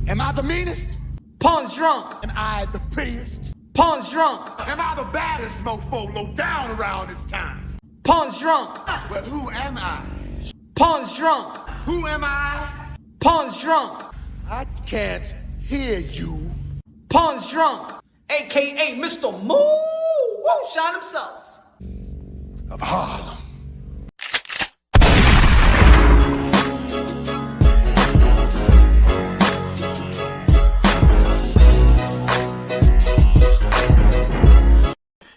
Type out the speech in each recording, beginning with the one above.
Am I the meanest? Punch drunk. Am I the prettiest? Punch drunk. Am I the baddest mofo low down around this time? Punch drunk. Well, who am I? Punch drunk. Who am I? Punch drunk. I can't hear you. Punch drunk. AKA Mr. Moonshine himself. Of Harlem.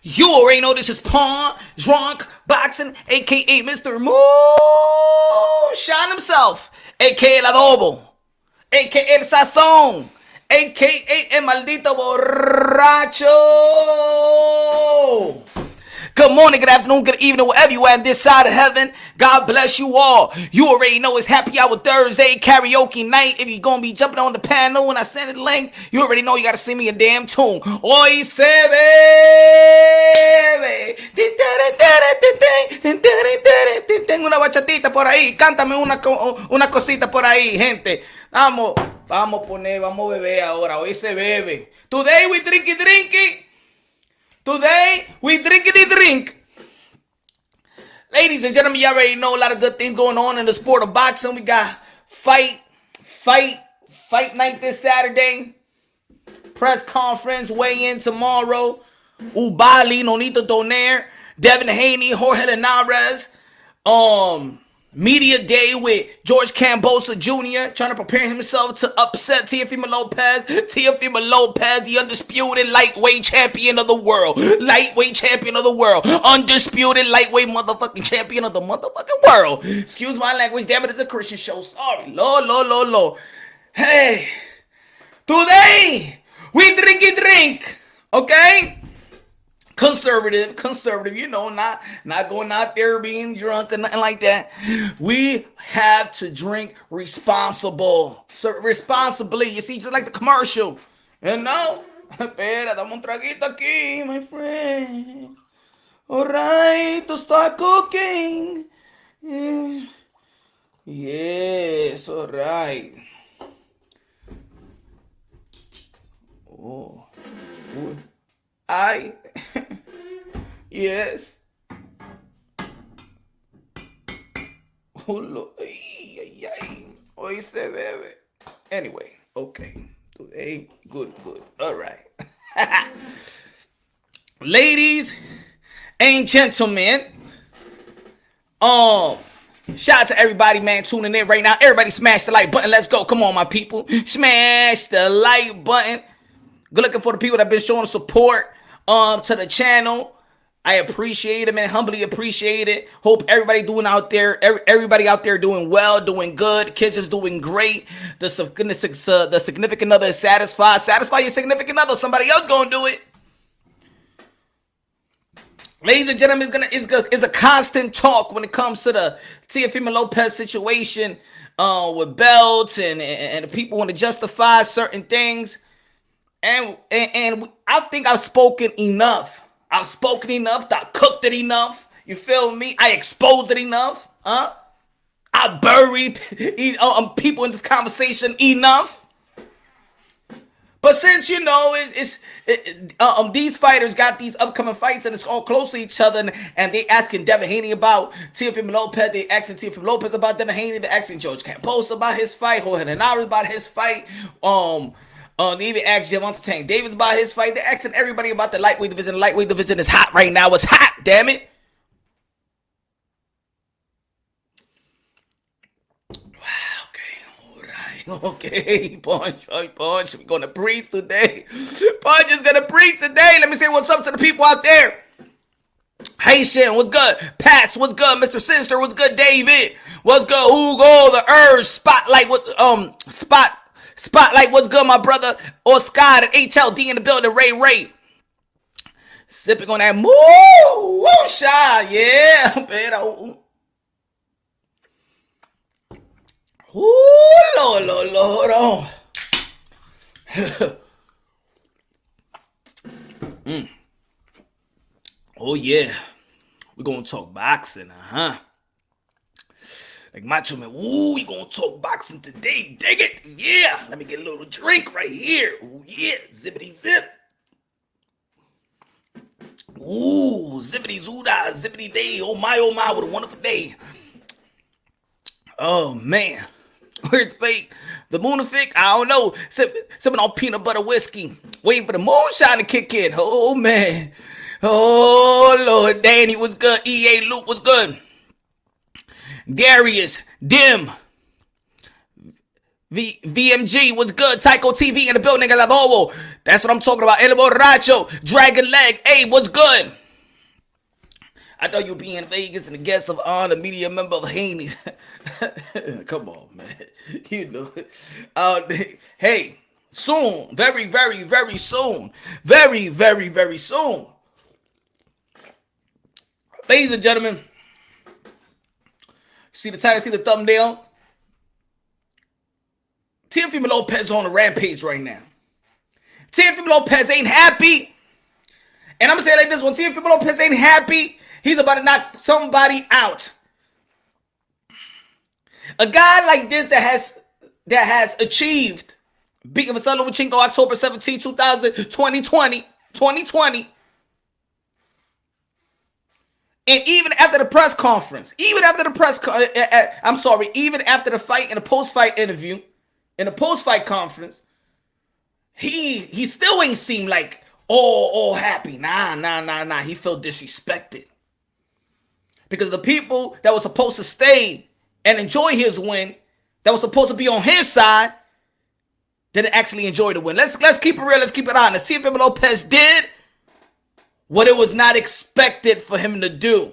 You already know this is Pawn, Drunk, Boxing, a.k.a. Mr. Moonshine himself, a.k.a. El Adobo, a.k.a. El Sazón, a.k.a. El Maldito Borracho. Good morning, good afternoon, good evening, wherever you at this side of heaven. God bless you all. You already know it's Happy Hour Thursday, karaoke night. If you're going to be jumping on the panel when I send the link, you already know you got to sing me a damn tune. Hoy se bebe. Tengo una bachatita por ahí. Cántame una cosita por ahí, gente. Vamos a beber ahora. Hoy se bebe. Today we drinky. Today, we drink. Ladies and gentlemen, you already know a lot of good things going on in the sport of boxing. We got fight night this Saturday. Press conference, weigh-in tomorrow. Ubali, Nonito Donaire. Devin Haney, Jorge Linares. Media day with George Cambosa Jr. trying to prepare himself to upset Teofimo Lopez. Teofimo Lopez, the undisputed lightweight champion of the world. Undisputed lightweight motherfucking champion of the motherfucking world. Excuse my language, damn it, it's a Christian show. Sorry. Lord. Hey. Today, we drink. Okay? Conservative, you know, not going out there being drunk or nothing like that. We have to drink responsibly. You see, just like the commercial. You know? Espera, dame un traguito aquí, my friend. Alright, to start cooking. Yes, alright. Oh. Yes. Hoy se bebe. Anyway, okay. Today, good. All right. Ladies and gentlemen, shout out to everybody, man, tuning in right now. Everybody smash the like button. Let's go. Come on, my people. Smash the like button. Good looking for the people that have been showing support to the channel. I appreciate it, man. Humbly appreciate it. Hope everybody everybody out there doing well, doing good. Kids is doing great. The significant other is satisfied. Satisfy your significant other. Somebody else gonna do it. Ladies and gentlemen, is a constant talk when it comes to the Teofimo Lopez situation with belts and the people want to justify certain things. And I think I've spoken enough. I cooked it enough. You feel me? I exposed it enough. I buried people in this conversation enough. But since, you know, these fighters got these upcoming fights and it's all close to each other, and they asking Devin Haney about Teofimo Lopez, they asking Teofimo Lopez about Devin Haney, they asking George Cambosa about his fight, Jorge Linares about his fight, they even asked Gervonta Tank Davis about his fight. They're asking everybody about the lightweight division. The lightweight division is hot right now. It's hot, damn it. Okay, Punch. We're going to preach today. Punch is going to preach today. Let me say what's up to the people out there. Haitian, what's good? Pats, what's good? Mr. Sinister, what's good? David, what's good? Hugo, the Urge, Spotlight, Spotlight, what's good, my brother? Oscar, and HLD in the building, Ray. Sipping on that moonshine, yeah. Lord. Oh, yeah. We're going to talk boxing, Like Macho Man, ooh, we gonna talk boxing today, dig it? Yeah, let me get a little drink right here. Ooh, yeah, zippity zip. Ooh, zippity zooda, zippity day. Oh my, what a wonderful day. Oh man, where's fake? The Moonific? I don't know. Sipping on peanut butter whiskey, waiting for the moonshine to kick in. Oh man, oh Lord, Danny was good. EA Luke was good. Darius, Dim, VMG was good. Tycho TV in the building. That's what I'm talking about. El Borracho, Dragon Leg. Hey, what's good? I thought you'd be in Vegas and the guest of honor, media member of Haney. Come on, man. You know it. Hey, soon. Very, very, very soon. Very, very, very soon. Ladies and gentlemen, see the title, see the thumbnail? Teofimo Lopez on a rampage right now. Teofimo Lopez ain't happy. And I'm going to say it like this. When Teofimo Lopez ain't happy, he's about to knock somebody out. A guy like this that has achieved beating Vasily Lomachenko October 17, 2020. And even after the press conference, even after the fight and the post-fight interview, in the post-fight conference, he still ain't seemed like all happy. Nah. He felt disrespected. Because the people that were supposed to stay and enjoy his win, that was supposed to be on his side, didn't actually enjoy the win. Let's keep it real, let's keep it honest. Teofimo Lopez did what it was not expected for him to do.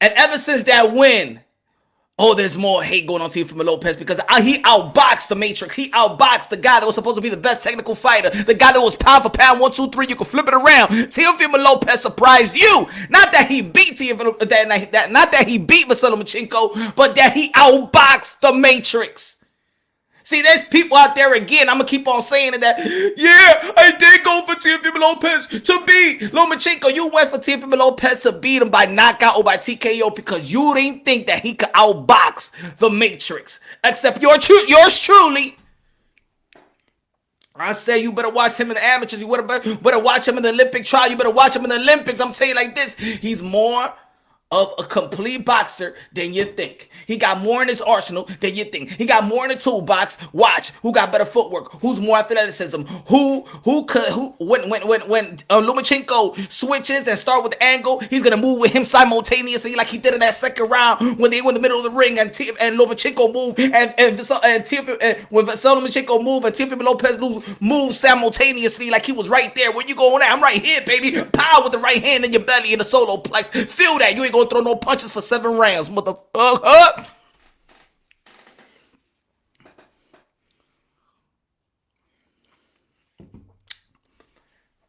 And ever since that win, there's more hate going on Teofimo Lopez because he outboxed the Matrix. He outboxed the guy that was supposed to be the best technical fighter. The guy that was pound for pound, 1, 2, 3. You can flip it around. Teofimo Lopez surprised you. Not that he beat not that he beat Vasily Lomachenko, but that he outboxed the Matrix. See, there's people out there again. I'm going to keep on saying that. Yeah, I did go for Teofimo Lopez to beat Lomachenko. You went for Teofimo Lopez to beat him by knockout or by TKO because you didn't think that he could outbox the Matrix. Except yours truly. I say you better watch him in the amateurs. You better watch him in the Olympic trial. You better watch him in the Olympics. I'm telling you like this. He's more of a complete boxer than you think. He got more in his arsenal than you think. He got more in the toolbox. Watch who got better footwork, who's more athleticism, when Lomachenko switches and start with the angle, he's gonna move with him simultaneously like he did in that second round when they were in the middle of the ring and Lomachenko moved and when Vasily Lomachenko moved and Teofimo Lopez moved simultaneously like he was right there. Where you going at? I'm right here, baby. Power with the right hand in your belly in the solo plex. Feel that. You ain't gonna throw no punches for 7 rounds, motherfucker.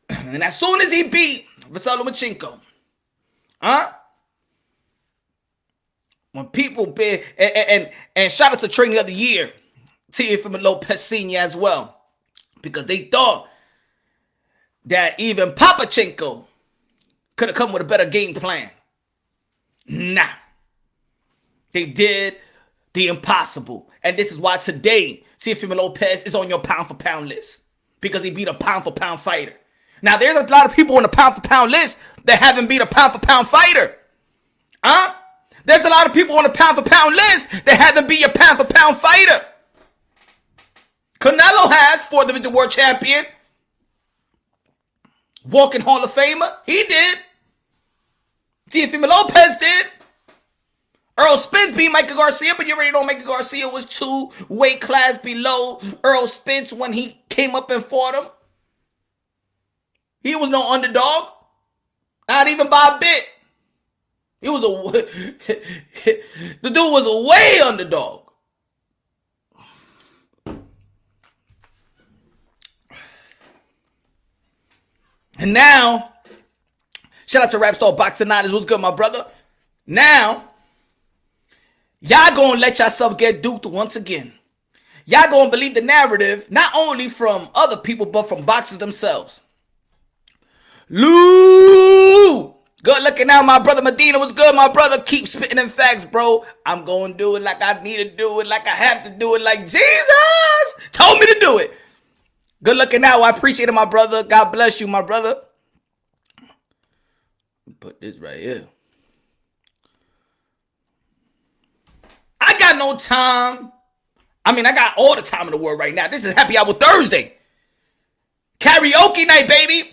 And as soon as he beat Vasily Lomachenko, when people bid and shout out to training of the year, Teofimo Lopez Sr. as well, because they thought that even Papachenko could have come with a better game plan. Nah. They did the impossible. And this is why today Teofimo Lopez is on your pound for pound list. Because he beat a pound for pound fighter. Now there's a lot of people on the pound for pound list that haven't beat a pound for pound fighter. There's a lot of people on the pound for pound list that haven't beat a pound for pound fighter. Canelo has 4th division world champion. Walking Hall of Famer. He did. Teofimo Lopez did. Earl Spence beat Michael Garcia, but you already know Michael Garcia was 2 weight class below Earl Spence when he came up and fought him. He was no underdog. Not even by a bit. He was the dude was a way underdog. And now, shout out to Rapstar Boxing Niners. What's good, my brother? Now, y'all gonna let yourself get duped once again. Y'all gonna believe the narrative, not only from other people, but from boxers themselves. Lou Good looking out, my brother Medina. Was good, my brother. Keep spitting in facts, bro. I'm going to do it like I need to do it, like I have to do it, like Jesus told me to do it. Good looking out. I appreciate it, my brother. God bless you, my brother. Put this right here. I got no time. I mean, I got all the time in the world right now. This is Happy Hour Thursday. Karaoke night, baby.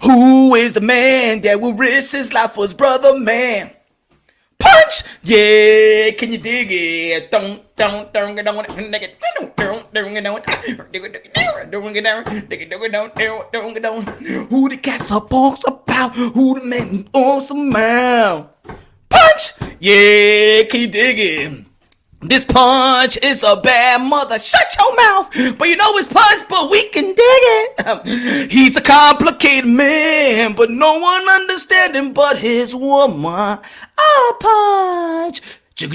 Who is the man that will risk his life for his brother, man? Punch! Yeah, can you dig it? Who the cats are boss about? Who the man awesome man? Punch! Yeah, can you dig it? This punch is a bad mother. Shut your mouth. But you know it's punch, but we can dig it. He's a complicated man, but no one understands him but his woman. A punch. Hey,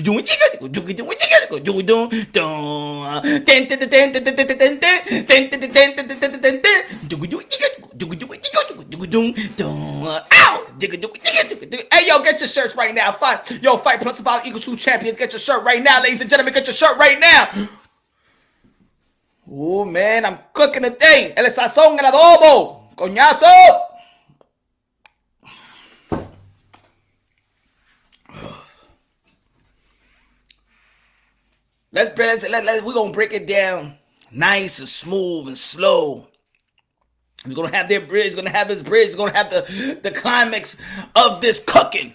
yo, get your shirts right now. Fight plus 5 equals 2 champions. Get your shirt right now, ladies and gentlemen. Get your shirt right now. Oh, man, I'm cooking today. El sazón, el adobo. Coñazo. We're going to break it down nice and smooth and slow. He's going to have their bridge. He's going to have his bridge. He's going to have the climax of this cooking.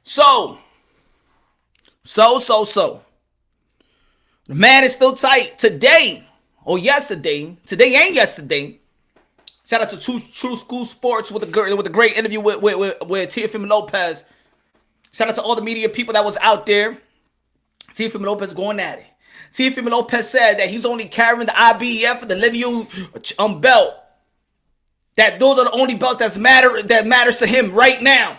So. The man is still tight today or yesterday. Today ain't yesterday. Shout out to True School Sports with the great interview with Teofimo Lopez. Shout out to all the media people that was out there. Teofimo Lopez going at it. Teofimo Lopez said that he's only carrying the IBF and the lineal belt. That those are the only belts that matters to him right now.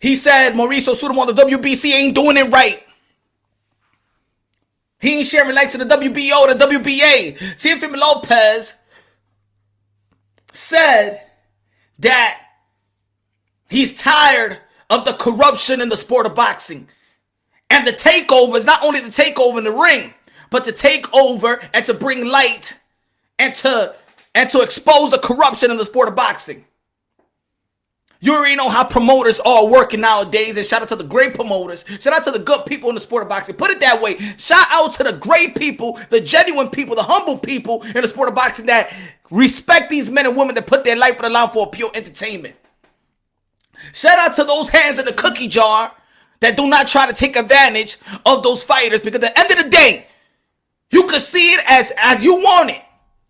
He said Mauricio Sudamo, the WBC, ain't doing it right. He ain't sharing light to the WBO, the WBA. Teofimo Lopez said that he's tired of the corruption in the sport of boxing. And the takeover is not only the takeover in the ring, but to take over and to bring light and to expose the corruption in the sport of boxing. You already know how promoters are working nowadays, and shout out to the great promoters. Shout out to the good people in the sport of boxing. Put it that way. Shout out to the great people, the genuine people, the humble people in the sport of boxing that respect these men and women that put their life on the line for pure entertainment. Shout out to those hands in the cookie jar that do not try to take advantage of those fighters, because at the end of the day, you can see it as you want it.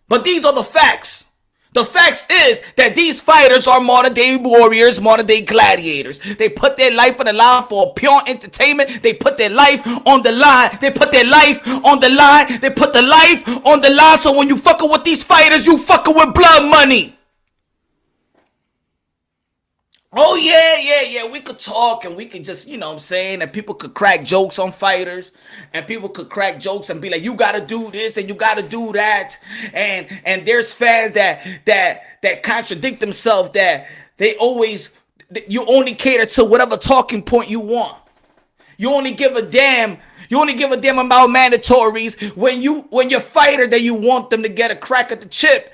But these are the facts. The facts is that these fighters are modern day warriors, modern day gladiators. They put their life on the line for pure entertainment. They put their life on the line. They put their life on the line. They put the life on the line. So when you fucking with these fighters, you fucking with blood money. Oh, yeah. We could talk and we could just, you know what I'm saying, and people could crack jokes on fighters, and people could crack jokes and be like, you got to do this and you got to do that. And there's fans that contradict themselves, that you only cater to whatever talking point you want. You only give a damn about mandatories when your fighter that you want them to get a crack at the chip.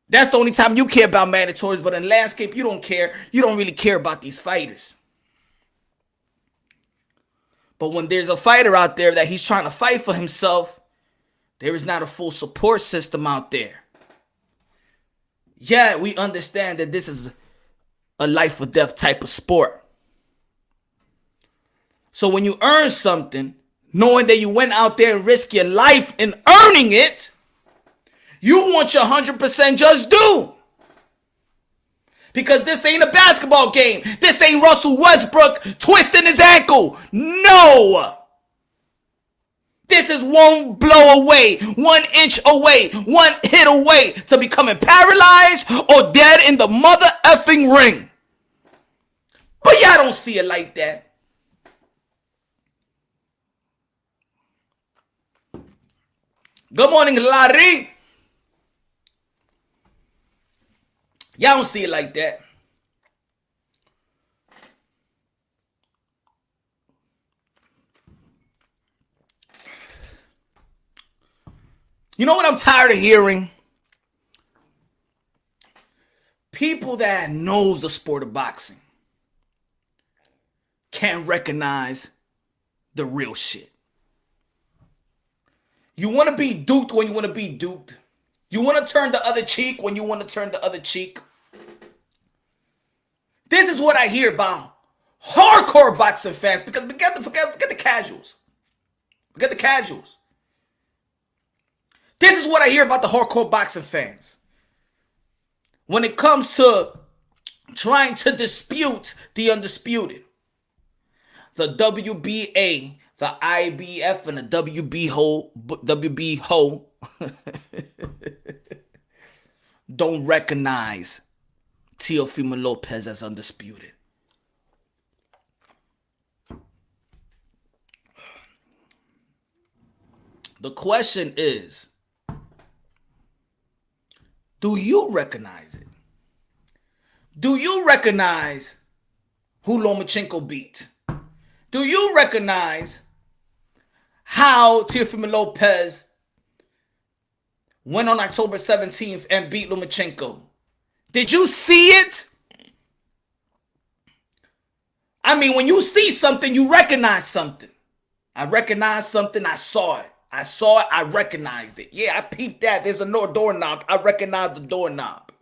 That's the only time you care about mandatories, but in landscape, you don't care. You don't really care about these fighters. But when there's a fighter out there that he's trying to fight for himself, there is not a full support system out there. Yeah, we understand that this is a life or death type of sport. So when you earn something, knowing that you went out there and risked your life in earning it, you want your 100% just due. Because this ain't a basketball game. This ain't Russell Westbrook twisting his ankle. No. This is one blow away, 1 inch away, 1 hit away to becoming paralyzed or dead in the mother effing ring. But y'all don't see it like that. Good morning, Larry. Y'all don't see it like that. You know what I'm tired of hearing? People that knows the sport of boxing can't recognize the real shit. You want to be duped when you want to be duped. You want to turn the other cheek when you want to turn the other cheek. This is what I hear about hardcore boxing fans, because forget the casuals. Forget the casuals. This is what I hear about the hardcore boxing fans. When it comes to trying to dispute the undisputed, the WBA, the IBF, and the WBO don't recognize Teofimo Lopez as undisputed. The question is, do you recognize it? Do you recognize who Lomachenko beat? Do you recognize how Teofimo Lopez went on October 17th and beat Lomachenko? Did you see it? I mean, when you see something, you recognize something. I recognized something. I saw it. I recognized it. Yeah, I peeped that. There's a doorknob. I recognize the doorknob.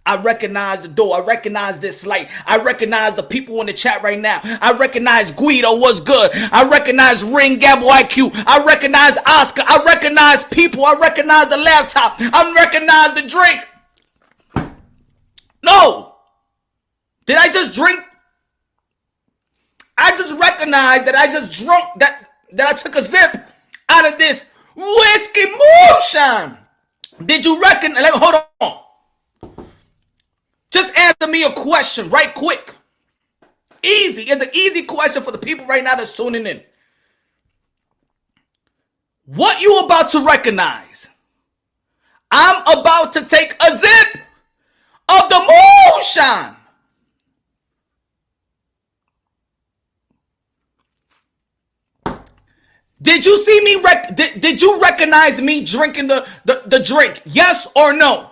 I recognize the door. I recognize this light. I recognize the people in the chat right now. I recognize Guido, what's good? I recognize Ring Gabble IQ. I recognize Oscar. I recognize people. I recognize the laptop. I recognize the drink. No. Did I just drink? I just recognized that I just drunk, that I took a sip out of this whiskey moonshine. Did you recognize? Hold on. Just answer me a question right quick. Easy. It's an easy question for the people right now that's tuning in. What you about to recognize? I'm about to take a sip of the moonshine. Did you see me? Did you recognize me drinking the drink? Yes or no?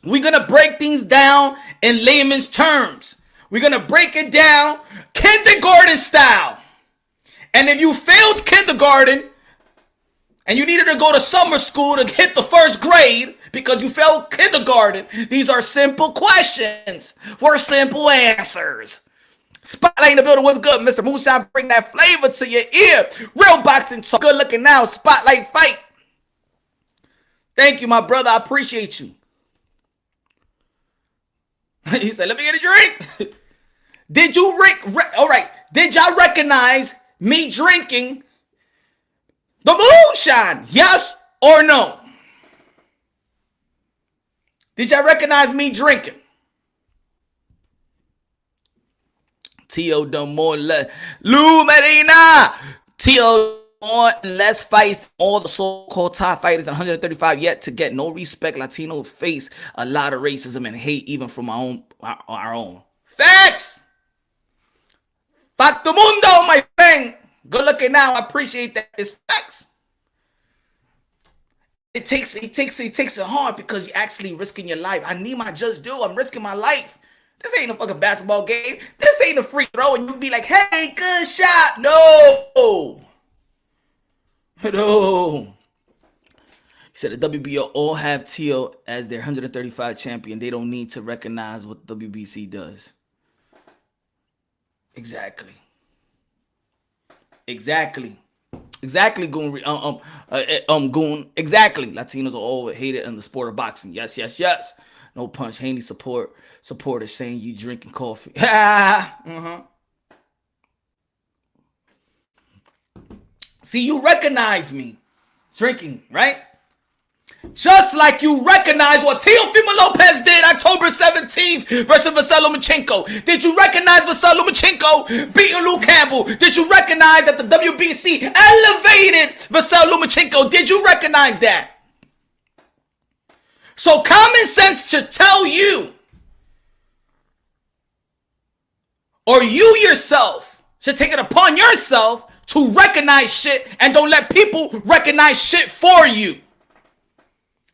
We're going to break things down in layman's terms. We're going to break it down kindergarten style. And if you failed kindergarten and you needed to go to summer school to hit the first grade because you failed kindergarten, these are simple questions for simple answers. Spotlight in the building. What's good, Mr. Moonshine? Bring that flavor to your ear. Real boxing talk. Good looking now. Spotlight fight. Thank you, my brother. I appreciate you. He said, let me get a drink. Did you all right. Did y'all recognize me drinking the moonshine? Yes or no? Did y'all recognize me drinking? Tio done more and less. Lou Medina. Tio more and less fights. All the so-called top fighters, 135 yet to get no respect. Latino face a lot of racism and hate, even from our own. Facts. Facto mundo, my friend. Good looking now. I appreciate that. It's facts. It takes it hard because you're actually risking your life. I need my just due. I'm risking my life. This ain't a fucking basketball game. This ain't a free throw and you be like, hey, good shot. No. No. He said the WBO all have Tio as their 135 champion. They don't need to recognize what WBC does. Exactly. Goon. Goon. Exactly. Latinos are all hated in the sport of boxing. Yes. No punch. Haney supporters saying you drinking coffee. See, you recognize me drinking, right? Just like you recognize what Teofimo Lopez did October 17th versus Vasily Lomachenko. Did you recognize Vasily Lomachenko beating Luke Campbell? Did you recognize that the WBC elevated Vasily Lomachenko? Did you recognize that? So common sense should tell you, or you yourself should take it upon yourself to recognize shit and don't let people recognize shit for you.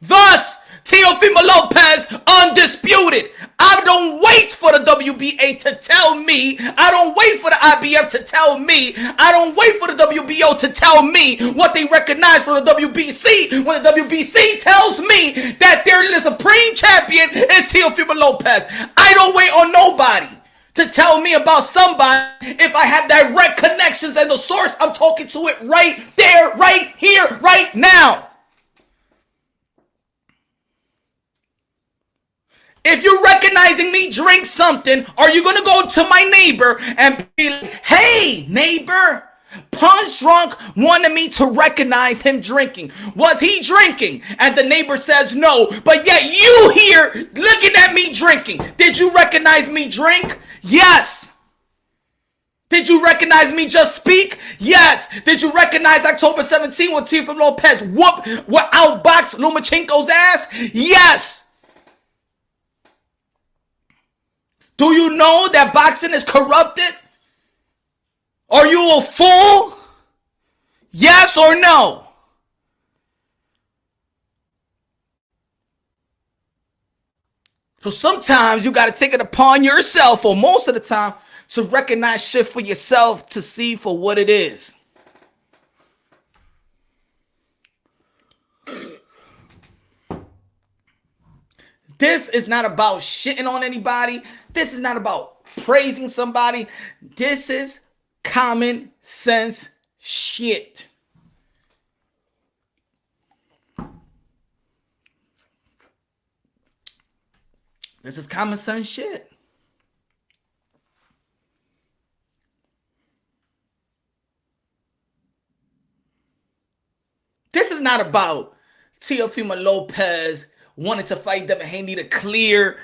Thus, Teofimo Lopez, undisputed. I don't wait for the WBA to tell me. I don't wait for the IBF to tell me. I don't wait for the WBO to tell me what they recognize for the WBC when the WBC tells me that their supreme champion is Teofimo Lopez. I don't wait on nobody to tell me about somebody if I have direct connections and the source. I'm talking to it right there, right here, right now. If you're recognizing me drink something, are you going to go to my neighbor and be like, hey, neighbor, Punch Drunk wanted me to recognize him drinking. Was he drinking? And the neighbor says no, but yet you here looking at me drinking. Did you recognize me drink? Yes. Did you recognize me just speak? Yes. Did you recognize October 17th when Teofimo Lopez outboxed Lomachenko's ass? Yes. Do you know that boxing is corrupted? Are you a fool? Yes or no? So sometimes you got to take it upon yourself, or most of the time, to recognize shit for yourself, to see for what it is. This is not about shitting on anybody. This is not about praising somebody. This is common sense shit. This is common sense shit. This is not about Teofimo Lopez wanted to fight Devin Haney to clear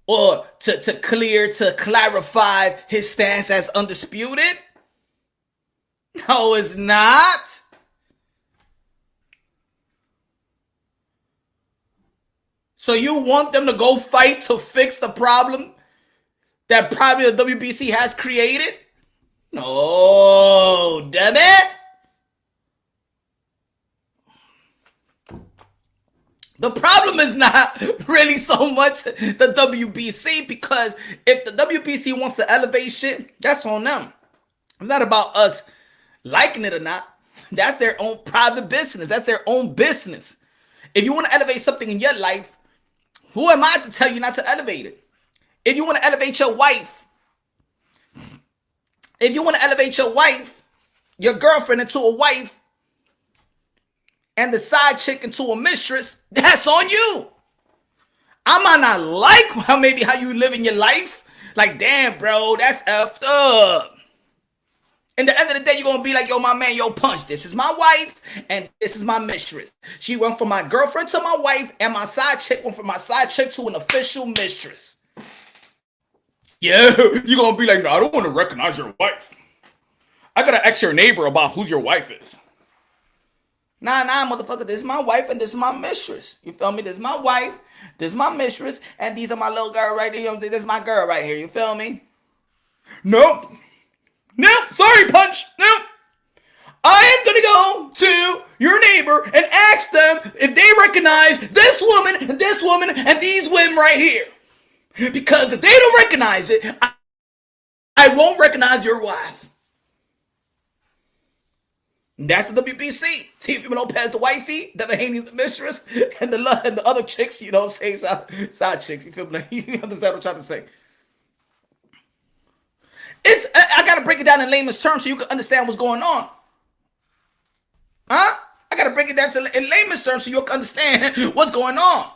or to clarify his stance as undisputed. No, it's not. So you want them to go fight to fix the problem that probably the WBC has created? No, damn it. The problem is not really so much the WBC, because if the WBC wants to elevate shit, that's on them. It's not about us liking it or not. That's their own private business. That's their own business. If you want to elevate something in your life, who am I to tell you not to elevate it? If you want to elevate your wife, your girlfriend into a wife, and the side chick into a mistress, that's on you. I might not like how you live in your life. Like, damn, bro, that's effed up. And at the end of the day, you're going to be like, yo, my man, yo, Punch, this is my wife, and this is my mistress. She went from my girlfriend to my wife, and my side chick went from my side chick to an official mistress. Yeah, you're going to be like, no, I don't want to recognize your wife. I got to ask your neighbor about who your wife is. Nah, motherfucker, this is my wife and this is my mistress. You feel me? This is my wife, this is my mistress, and these are my little girl right here. This is my girl right here. You feel me? Nope. Sorry, Punch. Nope. I am going to go to your neighbor and ask them if they recognize this woman, and these women right here. Because if they don't recognize it, I won't recognize your wife. That's the WBC. Teofimo Lopez, the wifey, Devin Haney's the mistress, and the other chicks, you know what I'm saying, side chicks. You feel me? You understand what I'm trying to say? I gotta break it down in layman's terms so you can understand what's going on. Huh? I gotta break it down in layman's terms so you can understand what's going on.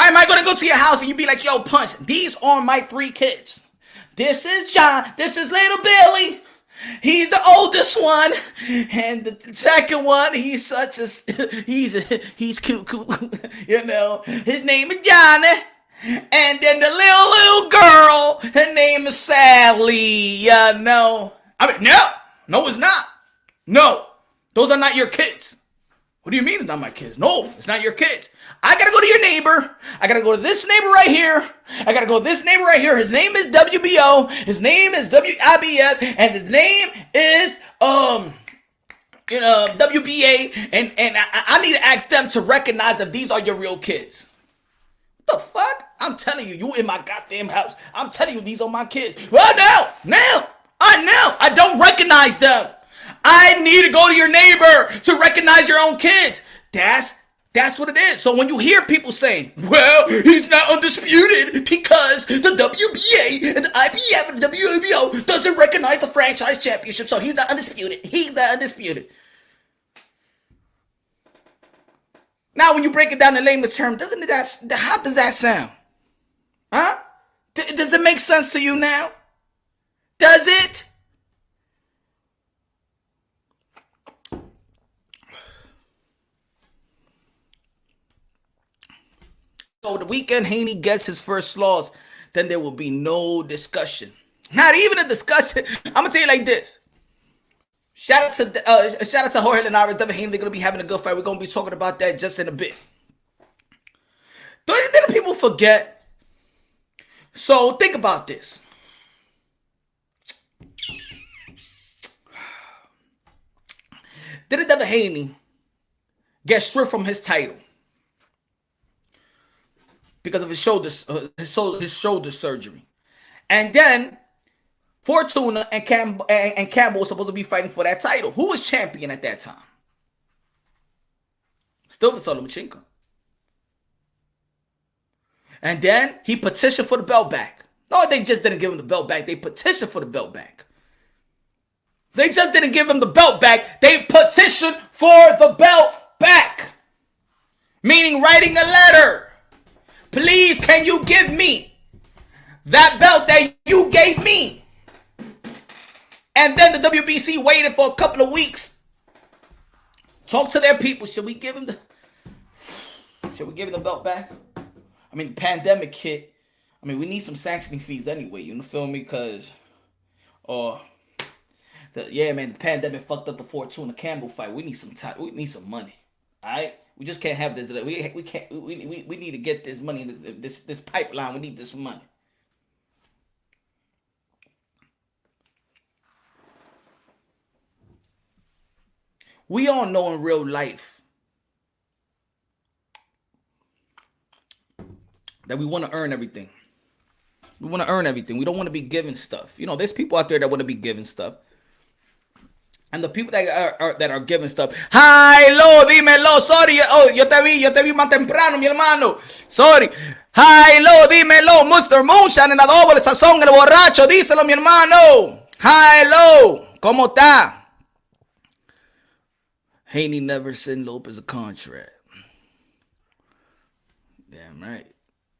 Am I gonna go to your house and you be like, yo, Punch, these are my 3 kids. This is John, this is little Billy, He's the oldest one, and the second one, he's such a he's cute, you know. His name is Johnny, and then the little girl, her name is Sally, you know. I mean, no, it's not. No, those are not your kids. What do you mean it's not my kids? No, it's not your kids. I gotta go to your neighbor. I gotta go to this neighbor right here. I gotta go to this neighbor right here. His name is WBO. His name is WIBF, and his name is WBA. And I need to ask them to recognize if these are your real kids. What the fuck? I'm telling you, you in my goddamn house. I'm telling you, these are my kids. Well, now, I don't recognize them. I need to go to your neighbor to recognize your own kids. That's what it is. So when you hear people saying, well, he's not undisputed because the WBA and the IBF and the WBO doesn't recognize the franchise championship, so he's not undisputed. He's not undisputed. Now, when you break it down in layman's terms, how does that sound? Huh? Does it make sense to you now? Does it? So the weekend Haney gets his first loss, then there will be no discussion. Not even a discussion. I'm gonna tell you like this. Shout out to Jorge Linares, Devin Haney. They're gonna be having a good fight. We're gonna be talking about that just in a bit. Didn't people forget? So think about this. Didn't Devin Haney get stripped from his title because of his shoulder surgery? And then Fortuna and Campbell were supposed to be fighting for that title. Who was champion at that time? Still Vasily Lomachenko. And then he petitioned for the belt back. No, they just didn't give him the belt back. They petitioned for the belt back. They just didn't give him the belt back. They petitioned for the belt back. Meaning writing a letter. Please, can you give me that belt that you gave me? And then the WBC waited for a couple of weeks. Talk to their people. Should we give him the belt back? I mean, the pandemic hit. I mean, we need some sanctioning fees anyway. You feel me? Because, the pandemic fucked up the Fortuna Campbell fight. We need some time. We need some money. All right. We just can't have this. We can't. We need to get this money. This pipeline. We need this money. We all know in real life that we want to earn everything. We want to earn everything. We don't want to be given stuff. You know, there's people out there that want to be given stuff. And the people that are giving stuff. Hi, lo, dímelo, sorry. Oh, yo te vi más temprano, mi hermano. Sorry. Hi, lo, dímelo, Mr. Moonshine, en adobo, el sazón, el borracho. Díselo, mi hermano. Hi, lo, ¿cómo está? Haney never sent Lopez a contract. Damn right.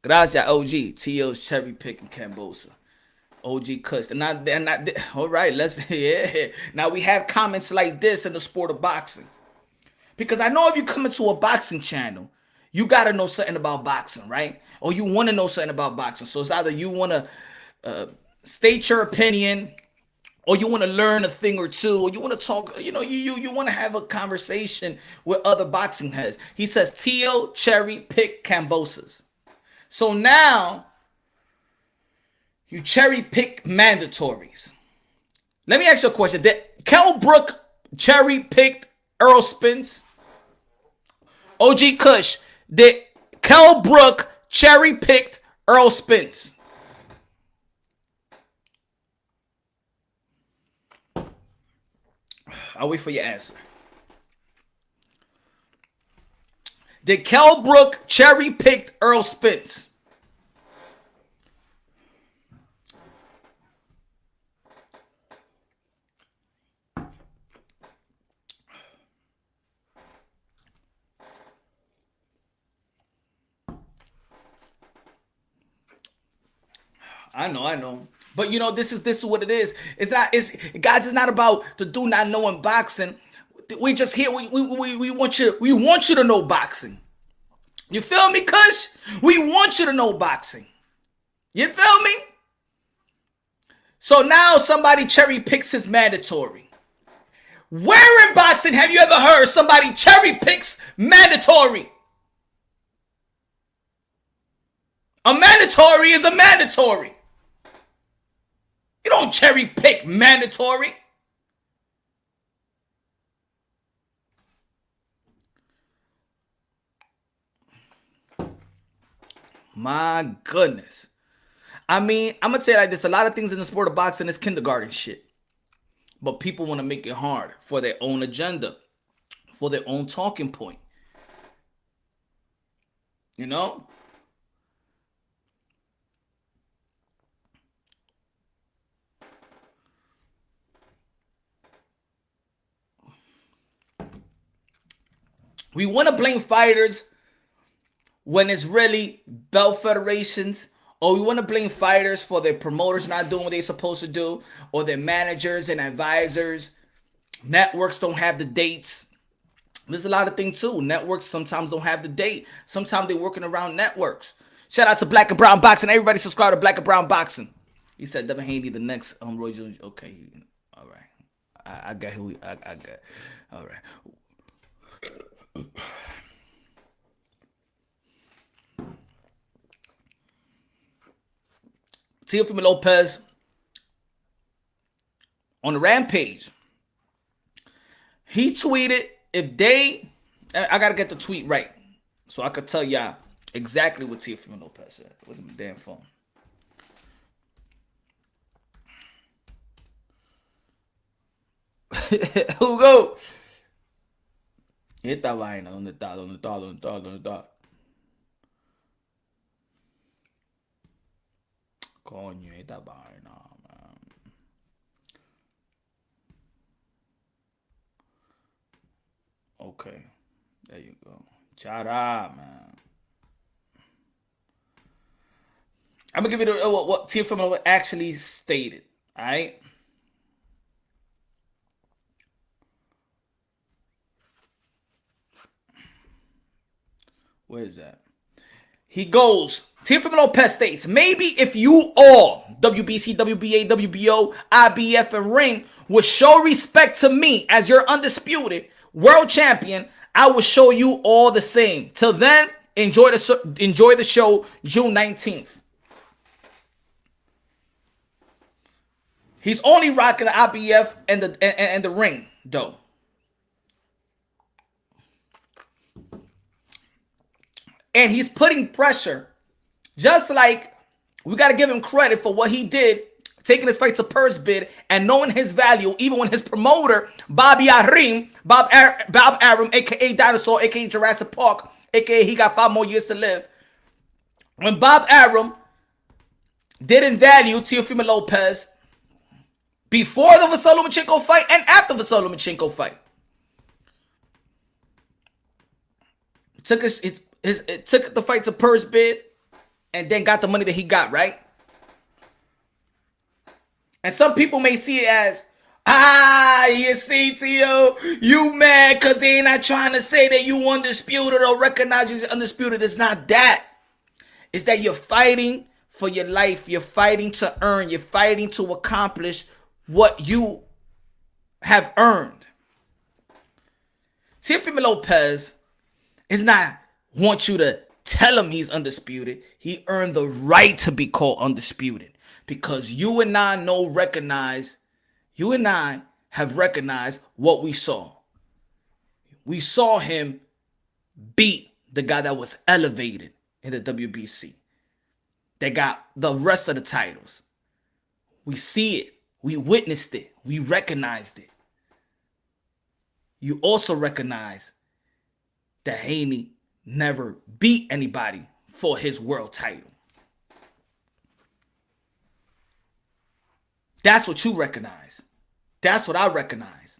Gracias, OG. T.O.'s cherry picking Cambosa. OG Kush. They're not, all right, Now we have comments like this in the sport of boxing. Because I know if you come into a boxing channel, you got to know something about boxing, right? Or you want to know something about boxing. So it's either you want to state your opinion, or you want to learn a thing or two, or you want to talk, you want to have a conversation with other boxing heads. He says, T.O. cherry pick Cambosas. So now, you cherry pick mandatories. Let me ask you a question. Did Kell Brook cherry picked Earl Spence? OG Kush, did Kell Brook cherry picked Earl Spence? I'll wait for your answer. Did Kell Brook cherry picked Earl Spence? I know. But you know, this is what it is. It's not about the dude not knowing boxing. We just here. We want you to know boxing. You feel me, Kush? We want you to know boxing. You feel me? So now somebody cherry picks his mandatory. Where in boxing have you ever heard somebody cherry picks mandatory? A mandatory is a mandatory. You don't cherry pick mandatory. My goodness. I mean, I'm going to tell you like this. A lot of things in the sport of boxing is kindergarten shit. But people want to make it hard for their own agenda, for their own talking point. You know? We want to blame fighters when it's really belt federations, or we want to blame fighters for their promoters not doing what they're supposed to do, or their managers and advisors. Networks don't have the dates. There's a lot of things too. Networks sometimes don't have the date. Sometimes they're working around networks. Shout out to Black and Brown Boxing. Everybody subscribe to Black and Brown Boxing. He said Devin Haney the next Roy Jones. Okay, all right. I got who I got. All right. Teofimo Lopez on the Rampage. He tweeted, I gotta get the tweet right so I could tell y'all exactly what Teofimo Lopez said. Look at my damn phone. Hugo. Esta vaina, ¿dónde está? Coño, esta vaina, man. Okay, there you go. Shout out, man. I'm gonna give you what Teofimo actually stated. All right. Where is that? He goes, Teofimo Lopez states, maybe if you all, WBC, WBA, WBO, IBF, and Ring, would show respect to me as your undisputed world champion, I will show you all the same. Till then, enjoy the show June 19th. He's only rocking the IBF and the Ring, though. And he's putting pressure. Just like we got to give him credit for what he did, taking his fight to purse bid and knowing his value, even when his promoter, Bob Arum, a.k.a. Dinosaur, a.k.a. Jurassic Park, a.k.a. he got 5 more years to live. When Bob Arum didn't value Teofimo Lopez before the Vasily Lomachenko fight and after the Vasily Lomachenko fight. Took the fight to purse bid and then got the money that he got, right? And some people may see it as, you see, Tio, you mad because they not trying to say that you undisputed or recognize you as undisputed. It's not that. It's that you're fighting for your life. You're fighting to earn. You're fighting to accomplish what you have earned. Teofimo Lopez is not want you to tell him he's undisputed. He earned the right to be called undisputed because you and I have recognized what we saw. We saw him beat the guy that was elevated in the WBC. They got the rest of the titles. We see it. We witnessed it. We recognized it. You also recognize that Haney never beat anybody for his world title. That's what you recognize. That's what I recognize.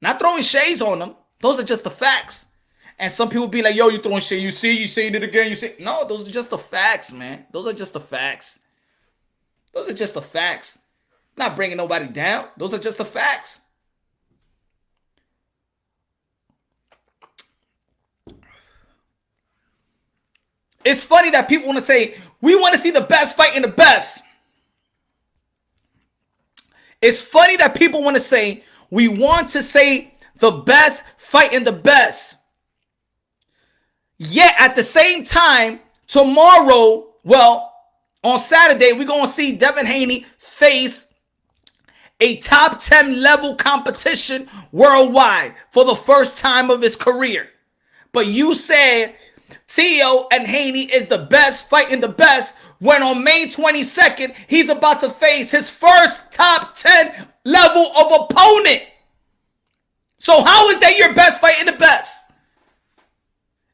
Not throwing shades on them. Those are just the facts. And some people be like, yo, you throwing shade. You saying it again. You say, no, those are just the facts, man. Those are just the facts. Those are just the facts. Not bringing nobody down. Those are just the facts. It's funny that people want to say, we want to see the best fight in the best. It's funny that people want to say, we want to say the best fight in the best. Yet at the same time, tomorrow, well, on Saturday, we're going to see Devin Haney face a top 10 level competition worldwide for the first time of his career. But you said Teo and Haney is the best fight in the best when on May 22nd, he's about to face his first top 10 level of opponent. So how is that your best fight in the best?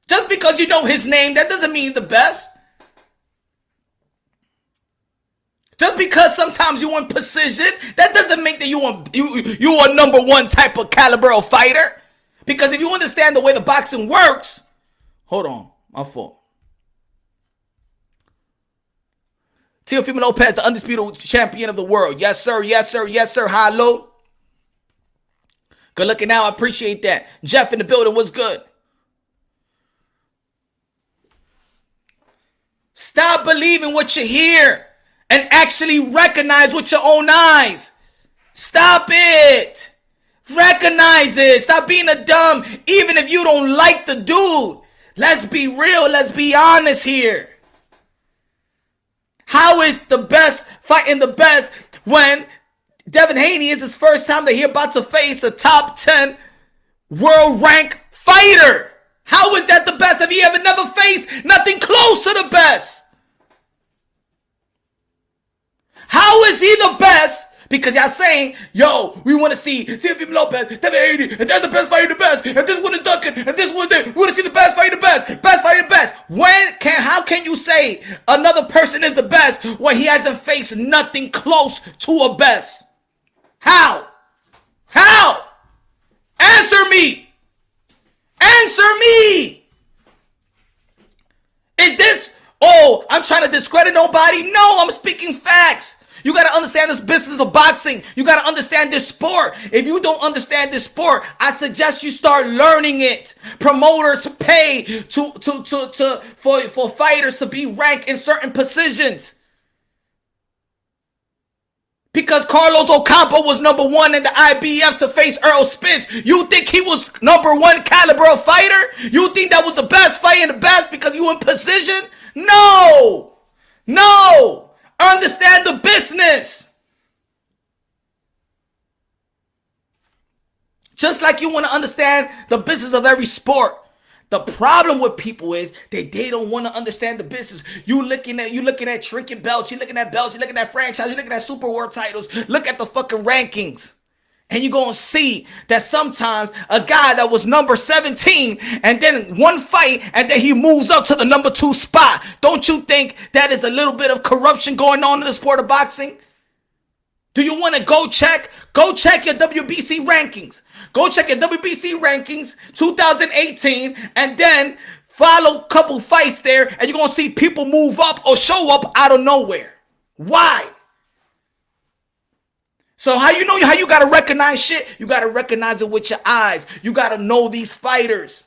Just because you know his name, that doesn't mean the best. Just because sometimes you want precision, that doesn't make that you are number one type of caliber of fighter. Because if you understand the way the boxing works, hold on, my fault. Teofimo Lopez, the undisputed champion of the world. Yes, sir. Yes, sir. Yes, sir. Hello. Good looking out. I appreciate that. Jeff in the building. What's good? Stop believing what you hear and actually recognize with your own eyes. Stop it. Recognize it. Stop being a dumb, even if you don't like the dude. Let's be real. Let's be honest here. How is the best fight in the best when Devin Haney is his first time that he's about to face a top 10 world rank fighter? How is that the best? Have you ever never faced nothing close to the best? How is he the best? Because y'all saying, yo, we want to see Teofimo Lopez, Devin Haney, and that's the best fight in the best, and this one is Duncan, and this one is there. We want to see the best fight in the best fight in the best. How can you say another person is the best when he hasn't faced nothing close to a best? How? How? Answer me. Answer me. Is this, oh, I'm trying to discredit nobody? No, I'm speaking facts. You got to understand this business of boxing. You got to understand this sport. If you don't understand this sport, I suggest you start learning it. Promoters pay for fighters to be ranked in certain positions. Because Carlos Ocampo was number one in the IBF to face Earl Spence. You think he was number one caliber of fighter? You think that was the best fight in the best because you in position? No. No. Understand the business. Just like you want to understand the business of every sport. The problem with people is that they don't want to understand the business. You looking at trinket belts, you looking at franchise, you looking at super world titles. Look at the fucking rankings. And you're going to see that sometimes a guy that was number 17 and then one fight and then he moves up to the number 2 spot. Don't you think that is a little bit of corruption going on in the sport of boxing? Do you want to go check? Go check your WBC rankings. Go check your WBC rankings 2018 and then follow a couple fights there and you're going to see people move up or show up out of nowhere. Why? So how you know how you got to recognize shit? You got to recognize it with your eyes. You got to know these fighters.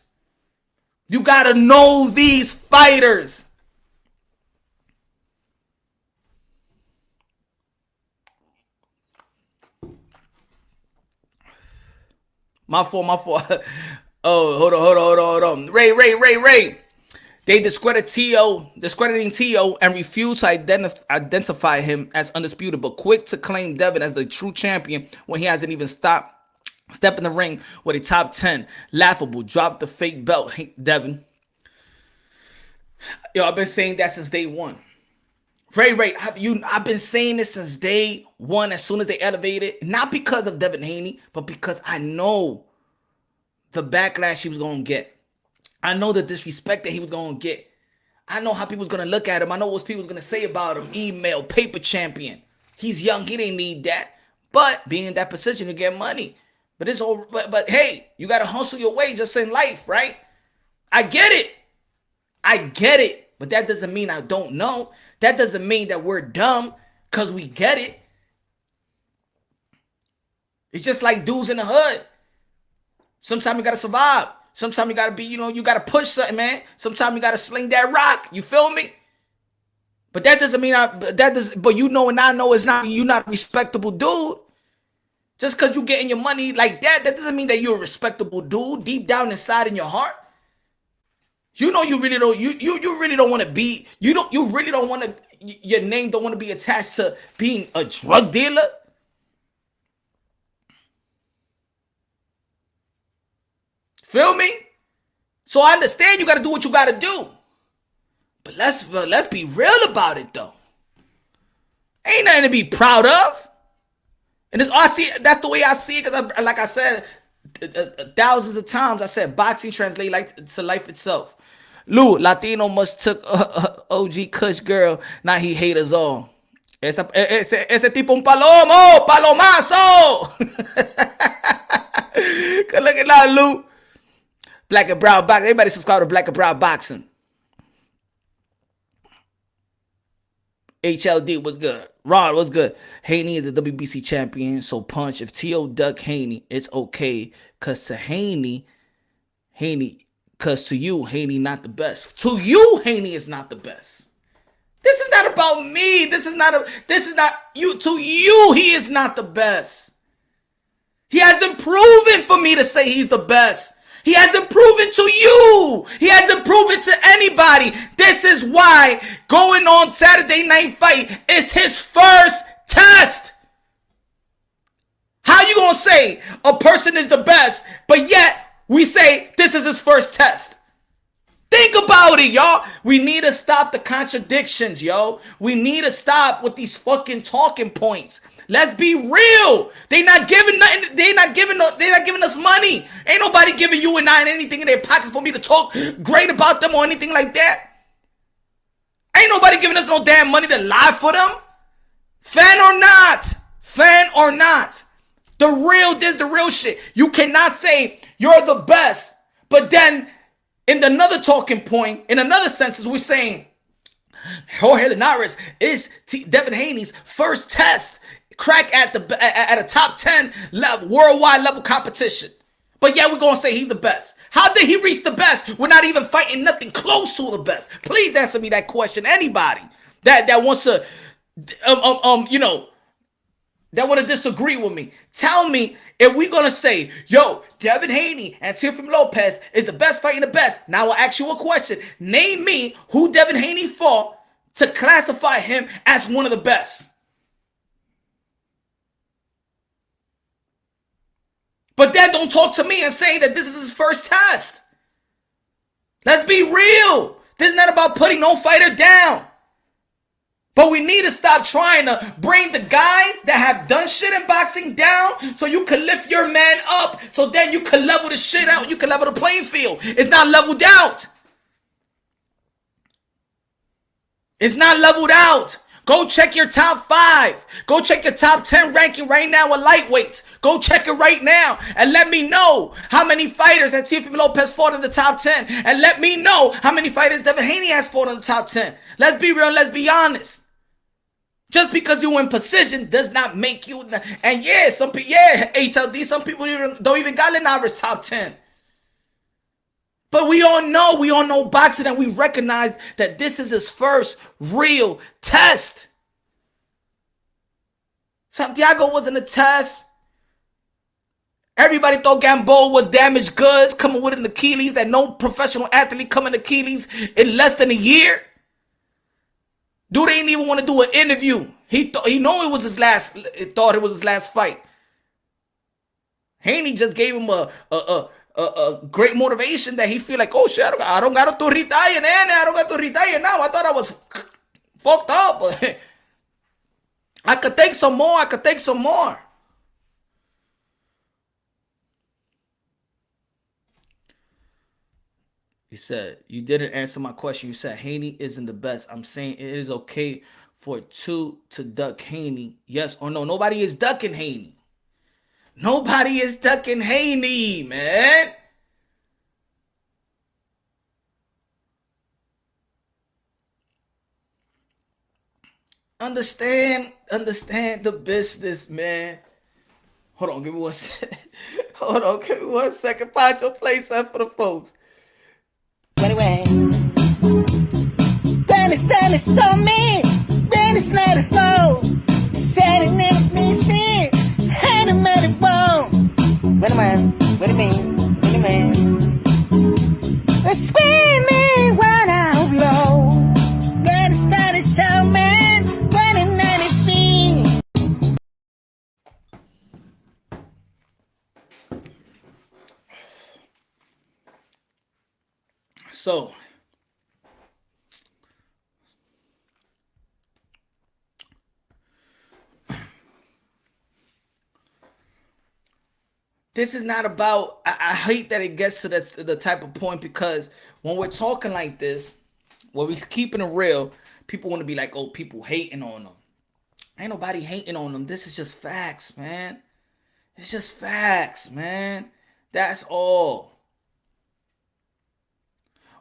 You got to know these fighters. My fault. Oh, hold on. Ray. They discrediting Teo and refuse to identify him as undisputed, but quick to claim Devin as the true champion when he hasn't even step in the ring with a top 10. Laughable. Drop the fake belt, Devin. Yo, I've been saying that since day one. Ray, I've been saying this since day one as soon as they elevated. Not because of Devin Haney, but because I know the backlash he was going to get. I know the disrespect that he was going to get. I know how people was going to look at him. I know what people was going to say about him. Email, paper champion. He's young. He didn't need that. But being in that position to get money. But it's all. But hey, you got to hustle your way just in life, right? I get it. But that doesn't mean I don't know. That doesn't mean that we're dumb. because we get it. It's just like dudes in the hood. Sometimes you gotta survive. Sometimes you gotta be, you gotta push something, man. Sometimes you gotta sling that rock. You feel me? But that doesn't mean but you know and I know you're not a respectable dude. Just because you getting your money like that doesn't mean that you're a respectable dude deep down inside in your heart. You really don't you really don't want to be, you really don't want to, your name don't want to be attached to being a drug dealer. Feel me? So I understand you got to do what you got to do. But let's be real about it though. Ain't nothing to be proud of. And that's the way I see it, because like I said thousands of times, I said boxing translates like to life itself. Lou, Latino must took OG Kush girl, now he hate us all. Ese tipo un palomo, palomazo. Look at that, Lou. Black and Brown Boxing. Everybody subscribe to Black and Brown Boxing. HLD was good. Rod was good. Haney is the WBC champion, so punch. If T.O. duck Haney, it's okay. Because to Haney, because to you, Haney not the best. To you, Haney is not the best. This is not about me. This is not you. To you, he is not the best. He hasn't proven for me to say he's the best. He hasn't proven to you. He hasn't proven to anybody. This is why going on Saturday Night Fight is his first test. How you gonna say a person is the best, but yet we say this is his first test? Think about it, y'all. We need to stop the contradictions, yo. We need to stop with these fucking talking points. Let's be real. They not giving nothing. They're not giving us money. Ain't nobody giving you and I anything in their pockets for me to talk great about them or anything like that. Ain't nobody giving us no damn money to lie for them. Fan or not. This the real shit. You cannot say you're the best, but then in another talking point, in another sentence, we're saying Jorge Linares is Devin Haney's first test. Crack at a top 10 worldwide level competition. But yeah, we're going to say he's the best. How did he reach the best? We're not even fighting nothing close to the best. Please answer me that question. Anybody that wants to, that want to disagree with me. Tell me if we're going to say, yo, Devin Haney and Teofimo Lopez is the best fighting the best. Now I'll ask you a question. Name me who Devin Haney fought to classify him as one of the best. But then don't talk to me and say that this is his first test. Let's be real. This is not about putting no fighter down. But we need to stop trying to bring the guys that have done shit in boxing down so you can lift your man up, so then you can level the shit out. You can level the playing field. It's not leveled out. It's not leveled out. Go check your top 5. Go check your top 10 ranking right now with lightweights. Go check it right now and let me know how many fighters that Teofimo Lopez fought in the top 10. And let me know how many fighters Devin Haney has fought in the top 10. Let's be real, let's be honest. Just because you in position does not make you. And yeah, HLD, some people don't even got Linares top 10. But we all know boxing, and we recognize that this is his first real test. Santiago wasn't a test. Everybody thought Gamboa was damaged goods, coming with an Achilles, that no professional athlete coming Achilles in less than a year. Dude didn't even want to do an interview. He thought it was his last fight. Haney just gave him a great motivation that he feel like, oh shit, I don't got to retire, man. I don't got to retire now. I thought I was fucked up, but I could take some more. He said, you didn't answer my question. You said Haney isn't the best. I'm saying it is okay for two to duck Haney. Yes or no? Nobody is ducking Haney. Nobody is ducking Haney, man. understand the business, man. Hold on, give me 1 second. Hold on, give me 1 second. Pancho, play something for the folks. Anyway, Dennis told me, Dennis let us know. Said it never means me, had a many bone. Wait a minute, what do you mean? What do you mean? Screaming when I'm low. Dennis show man, when it 90 feet. So, this is not about, I hate that it gets to the type of point, because when we're talking like this, when we're keeping it real, people want to be like, oh, people hating on them. Ain't nobody hating on them. This is just facts, man. It's just facts, man. That's all.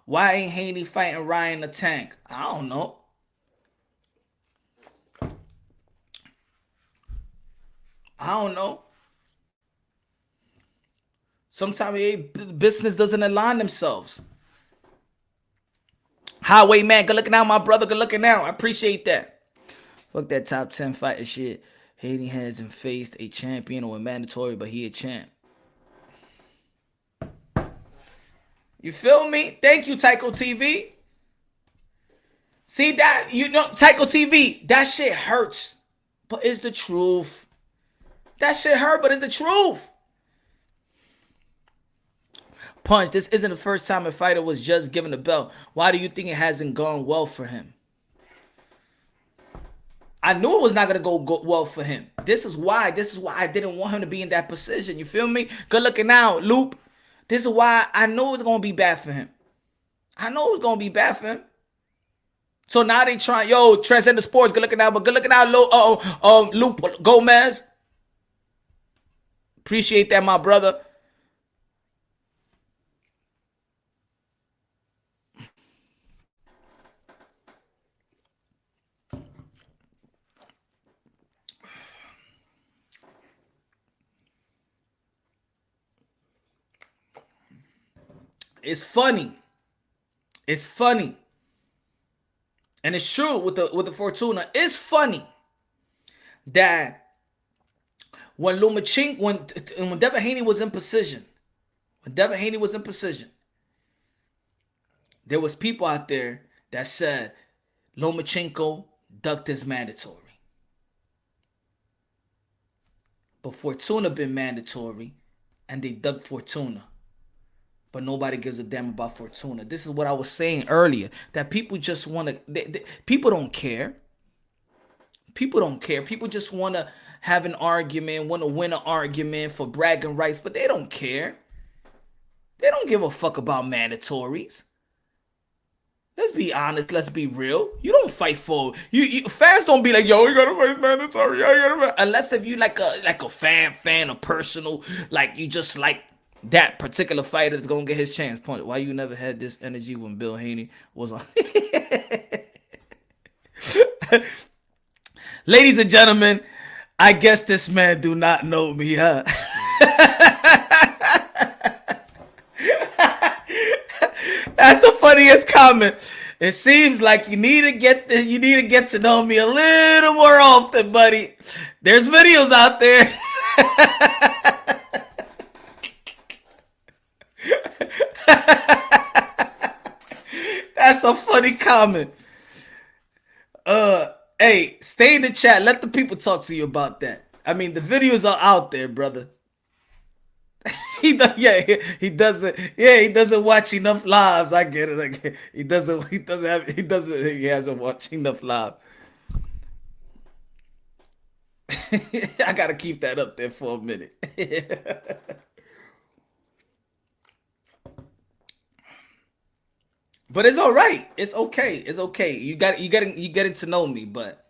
Why ain't Haney fighting Ryan the Tank? I don't know. Sometimes business doesn't align themselves. Highway man, good looking out, my brother. Good looking out. I appreciate that. Fuck that top 10 fighter shit. Haney hasn't faced a champion or a mandatory, but he a champ. You feel me? Thank you, Tycho TV. See that? You know, Tycho TV, that shit hurts, but it's the truth. That shit hurt, but it's the truth. Punch, this isn't the first time a fighter was just given a belt. Why do you think it hasn't gone well for him? I knew it was not going to go well for him. This is why I didn't want him to be in that position. You feel me? Good looking out, Loop. This is why I know it was going to be bad for him. I know it was going to be bad for him. So now they trying, yo, transcend the sports. Good looking out, but good looking out, Loop Gomez. Appreciate that, my brother. It's funny. It's funny. And it's true with the Fortuna. It's funny that when when Devin Haney was in position, there was people out there that said Lomachenko ducked his mandatory. But Fortuna been mandatory, and they ducked Fortuna. But nobody gives a damn about Fortuna. This is what I was saying earlier. That people just want to... People don't care. People don't care. People just want to have an argument, want to win an argument for bragging rights, but they don't care. They don't give a fuck about mandatories. Let's be honest. Let's be real. You don't fight for... You fans don't be like, yo, you gotta fight mandatory. Unless if you like a fan, a personal, like you just like that particular fighter that's gonna get his chance. Point. Why you never had this energy when Bill Haney was on? Ladies and gentlemen, I guess this man do not know me, huh? That's the funniest comment. It seems like you need to get to know me a little more often, buddy. There's videos out there. That's a funny comment. Hey, stay in the chat. Let the people talk to you about that. I mean, the videos are out there, brother. He doesn't watch enough lives. I get it. He hasn't watched enough live. I gotta keep that up there for a minute. But it's all right. It's okay. It's okay. You getting to know me, but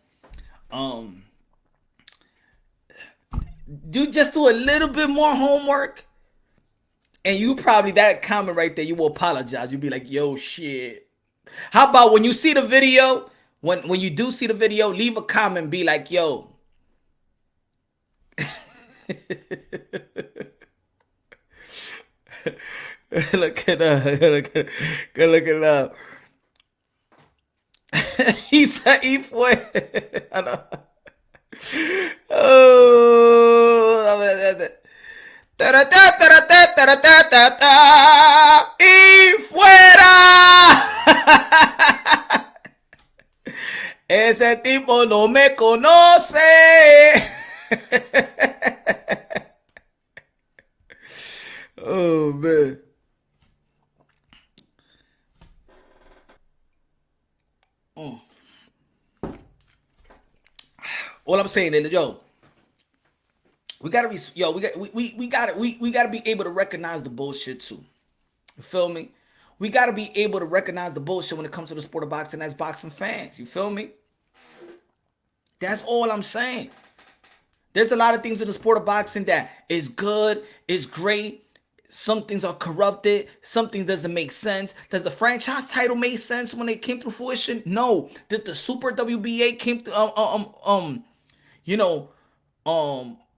do a little bit more homework, and you probably, that comment right there, you will apologize. You'll be like, yo, shit. How about when you see the video, when you do see the video, leave a comment, be like, yo. Look at up. He said he fue. Y fuera. Ese tipo no me conoce. Oh, man. All I'm saying is, yo, we gotta be, we gotta be able to recognize the bullshit too. You feel me? We gotta be able to recognize the bullshit when it comes to the sport of boxing as boxing fans. You feel me? That's all I'm saying. There's a lot of things in the sport of boxing that is good, is great. Some things are corrupted. Some things doesn't make sense. Does the franchise title make sense when it came to fruition? No. Did the Super WBA came to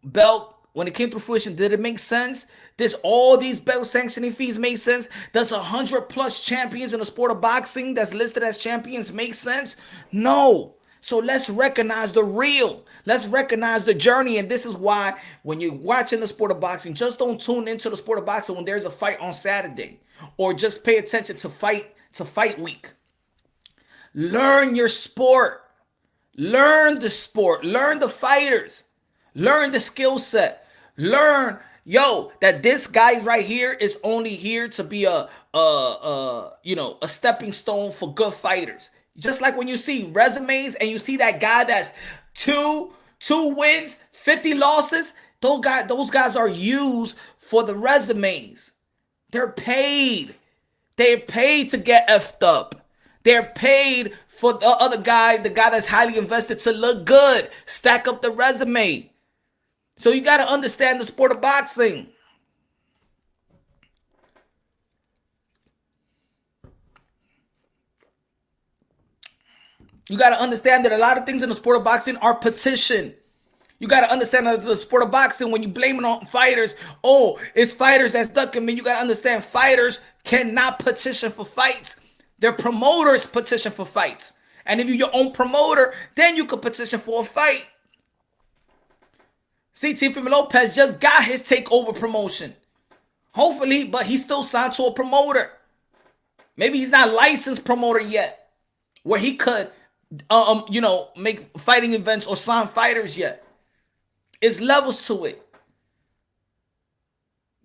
belt when it came to fruition? Did it make sense? Does all these belt sanctioning fees make sense? Does 100+ champions in the sport of boxing that's listed as champions make sense? No. So let's recognize the real. Let's recognize the journey. And this is why when you're watching the sport of boxing, just don't tune into the sport of boxing when there's a fight on Saturday. Or just pay attention to fight week. Learn your sport. Learn the sport. Learn the fighters. Learn the skill set. Learn, that this guy right here is only here to be a stepping stone for good fighters. Just like when you see resumes and you see that guy that's two wins, 50 losses, those guys are used for the resumes. They're paid. They're paid to get effed up. They're paid for the other guy, the guy that's highly invested, to look good, stack up the resume. So you got to understand the sport of boxing. You got to understand that a lot of things in the sport of boxing are petition. You got to understand that the sport of boxing, when you blame it on fighters, it's fighters that's ducking me. You got to understand fighters cannot petition for fights. Their promoters petition for fights. And if you're your own promoter, then you can petition for a fight. See, Teofimo Lopez just got his takeover promotion. Hopefully, but he's still signed to a promoter. Maybe he's not licensed promoter yet, where he could make fighting events or sign fighters yet. It's levels to it.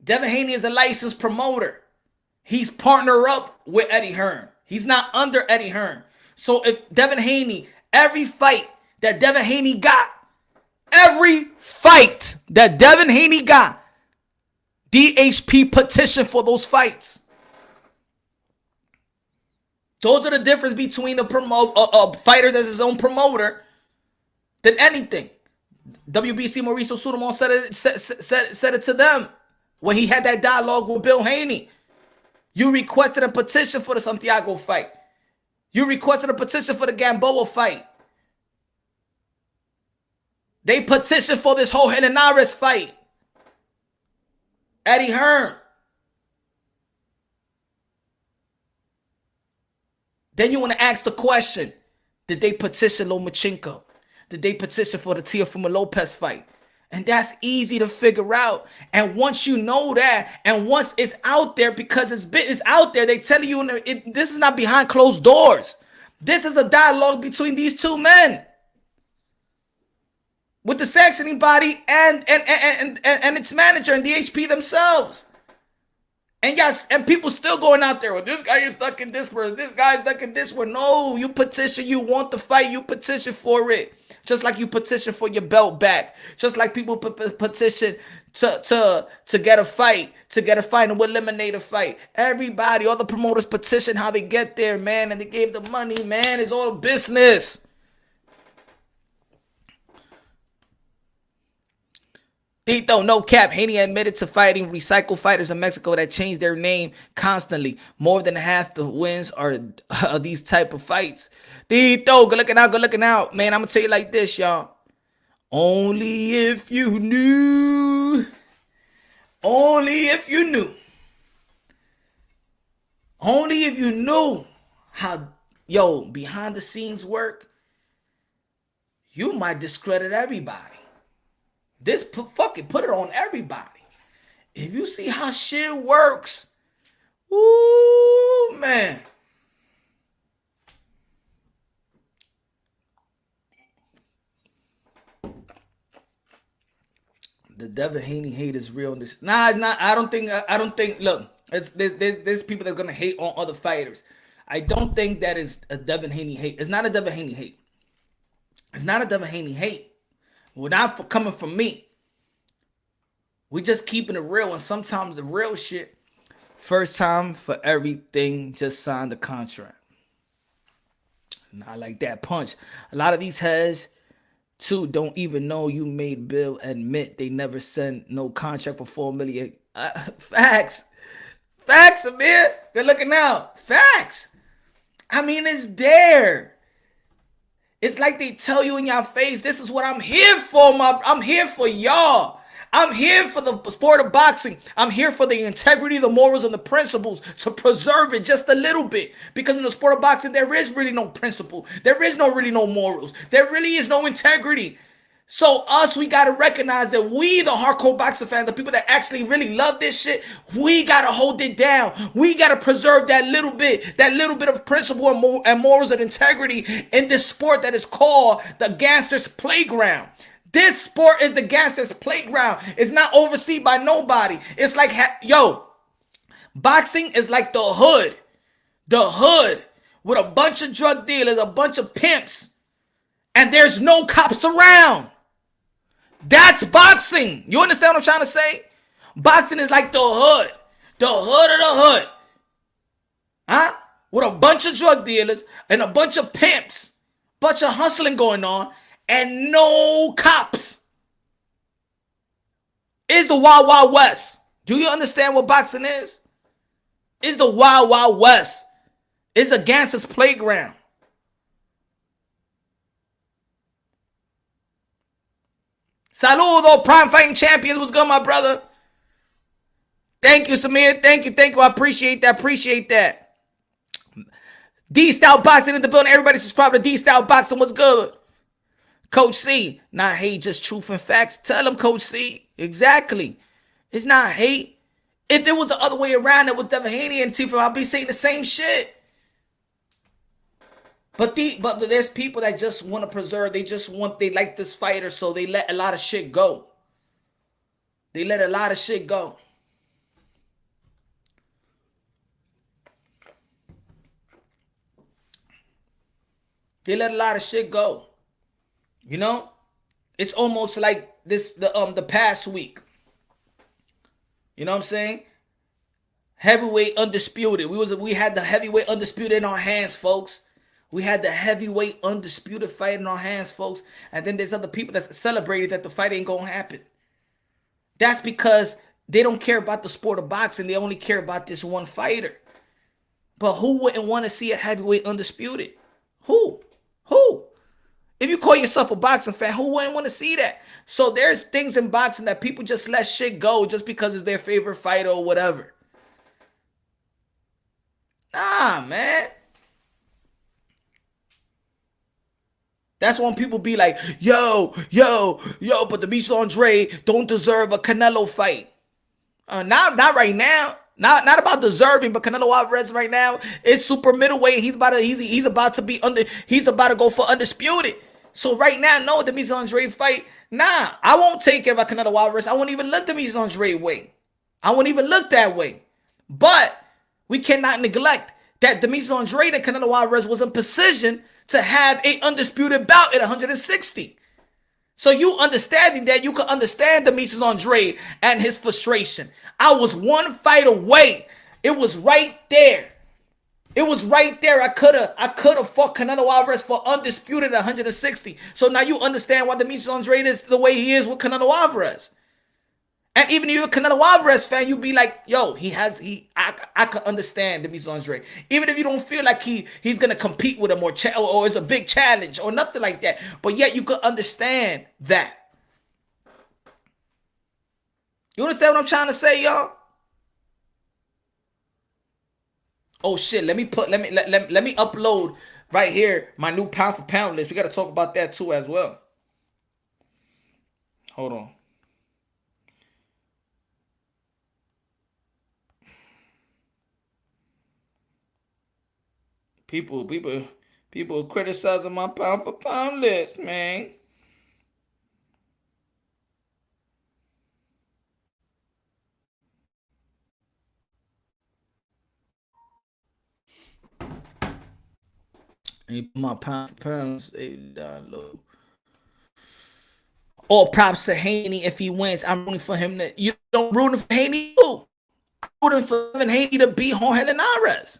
Devin Haney is a licensed promoter. He's partnered up with Eddie Hearn. He's not under Eddie Hearn. So if Devin Haney, every fight that Devin Haney got, DHP petitioned for those fights. Those are the difference between a fighter that's his own promoter than anything. WBC Mauricio Sudamon said it to them when he had that dialogue with Bill Haney. You requested a petition for the Santiago fight. You requested a petition for the Gamboa fight. They petitioned for this Jorge Linares fight. Eddie Hearn. Then you want to ask the question, did they petition Lomachenko? Did they petition for the Teofimo Lopez fight? And that's easy to figure out. And once you know that, and once it's out there, because it's out there, they tell you this is not behind closed doors. This is a dialogue between these two men, with the sanctioning body and its manager and the HP themselves. And yes, and people still going out there, well, this guy is stuck in this person, this guy is stuck in this one. No, you petition, you want the fight, you petition for it. Just like you petition for your belt back. Just like people petition to get a fight, and will eliminate a fight. Everybody, all the promoters petition how they get there, man, and they gave the money, man. It's all business. Tito, no cap. Haney admitted to fighting recycled fighters in Mexico that changed their name constantly. More than half the wins are these type of fights. Tito, good looking out. Man, I'm going to tell you like this, y'all. Only if you knew. Only if you knew. Only if you knew how, behind the scenes work, you might discredit everybody. Fuck it, put it on everybody. If you see how shit works, ooh, man. The Devin Haney hate is real. Nah, it's not. I don't think. Look, there's people that are gonna hate on other fighters. I don't think that is a Devin Haney hate. It's not a Devin Haney hate. It's not a Devin Haney hate. Well, not coming from me. We just keeping it real, and sometimes the real shit. First time for everything, just signed the contract. Not like that punch. A lot of these heads, too, don't even know you made Bill admit they never sent no contract for $4 million. Facts, Amir. Good looking out. Facts. I mean, it's there. It's like they tell you in your face, this is what I'm here for, I'm here for y'all. I'm here for the sport of boxing. I'm here for the integrity, the morals, and the principles to preserve it just a little bit. Because in the sport of boxing, there is really no principle. There is really no morals. There really is no integrity. So we got to recognize that we, the hardcore boxing fans, the people that actually really love this shit, we got to hold it down. We got to preserve that little bit of principle and morals and integrity in this sport that is called the gangster's playground. This sport is the gangster's playground. It's not overseen by nobody. It's like, boxing is like the hood. The hood with a bunch of drug dealers, a bunch of pimps, and there's no cops around. That's boxing. You understand what I'm trying to say? Boxing is like the hood. The hood of the hood. Huh? With a bunch of drug dealers and a bunch of pimps. Bunch of hustling going on. And no cops. It's the Wild Wild West. Do you understand what boxing is? It's the Wild Wild West. It's a gangster's playground. Saludo, Prime Fighting Champions. What's good, my brother? Thank you, Samir. Thank you. I appreciate that. D-Style Boxing in the building. Everybody subscribe to D-Style Boxing. What's good? Coach C. Not hate, just truth and facts. Tell him, Coach C. Exactly. It's not hate. If it was the other way around, it was Devin Haney and Teofimo, I'll be saying the same shit. But there's people that just want to preserve. They like this fighter, so they let a lot of shit go. They let a lot of shit go. You know? It's almost like the past week. You know what I'm saying? Heavyweight Undisputed. We had the heavyweight Undisputed in our hands, folks. We had the heavyweight Undisputed fight in our hands, folks. And then there's other people that celebrated that the fight ain't gonna happen. That's because they don't care about the sport of boxing. They only care about this one fighter. But who wouldn't want to see a heavyweight Undisputed? Who? If you call yourself a boxing fan, who wouldn't want to see that? So there's things in boxing that people just let shit go just because it's their favorite fighter or whatever. Nah, man. That's when people be like, yo, but Demetrius Andre don't deserve a Canelo fight. Not right now. Not about deserving, but Canelo Alvarez right now is super middleweight. He's about to go for undisputed. So right now, no, Demetrius Andre fight. Nah, I won't take care of Canelo Alvarez. I won't even look Demetrius Andre way. I won't even look that way. But we cannot neglect that Demetrius Andre and Canelo Alvarez was in position to have a undisputed bout at 160. So you understanding that, you can understand Demetrius Andre and his frustration. I was one fight away. It was right there. I could have fought Canelo Alvarez for undisputed at 160. So now you understand why Demetrius Andre is the way he is with Canelo Alvarez. And even if you're a Canelo Alvarez fan, you'd be like, yo, I could understand the Andre. Even if you don't feel like he's gonna compete with him or it's a big challenge or nothing like that. But yet you could understand that. You understand what I'm trying to say, y'all? Oh shit, let me upload right here my new pound for pound list. We gotta talk about that too as well. Hold on. People criticizing my pound for pound list, man. My pound for pounds, they download. All props to Haney if he wins. I'm rooting for him to. You don't rooting for Haney too. I'm rooting for Devin Haney to beat Jorge Linares.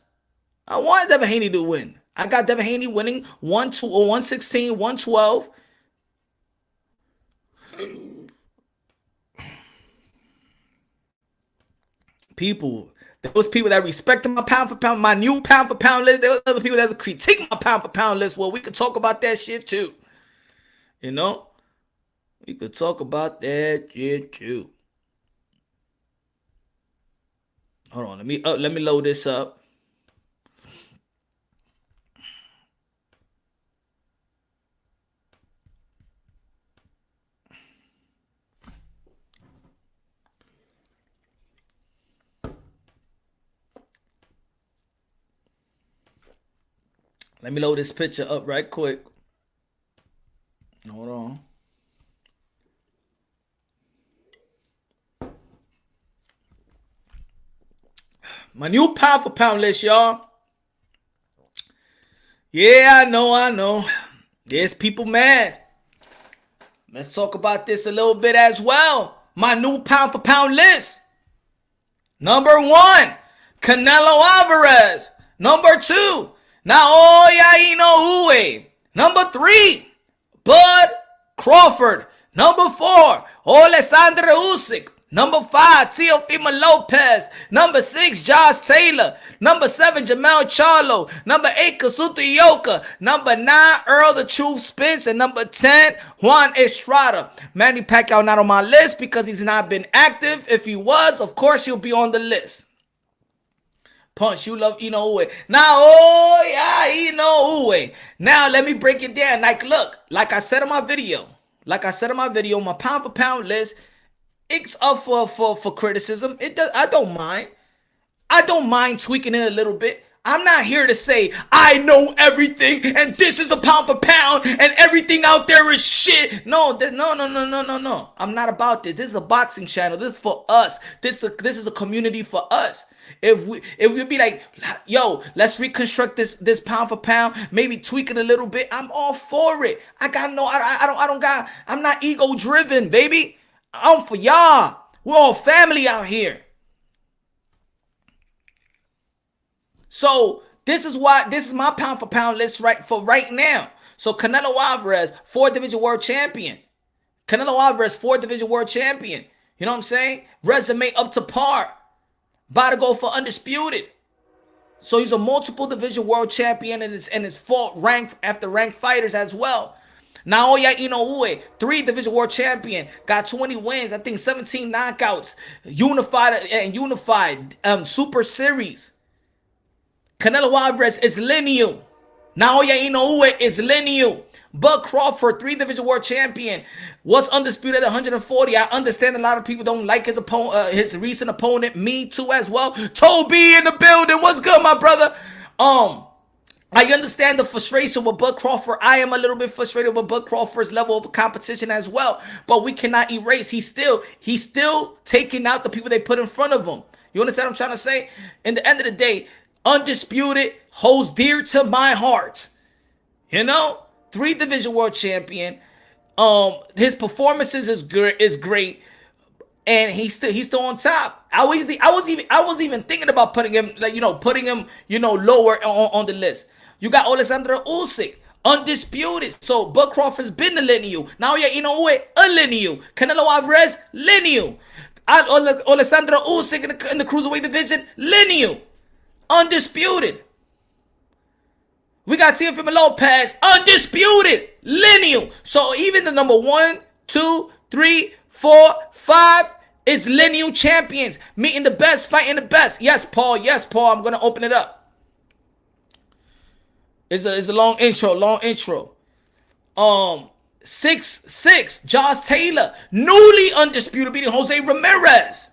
I want Devin Haney to win. I got Devin Haney winning 116, 112. Those people that respected my pound for pound, my new pound for pound list. There was other people that critique my pound for pound list. Well, we could talk about that shit too. You know? We could talk about that shit too. Hold on, let me load this up. Let me load this picture up right quick. Hold on. My new pound for pound list, y'all. Yeah, I know. There's people mad. Let's talk about this a little bit as well. My new pound for pound list. Number 1, Canelo Alvarez. Number 2, Naoya Inoue. Number 3, Bud Crawford. Number 4, Alexander Usyk. Number 5, Teofimo Lopez. Number 6, Josh Taylor. Number 7, Jamel Charlo. Number 8, Kazuto Ioka. Number 9, Earl the Truth Spence. And number 10, Juan Estrada. Manny Pacquiao not on my list because he's not been active. If he was, of course, he'll be on the list. Punch, you love Inoue. Inoue. Now, let me break it down. Like I said in my video, my pound for pound list, it's up for criticism. It does. I don't mind. I don't mind tweaking it a little bit. I'm not here to say I know everything and this is a pound for pound and everything out there is shit. No. I'm not about this. This is a boxing channel. This is for us. This is a community for us. If we be like, yo, let's reconstruct this pound for pound, maybe tweak it a little bit, I'm all for it. I'm not ego driven, baby. I'm for y'all. We're all family out here. So this is my pound for pound list right now. So Canelo Alvarez, 4-division world champion. You know what I'm saying? Resume up to par. About to go for undisputed. So he's a multiple division world champion and is fought rank after rank fighters as well. Naoya Inoue, 3-division world champion, got 20 wins, I think 17 knockouts, unified Super Series. Canelo Alvarez is lineal. Naoya Inoue is lineal. Bud Crawford, 3-division world champion, was undisputed at 140. I understand a lot of people don't like his opponent, his recent opponent. Me too as well. Toby in the building. What's good, my brother? I understand the frustration with Bud Crawford. I am a little bit frustrated with Bud Crawford's level of competition as well. But we cannot erase. He's still taking out the people they put in front of him. You understand what I'm trying to say? In the end of the day, undisputed holds dear to my heart. You know, 3-division world champion. His performances is great. And he's still on top. I was even thinking about putting him lower on the list. You got Alexander Usyk, undisputed. So Bud Crawford's been a lineal. Now Inoue, a lineal. Canelo Alvarez, lineal. Alexander Usyk in the cruiserweight division, lineal, undisputed. We got Teofimo Lopez, undisputed, lineal. So even the number 1, 2, 3, 4, 5 is lineal champions, meeting the best, fighting the best. Yes, Paul. Yes, Paul. I'm gonna open it up. It's a long intro. 6-6, Josh Taylor, newly undisputed, beating Jose Ramirez.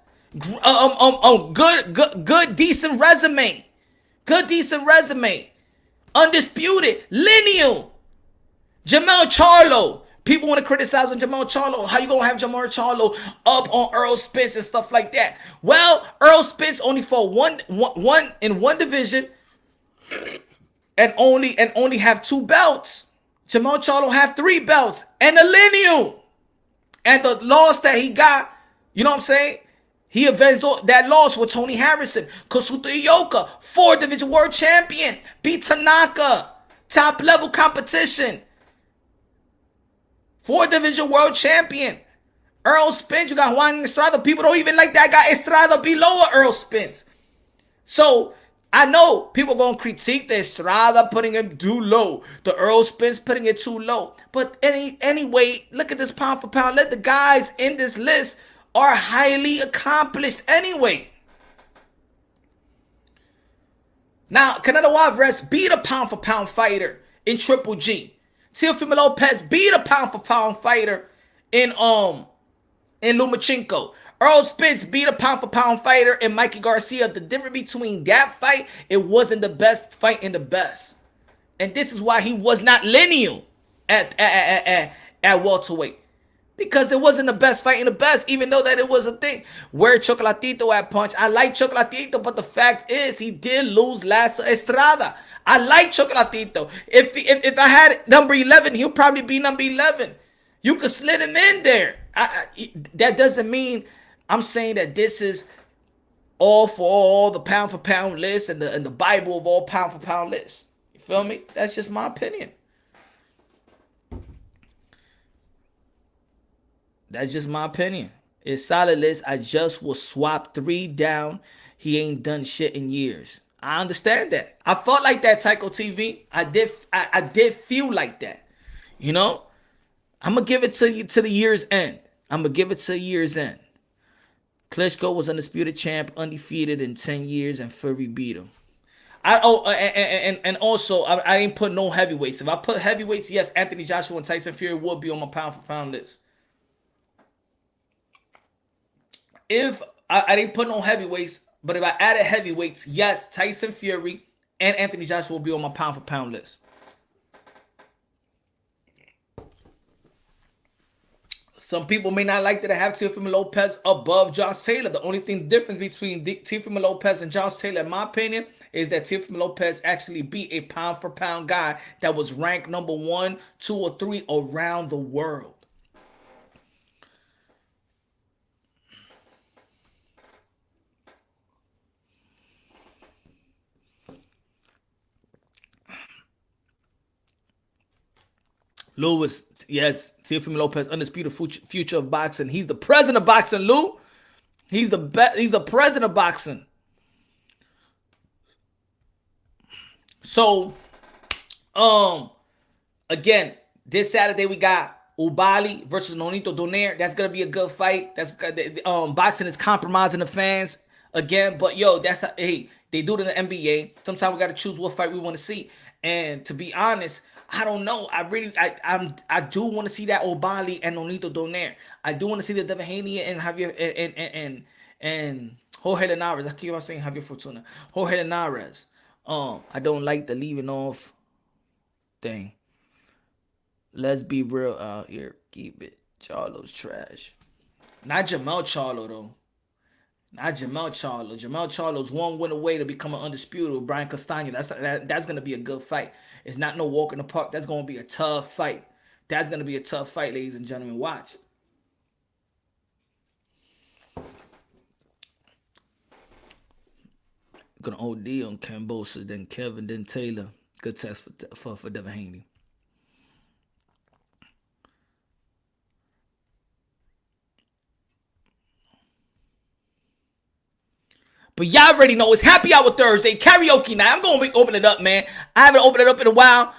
Good, decent resume. Undisputed, lineal. Jamel Charlo. People want to criticize on Jamel Charlo. How you gonna have Jamel Charlo up on Earl Spence and stuff like that? Well, Earl Spence only fought one in one division and only have 2 belts. Jamel Charlo have 3 belts and a lineal. And the loss that he got, you know what I'm saying? He avenged that loss with Tony Harrison. Kazuto Ioka, 4 division world champion. Beat Tanaka. Top level competition. 4 division world champion. Earl Spence, you got Juan Estrada. People don't even like that guy Estrada below Earl Spence. So I know people going to critique the Estrada putting him too low. The Earl Spence putting it too low. But anyway, look at this pound for pound. Let the guys in this list are highly accomplished anyway. Now, Canelo Alvarez beat a pound for pound fighter in Triple G. Teofimo Lopez beat a pound for pound fighter in Lomachenko. Earl Spence beat a pound for pound fighter in Mikey Garcia. The difference between that fight, it wasn't the best fight in the best. And this is why he was not lineal at welterweight. Because it wasn't the best fight in the best, even though that it was a thing. Where Chocolatito at Punch? I like Chocolatito, but the fact is he did lose last to Estrada. I like Chocolatito. If I had number 11, he'll probably be number 11. You could slid him in there. That doesn't mean I'm saying that this is all for all the pound for pound lists and the Bible of all pound for pound lists. You feel me? That's just my opinion. That's just my opinion. It's solid list. I just will swap 3 down. He ain't done shit in years. I understand that. I felt like that, Tycho TV. I did feel like that. You know? I'm going to give it to you to the year's end. Klitschko was undisputed champ, undefeated in 10 years, and Fury beat him. Also, I didn't put no heavyweights. If I put heavyweights, yes, Anthony Joshua and Tyson Fury would be on my pound for pound list. If I didn't put no heavyweights, but if I added heavyweights, yes, Tyson Fury and Anthony Joshua will be on my pound for pound list. Some people may not like that I have Teofimo Lopez above Josh Taylor. The only thing difference between Teofimo Lopez and Josh Taylor, in my opinion, is that Teofimo Lopez actually beat a pound for pound guy that was ranked number 1, 2, or 3 around the world. Lewis, yes, Teofimo Lopez, undisputed future of boxing. He's the president of boxing, Lou. He's the president of boxing. So, again, this Saturday we got Ubali versus Nonito Donaire. That's gonna be a good fight. That's boxing is compromising the fans again, but yo, hey, they do it in the NBA. Sometimes we gotta choose what fight we want to see. And to be honest, I don't know. I do want to see that Ubali and Nonito Donaire. I do want to see the Devin Haney and Javier and Jorge Linares. I keep on saying Javier Fortuna. Jorge Linares. I don't like the leaving off thing. Let's be real out here. Keep it. Charlo's trash. Not Jamel Charlo, though. Not Jamel Charlo. Jamel Charlo's one win away to become an undisputed with Brian Castano. That's going to be a good fight. It's not no walk in the park. That's going to be a tough fight. That's going to be a tough fight, ladies and gentlemen. Watch. Gonna OD on Cambosa, then Kevin, then Taylor. Good test for Devin Haney. But y'all already know it's Happy Hour Thursday, karaoke night. I'm going to open it up, man. I haven't opened it up in a while.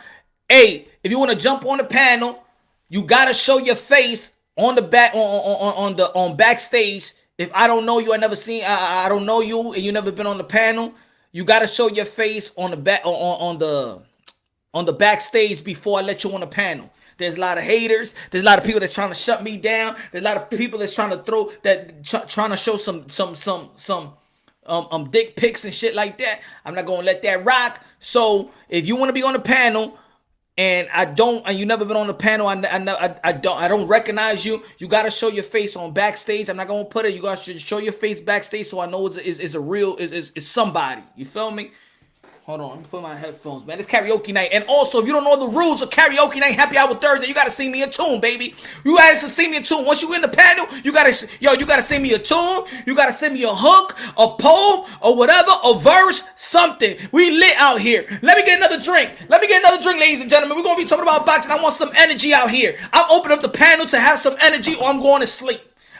Hey, if you want to jump on the panel, you got to show your face on the back on backstage. If I don't know you, I don't know you, and you never been on the panel, you got to show your face on the back on the backstage before I let you on the panel. There's a lot of haters. There's a lot of people that's trying to shut me down. There's a lot of people that's trying to trying to show some dick pics and shit like that. I'm not gonna let that rock. So if you want to be on the panel and you never been on the panel, I don't recognize you. You gotta show your face on backstage. I'm not gonna put it. You gotta show your face backstage so I know it's a real is somebody. You feel me? Hold on, let me put my headphones, man. It's karaoke night. And also, if you don't know the rules of karaoke night, Happy Hour Thursday, you gotta sing me a tune, baby. You gotta sing me a tune. Once you in the panel, you gotta sing me a tune. You gotta sing me a hook, a poem, or whatever, a verse, something. We lit out here. Let me get another drink. Ladies and gentlemen. We're gonna be talking about boxing. I want some energy out here. I'm opening up the panel to have some energy, or I'm going to sleep.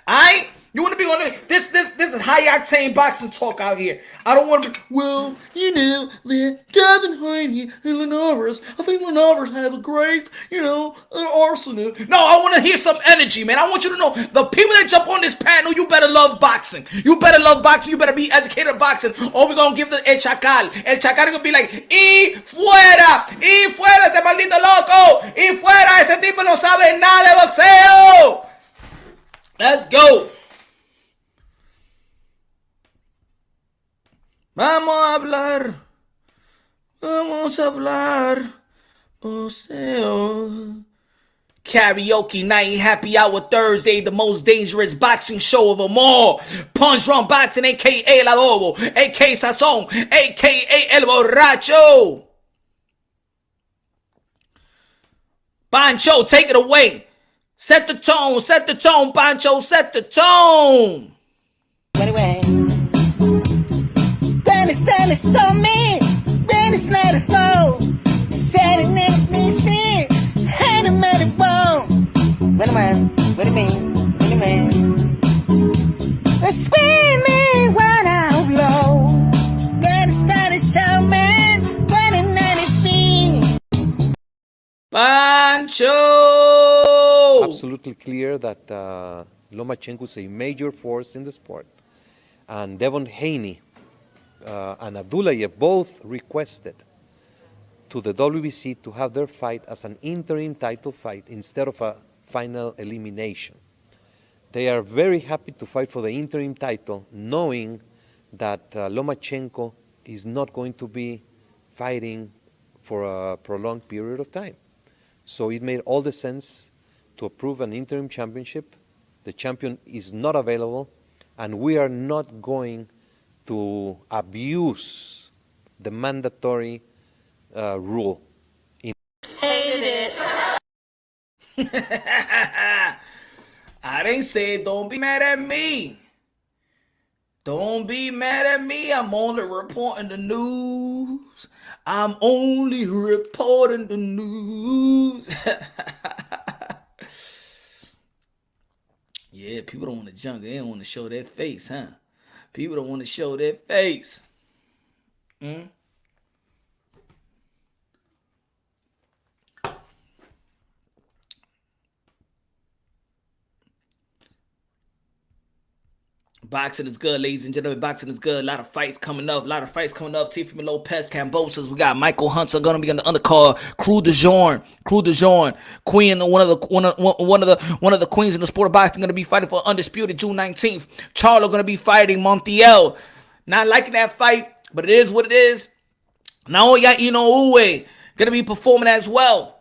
Alright? You want to be on this is high octane boxing talk out here. I don't want to be, well, you know, that Devin Haney and Linares, I think Linares have a great, arsenal. No, I want to hear some energy, man. I want you to know, the people that jump on this panel, you better love boxing. You better be educated in boxing, or we're going to give the El Chacal. El Chacal is going to be like, y fuera, este maldito loco, y fuera, ese tipo no sabe nada de boxeo. Let's go. Vamos a hablar, boxeo. Karaoke night, Happy Hour Thursday, the most dangerous boxing show of them all. Punch Run Boxing, a.k.a. El Adobo, a.k.a. Sazón, a.k.a. El Borracho. Pancho, take it away. Set the tone, Pancho, set the tone. Anyway. Then it's on me. Then it's not a slow. Setting it needs me. And I'm at it bone. What do you mean? Spin me when I'm low. Then it's not a show, man. When it's not a fiend. Pancho! Absolutely clear that Lomachenko is a major force in the sport. And Devin Haney and Abdullayev both requested to the WBC to have their fight as an interim title fight instead of a final elimination. They are very happy to fight for the interim title, knowing that Lomachenko is not going to be fighting for a prolonged period of time. So it made all the sense to approve an interim championship. The champion is not available, and we are not going to abuse the mandatory rule. Hated it. I didn't say don't be mad at me. Don't be mad at me. I'm only reporting the news. Yeah, people don't want to junk. They don't want to show their face, huh? People don't want to show their face. Boxing is good, ladies and gentlemen. Boxing is good. A lot of fights coming up. Teofimo Lopez, Cambosos. We got Michael Hunter going to be on the undercard. Crew de Jorn, Queen, one of the queens in the sport of boxing, going to be fighting for Undisputed June 19th. Charlo going to be fighting Montiel. Not liking that fight, but it is what it is. Naoya Inoue going to be performing as well.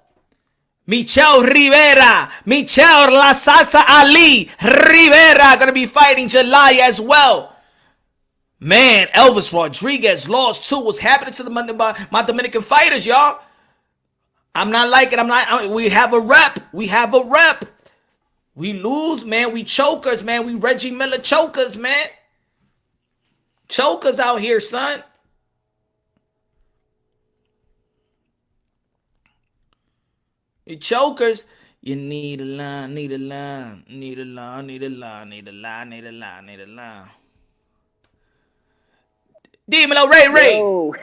Michel Rivera, Michel La Salsa Ali Rivera going to be fighting July as well. Man, Elvis Rodriguez lost too. What's happening to my Dominican fighters, y'all? I'm not liking. We have a rep. We lose, man. We chokers, man. We Reggie Miller chokers, man. Chokers out here, son. You chokers. You need a line. Dímelo, Ray. Yo,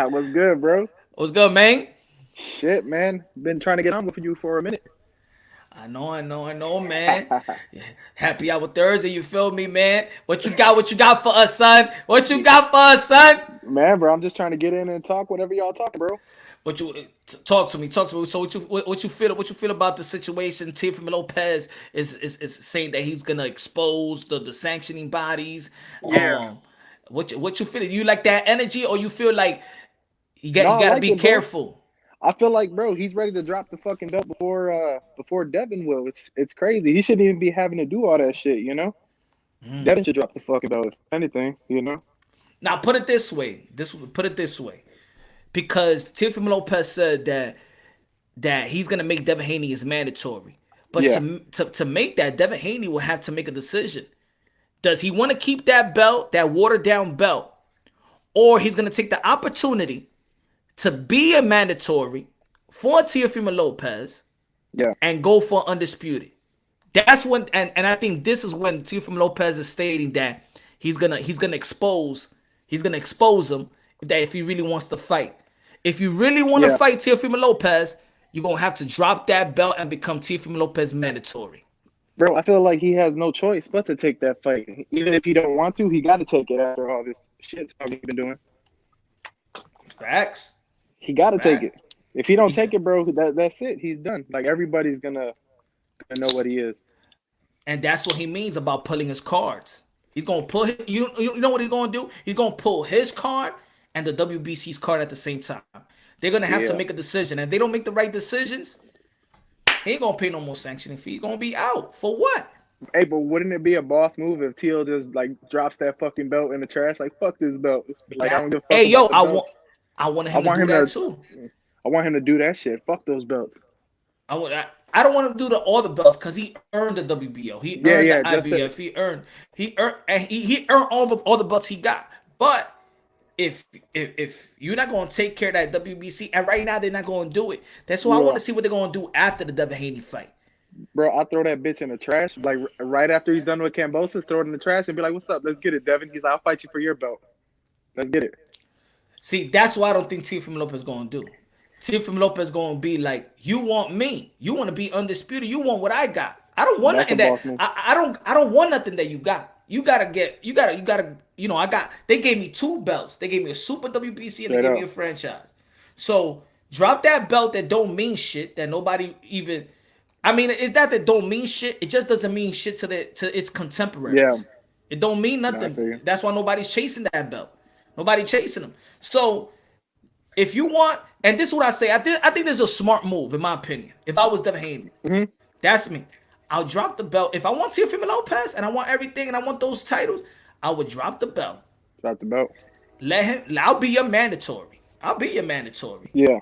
what's good, bro? What's good, man? Shit, man. Been trying to get on with you for a minute. I know, man. Happy Hour Thursday, you feel me, man? What you got for us, son? What you got for us, son? Man, bro, I'm just trying to get in and talk whatever y'all talking, bro. What you talk to me? So what you feel about the situation? Teofimo Lopez is saying that he's gonna expose the sanctioning bodies. Yeah. What you feel? You like that energy, or you feel like you No, I gotta like be it, bro. careful? I feel like, bro, he's ready to drop the fucking belt before Devin will. It's crazy. He shouldn't even be having to do all that shit, you know? Devin should drop the fucking belt, if anything, you know? Now put it this way. Because Teofimo Lopez said that he's gonna make Devin Haney his mandatory. But Yeah. to make that, Devin Haney will have to make a decision. Does he want to keep that belt, that watered down belt, or he's gonna take the opportunity to be a mandatory for Teofimo Lopez Yeah. and go for Undisputed? That's when, and I think this is when Teofimo Lopez is stating that he's gonna expose him, that if he really wants to fight. If you really want to Yeah. fight Teofimo Lopez, you're gonna have to drop that belt and become Teofimo Lopez mandatory. Bro, I feel like he has no choice but to take that fight. Even if he don't want to, he got to take it after all this shit he's been doing. Facts. He got to take Fact. it. If he don't take it, bro, that's it. He's done. Like, everybody's gonna know what he is. And that's what he means about pulling his cards. He's gonna pull you know what he's gonna do? He's gonna pull his card and the WBC's card at the same time. They're gonna have to make a decision. And if they don't make the right decisions, he ain't gonna pay no more sanctioning fee. He's gonna be out. For what? Hey, but wouldn't it be a boss move if Teal just like drops that fucking belt in the trash? Like, fuck this belt. Like, I don't give a fuck. Hey, yo, about the belt. I want him to do that too. I want him to do that shit. Fuck those belts. I don't want him to do all the belts because he earned the WBO. He earned the IBF. He earned all the belts he got. But if you're not going to take care of that WBC, and right now they're not going to do it, that's why I want to see what they're going to do after the Devin Haney fight. Bro, I'll throw that bitch in the trash. Like, right after he's done with Kambosos, throw it in the trash and be like, what's up? Let's get it, Devin. He's like, I'll fight you for your belt. Let's get it. See, that's what I don't think Teofimo Lopez is going to do. Teofimo Lopez going to be like, you want me. You want to be undisputed. You want what I got. I don't want nothing that I don't want nothing that you got. You gotta, I got, they gave me 2 belts. They gave me a Super WBC and they gave me a franchise. So drop that belt that don't mean shit, that nobody even, I mean, it's not that don't mean shit. It just doesn't mean shit to its contemporaries. Yeah. It don't mean nothing. That's why nobody's chasing that belt. Nobody chasing them. So if you want, and this is what I say, I think this is a smart move, in my opinion. If I was Devin Haney, that's me. I'll drop the belt. If I want Teofimo Lopez and I want everything and I want those titles, I would drop the belt. Drop the belt. Let him. I'll be your mandatory. Yeah.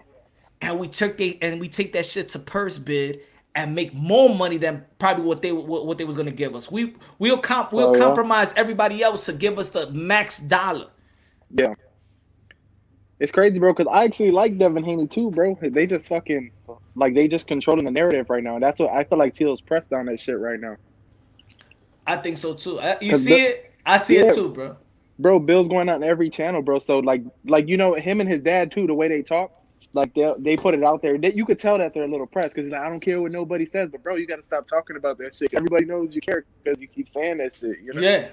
And we take that shit to purse bid and make more money than probably what they was gonna give us. We'll compromise everybody else to give us the max dollar. Yeah. It's crazy, bro, because I actually like Devin Haney too, bro. They just fucking, like, they just controlling the narrative right now. And that's what I feel like Teal's pressed on that shit right now. I think so too. You see it? I see it too, bro. Bro, Bill's going on every channel, bro. So, like you know, him and his dad too, the way they talk, like, they put it out there. You could tell that they're a little pressed because like, I don't care what nobody says, but, bro, you got to stop talking about that shit. Everybody knows you care because you keep saying that shit, you know? Yeah,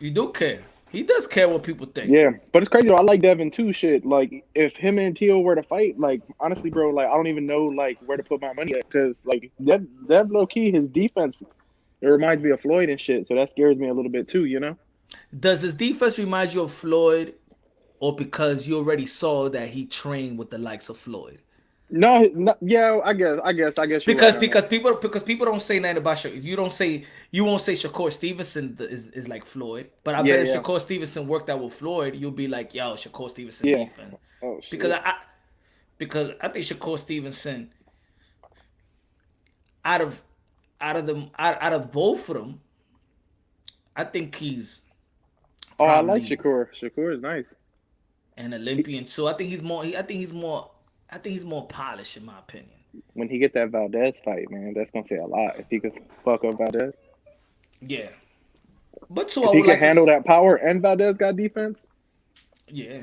you do care. He does care what people think. Yeah, but it's crazy though. I like Devin too. Shit, like if him and Teal were to fight, like honestly, bro, like I don't even know like where to put my money at because like Dev low key his defense, it reminds me of Floyd and shit. So that scares me a little bit too, you know. Does his defense remind you of Floyd, or because you already saw that he trained with the likes of Floyd? No, yeah, I guess. Because people don't say nothing about you won't say Shakur Stevenson is like Floyd, but I bet if Shakur Stevenson worked out with Floyd, you'll be like, yo, Shakur Stevenson defense. Oh, shit. Because I think Shakur Stevenson out of both of them, I think he's I like Shakur. Shakur is nice. An Olympian too. I think he's more polished in my opinion. When he get that Valdez fight, man, that's gonna say a lot. If he could fuck up Valdez. Yeah. But too, if he can handle that power and Valdez got defense. Yeah,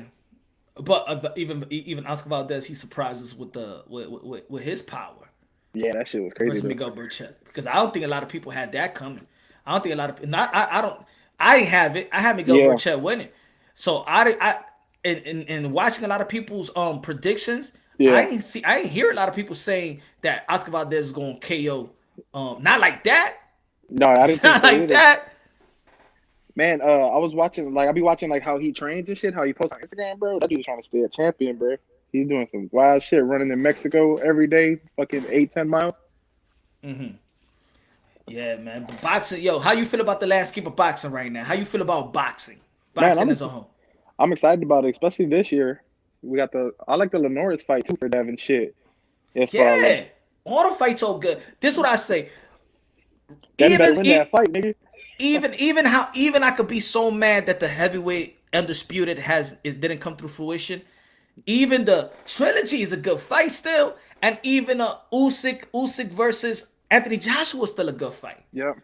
but even Oscar Valdez, he surprises with with his power Yeah, that shit was crazy. versus Though. Miguel Burchett, because I don't think a lot of people had that coming. I don't think a lot of not I don't I didn't have it. I had Miguel Yeah. Burchett winning, so I in watching a lot of people's predictions. Yeah. I didn't hear a lot of people saying that Oscar Valdez is going to KO. Not like that. No, I didn't think Not so like either. that. Man, I was watching I be watching like how he trains and shit, how he posts on Instagram, bro. That dude's trying to stay a champion, bro. He's doing some wild shit, running in Mexico every day, fucking 8-10 miles. Yeah, man. But boxing, yo, how you feel about the landscape of boxing right now? How you feel about boxing? Man, Boxing as a whole. I'm excited about it, especially this year. We got I like the Linares fight too for Devin shit. If Yeah. All the fights are good. This is what I say. Devin better win that fight, nigga. Even I could be so mad that the heavyweight undisputed it didn't come through fruition. Even the trilogy is a good fight still, and even Usyk versus Anthony Joshua is still a good fight. Yep.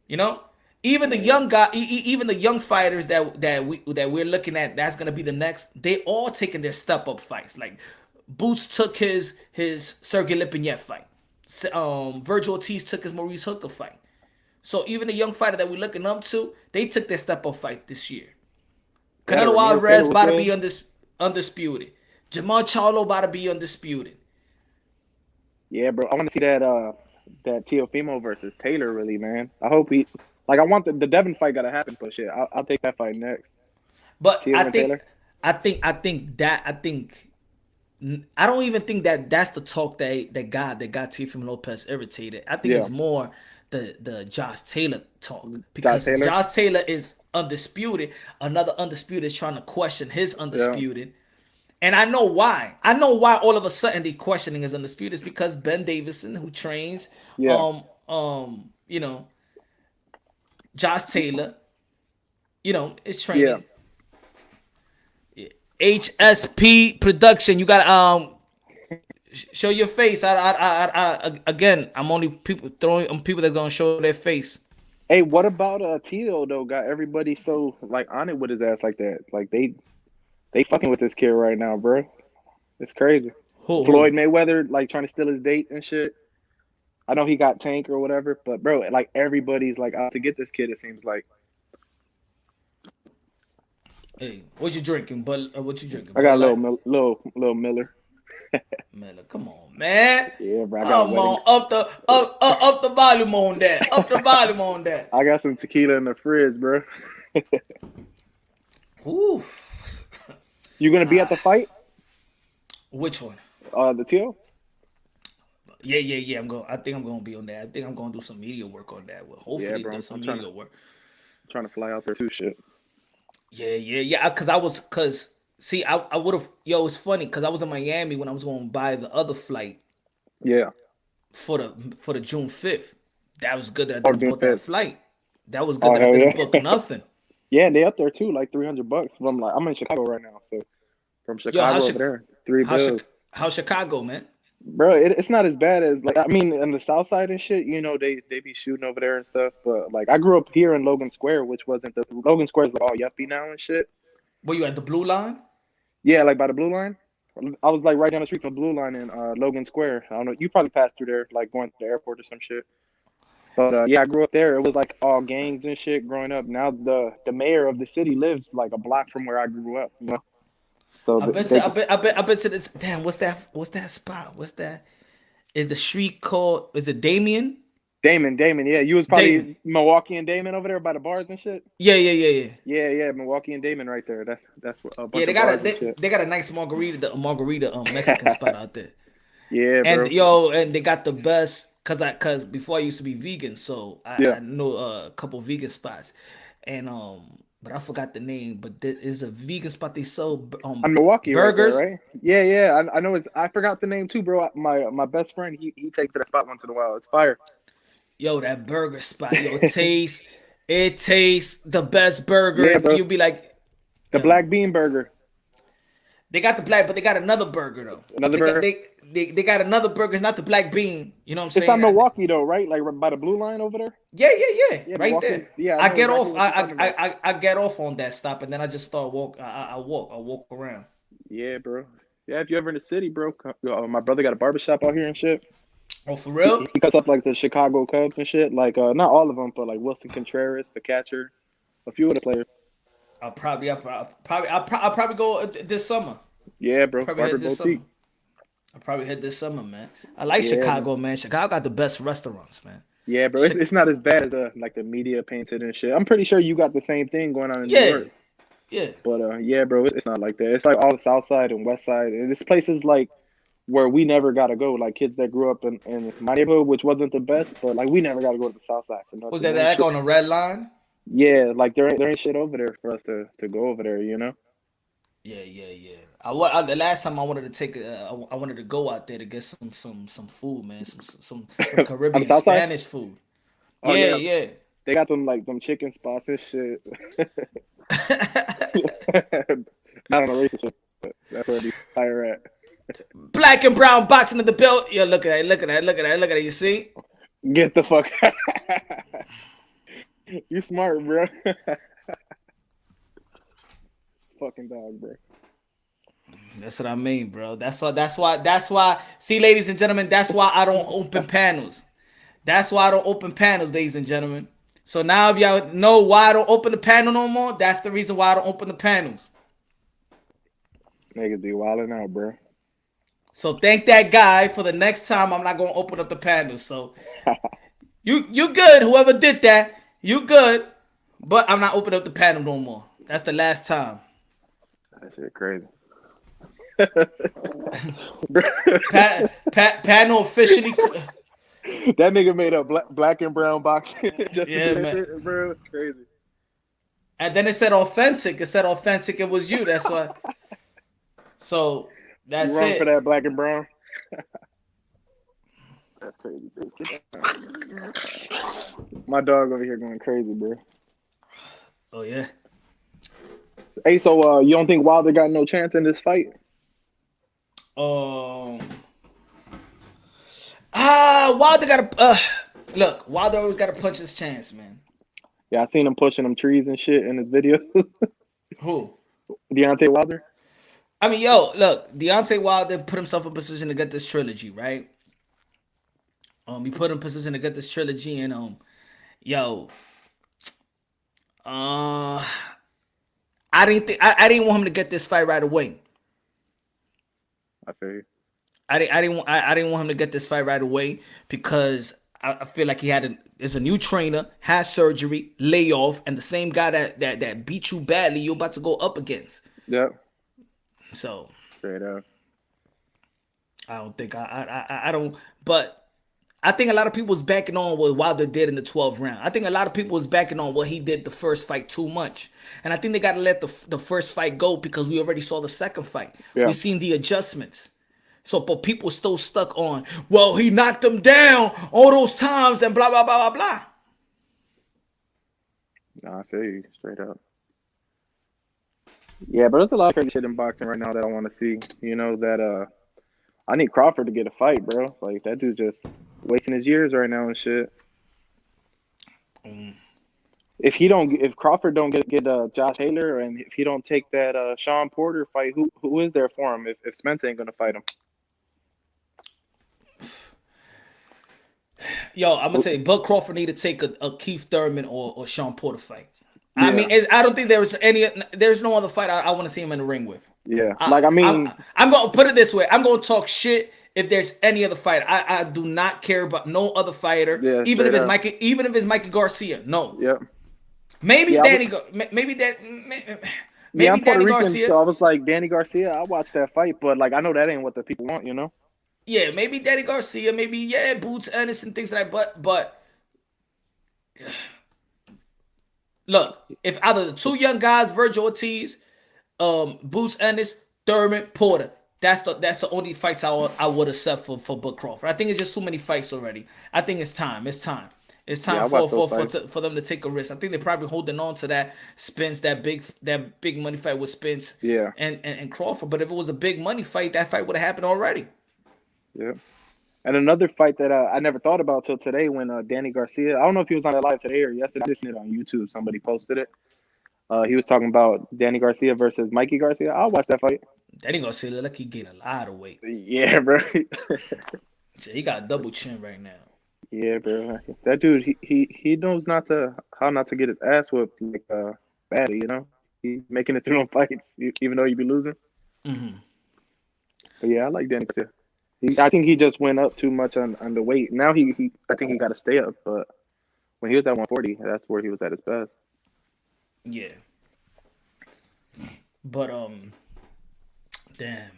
You know, even the young guy, even the young fighters that we're looking at, that's gonna be the next. They all taking their step up fights. Like Boots took his Sergey Lipinets fight. Virgil Ortiz took his Maurice Hooker fight. So even the young fighter that we're looking up to, they took their step up fight this year. Canelo Alvarez about to be undisputed. Jamal Charlo about to be undisputed. Yeah, bro. I want to see that Teofimo versus Taylor, really, man. I hope I want the Devin fight gotta happen, but shit, I'll take that fight next. But Teal and Taylor? I don't even think that's the talk that got Teofimo Lopez irritated. I think it's more the Josh Taylor talk, because Josh Taylor is undisputed. Another undisputed is trying to question his undisputed. Yeah. And I know why. All of a sudden they questioning his undisputed is because Ben Davison, who trains, you know, Josh Taylor, you know, is training. Yeah. HSP production. You got show your face. Again, I'm only throwing people that are gonna show their face. Hey, what about Tito though? Got everybody so on it with his ass like that. Like they fucking with this kid right now, bro. It's crazy. Floyd Mayweather trying to steal his date and shit. I know he got Tank or whatever, but bro, everybody's out to get this kid. It seems like. Hey, what you drinking? What you drinking? I got a little Miller. Miller, come on, man. Yeah, bro. Come on, up the volume on that. Up the volume on that. I got some tequila in the fridge, bro. Ooh. You gonna be at the fight? Which one? The Teal? Yeah. I think I'm gonna be on that. I think I'm gonna do some media work on that. Well, hopefully do some media work. I'm trying to fly out there too, shit. Yeah. Cause see, I would have. Yo, it's funny because I was in Miami when I was going to buy the other flight. Yeah. For the June 5th. That was good that I didn't book that flight. That was good that I didn't book nothing. Yeah, and they up there too, $300. I'm in Chicago right now, so from Chicago over there, $3 How's Chicago, man? Bro, it's not as bad as in the South Side and shit. You know, they be shooting over there and stuff. But I grew up here in Logan Square, which wasn't Logan Square is all yuppie now and shit. Were you at the Blue Line? Yeah, by the Blue Line. I was right down the street from the Blue Line in Logan Square. I don't know. You probably passed through there, going to the airport or some shit. But yeah, I grew up there. It was all gangs and shit growing up. Now the mayor of the city lives a block from where I grew up. You know. So I bet to this. Damn, what's that spot? What's that? Is the street called? Is it Damien? Damon. Yeah, you was probably Milwaukee and Damon over there by the bars and shit. Yeah. Yeah, Milwaukee and Damon right there. That's what. They got a nice margarita Mexican spot out there. Yeah, bro. And they got the best. Cause before I used to be vegan, so I know a couple vegan spots, and but I forgot the name. But there is a vegan spot they sell Milwaukee burgers, right there, right? Yeah. I know I forgot the name too, bro. My best friend he takes to that spot once in a while. It's fire. Yo, that burger spot, it tastes the best burger. Yeah, bro. You'll be like the black bean burger. They got the black, but they got another burger though. Another burger? They got another burger. It's not the black bean. You know what I'm It's saying? not Milwaukee though, right? Like by the blue line over there. Yeah. Yeah, Right Milwaukee. there. Yeah, I know get exactly off. what you're talking about. I get off on that stop, and then I just start walk. I walk around. Yeah, bro. Yeah, if you're ever in the city, bro, my brother got a barbershop out here and shit. Oh, for real? He cuts up like the Chicago Cubs and shit. Like not all of them, but like Wilson Contreras, the catcher, a few of the players. I'll probably go this summer. Yeah, bro. Probably hit Barber this boutique. summer. I'll probably hit this summer, man. I like Yeah, Chicago, man. Chicago got the best restaurants, man. Yeah, bro. It's not as bad as like the media painted and shit. I'm pretty sure you got the same thing going on in New York. Yeah. But yeah, bro, it's not like that. It's like all the South Side and West Side, and this place is like where we never got to go. Like kids that grew up in my neighborhood, which wasn't the best, but like we never got to go to the South Side for nothing. Was that like on the red line? Yeah, like there ain't shit over there for us to go over there, you know. Yeah. The last time I wanted to take, I wanted to go out there to get some food, man. Some Caribbean South side? Spanish food. Oh, Yeah. They got them like them chicken spots and shit. Not on a racist shit, but that's where they fire at. Black and brown boxing in the belt. Yeah, look at that. You see? Get the fuck out. You smart, bro. Fucking dog, bro. That's what I mean, bro. That's why. See, ladies and gentlemen, that's why I don't open panels. That's why I don't open panels, ladies and gentlemen. So now if y'all know why I don't open the panel no more, that's the reason why I don't open the panels. Niggas be wilding out, bro. So thank that guy for the next time I'm not gonna open up the panel. So you good, whoever did that, you good, but I'm not opening up the panel no more. That's the last time. That shit crazy. Panel officially. That nigga made a black and brown box. Just Yeah, man. shit, bro. It's crazy. And then it said authentic. It was you. That's why. So that's You wrong it. for that black and brown. That's crazy, bitch. My dog over here going crazy, bro. Oh yeah. Hey, so you don't think Wilder got no chance in this fight? Wilder got to look. Wilder always got to punch his chance, man. Yeah, I seen him pushing them trees and shit in his video. Who? Deontay Wilder. I mean, yo, look. Deontay Wilder put himself in position to get this trilogy, right? He put in position to get this trilogy, and I didn't want him to get this fight right away. I feel you. I didn't want him to get this fight right away because I feel like there's a new trainer, has surgery, layoff, and the same guy that beat you badly, you're about to go up against. Yep. So Straight up. I don't think I don't, but I think a lot of people was backing on what Wilder did in the 12th round. I think a lot of people was backing on what he did the first fight too much. And I think they got to let the first fight go because we already saw the second fight. Yeah. We've seen the adjustments. So, but people still stuck on, well, he knocked him down all those times and blah, blah, blah, blah, blah. Nah, I feel you. Straight up. Yeah, but there's a lot of crazy shit in boxing right now that I want to see. You know, that I need Crawford to get a fight, bro. Like, that dude's just wasting his years right now and shit. If Crawford don't get Josh Taylor, and if he don't take that Sean Porter fight, who is there for him if Spence ain't gonna fight him? Yo, I'm gonna say Bud Crawford need to take a Keith Thurman or Sean Porter fight. Yeah. I mean, I don't think there's no other fight I want to see him in the ring with. Yeah, I'm gonna put it this way. I'm gonna talk shit if there's any other fight. I do not care about no other fighter. Yeah, even if it's straight up. Mikey, Mikey Garcia. No. Yep. Maybe Yeah, Danny. Maybe I'm Puerto Danny Rican, Garcia. so I was like, Danny Garcia, I watched that fight, but like I know that ain't what the people want, you know? Yeah, maybe Danny Garcia. Maybe Boots Ennis and things like that. But look, if either the two young guys, Virgil Ortiz, Boots Ennis, Thurman, Porter, That's the only fights I would have set for Bud Crawford. I think it's just too many fights already. I think it's time. It's time. It's time I watched those fights. for them to take a risk. I think they're probably holding on to that Spence, that big money fight with Spence, Yeah. and Crawford. But if it was a big money fight, that fight would have happened already. Yeah. And another fight that I never thought about till today when Danny Garcia, I don't know if he was on it live today or yesterday. I seen it on YouTube. Somebody posted it. He was talking about Danny Garcia versus Mikey Garcia. I'll watch that fight. Danny Garcia look like he gained a lot of weight. Yeah, bro. He got a double chin right now. Yeah, bro. That dude, he knows how not to get his ass whooped like badly, you know? He's making it through on fights, even though you be losing. Mm-hmm. But yeah, I like Danny Garcia. I think he just went up too much on the weight. Now I think he got to stay up. But when he was at 140, that's where he was at his best. Yeah. But damn.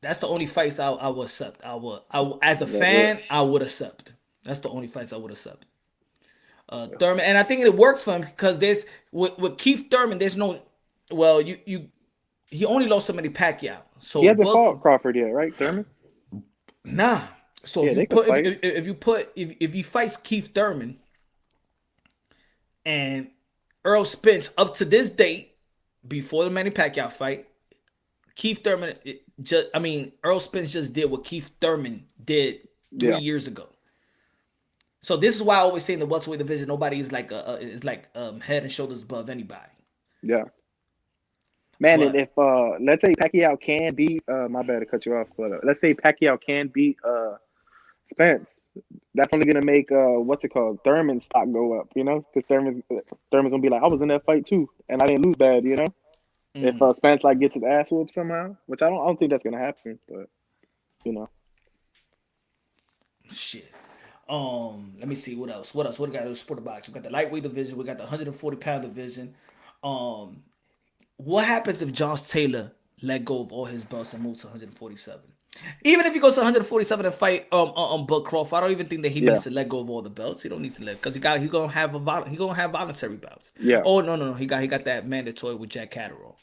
That's the only fights I would accept. As a fan, I would accept. That's the only fights I would accept. Thurman, and I think it works for him because there's with Keith Thurman, there's no. Well, he only lost to Manny Pacquiao. So he hasn't fought Crawford yet, right, Thurman? Nah. So Yeah, if he fights Keith Thurman and Earl Spence up to this date, before the Manny Pacquiao fight, Keith Thurman Earl Spence just did what Keith Thurman did 3 years ago. So this is why I always say in the welterweight division, nobody is like head and shoulders above anybody. Yeah. Man, and if let's say Pacquiao can beat my bad to cut you off, but let's say Pacquiao can beat Spence, that's only gonna make Thurman's stock go up, you know, because Thurman's gonna be like, I was in that fight too, and I didn't lose bad, you know. Mm-hmm. If Spence like gets his ass whooped somehow, which I don't think that's gonna happen, but you know. Shit. Let me see what else. What we got in sport boxing? We got the lightweight division. We got the 140-pound division. What happens if Josh Taylor let go of all his belts and moves to 147? Even if he goes to 147 and fight Bud Crawford, I don't even think that he needs to let go of all the belts. He don't need to because he's gonna have voluntary belts. Yeah. Oh no. He got that mandatory with Jack Catterall.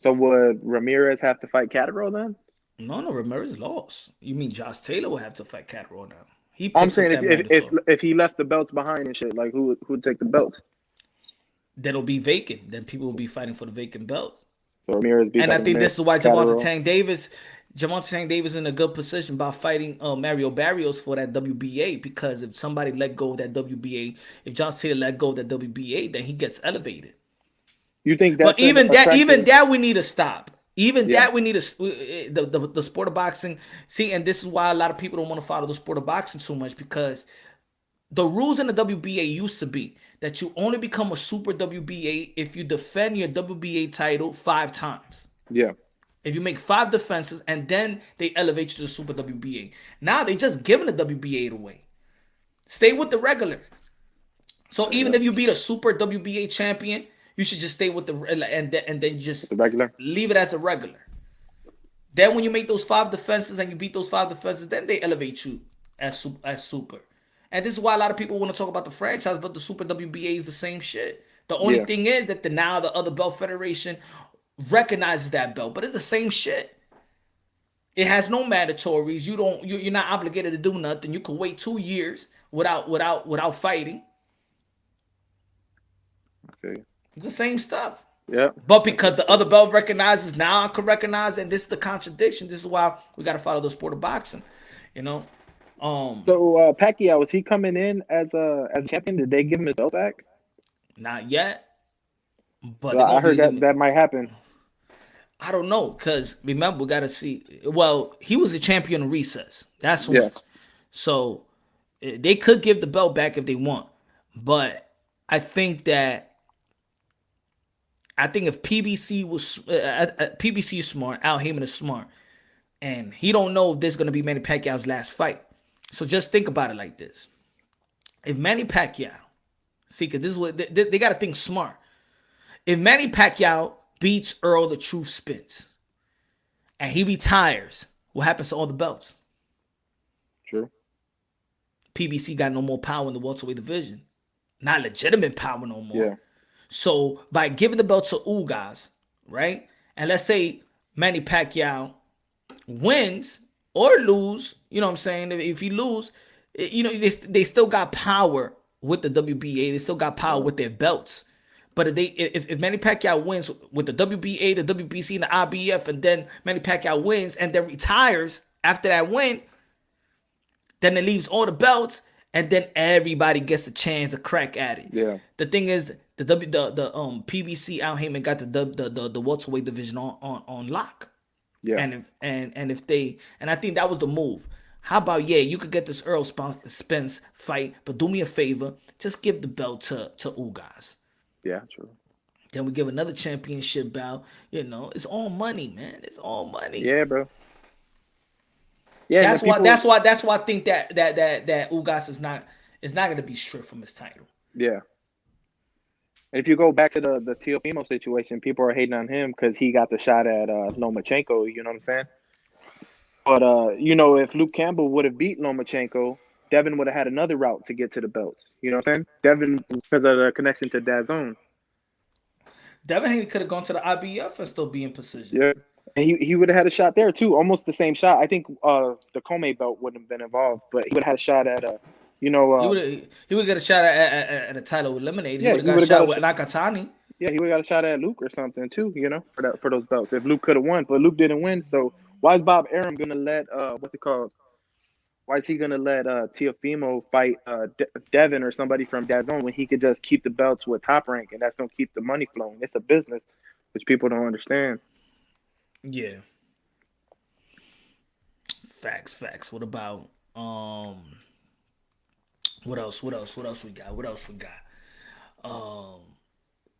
So would Ramirez have to fight Catterall then? No, Ramirez lost. You mean Josh Taylor would have to fight Catterall now? I'm saying if he left the belts behind and shit, like who would take the belts? That'll be vacant. Then people will be fighting for the vacant belts. So Ramirez and I think this is why Gervonta Tank Davis in a good position by fighting Mario Barrios for that WBA, because if somebody let go of that WBA, if Josh Taylor let go of that WBA, then he gets elevated. You think that? But even that we need to stop. That we need the sport of boxing. See, and this is why a lot of people don't want to follow the sport of boxing too much, because the rules in the WBA used to be that you only become a super WBA if you defend your WBA title 5 times. Yeah. If you make 5 defenses and then they elevate you to the super WBA. Now they just giving the WBA away. Stay with the regular. So even if you beat a super WBA champion, you should just stay with and then just the regular. Leave it as a regular. Then when you make those 5 defenses and you beat those 5 defenses, then they elevate you as super. And this is why a lot of people want to talk about the franchise, but the Super WBA is the same shit. The only thing is that now the other belt federation recognizes that belt, but it's the same shit. It has no mandatories. You're not obligated to do nothing. You can wait 2 years without fighting. Okay. It's the same stuff. Yeah. But because the other belt recognizes, now I can recognize, and this is the contradiction. This is why we got to follow the sport of boxing. You know. So Pacquiao, was he coming in as a champion? Did they give him his belt back? Not yet. But I heard that might happen. I don't know, because remember, we got to see. Well, he was a champion in recess. That's one. Yes. So they could give the belt back if they want. But I think if PBC was PBC is smart, Al Heyman is smart, and he don't know if this is going to be Manny Pacquiao's last fight. So just think about it like this. If Manny Pacquiao, because this is what they got to think smart. If Manny Pacquiao beats Earl the Truth Spence and he retires, what happens to all the belts? True. PBC got no more power in the welterweight division. Not legitimate power no more. Yeah. So by giving the belt to Ugas, right? And let's say Manny Pacquiao wins or lose, you know what I'm saying? If he lose, you know, they still got power with the WBA. They still got power with their belts. But if Manny Pacquiao wins with the WBA, the WBC, and the IBF, and then Manny Pacquiao wins and then retires after that win, then it leaves all the belts, and then everybody gets a chance to crack at it. Yeah. The thing is, the PBC Al Heyman got the welterweight division on lock. Yeah. And if they, and I think that was the move. How about, you could get this Earl Spence fight, but do me a favor, just give the belt to Ugas. Yeah, true. Then we give another championship bout. You know, it's all money, man. It's all money. Yeah, bro. Yeah, that's why I think that Ugas is not going to be stripped from his title. Yeah. And if you go back to the Teofimo situation, people are hating on him because he got the shot at Lomachenko. You know what I'm saying? But you know, if Luke Campbell would have beat Lomachenko, Devin would have had another route to get to the belts. You know what I'm saying? Devin, because of the connection to DAZN. Devin Haney could have gone to the IBF and still be in position. Yeah. And he would have had a shot there too, almost the same shot. I think the Comey belt wouldn't have been involved, but he would have had a shot at he would get a shot at a title eliminated. Yeah, he would have got a shot with Nakatani. Yeah, he would have got a shot at Luke or something too, you know, for those belts. If Luke could have won, but Luke didn't win, so why is Bob Arum gonna let what's it called? Why is he gonna let Teofimo fight Devin or somebody from DAZN when he could just keep the belts with Top Rank, and that's gonna keep the money flowing? It's a business, which people don't understand. Yeah. Facts. What about what else we got?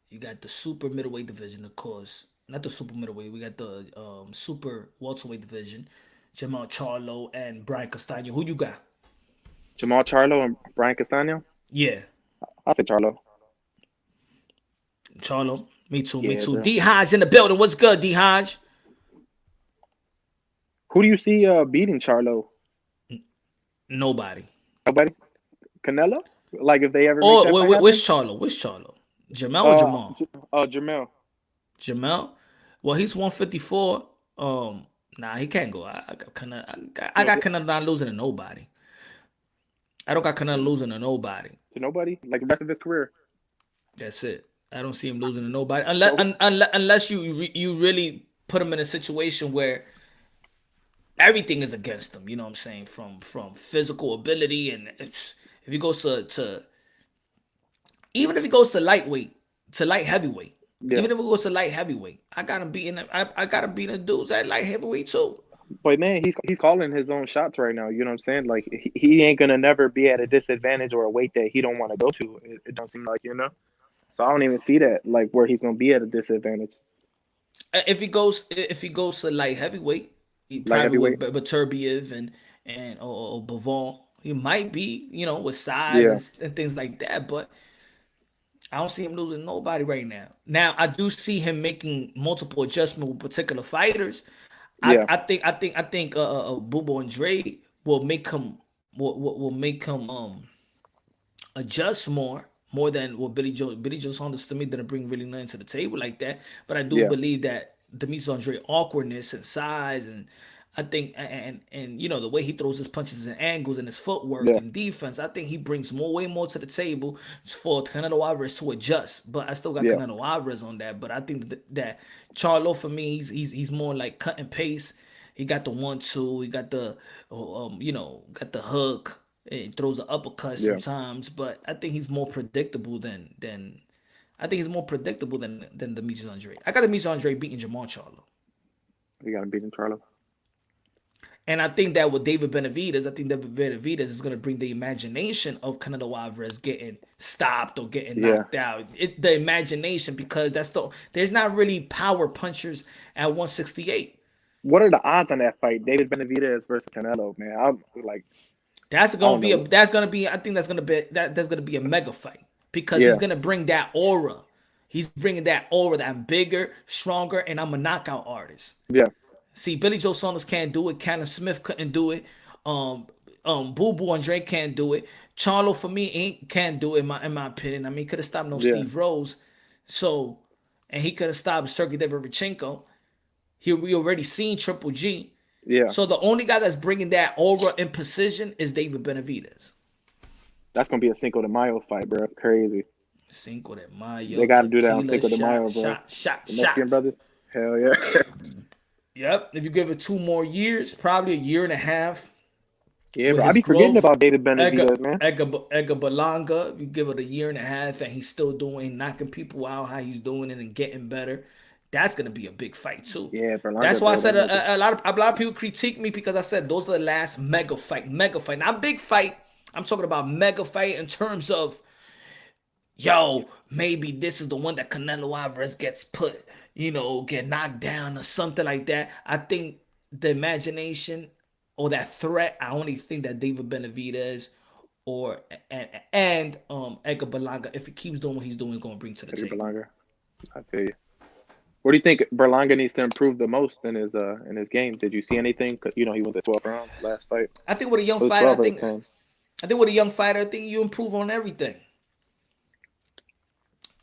You got the super middleweight division, of course. Not the super middleweight. We got the super welterweight division. Jamal Charlo and Brian Castano. Who you got? Jamal Charlo and Brian Castano? Yeah. I think Charlo. Charlo. Me too. Bro. D Hodge in the building. What's good, D Hodge? Who do you see beating Charlo? Nobody. Nobody? Canelo? Like if they ever which Charlo? Jamel or Jamal? Jamel. Jamel? Well, he's 154. Nah, he can't go. I got Canelo not losing to nobody. I don't got Canelo losing to nobody. To nobody? Like the rest of his career? That's it. I don't see him losing to nobody unless you really put him in a situation where everything is against him. You know what I'm saying? From physical ability, and if he goes to even if he goes to lightweight, to light heavyweight. Yeah. Even if it goes to light heavyweight, I got him beating. I got him beating dudes at light heavyweight too. But man, he's calling his own shots right now. You know what I'm saying? Like he ain't gonna never be at a disadvantage or a weight that he don't want to go to. It don't seem like, you know. So I don't even see that like where he's gonna be at a disadvantage. If he goes to light heavyweight, he probably with Beterbiev and or Bivol. He might be, you know, with size and things like that, but I don't see him losing nobody right now. Now I do see him making multiple adjustments with particular fighters. Yeah. I think Bubo Andre will make him adjust more than what Billy Joe Saunders to me didn't bring really nothing to the table like that. But I do believe that Demetrius Andre awkwardness and size, and I think and you know the way he throws his punches and angles and his footwork and defense, I think he brings way more to the table for Canelo Alvarez to adjust. But I still got Canelo Alvarez on that. But I think that Charlo for me, he's more like cut and paste. He got the 1-2. He got the got the hook. He throws the uppercut sometimes. But I think he's more predictable than Demetrius Andre. I got Demetrius Andre beating Jamal Charlo. You got him beating Charlo. And I think that with David Benavidez, is going to bring the imagination of Canelo Alvarez getting stopped or getting knocked out. The imagination, because there's not really power punchers at 168. What are the odds on that fight, David Benavidez versus Canelo? Man, I'm like, that's going to be a mega fight because he's going to bring that aura. He's bringing that aura that I'm bigger, stronger, and I'm a knockout artist. Yeah. See, Billy Joe Saunders can't do it. Cannon Smith couldn't do it. Boo Andre can't do it. Charlo for me can't do it in my opinion. I mean, could have stopped Steve Rose. So, and he could have stopped Sergey Deverchenko. We already seen Triple G. Yeah, So the only guy that's bringing that aura and precision is David Benavidez. that's gonna be a Cinco de Mayo fight, bro. Crazy. Cinco de Mayo, They got to do that on tequila, Cinco de Mayo, bro. The Mexican brothers. Hell yeah. Yep. If you give it 2 more years, probably a year and a half. Yeah, with bro. I his be forgetting growth, about David Benavidez, man. Edgar Berlanga, if you give it a year and a half and he's still knocking people out, how he's doing it and getting better, that's gonna be a big fight too. Yeah, Berlanga, That's why I said bro, a lot of people critique me because I said those are the last mega fight, not big fight. I'm talking about mega fight in terms of, yo, maybe this is the one that Canelo Alvarez gets put, get knocked down or something like that. I think the imagination or that threat, I only think that David Benavidez or and Edgar Berlanga, if he keeps doing what he's doing, is going to bring to the Edgar table. Berlanga. I feel you. What do you think Berlanga needs to improve the most in his game? Did you see anything? 'Cause, he went to 12 rounds last fight. I think with a young It was fighter, 12 or 10. I think you improve on everything.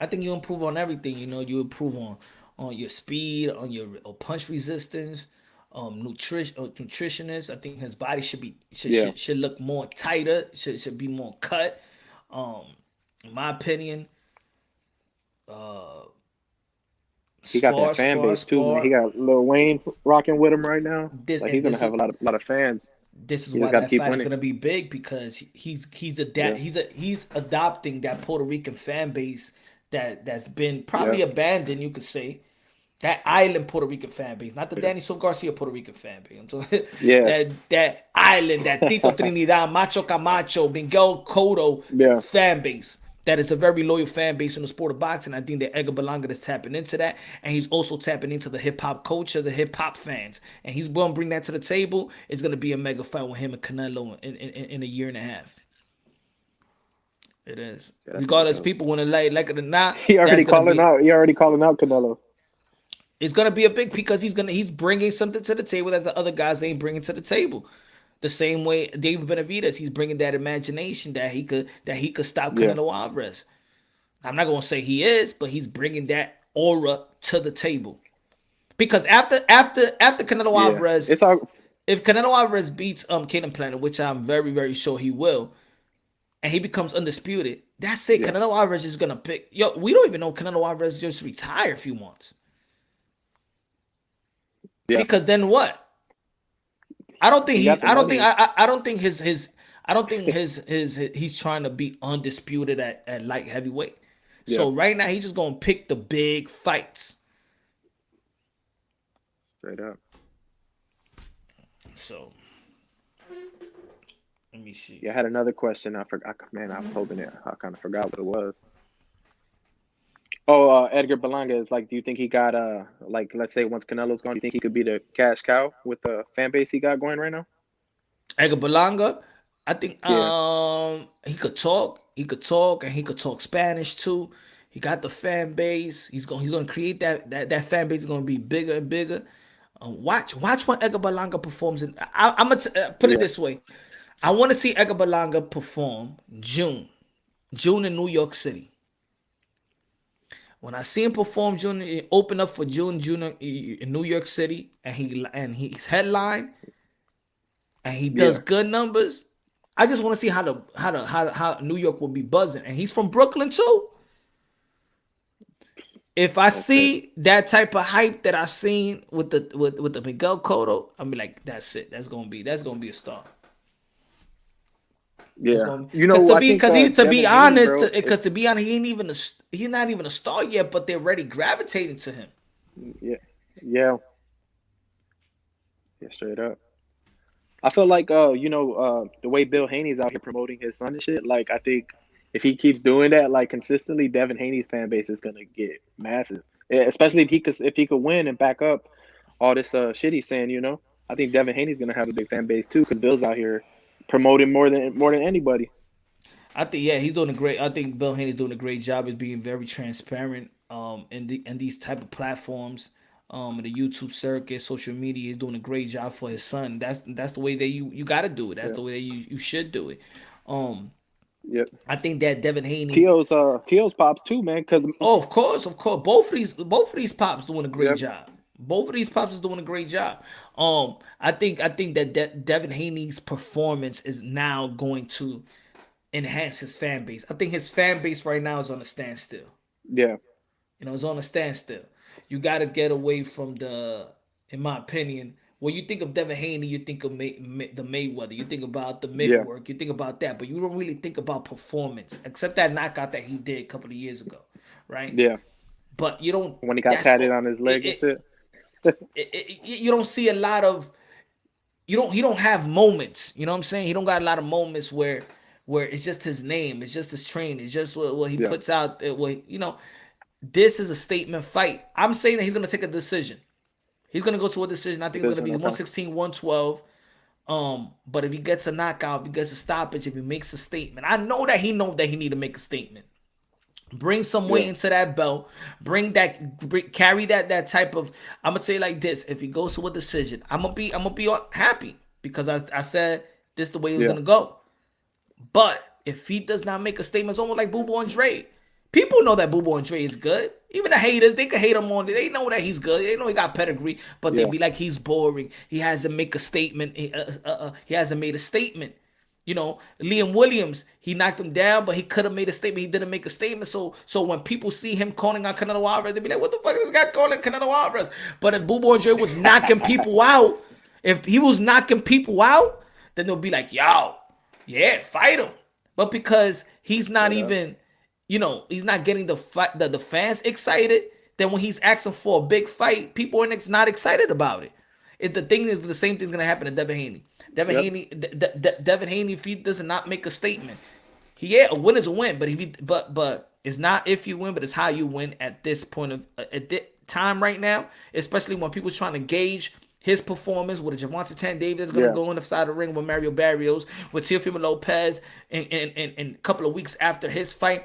I think you improve on everything. You improve on your speed, on your punch resistance, nutritionist. I think his body should look more tighter. Should be more cut. In my opinion, He got that fan base too, man. He got Lil Wayne rocking with him right now. He's gonna have a lot of fans. This is why that fight is gonna be big because he's adopting that Puerto Rican fan base that's been probably abandoned, you could say. That island Puerto Rican fan base, not the Danny Silva Garcia Puerto Rican fan base. I'm talking that island, that Tito Trinidad, Macho Camacho, Miguel Cotto fan base. That is a very loyal fan base in the sport of boxing. I think that Edgar Berlanga is tapping into that, and he's also tapping into the hip hop culture, the hip hop fans, and he's going to bring that to the table. It's going to be a mega fight with him and Canelo in a year and a half. It is. Regardless, people want to like it or not. He already calling out Canelo. It's gonna be a big because he's bringing something to the table that the other guys ain't bringing to the table. The same way David Benavidez, he's bringing that imagination that he could stop Canelo Alvarez. I'm not gonna say he is, but he's bringing that aura to the table. Because after Canelo Alvarez, if Canelo Alvarez beats Caden Planner, which I'm very very sure he will, and he becomes undisputed, that's it. Canelo Alvarez is gonna pick. We don't even know Canelo Alvarez just retire if he wants. Yeah. Because then what? I don't think he's trying to be undisputed at light heavyweight. Yeah. So right now he's just gonna pick the big fights. Straight up. So let me see. Yeah, I had another question. I forgot. Man, I was hoping it. I kind of forgot what it was. Oh, Edgar Berlanga is like, do you think he got let's say once Canelo's gone, do you think he could be the cash cow with the fan base he got going right now? Edgar Berlanga, I think he could talk, and he could talk Spanish too. He got the fan base. He's gonna create that fan base is gonna be bigger and bigger. Watch when Edgar Berlanga performs. I'm gonna put it this way. I want to see Edgar Berlanga perform June in New York City. When I see him perform June, open up for June in New York City, and he's headline, and he does good numbers. I just want to see how New York will be buzzing, and he's from Brooklyn too. If I see that type of hype that I've seen with the Miguel Cotto, I'll be like, that's it. That's gonna be a star. Yeah, to be honest, he's not even a star yet, but they're already gravitating to him. Yeah, straight up. I feel like the way Bill Haney's out here promoting his son and shit. Like, I think if he keeps doing that like consistently, Devin Haney's fan base is gonna get massive. Especially if he could win and back up all this shit he's saying. I think Devin Haney's gonna have a big fan base too because Bill's out here promoting more than anybody. I think he's doing a great. I think Bill Haney's doing a great job at being very transparent in these type of platforms, in the YouTube circuit, social media. He's doing a great job for his son. That's the way that you got to do it. That's the way that you should do it. Yep. I think that Devin Haney. Teo's pops too, man. Because Of course. Both of these pops doing a great Yep. job. Both of these pops is doing a great job. I think that Devin Haney's performance is now going to enhance his fan base. I think his fan base right now is on a standstill. yeah, It's on a standstill. You got to get away from in my opinion, when you think of Devin Haney, you think of the Mayweather. You think about the mic Yeah. work. You think about that, but you don't really think about performance, except that knockout that he did a couple of years ago, right? yeah. But you don't. When he got tatted on his leg and shit. You don't see a lot of. He don't have moments. You know what I'm saying? He don't got a lot of moments where it's just his name, it's just his training, it's just what he puts out. This is a statement fight. I'm saying that he's gonna take a decision. He's gonna go to a decision. I think it's gonna be 116, 112. But if he gets a knockout, if he gets a stoppage, if he makes a statement, I know that he need to make a statement. Bring some weight into that belt. Carry that type of. I'm gonna say it like this: if he goes to a decision, I'm gonna be happy because I said this is the way it was gonna go. But if he does not make a statement, it's almost like Boo Boo Andre. People know that Boo Boo Andre is good. Even the haters, they can hate him on it. They know that he's good. They know he got pedigree, but they be like, he's boring. He hasn't make a statement. He hasn't made a statement. Liam Williams, he knocked him down, but he could have made a statement. He didn't make a statement. So when people see him calling out Canelo Alvarez, they be like, what the fuck is this guy calling Canelo Alvarez? But if Boo Boo Andre was knocking people out, then they'll be like, yo, yeah, fight him. But because he's not even, he's not getting the fans excited, then when he's asking for a big fight, people are not excited about it. The thing is, the same thing's gonna happen to Devin Haney. Devin Haney, if he does not make a statement, a win is a win. But it's not if you win, but it's how you win at this point of time right now. Especially when people's trying to gauge his performance with a Gervonta Davis going to go in the side of the ring with Mario Barrios, with Teofimo Lopez, and a couple of weeks after his fight.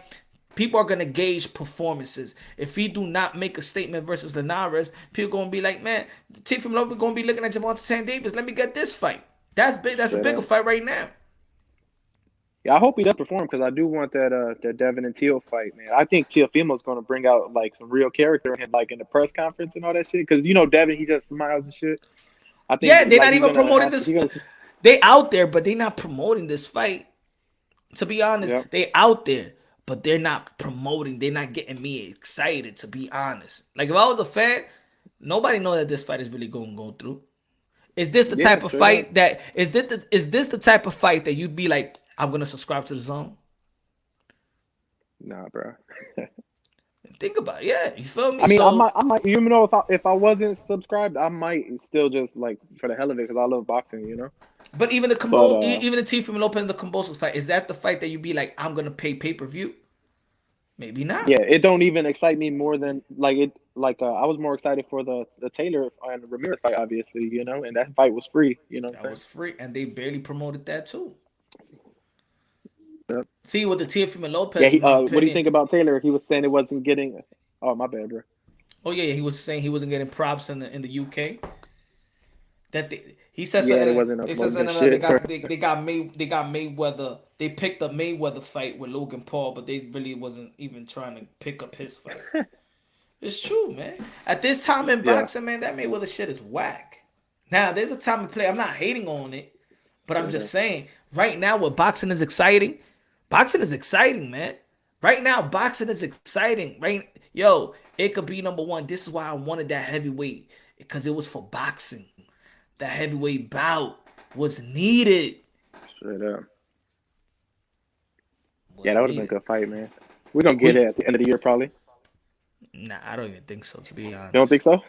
People are going to gauge performances. If he do not make a statement versus Linares, people going to be like, man, Teofimo Lopez going to be looking at Gervonta Davis. Let me get this fight. That's big. That's a bigger fight right now. Yeah, I hope he does perform because I do want that Devin and Teo fight, man. I think Teofimo's going to bring out like some real character in him, like in the press conference and all that shit. Because Devin, he just smiles and shit. I think they're not even promoting this. They out there, but they're not promoting this fight. To be honest, they out there, but they're not promoting. They're not getting me excited. To be honest, like if I was a fan, nobody know that this fight is really going to go through. Is this the type of fight that is this the type of fight that you'd be like, I'm gonna subscribe to the zone? Nah, bro. Think about it. Yeah, you feel me? I mean, I might, even though if I wasn't subscribed, I might still just like for the hell of it because I love boxing, But even the even the Teofimo Lopez and the Kambosos fight, is that the fight that you'd be like, I'm gonna pay-per-view? Maybe not. Yeah, it don't even excite me more than like it. Like I was more excited for the Taylor and Ramirez fight, obviously, and that fight was free. That was free, and they barely promoted that too. Yep. See, with the Teofimo Lopez. Yeah, what do you think about Taylor? He was saying it wasn't getting. Oh, my bad, bro. Oh yeah, he was saying he wasn't getting props in the UK. He said Yeah, something. it wasn't He said something. They got Mayweather. They picked up Mayweather fight with Logan Paul, but they really wasn't even trying to pick up his fight. It's true, man. At this time in boxing, man, that Mayweather shit is whack. Now, there's a time and play. I'm not hating on it, but I'm just saying, right now, what boxing is exciting, man. Right now, boxing is exciting. Right, it could be number one. This is why I wanted that heavyweight, because it was for boxing. That heavyweight bout was needed. Straight up. That would have been a good fight, man. We're gonna get it at the end of the year, probably. Nah, I don't even think so. To be honest, you don't think so?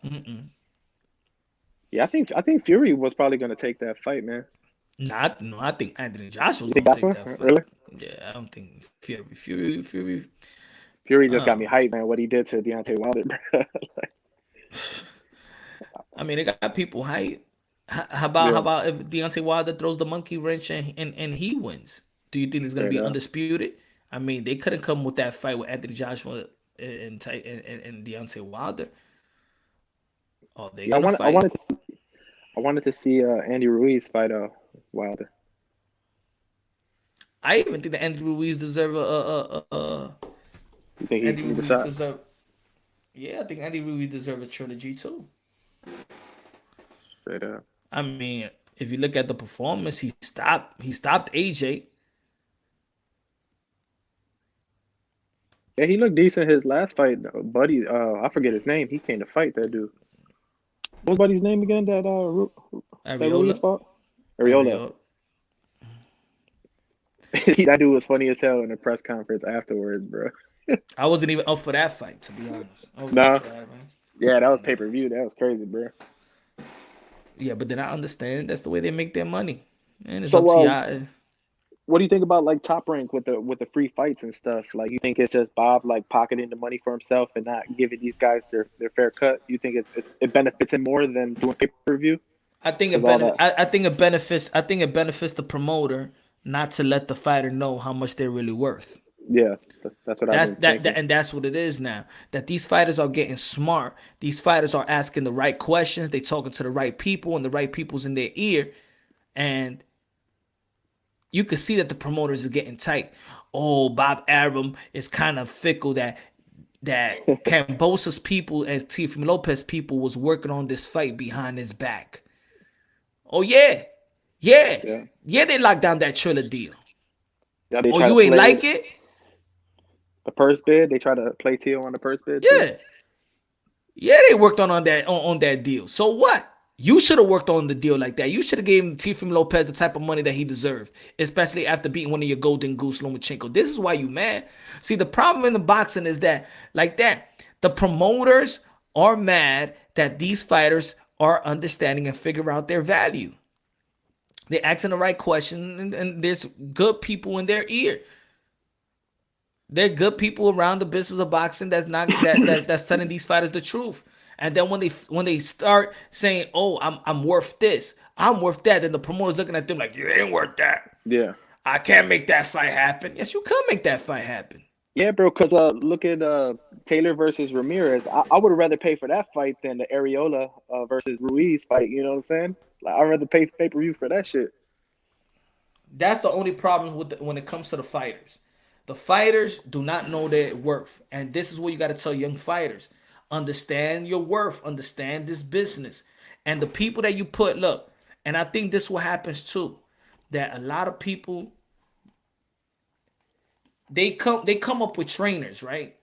Mm-mm. Yeah, I think Fury was probably gonna take that fight, man. No, I think Anthony Joshua was gonna take that fight. Really? Yeah, I don't think Fury. Fury just got me hyped, man. What he did to Deontay Wilder, bro. I mean, they got people hyped. How about if Deontay Wilder throws the monkey wrench and he wins? Do you think it's gonna be undisputed? I mean, they couldn't come with that fight with Anthony Joshua and Deontay Wilder. Oh, I wanted to see Andy Ruiz fight Wilder. I even think that Andy Ruiz deserve You think he Andy can get a Ruiz shot? deserve. Yeah, I think Andy Ruiz deserve a trilogy too. Straight up. I mean, if you look at the performance, he stopped AJ. Yeah, he looked decent his last fight, buddy. I forget his name. He came to fight that dude. What's buddy's name again? That Ruiz Ariola. fought? Ariola. That dude was funny as hell in the press conference afterwards, bro. I wasn't even up for that fight, to be honest. I wasn't Nah. up for that, man. Yeah, that was pay-per-view. That was crazy, bro. Yeah, but then I understand that's the way they make their money. And it's So, up to y'all. what do you think about like Top Rank with the free fights and stuff? Like, you think it's just Bob like pocketing the money for himself and not giving these guys their fair cut? You think it benefits him more than doing pay-per-view? I think it benefits the promoter not to let the fighter know how much they're really worth. Yeah, that's what I've been thinking. And that's what it is now. That these fighters are getting smart. These fighters are asking the right questions. They talking to the right people, and the right people's in their ear. And you can see that the promoters are getting tight. Oh, Bob Arum is kind of fickle. That Cambosa's people and Teofimo Lopez people was working on this fight behind his back. Oh yeah. They locked down that Triller deal. Yeah, Oh, you ain't like it? The purse bid. They try to play Teo on the purse bid. Yeah. Yeah, they worked on that deal. So what? You should have worked on the deal like that. You should have given Teofimo Lopez the type of money that he deserved, especially after beating one of your golden goose, Lomachenko. This is why you mad. See, the problem in the boxing is that, the promoters are mad that these fighters are understanding and figure out their value. They're asking the right question, and there's good people in their ear. They're good people around the business of boxing that's telling these fighters the truth. And then when they start saying, "Oh, I'm worth this, I'm worth that," then the promoter's looking at them like, "You ain't worth that. Yeah, I can't make that fight happen." Yes, you can make that fight happen. yeah, bro. Because look at Taylor versus Ramirez. I would rather pay for that fight than the Areola versus Ruiz fight. You know what I'm saying? Like, I'd rather pay pay-per-view for that shit. That's the only problem when it comes to the fighters. The fighters do not know their worth, and this is what you got to tell young fighters. Understand your worth. Understand this business. And the people that you put, look, and I think this is what happens too, that a lot of people, they come up with trainers, right?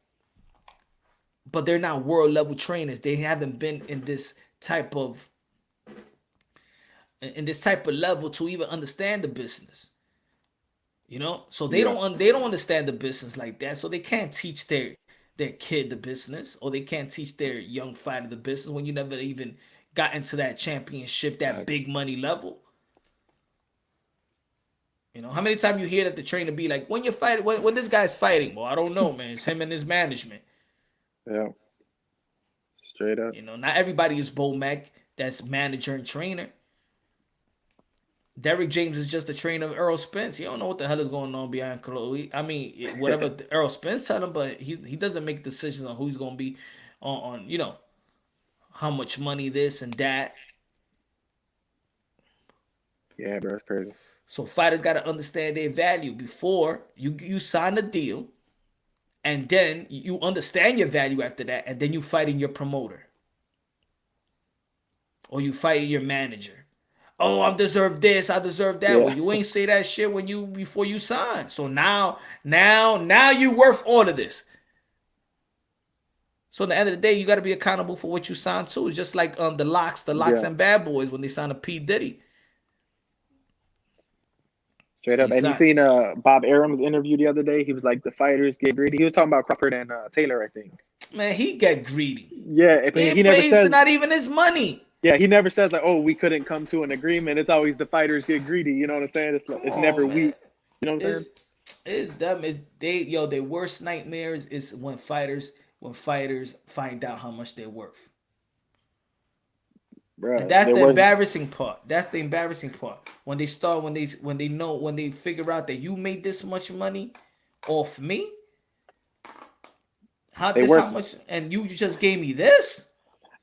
But they're not world level trainers. They haven't been in this type of level to even understand the business. You know? So they don't understand the business like that. So they can't teach their kid the business, or they can't teach their young fighter the business when you never even got into that championship, that big money level. You know, how many times you hear that the trainer be like, when this guy's fighting? Well, I don't know, man. It's him and his management. Yeah. Straight up. You know, not everybody is Bo Mack that's manager and trainer. Derrick James is just the trainer of Errol Spence. He don't know what the hell is going on behind Chloe. I mean, whatever Errol Spence tell him, but he doesn't make decisions on who's going to be on, you know, how much money this and that. Yeah, bro, that's crazy. So fighters got to understand their value before you sign a deal, and then you understand your value after that, and then you fight in your promoter. Or you fight your manager. Oh, I deserve this, I deserve that. Yeah. Well, you ain't say that shit before you sign. So now you worth all of this. So at the end of the day, you got to be accountable for what you signed to. It's just like the Locks and Bad Boys when they signed a P. Diddy. Straight up. And you seen Bob Arum's interview the other day? He was like, the fighters get greedy. He was talking about Crawford and Taylor, I think. Man, he get greedy. Yeah, he never says it's not even his money. Yeah, he never says like, "Oh, we couldn't come to an agreement." It's always the fighters get greedy. You know what I'm saying? It's never we. You know what I'm saying? It's dumb. Their worst nightmares is when fighters find out how much they're worth. Bruh, and that's the embarrassing part. That's the embarrassing part. When they figure out that you made this much money off me. How much? And you just gave me this.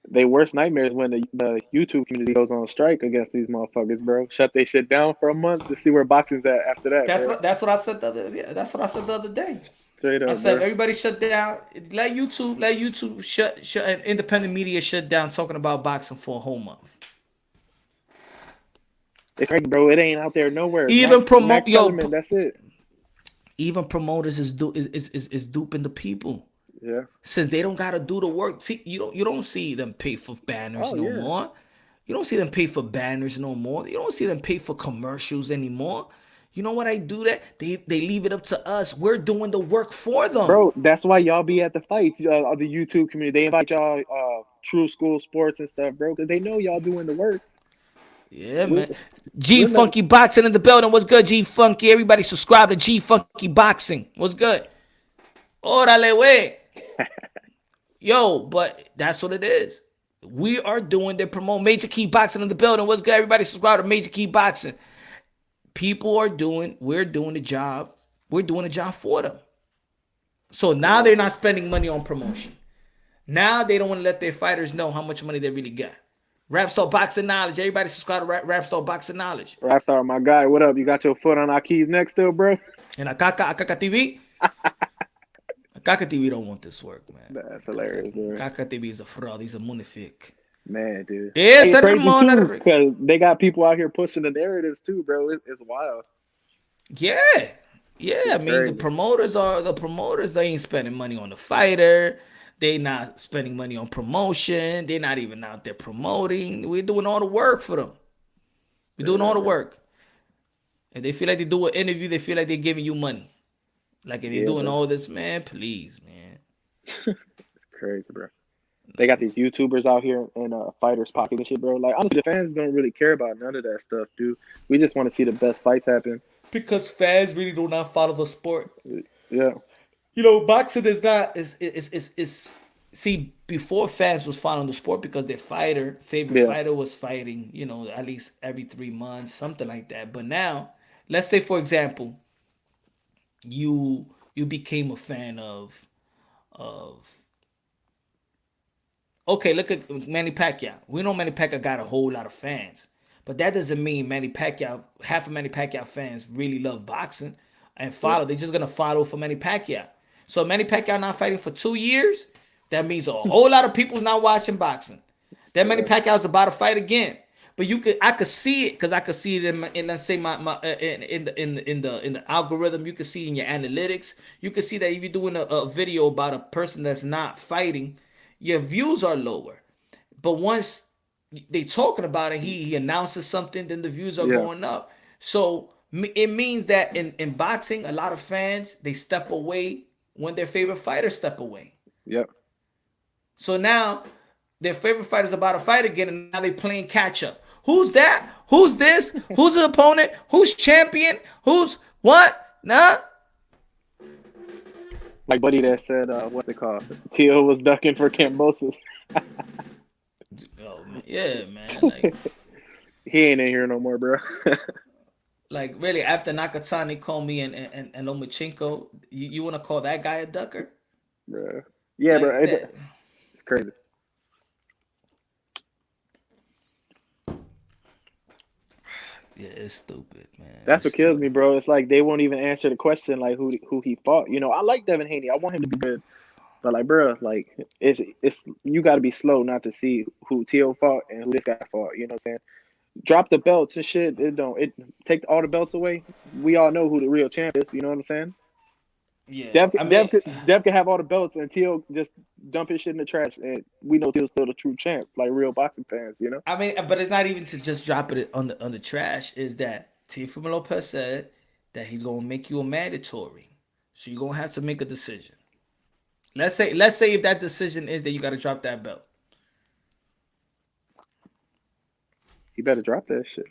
They worst nightmares when the YouTube community goes on strike against these motherfuckers, bro. Shut they shit down for a month to see where boxing's at after that. That's what I said that's what I said the other day. Straight up, I said bro. everybody shut down. Let YouTube shut and independent media shut down talking about boxing for a whole month. It's crazy, bro. It ain't out there nowhere. Even Max Kellerman, that's it. Even promoters is duping the people. Yeah. Since they don't gotta do the work. See, you don't see them pay for banners more. You don't see them pay for banners no more. You don't see them pay for commercials anymore. You know what I do that? They leave it up to us. We're doing the work for them. Bro, that's why y'all be at the fights, the YouTube community. They invite y'all True School Sports and stuff, bro, because they know y'all doing the work. Yeah, man. G Funky Boxing in the building. What's good, G Funky? Everybody subscribe to G Funky Boxing. What's good? Órale, way. Yo, but that's what it is. We are doing the promote. Major Key Boxing in the building. What's good? Everybody subscribe to Major Key Boxing. We're doing the job. We're doing the job for them. So now they're not spending money on promotion. Now they don't want to let their fighters know how much money they really got. Rapstar Boxing Knowledge. Everybody subscribe to Rapstar Boxing Knowledge. Rapstar, my guy, what up? You got your foot on our keys neck still, bro? And Akaka TV. Akaka TV don't want this work, man. That's hilarious, bro. Akaka TV is a fraud. He's a munific. Man, dude. Yes, because they got people out here pushing the narratives too, bro. It's wild. Yeah. I mean, the promoters. They ain't spending money on the fighter. They not spending money on promotion. They're not even out there promoting. We're doing all the work for them. We're doing all the work. And they feel like they do an interview. They feel like they're giving you money. Like if they're doing all this, man. Please, man. It's crazy, bro. They got these YouTubers out here and fighters pocket and shit, bro. Like, honestly, the fans don't really care about none of that stuff, dude. We just want to see the best fights happen. Because fans really do not follow the sport. Yeah. You know, boxing is not see, before fans was following the sport because their favorite fighter was fighting, you know, at least every 3 months, something like that. But now, let's say for example, you became a fan of okay, look at Manny Pacquiao. We know Manny Pacquiao got a whole lot of fans. But that doesn't mean half of Manny Pacquiao fans really love boxing and follow. They're just going to follow for Manny Pacquiao. So Manny Pacquiao not fighting for 2 years, that means a whole lot of people not watching boxing. That Manny Pacquiao's about to fight again. But I could see it because I could see it in let's say in the algorithm. You could see it in your analytics. You could see that if you're doing a video about a person that's not fighting, your views are lower. But once they talking about it, he announces something, then the views are going up. So it means that in boxing, a lot of fans, they step away when their favorite fighters step away. Yep. So now their favorite fighter's about to fight again, and now they playing catch up. Who's that? Who's this? Who's the opponent? Who's champion? Who's what? Nah. My buddy that said, what's it called? Tio was ducking for Cambosis. Oh, yeah, man. Like, he ain't in here no more, bro. like, really, after Nakatani called me and Lomachenko, you want to call that guy a ducker? Bro. Yeah, like bro. It's crazy. Yeah, it's stupid, man. That's what kills me, bro. It's like they won't even answer the question, like who he fought. You know, I like Devin Haney. I want him to be good, but like, bro, like it's you got to be slow not to see who Tio fought and who this guy fought. You know what I'm saying? Drop the belts and shit. It take all the belts away. We all know who the real champ is. You know what I'm saying? Yeah. Dev could have all the belts and Tio just dump his shit in the trash, and we know Tio's still the true champ, like real boxing fans, you know. I mean, but it's not even to just drop it on the trash. Is that Teofimo Lopez said that he's gonna make you a mandatory, so you're gonna have to make a decision. Let's say if that decision is that you got to drop that belt, You better drop that shit.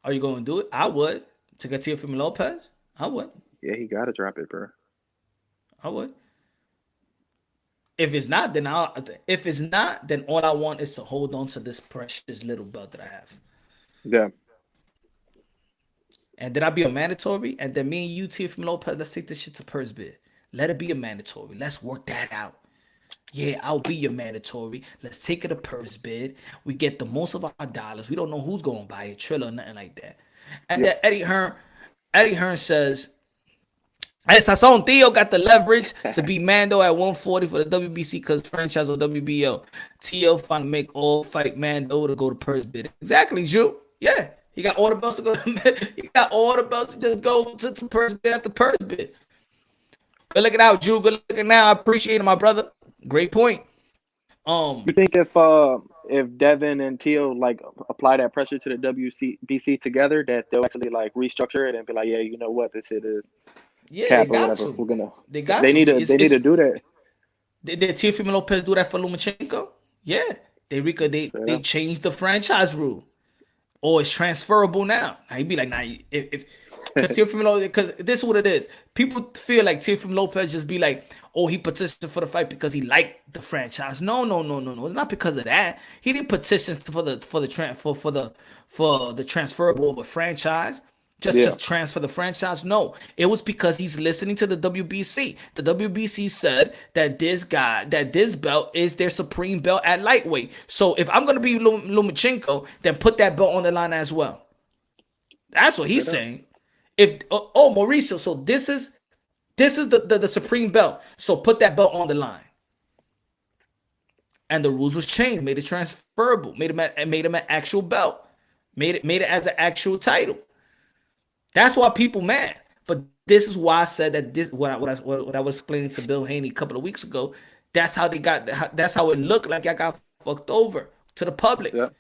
are you gonna do it? I would. To get Teofimo Lopez, I would. Yeah, he gotta drop it, bro. I would. If it's not, then all I want is to hold on to this precious little belt that I have. Yeah. And then I'll be a mandatory. And then me and you, Teofimo Lopez, let's take this shit to purse bid. Let it be a mandatory. Let's work that out. Yeah, I'll be your mandatory. Let's take it a purse bid. We get the most of our dollars. We don't know who's going to buy it, Triller or nothing like that. And Yeah. then Eddie Hearn says, "Hey, Sazon Theo got the leverage to be Mando at 140 for the WBC because franchise or WBO. Theo finally make all fight Mando to go to purse bid." Exactly, Drew. Yeah. He got all the belts to go. He got all the belts to just go to purse bid after purse bid. Good looking out, Drew. Good looking now. I appreciate it, my brother. Great point. You think if Devin and Teal like apply that pressure to the WBC together, that they'll actually like restructure it and be like, yeah, you know what, this shit is Yeah, they cap or got whatever. to. We're gonna. They got They to. need to. They need to do that. Did Teofimo Lopez do that for Lomachenko? Yeah. Straight They up. changed the franchise rule. Or it's transferable now. Now he'd be like, nah, if because Teofimo Lopez, because this is what it is. People feel like Teofimo Lopez just be like, oh, he petitioned for the fight because he liked the franchise. No. It's not because of that. He didn't petition for the transferable of a franchise. Just Yeah. to transfer the franchise. No, it was because he's listening to the WBC. The WBC said that this belt is their supreme belt at lightweight. So if I'm gonna be Lomachenko, then put that belt on the line as well. That's what he's saying. If Mauricio, so this is the supreme belt. So put that belt on the line. And the rules was changed, made it transferable, made him an actual belt, made it as an actual title. That's why people mad. But this is why I said that this what I was explaining to Bill Haney a couple of weeks ago. That's how they got. That's how it looked like I got fucked over to the public. Yeah.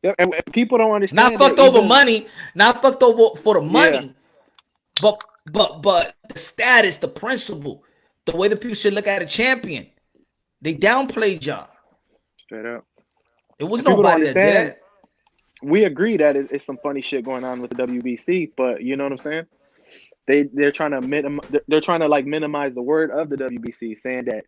Yeah. And people don't understand. Not fucked over money. Not fucked over for the money. Yeah. But the status, the principle, the way the people should look at a champion. They downplayed y'all. Straight up. It was People don't nobody that did understand. that. We agree that it's some funny shit going on with the WBC, but you know what I'm saying? They're trying to like minimize the word of the WBC, saying that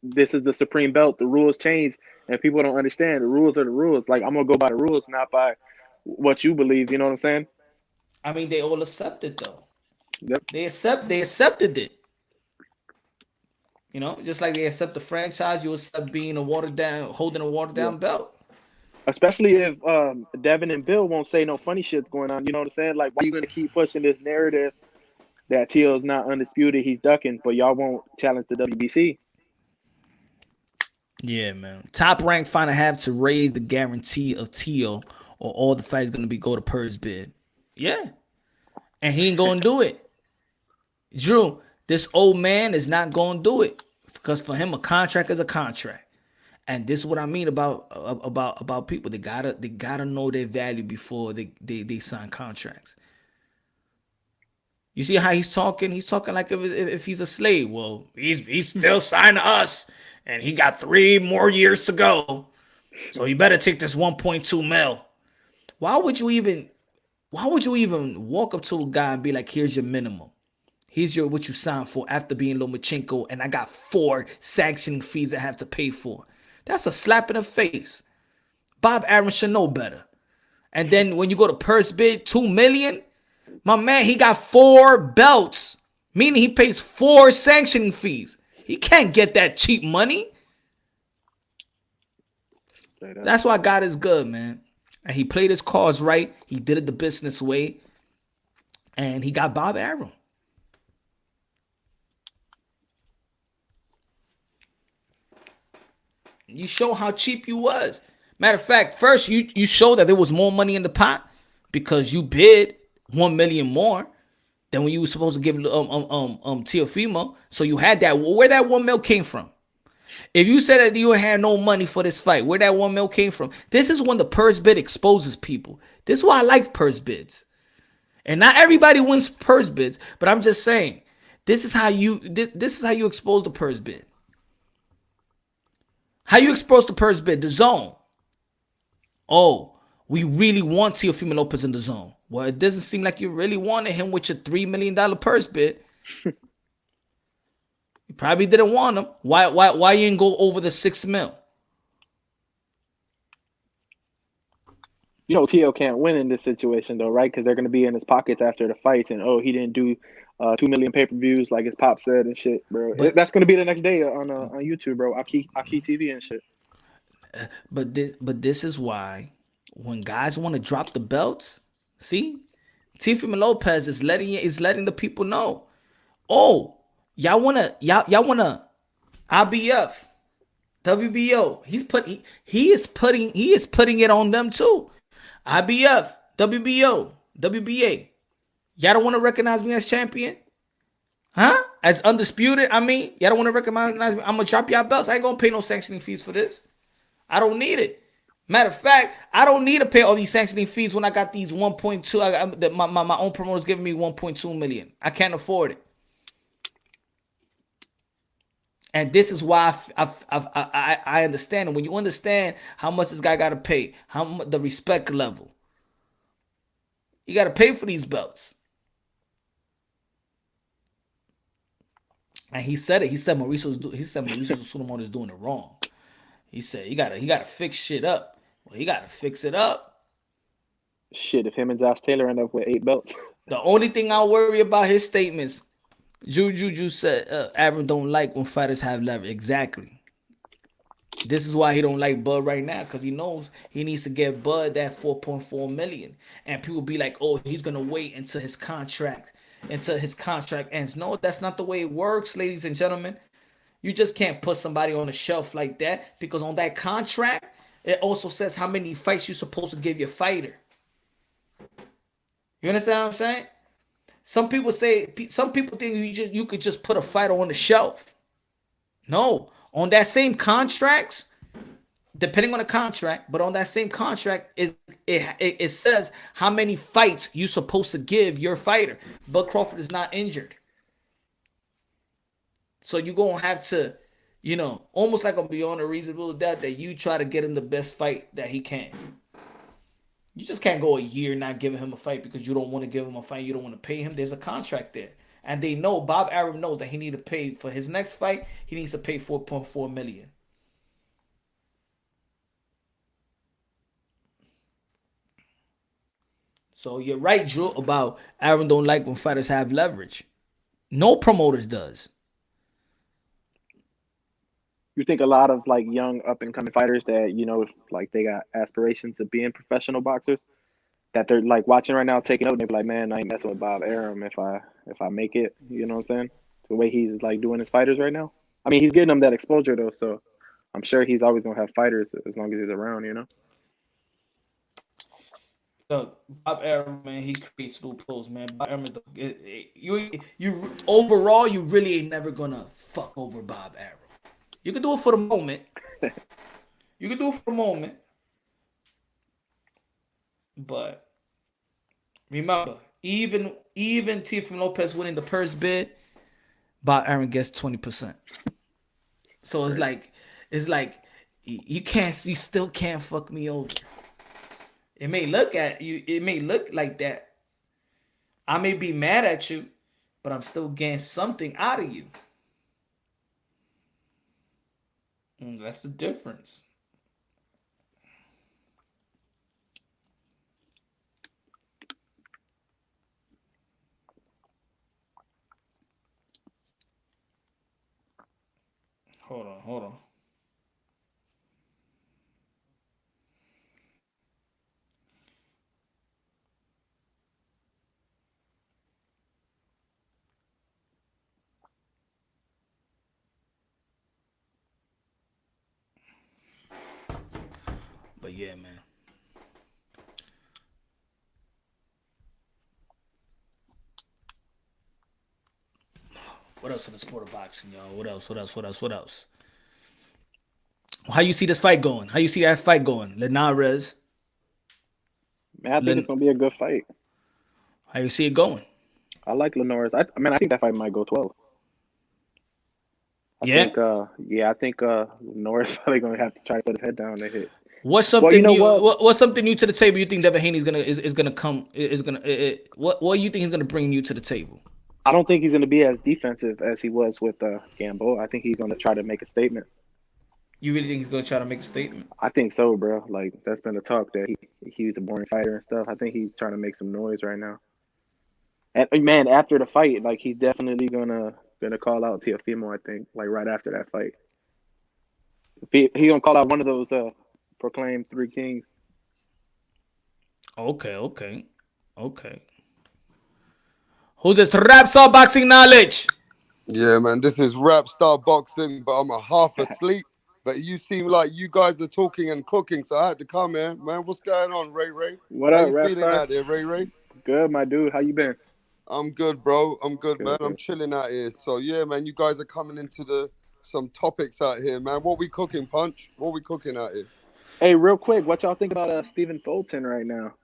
this is the supreme belt. The rules change, and people don't understand. The rules are the rules. Like I'm gonna go by the rules, not by what you believe. You know what I'm saying? I mean, they all accepted though. Yep. They accepted it. You know, just like they accept the franchise, you accept being holding a watered down belt. Especially if Devin and Bill won't say no funny shit's going on. You know what I'm saying? Like, why are you gonna keep pushing this narrative that Teal's not undisputed, he's ducking, but y'all won't challenge the WBC? Yeah, man. Top rank fighter have to raise the guarantee of Teal, or all the fights gonna go to purse bid. Yeah, and he ain't gonna do it. Drew, this old man is not gonna do it because for him a contract is a contract. And this is what I mean about people. They gotta know their value before they sign contracts. You see how he's talking? He's talking like if he's a slave. Well, he's still signed to us, and he got 3 more years to go. So you better take this 1.2 mil. Why would you even walk up to a guy and be like, here's your minimum? Here's what you signed for after being Lomachenko, and I got 4 sanctioning fees I have to pay for. That's a slap in the face. Bob Arum should know better. And then when you go to purse bid, $2 million, my man, he got 4 belts, meaning he pays 4 sanctioning fees. He can't get that cheap money. That's why God is good, man. And he played his cards right. He did it the business way. And he got Bob Arum. You show how cheap you was. Matter of fact, first you show that there was more money in the pot because you bid 1 million more than when you were supposed to give Teofimo. So you had that. Where that 1 mil came from? If you said that you had no money for this fight, where that 1 mil came from? This is when the purse bid exposes people. This is why I like purse bids. And not everybody wins purse bids, but I'm just saying, this is how you expose the purse bid. How you expose the purse bid? The zone. Oh, we really want Teofimo Lopez in the zone. Well, it doesn't seem like you really wanted him with your $3 million purse bid. You probably didn't want him. Why you didn't go over the 6 mil? You know, Tio can't win in this situation though, right? Because they're going to be in his pockets after the fights, and he didn't do 2 million pay-per-views, like his pop said and shit, bro. That's gonna be the next day on YouTube, bro. Aki TV and shit. But this is why when guys want to drop the belts, see, Teofimo Lopez is letting the people know. Oh, y'all wanna IBF, WBO. He is putting it on them too. IBF, WBO, WBA. Y'all don't want to recognize me as champion? Huh? As undisputed? I mean, y'all don't want to recognize me? I'm gonna drop y'all belts. I ain't gonna pay no sanctioning fees for this. I don't need it. Matter of fact, I don't need to pay all these sanctioning fees when I got these 1.2. My own promoter's giving me 1.2 million. I can't afford it. And this is why I understand. And when you understand how much this guy got to pay, how much the respect level, you got to pay for these belts. And he said it. He said Mauricio Sulaiman is doing it wrong. He said he gotta fix shit up. Well, he gotta fix it up. Shit, if him and Josh Taylor end up with 8 belts. The only thing I worry about his statements, Juju said Aaron don't like when fighters have leverage. Exactly. This is why he don't like Bud right now, because he knows he needs to get Bud that 4.4 million. And people be like, oh, he's gonna wait until his contract ends. No, that's not the way it works, ladies and gentlemen. You just can't put somebody on a shelf like that, because on that contract, it also says how many fights you're supposed to give your fighter. You understand what I'm saying? Some people think you could just put a fighter on the shelf. No, on that same contracts, depending on the contract, but on that same contract it says how many fights you're supposed to give your fighter. But Crawford is not injured. So you're going to have to, almost like on Beyond a Reasonable Doubt, that you try to get him the best fight that he can. You just can't go a year not giving him a fight because you don't want to give him a fight. You don't want to pay him. There's a contract there. And they know, Bob Arum knows that he needs to pay for his next fight. He needs to pay 4.4 million. So you're right, Drew, about Aaron don't like when fighters have leverage. No promoters does. You think a lot of like young up and coming fighters that like they got aspirations of being professional boxers, that they're like watching right now, taking note, and they're like, man, I ain't messing with Bob Arum if I make it. You know what I'm saying? The way he's like doing his fighters right now. I mean, he's getting them that exposure though, so I'm sure he's always gonna have fighters as long as he's around. Look, Bob Arum, man, he creates loopholes, man. Bob Arum, you overall, you really ain't never gonna fuck over Bob Arum. You can do it for the moment. But remember, even Teofimo Lopez winning the purse bid, Bob Arum gets 20%. So it's like you still can't fuck me over. It may look like that. I may be mad at you, but I'm still getting something out of you. That's the difference. Hold on. But yeah, man. What else in the sport of boxing, y'all? What else? How you see this fight going? How you see that fight going? Linares. Man, I think it's gonna be a good fight. How you see it going? I like Linares. I think that fight might go 12. I think Linares probably gonna have to try to put his head down and hit. What's something new? What's something new to the table? You think Devin Haney is gonna come? What do you think he's gonna bring new to the table? I don't think he's gonna be as defensive as he was with Gambo. I think he's gonna try to make a statement. You really think he's gonna try to make a statement? I think so, bro. Like that's been the talk that he's a boring fighter and stuff. I think he's trying to make some noise right now. And man, after the fight, like he's definitely gonna call out Teofimo. I think like right after that fight, he gonna call out one of those proclaimed three kings. Okay. Who's this? Rap Star Boxing Knowledge. Yeah, man, this is rap star boxing, but I'm a half asleep. But you seem like you guys are talking and cooking, so I had to come here, man. What's going on, Ray Ray? What How up, you rap feeling star? out there, Ray Ray? Good, my dude. How you been? I'm good, bro. I'm good, man. Good. I'm chilling out here. So yeah, man, you guys are coming into some topics out here, man. What we cooking, Punch? What we cooking out here? Hey, real quick, what y'all think about Stephen Fulton right now?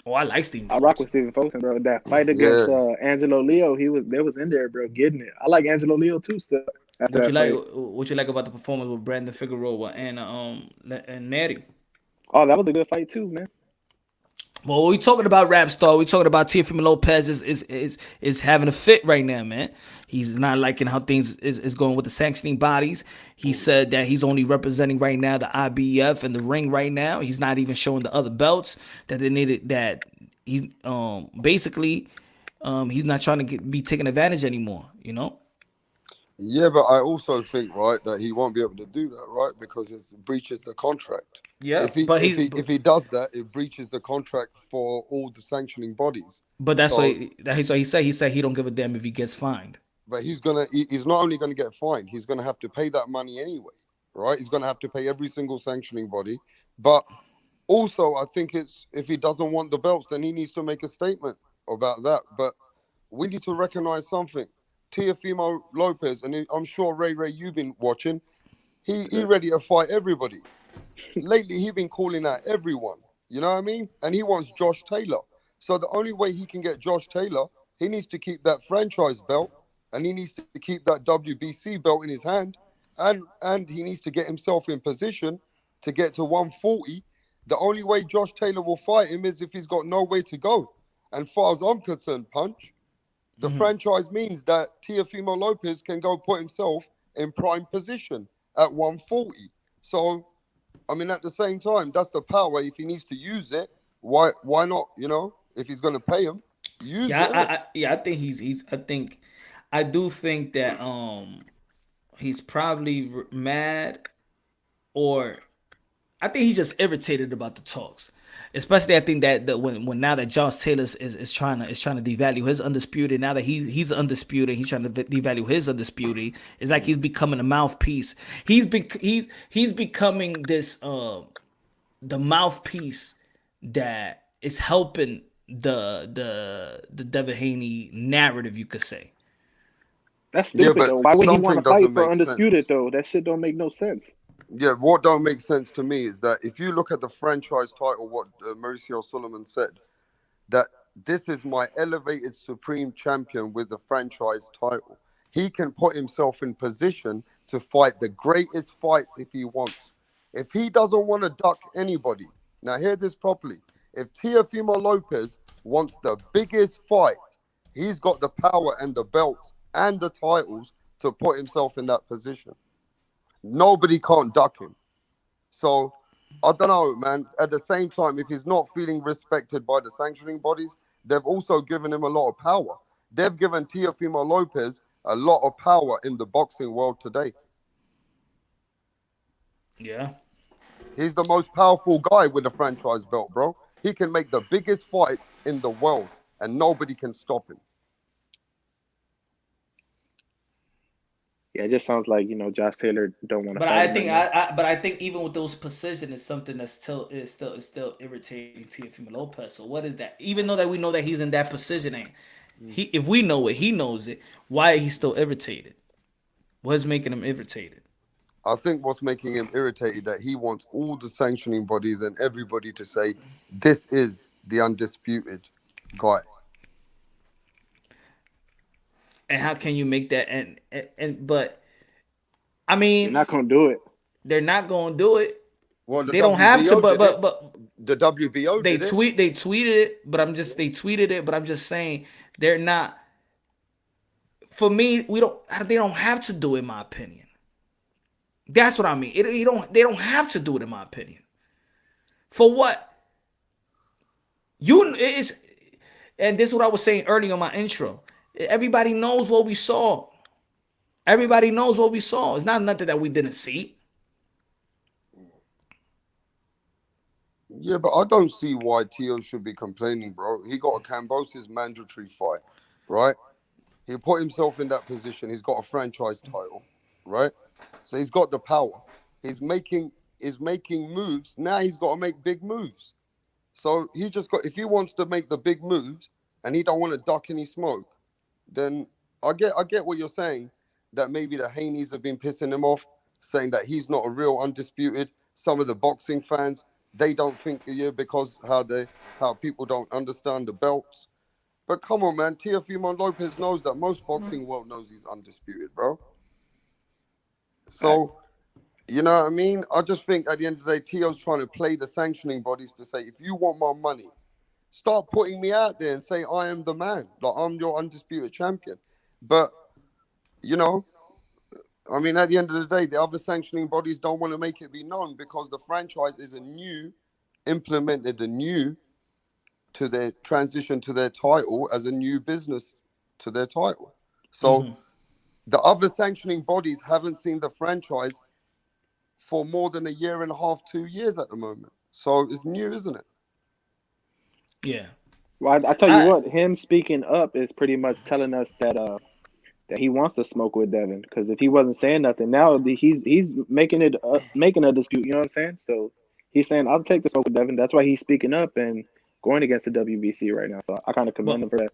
Oh, I like Stephen. I rock with Stephen Fulton, bro. That fight against Angelo Leo, they was in there, bro, getting it. I like Angelo Leo too, still. What you like about the performance with Brandon Figueroa and Neri? Oh, that was a good fight too, man. Well, we talking about Rap Star. We talking about Teofimo Lopez is having a fit right now, man. He's not liking how things is going with the sanctioning bodies. He said that he's only representing right now the IBF and the ring right now. He's not even showing the other belts that they needed. That he's basically he's not trying to be taken advantage anymore. You know. Yeah, but I also think, right, that he won't be able to do that, right, because it breaches the contract. Yeah, if he does that, it breaches the contract for all the sanctioning bodies. But that's what he said. He said he don't give a damn if he gets fined. But he's not only gonna get fined, he's gonna have to pay that money anyway, right? He's gonna have to pay every single sanctioning body. But also, I think if he doesn't want the belts, then he needs to make a statement about that. But we need to recognize something. Teofimo Lopez, and I'm sure Ray, you've been watching. He ready to fight everybody. Lately, he's been calling out everyone. You know what I mean? And he wants Josh Taylor. So the only way he can get Josh Taylor, he needs to keep that franchise belt, and he needs to keep that WBC belt in his hand, and he needs to get himself in position to get to 140. The only way Josh Taylor will fight him is if he's got nowhere to go. And far as I'm concerned, Punch, the franchise means that Teofimo Lopez can go put himself in prime position at 140. So, I mean, at the same time, that's the power. If he needs to use it, why not? You know, if he's going to pay him, use it. I think I do think that he's probably mad, or I think he's just irritated about the talks. Especially, I think that when now that Josh Taylor is trying to devalue his undisputed, now that he's undisputed, he's trying to devalue his undisputed. It's like he's becoming a mouthpiece. He's becoming this the mouthpiece that is helping the Devin Haney narrative, you could say. That's stupid though. Why would he want to fight for undisputed sense. though? That shit don't make no sense. Yeah, what don't make sense to me is that if you look at the franchise title, what Mauricio Solomon said, that this is my elevated supreme champion with the franchise title. He can put himself in position to fight the greatest fights if he wants. If he doesn't want to duck anybody, now hear this properly. If Teofimo Lopez wants the biggest fights, he's got the power and the belts and the titles to put himself in that position. Nobody can't duck him. So, I don't know, man. At the same time, if he's not feeling respected by the sanctioning bodies, they've also given him a lot of power. They've given Teofimo Lopez a lot of power in the boxing world today. Yeah. He's the most powerful guy with the franchise belt, bro. He can make the biggest fights in the world, and nobody can stop him. Yeah, it just sounds like, Josh Taylor don't want to. But I think even with those positions, it's something that's still irritating Teofimo Lopez. So what is that? Even though that we know that he's in that position, if we know it, he knows it. Why is he still irritated? What's making him irritated? I think what's making him irritated that he wants all the sanctioning bodies and everybody to say this is the undisputed guy. And how can you make that? But I mean, they're not gonna do it. They're not gonna do it. Well, they don't have to. But the WBO they tweeted it. But I'm just saying they're not. For me, they don't have to do it, in my opinion. That's what I mean. They don't have to do it, in my opinion. For what? And this is what I was saying earlier in my intro. Everybody knows what we saw. Everybody knows what we saw. It's not nothing that we didn't see. Yeah, but I don't see why Teo should be complaining, bro. He got a Cambosis mandatory fight, right? He put himself in that position. He's got a franchise title, right? So he's got the power. He's making moves. Now he's got to make big moves. So he just got, if he wants to make the big moves and he don't want to duck any smoke, then I get what you're saying, that maybe the Haneys have been pissing him off, saying that he's not a real undisputed. Some of the boxing fans, they don't think because how people don't understand the belts. But come on, man, Teofimo Lopez knows that most boxing world knows he's undisputed, bro. So, you know what I mean? I just think at the end of the day, Teo's trying to play the sanctioning bodies to say, if you want my money, start putting me out there and say I am the man, like I'm your undisputed champion. But, you know, I mean, at the end of the day, the other sanctioning bodies don't want to make it be known because the franchise is implemented anew to their transition to their title as a new business to their title. So the other sanctioning bodies haven't seen the franchise for more than a year and a half, 2 years at the moment. So it's new, isn't it? Yeah. Well, I tell you what, him speaking up is pretty much telling us that that he wants to smoke with Devin. Because if he wasn't saying nothing, now he's making a dispute. You know what I'm saying? So he's saying, "I'll take the smoke with Devin." That's why he's speaking up and going against the WBC right now. So I kind of commend him for that.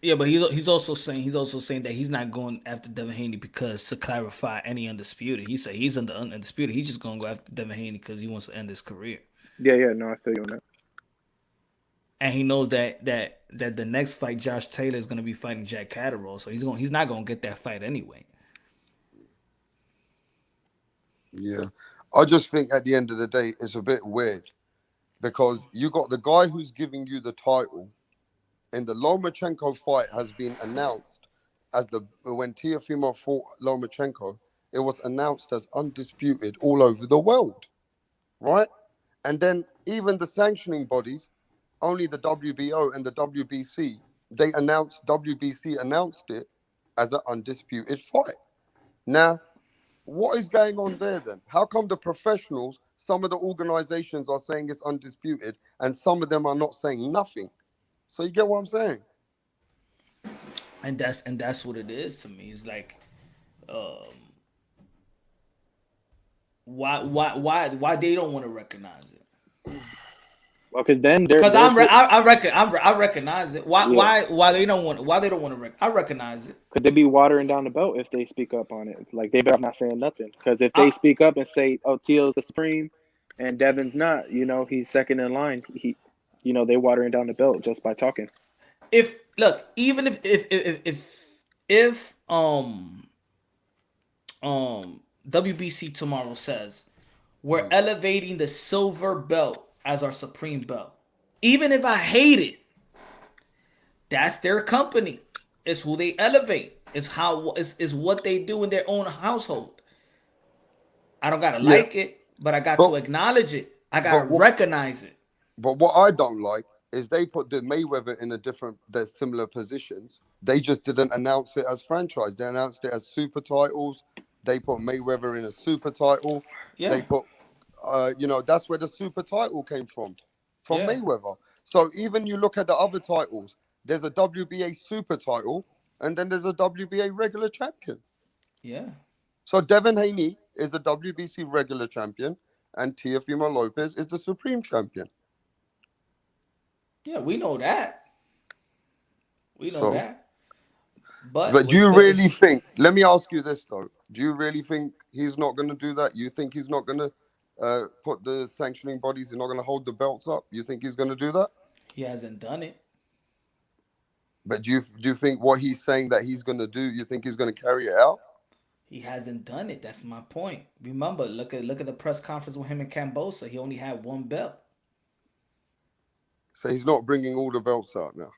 Yeah, but he's also saying that he's not going after Devin Haney because to clarify any undisputed. He said he's under undisputed. He's just gonna go after Devin Haney because he wants to end his career. Yeah, no, I feel you on that. And he knows that the next fight, Josh Taylor is gonna be fighting Jack Catterall, so he's not gonna get that fight anyway. Yeah, I just think at the end of the day, it's a bit weird because you got the guy who's giving you the title, and the Lomachenko fight has been announced as when Teofimo fought Lomachenko, it was announced as undisputed all over the world, right? And then even the sanctioning bodies, only the WBO and the WBC, WBC announced it as an undisputed fight. Now, what is going on there then? How come the professionals, some of the organizations are saying it's undisputed and some of them are not saying nothing? So you get what I'm saying? And that's what it is to me. It's like, why they don't want to recognize it? Well, because then I recognize it. Why they don't want to I recognize it. Could they be watering down the belt if they speak up on it? Like they better not saying nothing. Because if they speak up and say, "Oh, Teal's the supreme," and Devin's not, he's second in line. They watering down the belt just by talking. Even if WBC tomorrow says we're elevating the silver belt as our supreme belt, even if I hate it, that's their company. It's who they elevate. It's what they do in their own household. I don't gotta like it, but I got to acknowledge it. I gotta recognize it. But what I don't like is they put the Mayweather in they're similar positions. They just didn't announce it as franchise. They announced it as super titles. They put Mayweather in a super title. Yeah. They put, that's where the super title came from Mayweather. So even you look at the other titles, there's a WBA super title and then there's a WBA regular champion. Yeah. So Devin Haney is the WBC regular champion and Teofimo Lopez is the supreme champion. Yeah, we know that. But do you really think, let me ask you this though, do you really think he's not going to do that? You think he's not going to put the sanctioning bodies, he's not going to hold the belts up? You think he's going to do that? He hasn't done it. But do you think what he's saying that he's going to do, you think he's going to carry it out? He hasn't done it. That's my point. Remember, look at the press conference with him and Cambosa. He only had one belt. So he's not bringing all the belts out now.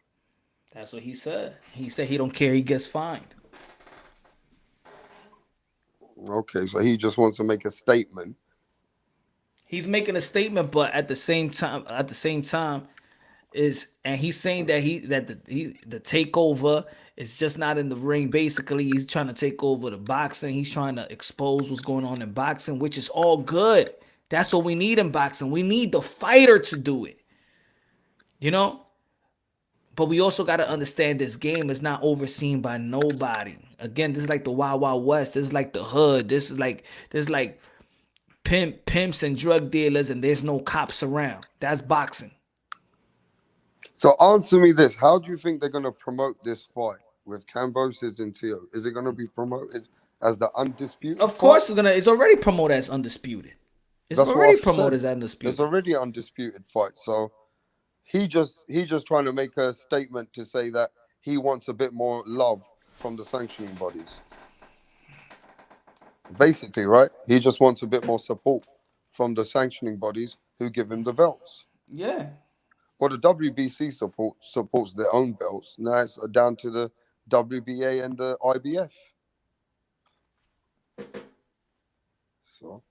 That's what he said. He said he don't care. He gets fined. Okay, so he just wants to make a statement. He's making a statement, but at the same time, and he's saying that the takeover is just not in the ring. Basically, he's trying to take over the boxing. He's trying to expose what's going on in boxing, which is all good. That's what we need in boxing. We need the fighter to do it. You know? But we also got to understand this game is not overseen by nobody. Again, this is like the Wild Wild West. This is like the hood. This is like pimps and drug dealers, and there's no cops around. That's boxing. So answer me this: how do you think they're going to promote this fight with Kambosos and Teo? Is it going to be promoted as the undisputed? Of course, it's already promoted as undisputed. It's already promoted as undisputed. It's already an undisputed fight. So he just trying to make a statement to say that he wants a bit more love from the sanctioning bodies. Basically, right? He just wants a bit more support from the sanctioning bodies who give him the belts. Yeah. Well, the WBC supports their own belts. Now it's down to the WBA and the IBF. So,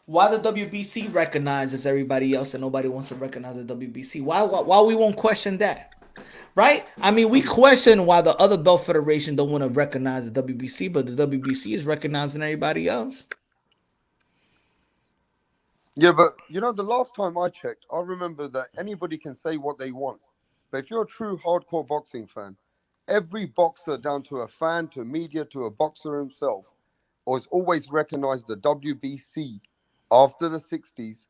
why the WBC recognizes everybody else and nobody wants to recognize the WBC? Why we won't question that? Right? I mean, we question why the other belt federation don't want to recognize the WBC, but the WBC is recognizing everybody else. yeah, but you know, the last time I checked, I remember that anybody can say what they want. But if you're a true hardcore boxing fan, every boxer down to a fan, to media, to a boxer himself, has always recognized the WBC. After the 60s,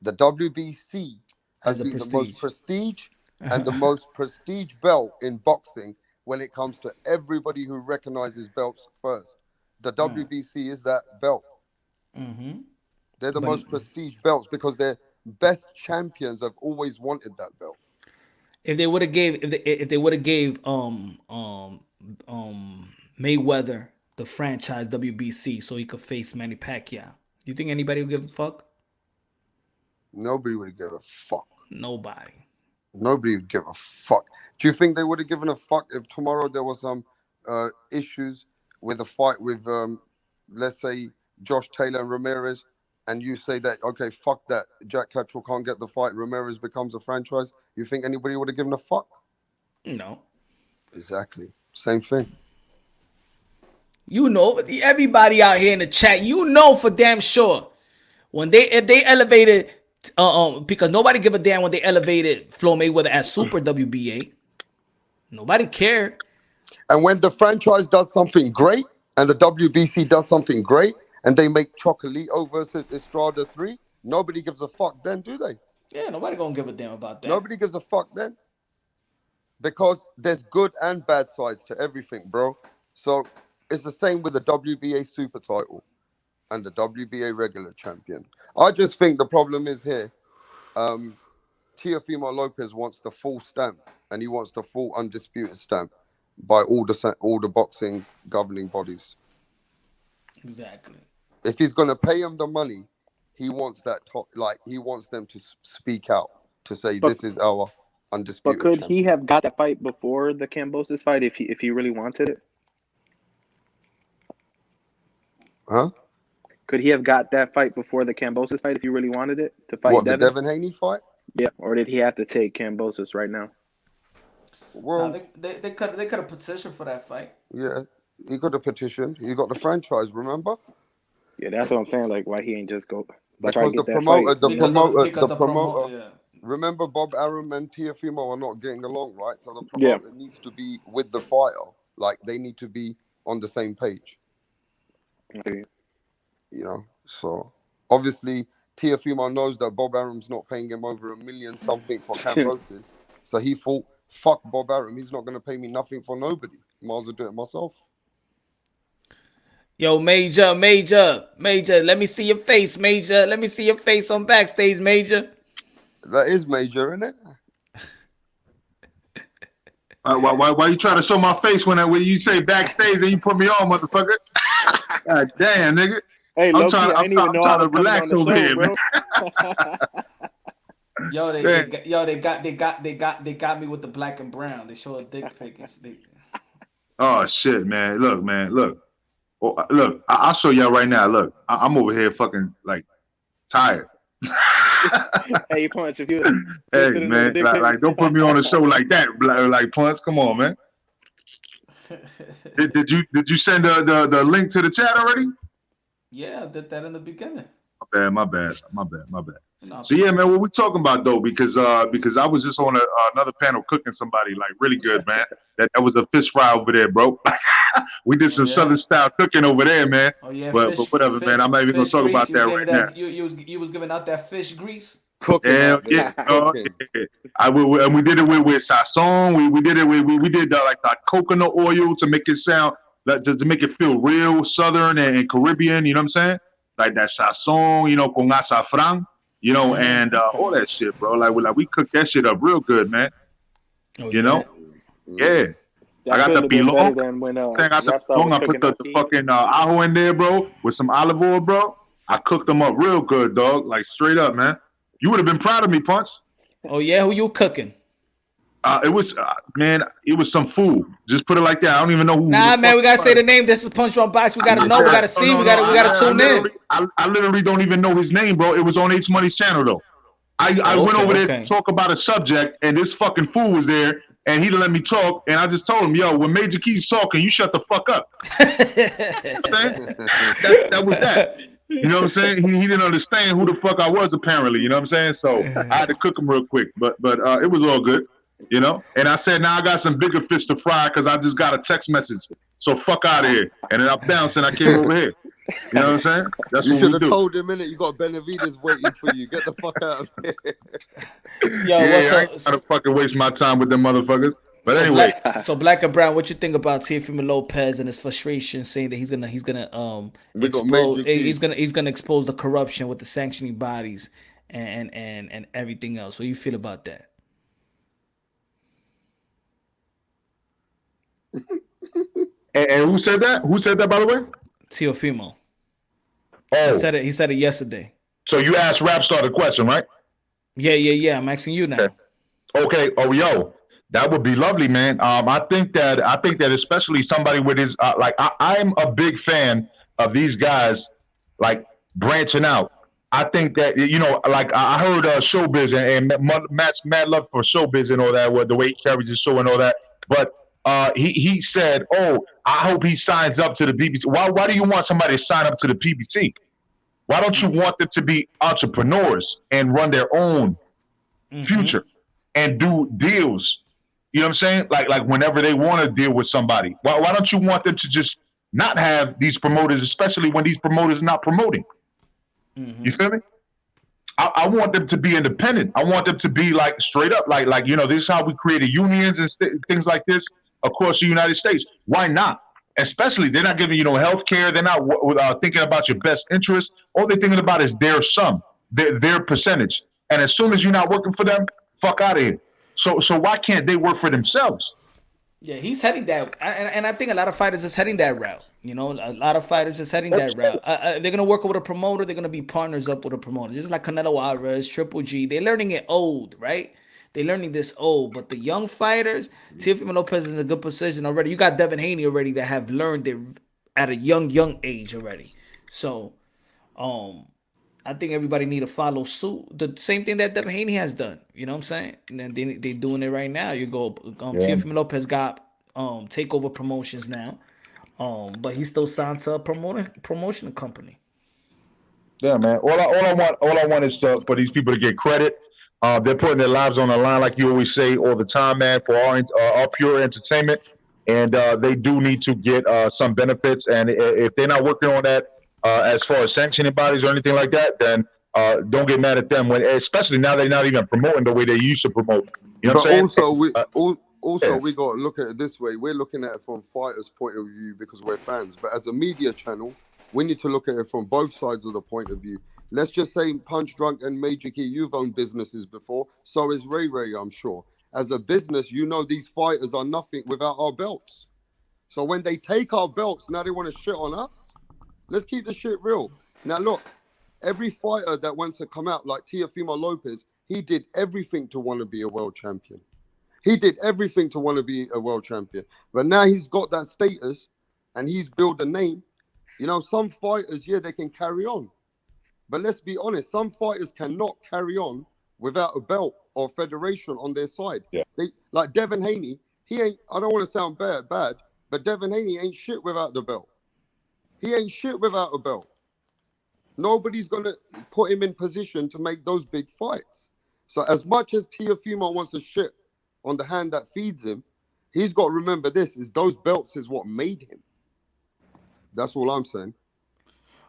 the WBC has been the most prestige and the most prestige belt in boxing when it comes to everybody who recognizes belts first. The WBC is that belt. Mm-hmm. They're the most prestige belts because their best champions have always wanted that belt. If they would have gave Mayweather the franchise WBC so he could face Manny Pacquiao, you think anybody would give a fuck? Nobody would give a fuck. Nobody would give a fuck. Do you think they would have given a fuck if tomorrow there was some issues with a fight with, let's say, Josh Taylor and Ramirez, and you say that, okay, fuck that, Jack Catterall can't get the fight, Ramirez becomes a franchise? You think anybody would have given a fuck? No. Exactly. Same thing. You know, everybody out here in the chat, you know for damn sure when if they elevated, because nobody give a damn when they elevated Floyd Mayweather as Super WBA. Nobody cared. And when the franchise does something great and the WBC does something great and they make Chocolito versus Estrada 3, nobody gives a fuck then, do they? Yeah, nobody gonna give a damn about that. Nobody gives a fuck then. Because there's good and bad sides to everything, bro. So it's the same with the WBA super title and the WBA regular champion. I just think the problem is here. Teofimo Lopez wants the full stamp, and he wants the full undisputed stamp by all the boxing governing bodies. Exactly. If he's gonna pay him the money, he wants that he wants them to speak out to say this is our undisputed. But could champion. he have got that fight before the Kambosos fight if he really wanted it? Huh? Could he have got that fight before the Kambosos fight if he really wanted it to fight What, Devin? the Devin Haney fight? Yeah, or did he have to take Kambosos right now? Well, they could have petitioned for that fight. yeah, he got a petition. He got the franchise. Remember? Yeah, that's what I'm saying. Like, why he ain't just go? Because the promoter. Yeah. Remember, Bob Arum and Teofimo are not getting along, right? So the promoter needs to be with the fighter. Like, they need to be on the same page. Okay. You know, so obviously Teofimo knows that Bob Arum's not paying him over $1 million something for Kambosos. So he thought, fuck Bob Arum, he's not going to pay me nothing for nobody. Might as well do it myself. Yo, Major, let me see your face, Major. Let me see your face on Backstage, Major. That is major, isn't it? Why you trying to show my face when you say backstage and you put me on, motherfucker? God damn, nigga. Hey, I'm trying to relax over here, bro. man. Yo, they got me with the black and brown. They show a dick pic. Oh shit, man. Look. Look, I'll show y'all right now. Look, I'm over here fucking like tired. Hey, Punch, if you Hey man, like don't put me on a show like that, like Punch. Come on, man. Did you send the link to the chat already? Yeah, I did that in the beginning. My bad. No, So yeah, man, what we talking about though? Because I was just on another panel cooking somebody like really good, man. That was a fish fry over there, bro. We did some Southern style cooking over there, man. Oh yeah, but whatever, man. I'm not even gonna talk about that right now. You was giving out that fish grease. Cooking Hell out there. yeah, Cooking. and we did it with sazon. We did it we did like the coconut oil to make it sound like to make it feel real Southern and Caribbean. You know what I'm saying? Like that sazon, you know, con azafran, you know, and all that shit, bro. Like we cooked that shit up real good, man. Oh, you know, yeah. I got the pilon. I got the pilon. I put the fucking ajo in there, bro, with some olive oil, bro. I cooked them up real good, dog. Like straight up, man. You would have been proud of me, Punch. Oh yeah, who you cooking? It was man. It was some food. Just put it like that. I don't even know who. Nah, man, we gotta say the name. This is Punch on Box. We gotta know. We gotta see. We gotta tune in. I literally don't even know his name, bro. It was on H Money's channel though. I went over there to talk about a subject, and this fucking fool was there, and he didn't let me talk. And I just told him, yo, when Major Key's talking, you shut the fuck up. that was that. You know what I'm saying? He didn't understand who the fuck I was apparently. You know what I'm saying? So I had to cook him real quick, but it was all good. You know? And I said, now I got some bigger fish to fry because I just got a text message. So fuck out of here. And then I bounced and I came over here. You know what I'm saying? That's you what should we have do. told him, innit? You got Benavidez waiting for you. Get the fuck out of here. Yo, I ain't trying to fucking waste my time with them motherfuckers. But anyway, so Black and Brown, what you think about Teofimo Lopez and his frustration, saying that he's gonna expose the corruption with the sanctioning bodies and everything else? What do you feel about that? and who said that? Who said that, by the way? Teofimo. Oh, he said it yesterday. So you asked Rapstar the question, right? Yeah. I'm asking you now. Okay. Oh, yo. That would be lovely, man. I think that especially somebody with his I'm a big fan of these guys like branching out. I think that like I heard Showbiz and Matt's mad love for Showbiz and all that, the way he carries his show and all that. But he said, "Oh, I hope he signs up to the BBC." Why do you want somebody to sign up to the BBC? Why don't you want them to be entrepreneurs and run their own future and do deals? You know what I'm saying? Like whenever they want to deal with somebody, why don't you want them to just not have these promoters, especially when these promoters are not promoting? You feel me? I want them to be independent. I want them to be like straight up, like this is how we created unions and things like this across the United States. Why not? Especially they're not giving health care. They're not thinking about your best interest. All they're thinking about is their sum, their percentage. And as soon as you're not working for them, fuck out of here. So why can't they work for themselves? Yeah, he's heading that, and I think a lot of fighters is heading that route. A lot of fighters is heading that route. They're gonna work with a promoter. They're gonna be partners up with a promoter, just like Canelo Alvarez, Triple G. They're learning it old, right? They're learning this old. But the young fighters, Teofimo Lopez is in a good position already. You got Devin Haney already that have learned it at a young age already. So, I think everybody need to follow suit. The same thing that Devin Haney has done. You know what I'm saying? And then they doing it right now. You go, Teofimo Lopez got Takeover Promotions now, but he's still signed to a promotion company. Yeah, man. All I want is for these people to get credit. They're putting their lives on the line, like you always say all the time, man, for our pure entertainment. And they do need to get some benefits. And if they're not working on that, as far as sanctioning bodies or anything like that, then don't get mad at them. Especially now they're not even promoting the way they used to promote. You know what I'm saying? Also, we got to look at it this way. We're looking at it from fighters' point of view because we're fans. But as a media channel, we need to look at it from both sides of the point of view. Let's just say Punch Drunk and Major Key, you've owned businesses before. So is Ray, I'm sure. As a business, these fighters are nothing without our belts. So when they take our belts, now they want to shit on us? Let's keep the shit real. Now, look, every fighter that wants to come out, like Teofimo Lopez, he did everything to want to be a world champion. He did everything to want to be a world champion. But now he's got that status and he's built a name. Some fighters, they can carry on. But let's be honest, some fighters cannot carry on without a belt or federation on their side. Yeah. They like Devin Haney. He ain't. I don't want to sound bad, but Devin Haney ain't shit without the belt. He ain't shit without a belt. Nobody's gonna put him in position to make those big fights. So as much as Teofimo wants to shit on the hand that feeds him, he's got to remember this: is those belts is what made him. That's all I'm saying.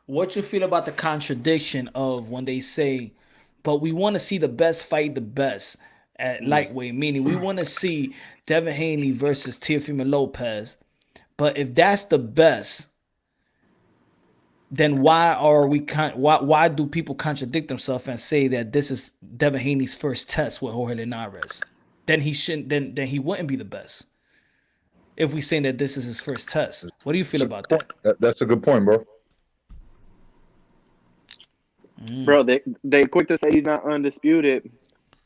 What you feel about the contradiction of when they say, but we want to see the best fight the best at lightweight, meaning we want to see Devin Haney versus Teofimo Lopez. But if that's the best, then why do people contradict themselves and say that this is Devin Haney's first test with Jorge Linares? Then he shouldn't. Then he wouldn't be the best. If we saying that this is his first test, what do you feel about that? That's a good point, bro. Bro, they quick to say he's not undisputed,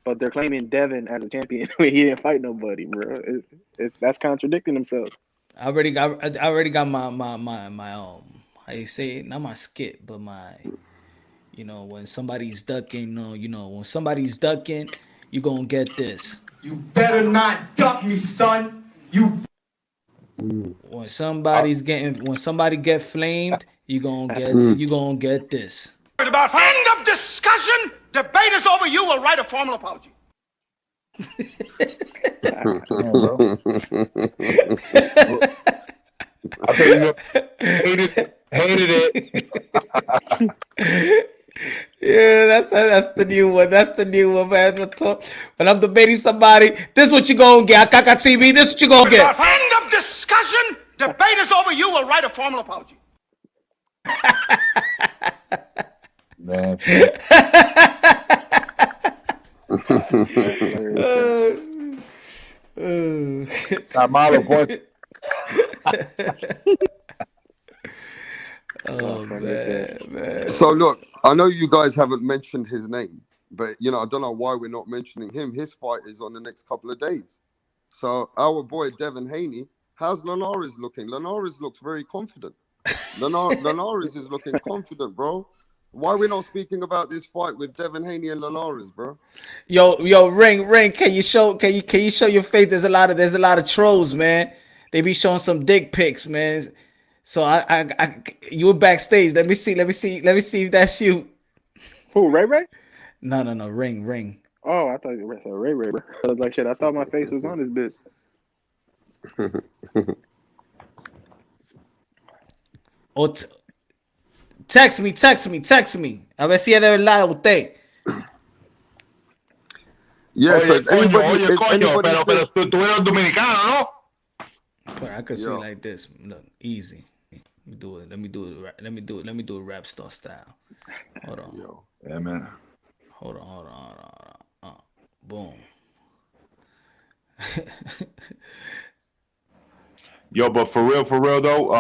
but they're claiming Devin as a champion when he didn't fight nobody, bro. That's contradicting themselves. I already got my how you say it? Not my skit, but my, when somebody's ducking, when somebody's ducking, you gonna get this. You better not duck me, son. When somebody get flamed, you gonna get this. About end of discussion. Debate is over. You will write a formal apology. I tell you, hated it. Yeah, that's the new one. That's the new one, man. When I'm debating somebody, this is what you gonna get. TV, this is what you gonna get. About end of discussion. Debate is over. You will write a formal apology. Man. Not Marlon point. Oh man. So look, I know you guys haven't mentioned his name, but I don't know why we're not mentioning him. His fight is on the next couple of days. So our boy Devin Haney, how's Linares looking? Linares looks very confident. Linares is looking confident, bro. Why are we not speaking about this fight with Devin Haney and Linares, bro? Yo, ring. Can you show your face? There's a lot of trolls, man. They be showing some dick pics, man. So you were backstage. Let me see if that's you. Who, Ray? No, ring. Oh, I thought you were Ray, bro. I was like, shit, I thought my face was on this bitch. Oh, text me. A ver si es de verdad usted. Yeah, so is anybody pero tú eres dominicano, ¿no? I could see like this. Look, easy. Let me do it rap star style. Hold on. Yo. Yeah, man. Hold on. Boom. Yo, but for real though,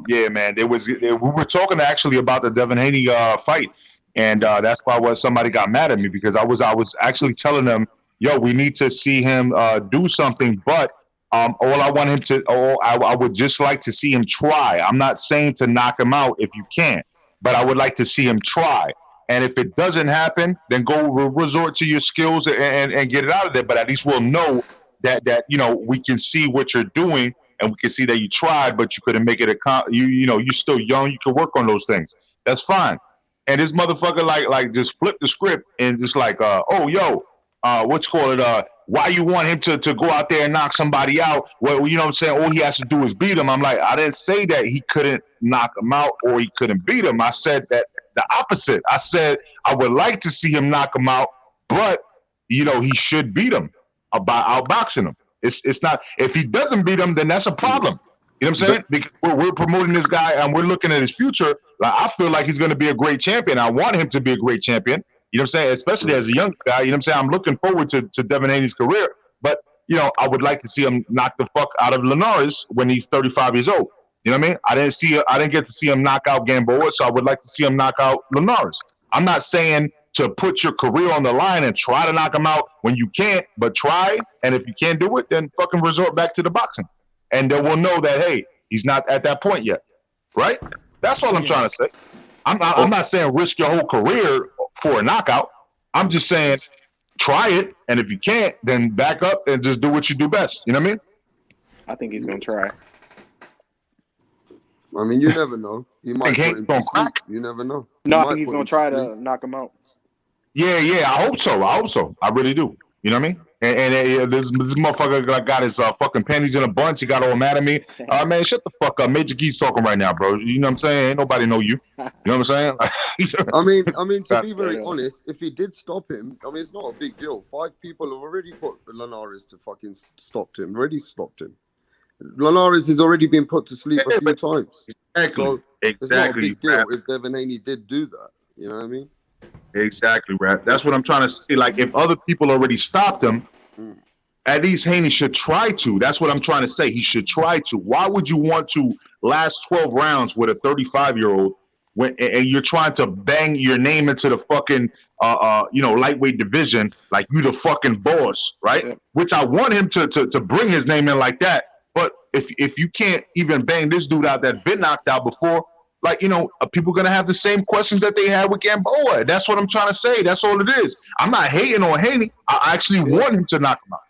yeah, man. We were talking actually about the Devin Haney fight, and that's why somebody got mad at me, because I was actually telling them, yo, we need to see him do something, but all I want him to, I would just like to see him try. I'm not saying to knock him out if you can't, but I would like to see him try. And if it doesn't happen, then go resort to your skills and get it out of there. But at least we'll know that we can see what you're doing, and we can see that you tried, but you couldn't make it you're still young. You can work on those things. That's fine. And this motherfucker like just flipped the script and just like, why you want him to go out there and knock somebody out? Well, you know what I'm saying? All he has to do is beat him. I'm like, I didn't say that he couldn't knock him out or he couldn't beat him. I said that the opposite. I said I would like to see him knock him out, but he should beat him by outboxing him. It's not, if he doesn't beat him, then that's a problem. You know what I'm saying? Because we're promoting this guy and we're looking at his future. Like, I feel like he's going to be a great champion. I want him to be a great champion. You know what I'm saying? Especially as a young guy. You know what I'm saying? I'm looking forward to Devin Haney's career. But, I would like to see him knock the fuck out of Linares when he's 35 years old. You know what I mean? I didn't get to see him knock out Gamboa, so I would like to see him knock out Linares. I'm not saying to put your career on the line and try to knock him out when you can't, but try. And if you can't do it, then fucking resort back to the boxing. And then we'll know that, hey, he's not at that point yet. Right? That's all I'm trying to say. I'm not saying risk your whole career for a knockout. I'm just saying try it, and if you can't, then back up and just do what you do best. You know what I mean? I think he's gonna try. I mean, you never know. He might put Haney's him gonna to sleep. crack. You never know. No, I might think he's put gonna him try sleep. to knock him out. Yeah, I hope so. I really do. You know what I mean? And this motherfucker got his fucking panties in a bunch. He got all mad at me. Man, shut the fuck up. Major Gee's talking right now, bro. You know what I'm saying? Ain't nobody know you. You know what I'm saying? I mean, to be very honest, if he did stop him, I mean, it's not a big deal. 5 people have already put Linares to fucking stopped him. Already stopped him. Linares has already been put to sleep a few times. Exactly. So it's not a big deal if Devin Haney did do that. You know what I mean? Exactly, Rap. That's what I'm trying to see. Like, if other people already stopped him, at least Haney should try to. That's what I'm trying to say. He should try to. Why would you want to last 12 rounds with a 35-year-old when and you're trying to bang your name into the fucking lightweight division like you the fucking boss, right? Yep. Which I want him to bring his name in like that. But if you can't even bang this dude out that's been knocked out before, like, people are going to have the same questions that they had with Gamboa. That's what I'm trying to say. That's all it is. I'm not hating on Haney. I actually want him to knock him out.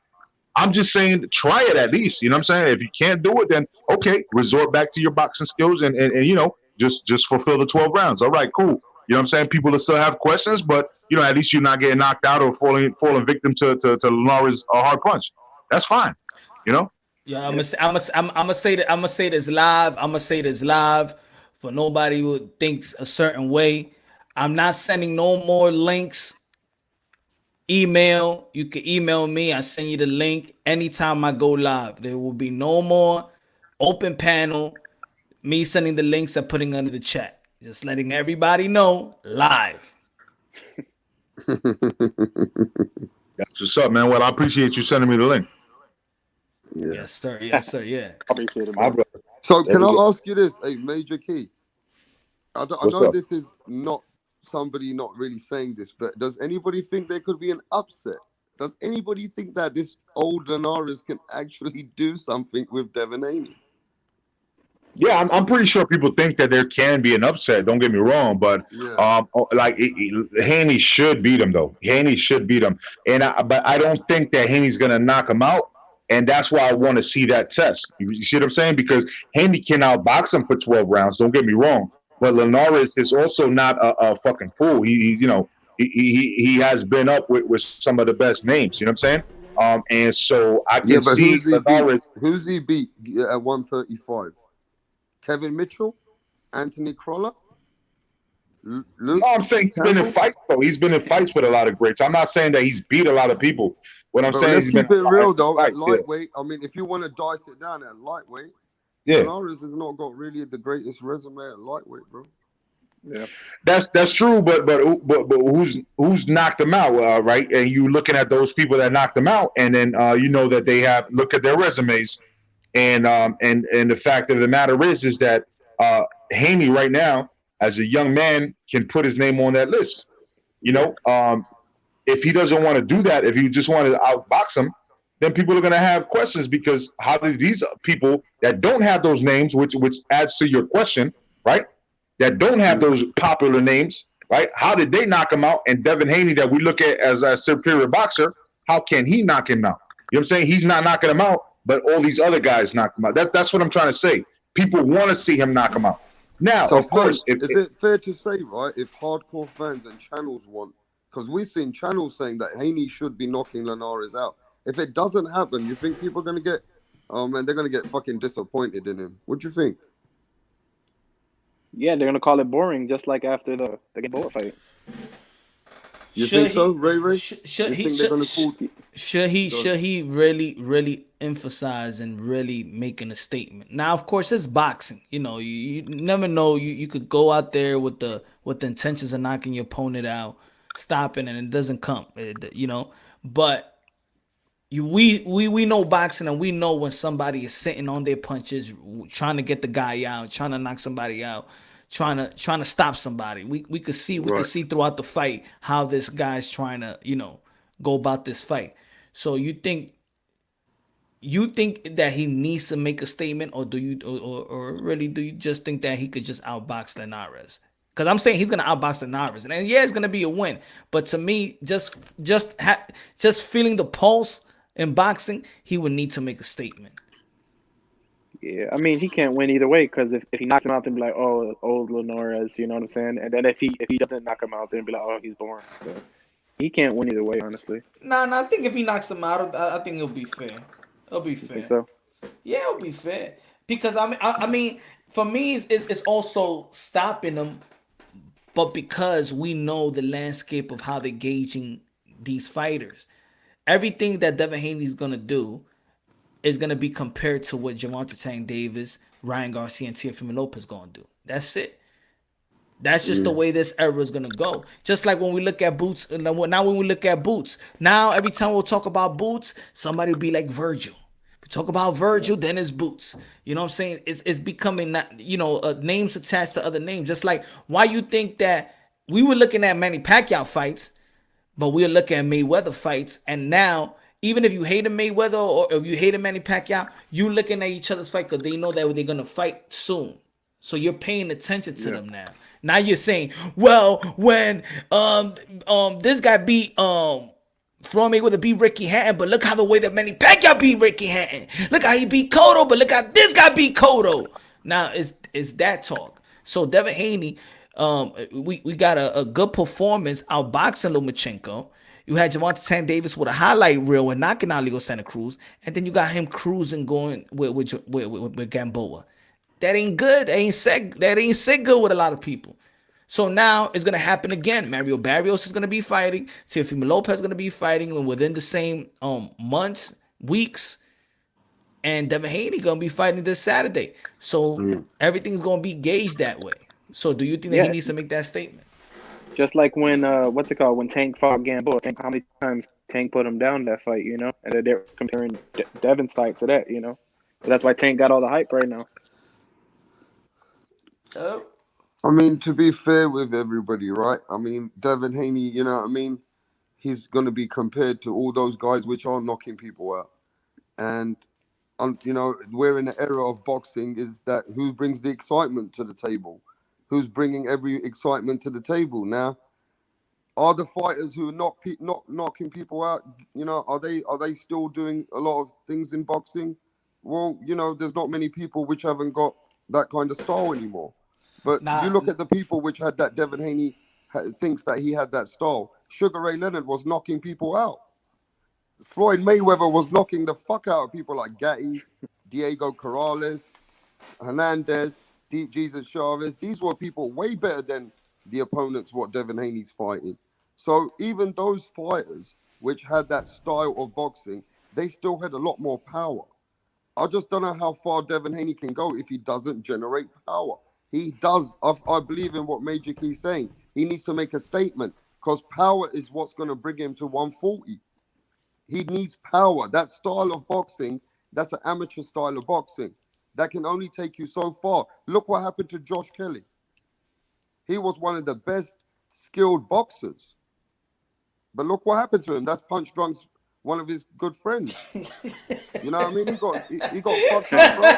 I'm just saying try it at least. You know what I'm saying? If you can't do it, then okay, resort back to your boxing skills and just fulfill the 12 rounds. All right, cool. You know what I'm saying? People will still have questions, but at least you're not getting knocked out or falling victim to Linares' hard punch. That's fine. Yeah, I'm gonna say that. I'm gonna say this live. For nobody who thinks a certain way. I'm not sending no more links. Email. You can email me. I send you the link anytime I go live. There will be no more open panel. Me sending the links and putting under the chat. Just letting everybody know live. That's what's up, man. Well, I appreciate you sending me the link. Yeah. Yes, sir. Yeah. Appreciate it, bro. So can I ask you this? Hey, Major Key. I know up? this is not somebody not really saying this, but does anybody think there could be an upset? Does anybody think that this old Linares can actually do something with Devin Haney? Yeah, I'm pretty sure people think that there can be an upset. Don't get me wrong, but Haney should beat him though. Haney should beat him, but I don't think that Haney's gonna knock him out, and that's why I want to see that test. You see what I'm saying? Because Haney can outbox him for 12 rounds. Don't get me wrong, but Linares is also not a fucking fool. He has been up with some of the best names. You know what I'm saying? And so I can see Linares. Who's he beat at 135? Kevin Mitchell, Anthony Crawler. No, I'm saying he's been in fights though. He's been in fights with a lot of greats. I'm not saying that he's beat a lot of people. What I'm saying let's is keep it real though. At lightweight, I mean, if you want to dice it down at lightweight, Linares has not got really the greatest resume at lightweight, bro. Yeah, that's true. But who's knocked him out, right? And you looking at those people that knocked him out, and then that they have look at their resumes. And the fact of the matter is that Haney right now, as a young man, can put his name on that list. If he doesn't want to do that, if you just want to outbox him, then people are going to have questions because how do these people that don't have those names, which adds to your question, right? That don't have those popular names, right? How did they knock him out? And Devin Haney, that we look at as a superior boxer, how can he knock him out? You know what I'm saying? He's not knocking him out. But all these other guys knocked him out. That's what I'm trying to say. People want to see him knock him out. Now, so of course, is it fair to say, right, if hardcore fans and channels want, because we've seen channels saying that Haney should be knocking Linares out. If it doesn't happen, you think people are going to get, they're going to get fucking disappointed in him. What do you think? Yeah, they're gonna call it boring, just like after the Gamboa fight. You think so, Ray? Should he really emphasize and really making a statement? Now, of course, it's boxing. You never know. You could go out there with the intentions of knocking your opponent out, stopping, and it doesn't come. But we know boxing, and we know when somebody is sitting on their punches, trying to get the guy out, trying to knock somebody out. Trying to stop somebody. We could see could see throughout the fight how this guy's trying to go about this fight. So you think that he needs to make a statement, or do you or really do you just think that he could just outbox Linares? Because I'm saying he's gonna outbox Linares, and yeah, it's gonna be a win. But to me, just feeling the pulse in boxing, he would need to make a statement. Yeah, I mean he can't win either way because if he knocks him out, then be like, oh, old Linares, you know what I'm saying? And then if he doesn't knock him out, then be like, oh, he's boring. So he can't win either way, honestly. Nah, I think if he knocks him out, I think it'll be fair. It'll be fair. Think so? Yeah, it'll be fair. Because I mean, for me, it's also stopping him, but because we know the landscape of how they're gauging these fighters, everything that Devin Haney is gonna do is gonna be compared to what Gervonta Tank Davis, Ryan Garcia, and Teofimo Lopez gonna do. That's it. That's just the way this era is gonna go. Just like when we look at Boots, now when we look at Boots, now every time we'll talk about Boots, somebody will be like Virgil. If we talk about Virgil, then it's Boots. You know what I'm saying? It's becoming not, names attached to other names. Just like why you think that we were looking at Manny Pacquiao fights, but we're looking at Mayweather fights, and now even if you hated Mayweather or if you hated Manny Pacquiao, you looking at each other's fight because they know that they're gonna fight soon. So you're paying attention to them now. Now you're saying, well, when this guy beat Floyd Mayweather beat Ricky Hatton, but look how the way that Manny Pacquiao beat Ricky Hatton. Look how he beat Cotto, but look how this guy beat Cotto. Now it's that talk. So Devin Haney, we got a good performance outboxing Lomachenko. You had Gervonta Tank Davis with a highlight reel and knocking out Leo Santa Cruz, and then you got him cruising going with Gamboa. That ain't good. That ain't sit good with a lot of people. So now it's gonna happen again. Mario Barrios is gonna be fighting. Teofimo Lopez is gonna be fighting within the same months, weeks, and Devin Haney gonna be fighting this Saturday. So everything's gonna be gauged that way. So do you think that he needs to make that statement? Just like when when Tank fought Gamboa. Tank, how many times Tank put him down that fight, and then they're comparing Devin's fight to that, So that's why Tank got all the hype right now. I mean, to be fair with everybody, right? I mean, Devin Haney, he's going to be compared to all those guys which are knocking people out. And, we're in the era of boxing is that who brings the excitement to the table? Who's bringing every excitement to the table? Now, are the fighters who are not knocking people out, are they still doing a lot of things in boxing? Well, there's not many people which haven't got that kind of style anymore. But you look at the people which had that Devin Haney thinks that he had that style. Sugar Ray Leonard was knocking people out. Floyd Mayweather was knocking the fuck out of people like Gatti, Diego Corrales, Hernandez, Deep Jesus Chavez. These were people way better than the opponents what Devin Haney's fighting. So even those fighters which had that style of boxing, they still had a lot more power. I just don't know how far Devin Haney can go if he doesn't generate power. He does. I believe in what Major Key's saying. He needs to make a statement because power is what's going to bring him to 140. He needs power. That style of boxing, that's an amateur style of boxing. That can only take you so far. Look what happened to Josh Kelly. He was one of the best skilled boxers. But look what happened to him. That's Punch Drunk's one of his good friends. You know what I mean? He got fucked up, bro.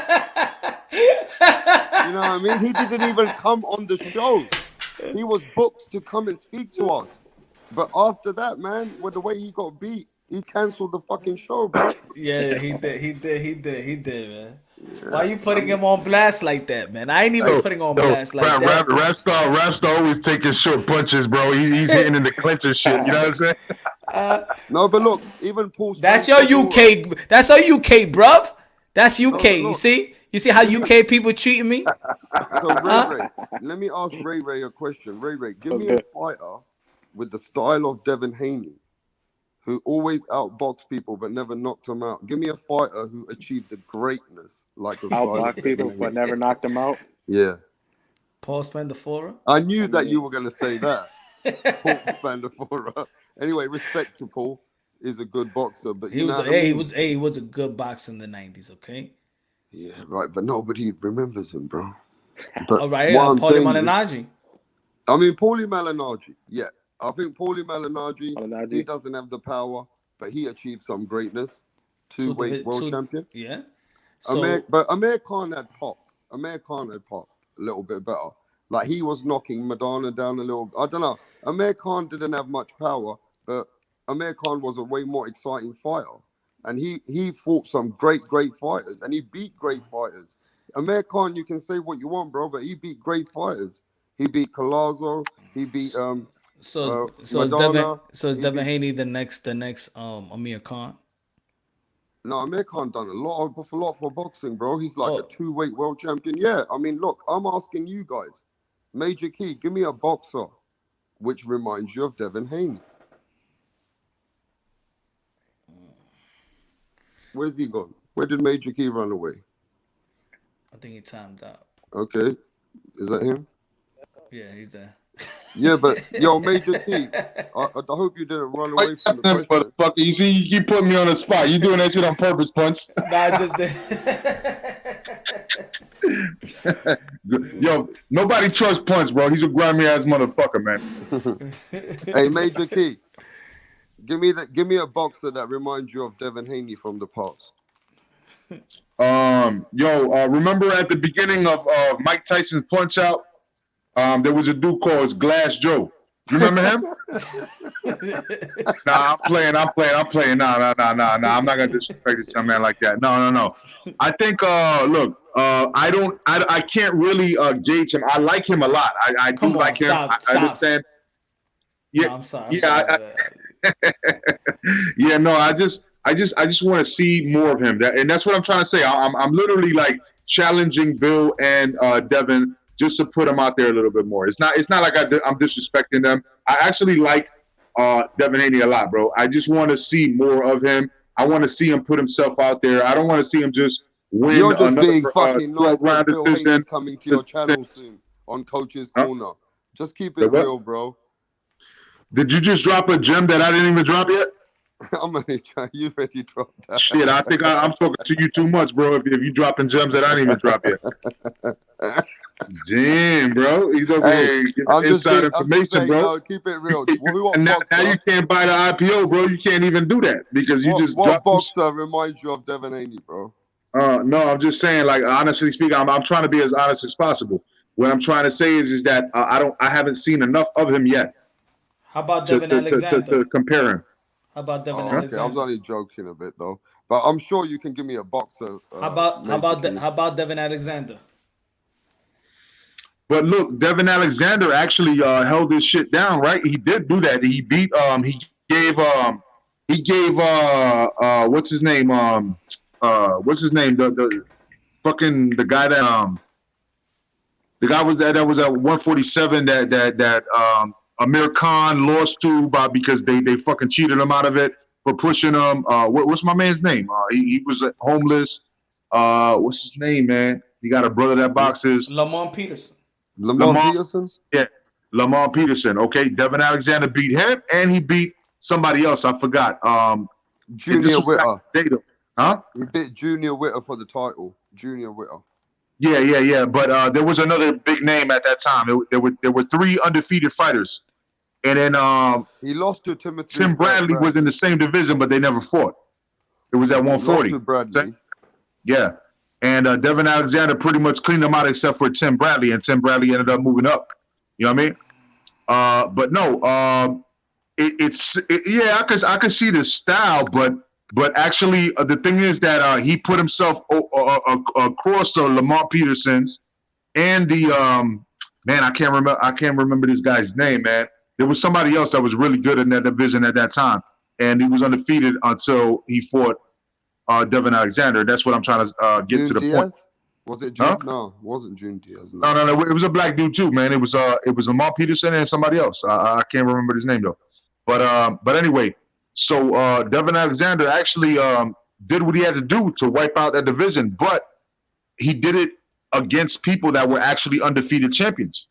You know what I mean? He didn't even come on the show. He was booked to come and speak to us. But after that, man, with the way he got beat, he canceled the fucking show, bro. Yeah, he did, man. Yeah. Why are you putting him on blast like that, man? I ain't even putting on blast like that. Rap star always taking short punches, bro. He's hitting in the clinch and shit. You know what I'm saying? No, but look, even Paul. That's your UK. That's your UK, bruv. That's UK. No, you see how UK people treating me? So Ray, let me ask Ray a question. Ray, give me a fighter with the style of Devin Haney, who always outboxed people but never knocked them out. Give me a fighter who achieved the greatness like a outboxed people but never knocked them out. Yeah. Paul Spandafora. I knew that you were going to say that. Paul Spandafora. Anyway, respect to Paul. He's a good boxer, but he was a good boxer in the 90s. Okay. Yeah, right, but nobody remembers him, bro. But all right, Paulie Malignaggi. Paulie Malignaggi. Yeah, I think Paulie Malignaggi. He doesn't have the power, but he achieved some greatness. Two-weight world champion. Yeah. But Amir Khan had pop. Amir Khan had pop a little bit better. Like he was knocking Madonna down a little. I don't know. Amir Khan didn't have much power, but Amir Khan was a way more exciting fighter, and he fought some great fighters, and he beat great fighters. Amir Khan, you can say what you want, bro, but he beat great fighters. He beat Collazo. He beat So Madonna. is Devin Haney the next Amir Khan? No, Amir Khan done a lot for boxing, bro. He's like a 2-weight world champion. Yeah, I mean, look, I'm asking you guys, Major Key, give me a boxer which reminds you of Devin Haney. Where's he gone? Where did Major Key run away? I think he timed out. Okay, is that him? Yeah, he's there. Yeah, but yo, Major Key, I hope you didn't run away from the question. Motherfucker, you see, you keep putting me on the spot. You doing that shit on purpose, Punch. Nah, I just did. Yo, nobody trusts Punch, bro. He's a grimy ass motherfucker, man. Hey, Major Key, give me a boxer that reminds you of Devin Haney from the past. Remember at the beginning of Mike Tyson's Punch Out, there was a dude called Glass Joe. You remember him? Nah, I'm playing. Nah. I'm not gonna disrespect this young man like that. No. I think, I can't really gauge him. I like him a lot. I do like him. I understand. Yeah, no, I'm sorry. I just want to see more of him. And that's what I'm trying to say. I'm literally like challenging Bill and Devin just to put them out there a little bit more. It's not like I'm disrespecting them. I actually like Devin Haney a lot, bro. I just want to see more of him. I want to see him put himself out there. I don't want to see him just win. You're just another, being fucking nice. round Bill decision. Haney's coming to your channel soon on Coach's Corner. Just keep it real, bro. Did you just drop a gem that I didn't even drop yet? I'm gonna try. You already dropped that. Shit, I think I'm talking to you too much, bro. If you dropping gems that I didn't even drop yet. Damn, bro. He's over here inside information, bro. No, keep it real. Now you can't buy the IPO, bro. You can't even do that because you just what boxer reminds you of Devin Haney, bro? No, I'm just saying, like, honestly speaking, I'm trying to be as honest as possible. What I'm trying to say is that I haven't seen enough of him yet. How about Devin Alexander? To compare him. How about Devin Alexander? Okay, I was only joking a bit though, but I'm sure you can give me a boxer. How about Devin Alexander? But look, Devin Alexander actually held his shit down, right? He did do that. He beat he gave what's his name? The fucking the guy that the guy was that was at 147 that Amir Khan lost to because they fucking cheated him out of it for pushing him. What's my man's name? He was homeless. What's his name, man? He got a brother that boxes. Lamont Peterson. Lamont Peterson? Yeah, Lamont Peterson. Okay, Devin Alexander beat him, and he beat somebody else. I forgot. Junior Witter. Huh? He beat Junior Witter for the title. Junior Witter. Yeah. But there was another big name at that time. There were 3 undefeated fighters, and then he lost to Timothy. Tim Bradley was in the same division, but they never fought. It was at 140. Lost to Bradley. Yeah. And Devin Alexander pretty much cleaned him out except for Tim Bradley, and Tim Bradley ended up moving up. You know what I mean? But no, I could see the style, but actually the thing is that he put himself across the Lamont Petersons and the man, I can't remember this guy's name, man. There was somebody else that was really good in that division at that time, and he was undefeated until he fought Devin Alexander. That's what I'm trying to get June to the Diaz? point. Was it June? Huh? No, it wasn't June Diaz. No. It was a black dude too, man. It was Lamont Peterson and somebody else. I can't remember his name though. But anyway, so Devin Alexander actually did what he had to do to wipe out that division, but he did it against people that were actually undefeated champions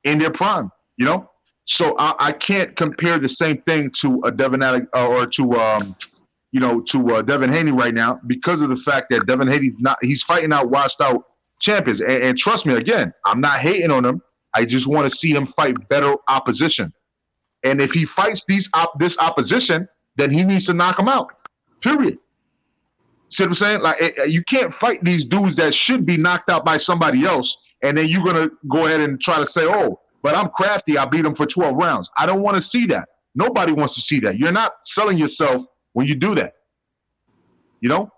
in their prime. You know, so I can't compare the same thing to a Devin to Devin Haney right now because of the fact that Devin Haney he's fighting out washed out champions. And trust me, again, I'm not hating on him. I just want to see him fight better opposition. And if he fights this opposition, then he needs to knock him out. Period. See what I'm saying? Like you can't fight these dudes that should be knocked out by somebody else and then you're gonna go ahead and try to say, "Oh, but I'm crafty. I beat him for 12 rounds." I don't want to see that. Nobody wants to see that. You're not selling yourself when you do that. You know,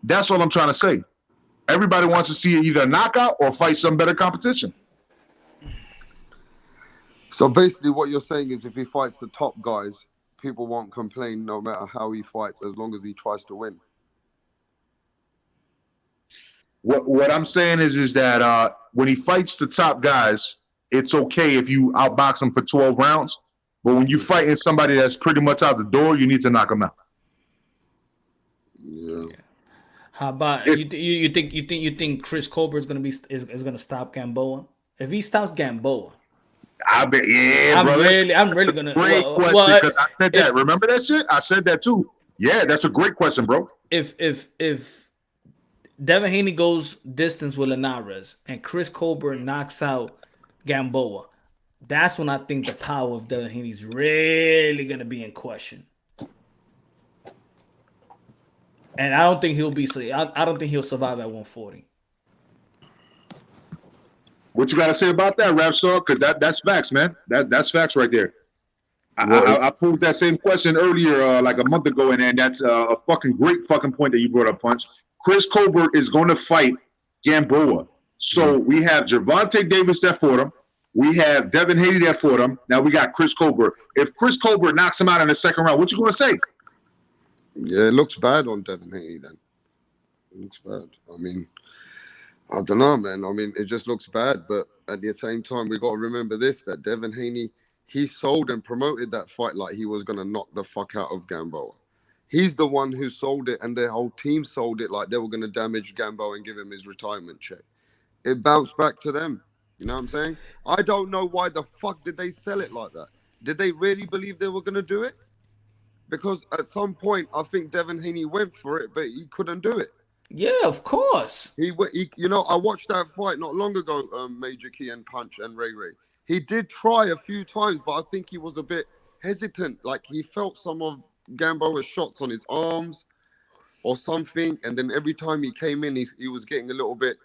that's all I'm trying to say. Everybody wants to see either a knockout or fight some better competition. So basically, what you're saying is, if he fights the top guys, people won't complain no matter how he fights, as long as he tries to win. What I'm saying is that when he fights the top guys, it's okay if you outbox him for 12 rounds. But when you fighting somebody that's pretty much out the door, you need to knock him out. Yeah. How about you think Chris Colbert is gonna stop Gamboa? If he stops Gamboa, I bet, yeah, I'm brother. really gonna. Great question, because I said that. Remember that shit? I said that too. Yeah, that's a great question, bro. If Devin Haney goes distance with Linares and Chris Colbert knocks out Gamboa, that's when I think the power of Devin Haney is really gonna be in question. And I don't think he'll be. I don't think he'll survive at 140. What you got to say about that, Rapstar? Because that's facts, man. That's facts right there. I posed that same question earlier, like a month ago, and that's a fucking great fucking point that you brought up, Punch. Chris Colbert is going to fight Gamboa. So we have Gervonta Davis that fought him. We have Devin Haney that fought him. Now we got Chris Colbert. If Chris Colbert knocks him out in the second round, what you going to say? Yeah, it looks bad on Devin Haney then. It looks bad. I mean, I don't know, man. I mean, it just looks bad. But at the same time, we got to remember this, that Devin Haney, he sold and promoted that fight like he was going to knock the fuck out of Gamboa. He's the one who sold it, and their whole team sold it like they were going to damage Gamboa and give him his retirement check. It bounced back to them. You know what I'm saying? I don't know why the fuck did they sell it like that. Did they really believe they were going to do it? Because at some point, I think Devin Haney went for it, but he couldn't do it. Yeah, of course. He you know, I watched that fight not long ago, Major Key and Punch and Ray Ray. He did try a few times, but I think he was a bit hesitant. Like, he felt some of Gamboa's shots on his arms or something. And then every time he came in, he was getting a little bit,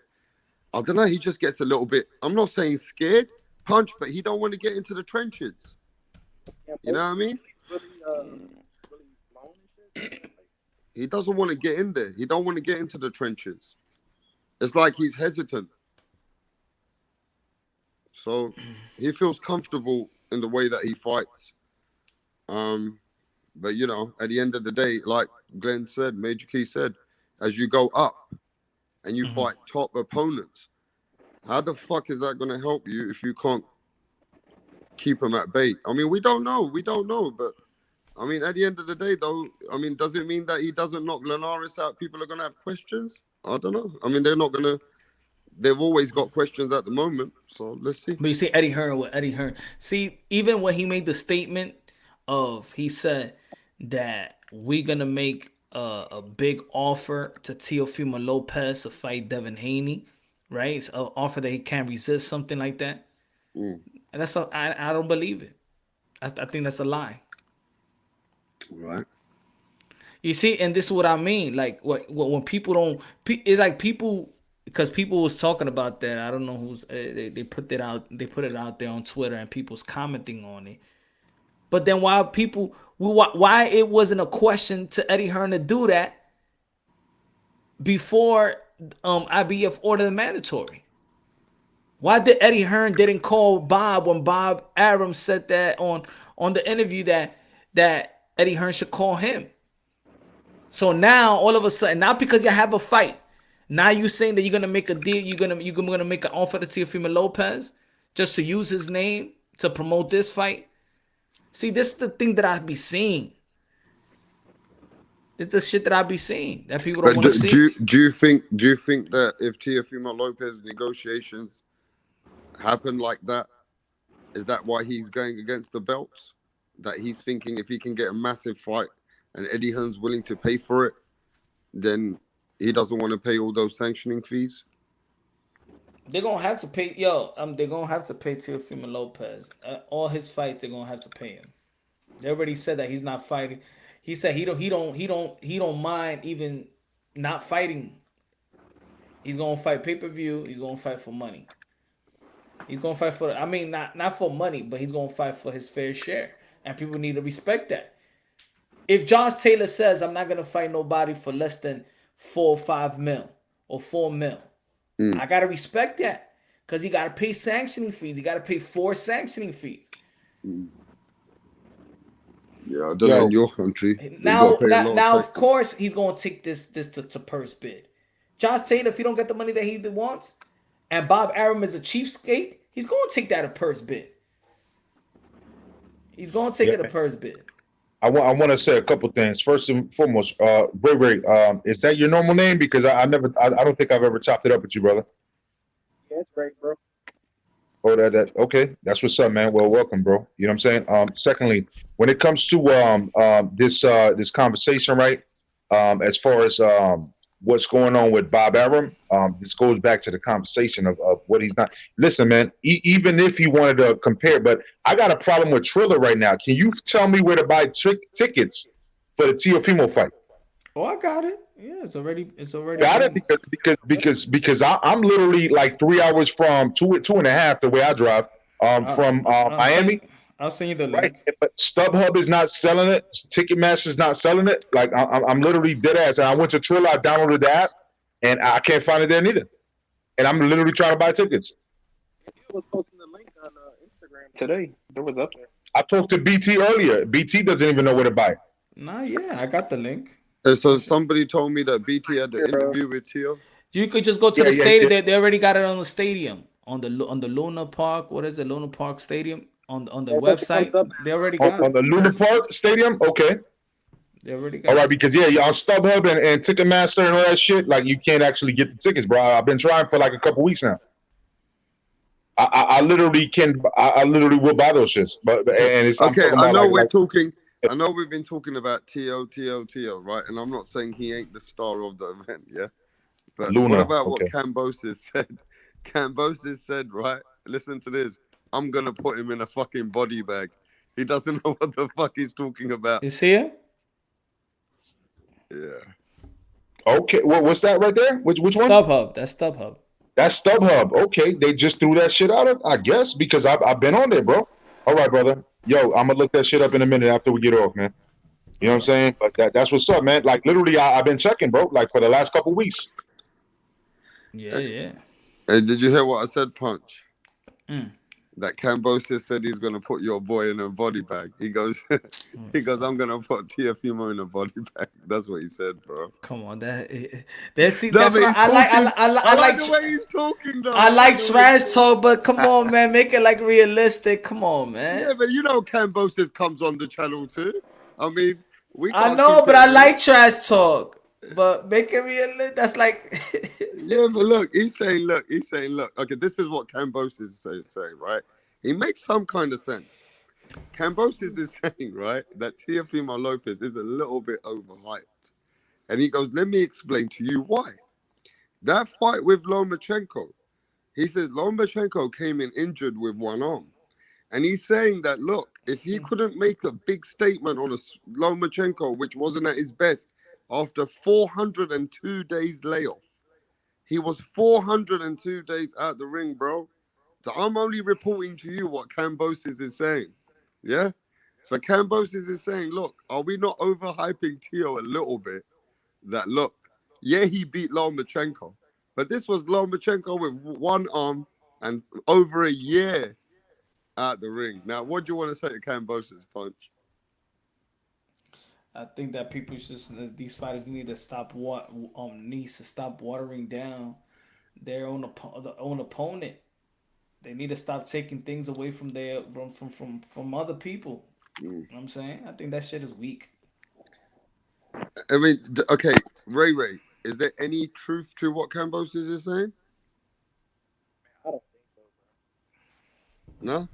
I don't know, he just gets a little bit, I'm not saying scared, Punch, but he don't want to get into the trenches. You know what I mean? He doesn't want to get in there. He don't want to get into the trenches. It's like he's hesitant. So he feels comfortable in the way that he fights. But, you know, at the end of the day, like Glenn said, Major Key said, as you go up and you fight top opponents, how the fuck is that going to help you if you can't keep them at bay? I mean, we don't know. We don't know. But, I mean, at the end of the day, though, I mean, does it mean that he doesn't knock Linares out? People are going to have questions? I don't know. I mean, they're not going to. They've always got questions at the moment. So let's see. But you see Eddie Hearn with Eddie Hearn. See, even when he made the statement of, he said that we're going to make a big offer to Teofimo Lopez to fight Devin Haney, right? It's an offer that he can't resist, something like that. And that's I don't believe it. I think that's a lie. Right. You see, and this is what I mean. Like, when people don't, it's like people, because people was talking about that. I don't know who's they put it out. They put it out there on Twitter, and people's commenting on it. But then why it wasn't a question to Eddie Hearn to do that before IBF ordered the mandatory? Why did Eddie Hearn didn't call Bob when Bob Arum said that on the interview that Eddie Hearn should call him? So now all of a sudden, not because you have a fight, now you saying that you're gonna make a deal, you're gonna make an offer to Teofimo Lopez just to use his name to promote this fight. See, this is the thing that I be seeing. It's the shit that I be seeing that people don't want to see. Do you think that if Teofimo Lopez negotiations happen like that, is that why he's going against the belts? That he's thinking if he can get a massive fight and Eddie Hearn's willing to pay for it, then he doesn't want to pay all those sanctioning fees? They're gonna have to pay, they're gonna have to pay Teofimo Lopez. All his fights, they're gonna have to pay him. They already said that he's not fighting. He said he don't mind even not fighting He's gonna fight pay-per-view. He's gonna fight for money. He's gonna fight for. I mean, not for money, but he's gonna fight for his fair share, and people need to respect that. If Josh Taylor says I'm not gonna fight nobody for less than 4 or 5 mil or 4 mil, I gotta respect that because he gotta pay sanctioning fees. He gotta pay 4 sanctioning fees. Yeah, I don't know in your country. Now, of course, he's gonna take this to purse bid. Josh Taylor, if he don't get the money that he wants, and Bob Arum is a cheapskate, he's gonna take that a purse bid. He's gonna take it a purse bid. I want to say a couple things. First and foremost, Ray, is that your normal name? Because I don't think I've ever chopped it up with you, brother. Yeah, it's great, bro. Oh, that okay. That's what's up, man. Well, welcome, bro. You know what I'm saying? Secondly, when it comes to this conversation, right? As far as what's going on with Bob Arum, this goes back to the conversation of what he's not. Listen, man, even if he wanted to compare, but I got a problem with Triller right now. Can you tell me where to buy tickets for the Teofimo fight? Oh, I got it. Yeah, it's already got it because I'm literally like 3 hours from two and a half the way I drive from Miami. I'll send you the link. Right, but StubHub is not selling it. Ticketmaster is not selling it. Like I'm literally dead ass. And I went to Triller, I downloaded the app, and I can't find it there neither. And I'm literally trying to buy tickets. I was posting the link on Instagram today. It was up there. I talked to BT earlier. BT doesn't even know where to buy it. Nah, yeah, I got the link. So somebody told me that BT had the interview with Teo. You could just go to the stadium. They already got it on the stadium on the Luna Park. What is it? Luna Park Stadium on the website. They already got on the Luna Park Stadium. Okay. They already got. All right, because on StubHub and Ticketmaster and all that shit, like you can't actually get the tickets, bro. I've been trying for like a couple weeks now. I literally can. I literally will buy those shits, but and it's okay. I know we're talking. I know we've been talking about Teo, right? And I'm not saying he ain't the star of the event, yeah? But Luna, what about what Kambosos said? Kambosos said, right? Listen to this. I'm going to put him in a fucking body bag. He doesn't know what the fuck he's talking about. You see it? Yeah. Okay. What's that right there? Which one? StubHub. That's StubHub. That's StubHub. Okay. They just threw that shit out of, I guess, because I've been on there, bro. All right, brother. Yo, I'm gonna look that shit up in a minute after we get off, man. You know what I'm saying? But that's what's up, man. Like literally, I've been checking, bro. Like for the last couple weeks. Yeah. Hey, did you hear what I said, Punch? That Kambosos said he's gonna put your boy in a body bag. He goes, I'm gonna put Teofimo in a body bag. That's what he said, bro. Come on, that's what I like the way he's talking, though. I like trash talk, but come on, man, make it like realistic. Come on, man. Yeah, but you know, Kambosos comes on the channel too. I mean, I know, but I like trash talk. But make it realistic. That's like. Yeah, but look, he's saying, look. Okay, this is what Kambosos is saying, right? He makes some kind of sense. Kambosos is saying, right, that Teofimo Lopez is a little bit overhyped. And he goes, let me explain to you why. That fight with Lomachenko, he said Lomachenko came in injured with one arm. And he's saying that, look, if he couldn't make a big statement on a Lomachenko, which wasn't at his best, after 402 days layoff, he was 402 days out the ring, bro. So I'm only reporting to you what Kambosos is saying. Yeah? So Kambosos is saying, look, are we not overhyping Teo a little bit? That, look, yeah, he beat Lomachenko. But this was Lomachenko with one arm and over a year out the ring. Now, what do you want to say to Kambosos, Punch? I think that people should, these fighters need to stop watering down their own opponent. They need to stop taking things away from from other people. You know what I'm saying? I think that shit is weak. I mean, okay, Ray, is there any truth to what Kambosos is saying? I don't think so, bro. No?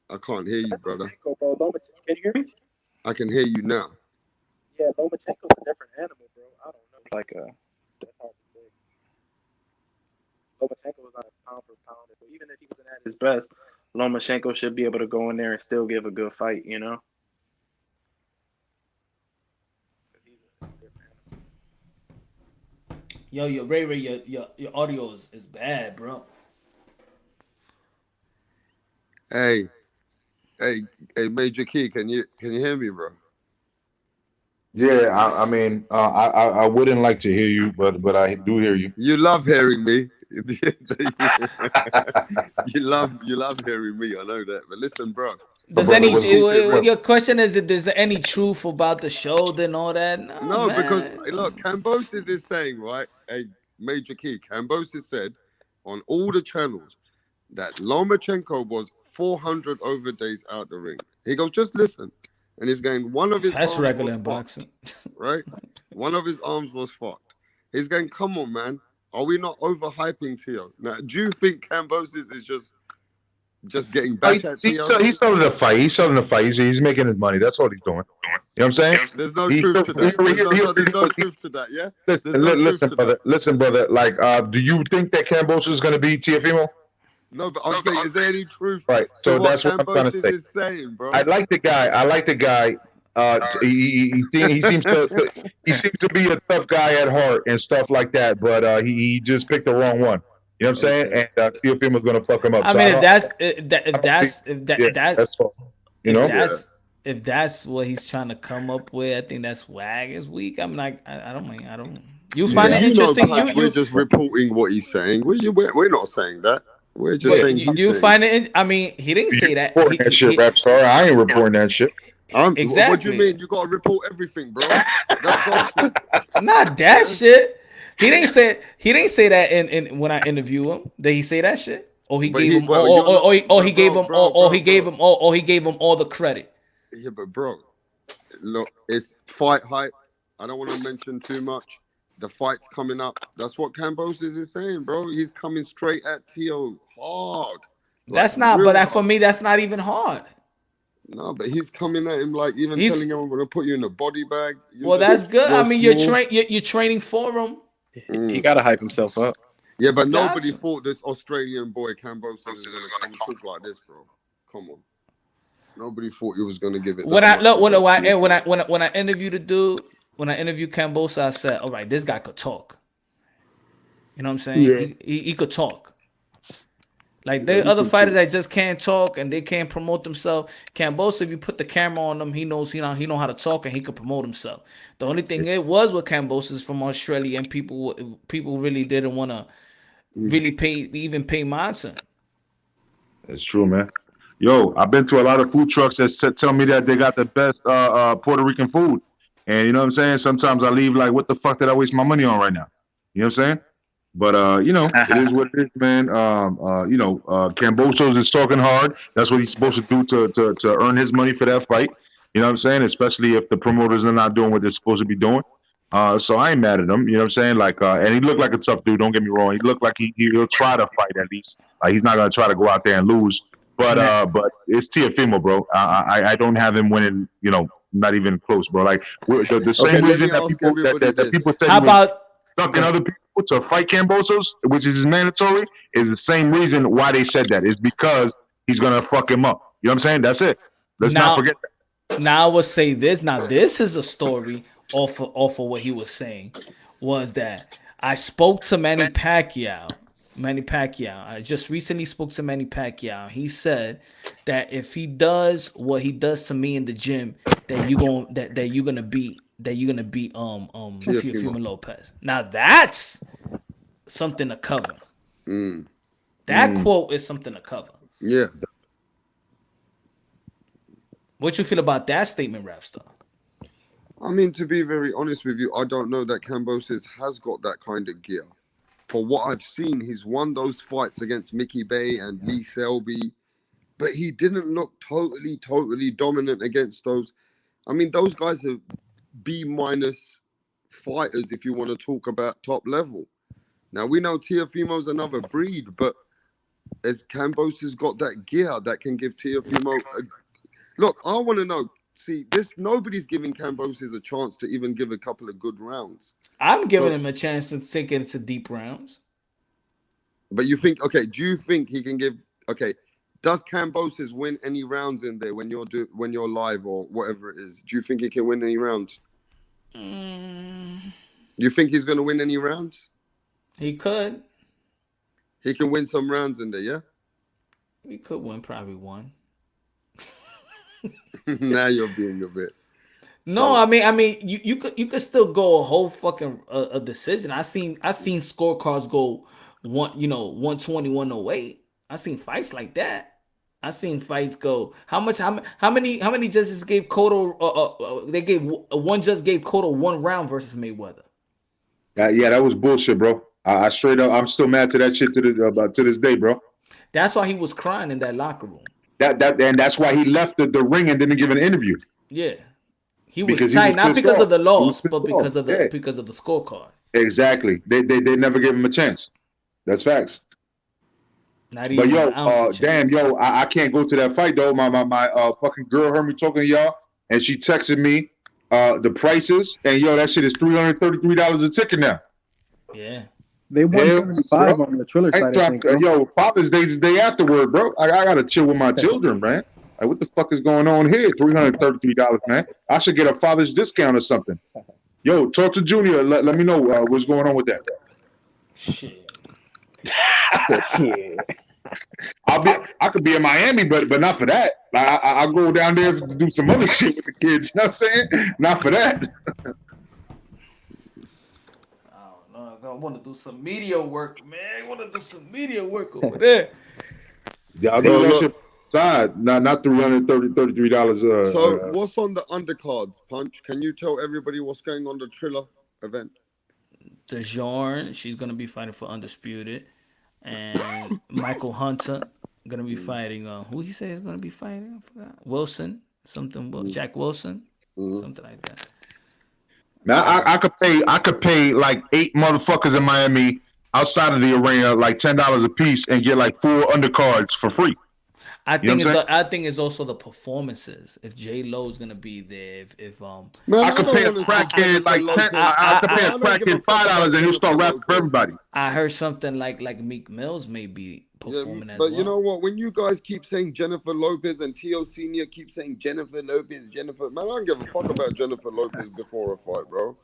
I can't hear you, brother. Can you hear me? I can hear you now. Yeah, Lomachenko's a different animal, bro. I don't know. Like, that's hard to say. Lomachenko was not a pound for pound. So even if he wasn't at his best, Lomachenko should be able to go in there and still give a good fight, you know? Yo, your audio is bad, bro. Hey, hey, Major Key, can you hear me, bro? Yeah, I mean, I wouldn't like to hear you, but I do hear you. You love hearing me. you love hearing me. I know that. But listen, bro. Does Brother, any was keep it real. your question is that there's any truth about the shoulder and all that? No, No, because man. look, Cambosis is saying, right? A Major Key. Cambosis said on all the channels that Lomachenko was 400 over days out the ring. He goes, just listen. And he's going, one of his That's arms regular was in fucked, boxing. right? One of his arms was fucked. He's going, come on, man. Are we not overhyping Tio? Now, do you think Cambosis is just getting back at Tio? He's selling the fight. He's selling the fight. He's making his money. That's what he's doing. You know what I'm saying? There's no He, truth to that. There's no he, truth to that, yeah? listen, There's no truth listen, to brother. that. Listen, brother. Like, do you think that Cambosos is going to beat Teofimo? No, but I'm saying, is there any truth Right. to So what that's what I'm trying to Cambosis say. is saying, bro? I like the guy. He seems to be a tough guy at heart and stuff like that. But he just picked the wrong one. You know what I'm saying? Okay. And Teofimo's going to fuck him up. I So mean, I if don't, that's yeah, that's all. You if know? that's if that's what he's trying to come up with, I think that's wag is weak. I'm like, I don't mean, I don't. You find Yeah. it You know, interesting? Black, we're just reporting what he's saying. We're not saying that. We're just But saying you, he's you saying. find it? I mean, he didn't You say that. reporting that shit, rap star. I ain't reporting that shit. What do Exactly. you mean? You got to report everything, bro. That's boxing. Not that shit. He didn't say that in when I interview him. Did he say that shit? Or he But gave he- him well, or, you're or, not- or, he, or he but gave bro, him bro, or bro, he gave bro. him or he gave him all the credit. Yeah, but bro, look, it's fight hype. I don't want to mention too much. The fight's coming up. That's what Cambosis is saying, bro. He's coming straight at Tio hard. That's not, but real for hard. me, that's not even hard. No, but he's coming at him like even He's- telling him I'm gonna put you in a body bag. Well, that's good. I mean, you're training for him. He gotta hype himself up. Yeah, but Got nobody you. thought this Australian boy Cambosis was gonna come and talk like this, bro. Come on. Nobody thought he was gonna give it. When that I look much. when I interviewed the dude, when I interviewed Cambosa, I said, "All right, this guy could talk." You know what I'm saying? Yeah. He could talk. Like there are other fighters that just can't talk and they can't promote themselves. Cambosa, if you put the camera on him, he knows he know how to talk and he could promote himself. The only thing it was with Cambosa is from Australia and people really didn't want to really pay mind to him. That's true, man. Yo, I've been to a lot of food trucks that tell me that they got the best Puerto Rican food. And you know what I'm saying? Sometimes I leave like, what the fuck did I waste my money on right now? You know what I'm saying? But you know, it is what it is, man. Cambosos is talking hard. That's what he's supposed to do to earn his money for that fight. You know what I'm saying? Especially if the promoters are not doing what they're supposed to be doing. So I ain't mad at him. You know what I'm saying? Like, and he looked like a tough dude. Don't get me wrong. He looked like he'll try to fight at least. He's not gonna try to go out there and lose. But it's Teofimo, bro. I don't have him winning. You know, not even close, bro. Like the same reason that people said How about stuck in other people to fight Cambosos, which is mandatory, is the same reason why they said that. Is because he's gonna fuck him up. You know what I'm saying? That's it. Let's not forget that. Now I would say this. Now this is a story off of what he was saying. Was that I spoke to Manny Pacquiao. I just recently spoke to Manny Pacquiao. He said that if he does what he does to me in the gym, that you're gonna beat Teofimo Lopez. Now that's something to cover. That quote is something to cover. Yeah. What you feel about that statement, Rapstar? I mean, to be very honest with you, I don't know that Cambosis has got that kind of gear. For what I've seen, he's won those fights against Mickey Bay and Lee Selby, but he didn't look totally dominant against those. I mean, those guys are B- fighters if you want to talk about top level. Now, we know Teofimo's another breed, but as Cambosis got that gear that can give Teofimo look, I want to know. See, nobody's giving Cambosis a chance to even give a couple of good rounds. I'm giving him a chance to take it into deep rounds. But you think, okay, do you think he can give, okay, does Cambosis win any rounds in there when you're live or whatever it is? Do you think he can win any rounds? Do you think he's going to win any rounds? He could. He can win some rounds in there, yeah. He could win probably one. Now you're being a bit. No, So- I mean, you could still go a whole fucking a decision. I seen scorecards go 120, 108. I seen fights like that. I seen fights go. How many judges gave Cotto? They gave one judge gave Cotto 1 round versus Mayweather. Yeah, that was bullshit, bro. I straight up, I'm still mad to that shit to this day, bro. That's why he was crying in that locker room. And that's why he left the ring and didn't give an interview. Yeah, he was Because he tight, was not pissed because off. of the He loss, was but pissed because off. of the Yeah. because of the scorecard. Exactly. They never gave him a chance. That's facts. Not But even yo, an ounce of damn, chance. yo, I can't go to that fight though. My fucking girl heard me talking to y'all, and she texted me the prices, and yo, that shit is $333 a ticket now. Yeah. They Hell, 175 bro. on the Triller side, I think. Yo, Father's Day is the day afterward, bro. I gotta chill with my children, man. Like, what the fuck is going on here? $333, man. I should get a father's discount or something. Yo, talk to Junior. Let me know what's going on with that. Shit. Shit. I could be in Miami, but not for that. I'll go down there to do some other shit with the kids. You know what I'm saying? Not for that. I want to do some media work, man. I want to do some media work over there. Y'all do that shit side, not $33. So what's on the undercards, Punch? Can you tell everybody what's going on the Triller event? DeJarn, she's gonna be fighting for Undisputed, and Michael Hunter gonna be fighting. Who he say is gonna be fighting? I forgot. Wilson, something. Jack Wilson, something like that. Now I could pay like 8 motherfuckers in Miami outside of the arena like $10 a piece and get like 4 undercards for free. I You know think what I'm I think it's also the performances. If J Lo's gonna be there, if Man, I could pay a don't wanna see crackhead like Jennifer 10. Lopez. I could pay a I don't give a crackhead fuck $5 and he'll start Jennifer rapping for Lopez. everybody. I heard something like Meek Mills may be performing as But well. you know what? When you guys keep saying Jennifer Lopez and Tio Senior keep saying Jennifer Lopez, man, I don't give a fuck about Jennifer Lopez before a fight, bro.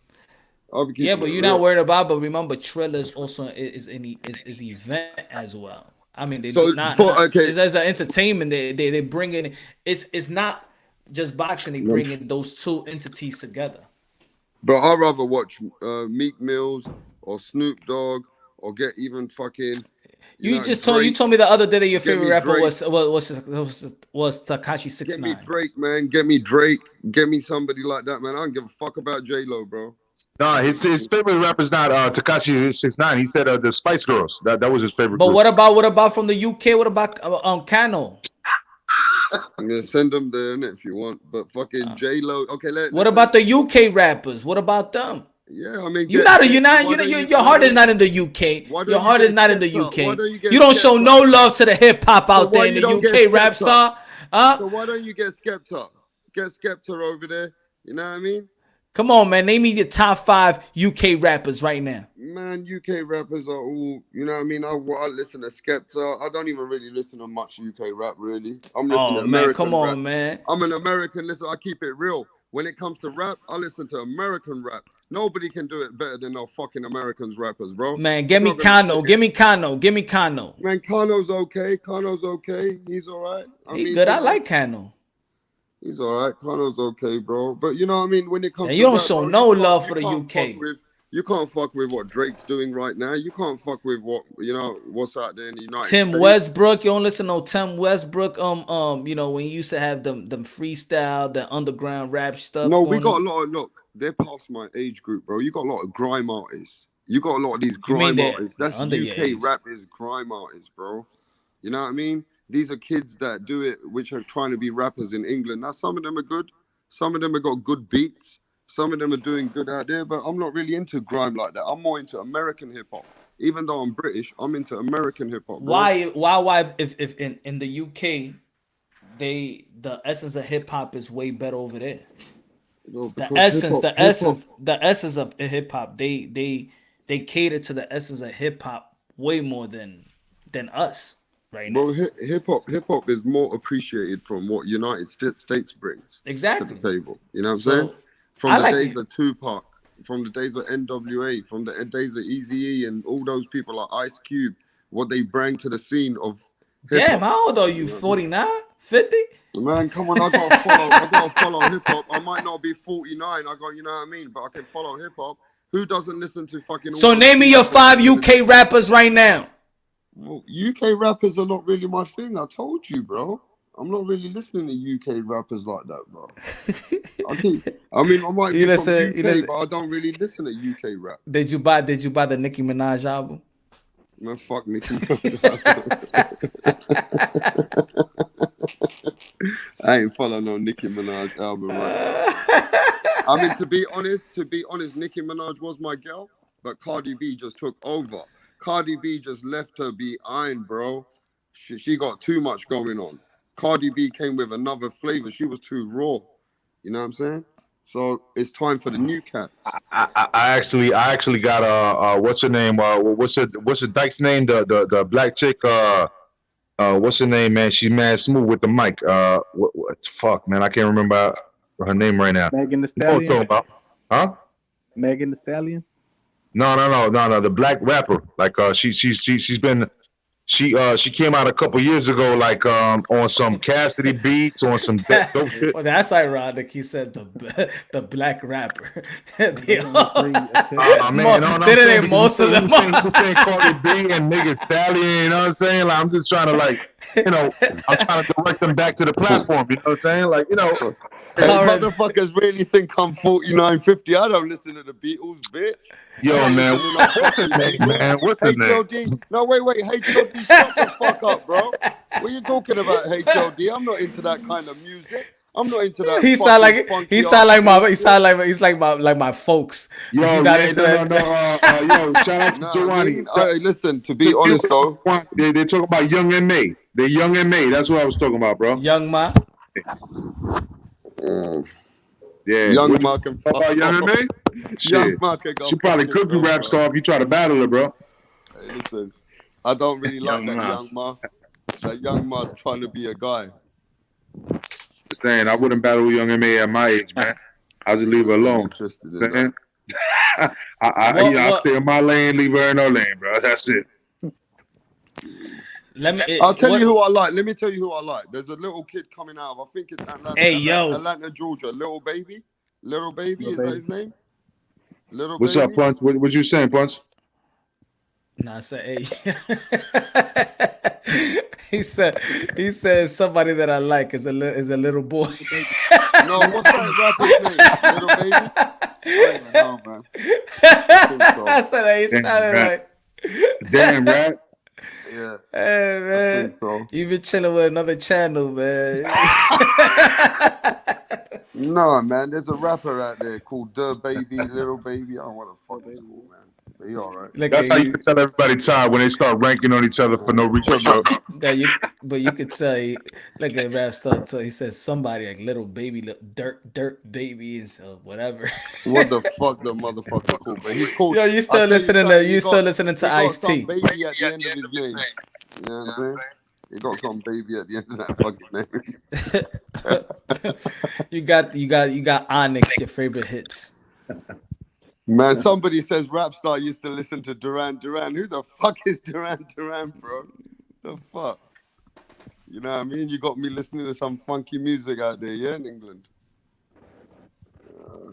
Yeah, but you're not worried about. But remember, Triller's also is event as well. I mean, they So, do not. okay. It's as an entertainment. They bring in. It's not just boxing. They bring in those two entities together. But I'd rather watch Meek Mills or Snoop Dogg or get even fucking. You told me the other day that your favorite rapper Drake. was Tekashi 6ix9ine. Get me Drake, man. Get me Drake. Get me somebody like that, man. I don't give a fuck about J-Lo, bro. Nah, his favorite rapper's not Tekashi 6ix9ine. He said the Spice Girls. That was his favorite. But group. what about from the UK? What about Kano? I'm gonna send them there if you want. But fucking J-Lo. Okay, what about the UK rappers? What about them? Yeah, I mean, your heart is not in the UK. Your heart is not in the UK. You don't show no love to the hip hop out there in the UK rap star. So why don't you get Skepta? Get Skepta over there. You know what I mean? Come on, man. Name me your top 5 UK rappers right now. Man, UK rappers are all, you know what I mean? I listen to Skepta. I don't even really listen to much UK rap, really. I'm listening to American come on, rap. man. I'm an American. Listen, I keep it real. When it comes to rap, I listen to American rap. Nobody can do it better than our fucking Americans rappers, bro. Man, give me Kano. Give me Kano. Man, Kano's okay. He's all right. He's good. I like Kano. He's all right. Kano's okay, bro. But you know what I mean? When it comes to you don't rap, show bro, no love for the UK. You can't fuck with what Drake's doing right now. You can't fuck with what's out there in the United Tim States. Westbrook, you don't listen to Tim Westbrook. When you used to have them freestyle, the underground rap stuff. No, we got a lot of they're past my age group, bro. You got a lot of grime artists. You got a lot of these grime artists. That's UK rap is grime artists, bro. You know what I mean? These are kids that do it, which are trying to be rappers in England. Now, some of them are good. Some of them have got good beats. Some of them are doing good out there, but I'm not really into grime like that. I'm more into American hip hop. Even though I'm British, I'm into American hip hop. Why? If in the UK, the essence of hip hop is way better over there. The essence of hip hop, they cater to the essence of hip hop way more than us right now. Bro, hip hop is more appreciated from what United States brings exactly to the table. You know what I'm saying? From the days of Tupac, from the days of NWA, from the days of Eazy-E and all those people like Ice Cube, what they bring to the scene of hip Damn, hop. how old are you? 49? 50? Man, come on, I gotta follow hip hop. I might not be 49, you know what I mean, but I can follow hip hop. Who doesn't listen to fucking? So name me your 5 UK rappers right now. Well, UK rappers are not really my thing. I told you, bro. I'm not really listening to UK rappers like that, bro. I might be from UK, but I don't really listen to UK rap. Did you buy the Nicki Minaj album? Man, fuck Nicki. I ain't follow no Nicki Minaj album right now. I mean, to be honest, Nicki Minaj was my girl, but Cardi B just took over. Cardi B just left her behind, bro. She got too much going on. Cardi B came with another flavor. She was too raw. You know what I'm saying? So it's time for the new cats. I actually got what's her name? What's the dyke's name? The black chick. What's her name, man? She's mad smooth with the mic. What fuck, man? I can't remember her name right now. Megan Thee You know what I'm Stallion. talking about? Huh? Megan Thee Stallion. No. The black rapper. Like she's been. She came out a couple years ago, like on some Cassidy beats, on some dope shit. Well, that's ironic. He says the black rapper. They all, Man, most of them. You saying Cardi B and nigga Stallion, you know what I'm saying? Like, I'm just trying to I'm trying to direct them back to the platform, you know what I'm saying? Like, Hey, motherfuckers really think I'm 49, 50. I don't listen to the Beatles, bitch. Yo, man, what's the name, man? What's the name? HOD. No, wait, HOD, shut the fuck up, bro. What are you talking about, HOD? I'm not into that kind of music. I'm not into that. He sound like my folks. Yo, Yo, shout out to Giovanni. Listen, to be honest though, they talking about Young and May. They're Young and May. That's what I was talking about, bro. Young Ma. Yeah, Young Ma can fuck about Young and May. Young Ma can go. She probably cook you rap star if you try to battle her, bro. Hey, listen, I don't really like that Young Ma. That Young Ma's trying to be a guy. Saying I wouldn't battle Young and May at my age, man. I'll just leave her alone. I stay in my lane, leave her in her lane, bro. That's it. I'll tell you who I like. Let me tell you who I like. There's a little kid coming out of, I think it's Atlanta, Georgia. Little baby, is that his name? Little What's baby? up, Punch? What you saying, Punch? Nah, I said, hey. he said somebody that I like is a little boy. No, what's that rapper's name? Little baby? I don't know, man. I said, he sounded like. Damn, right? Yeah. Hey, man. So. You been chilling with another channel, man. No, man. There's a rapper out there called The Baby, Little Baby. I don't know what the fuck it's called, man. But he all right. That's how you can tell everybody tired when they start ranking on each other for no reason, bro. But you could tell. Look at rap star. He says somebody like little baby, dirt baby, and so whatever. What the fuck, the motherfucker called? But he's called. Yo, you still listening to Ice-T? Baby at the end of his name. You know what I'm saying? He got some baby at the end of that fucking name. you got Onyx, your favorite hits. Man, somebody says Rapstar used to listen to Duran Duran. Who the fuck is Duran Duran, bro? The fuck? You know what I mean? You got me listening to some funky music out there, yeah, in England.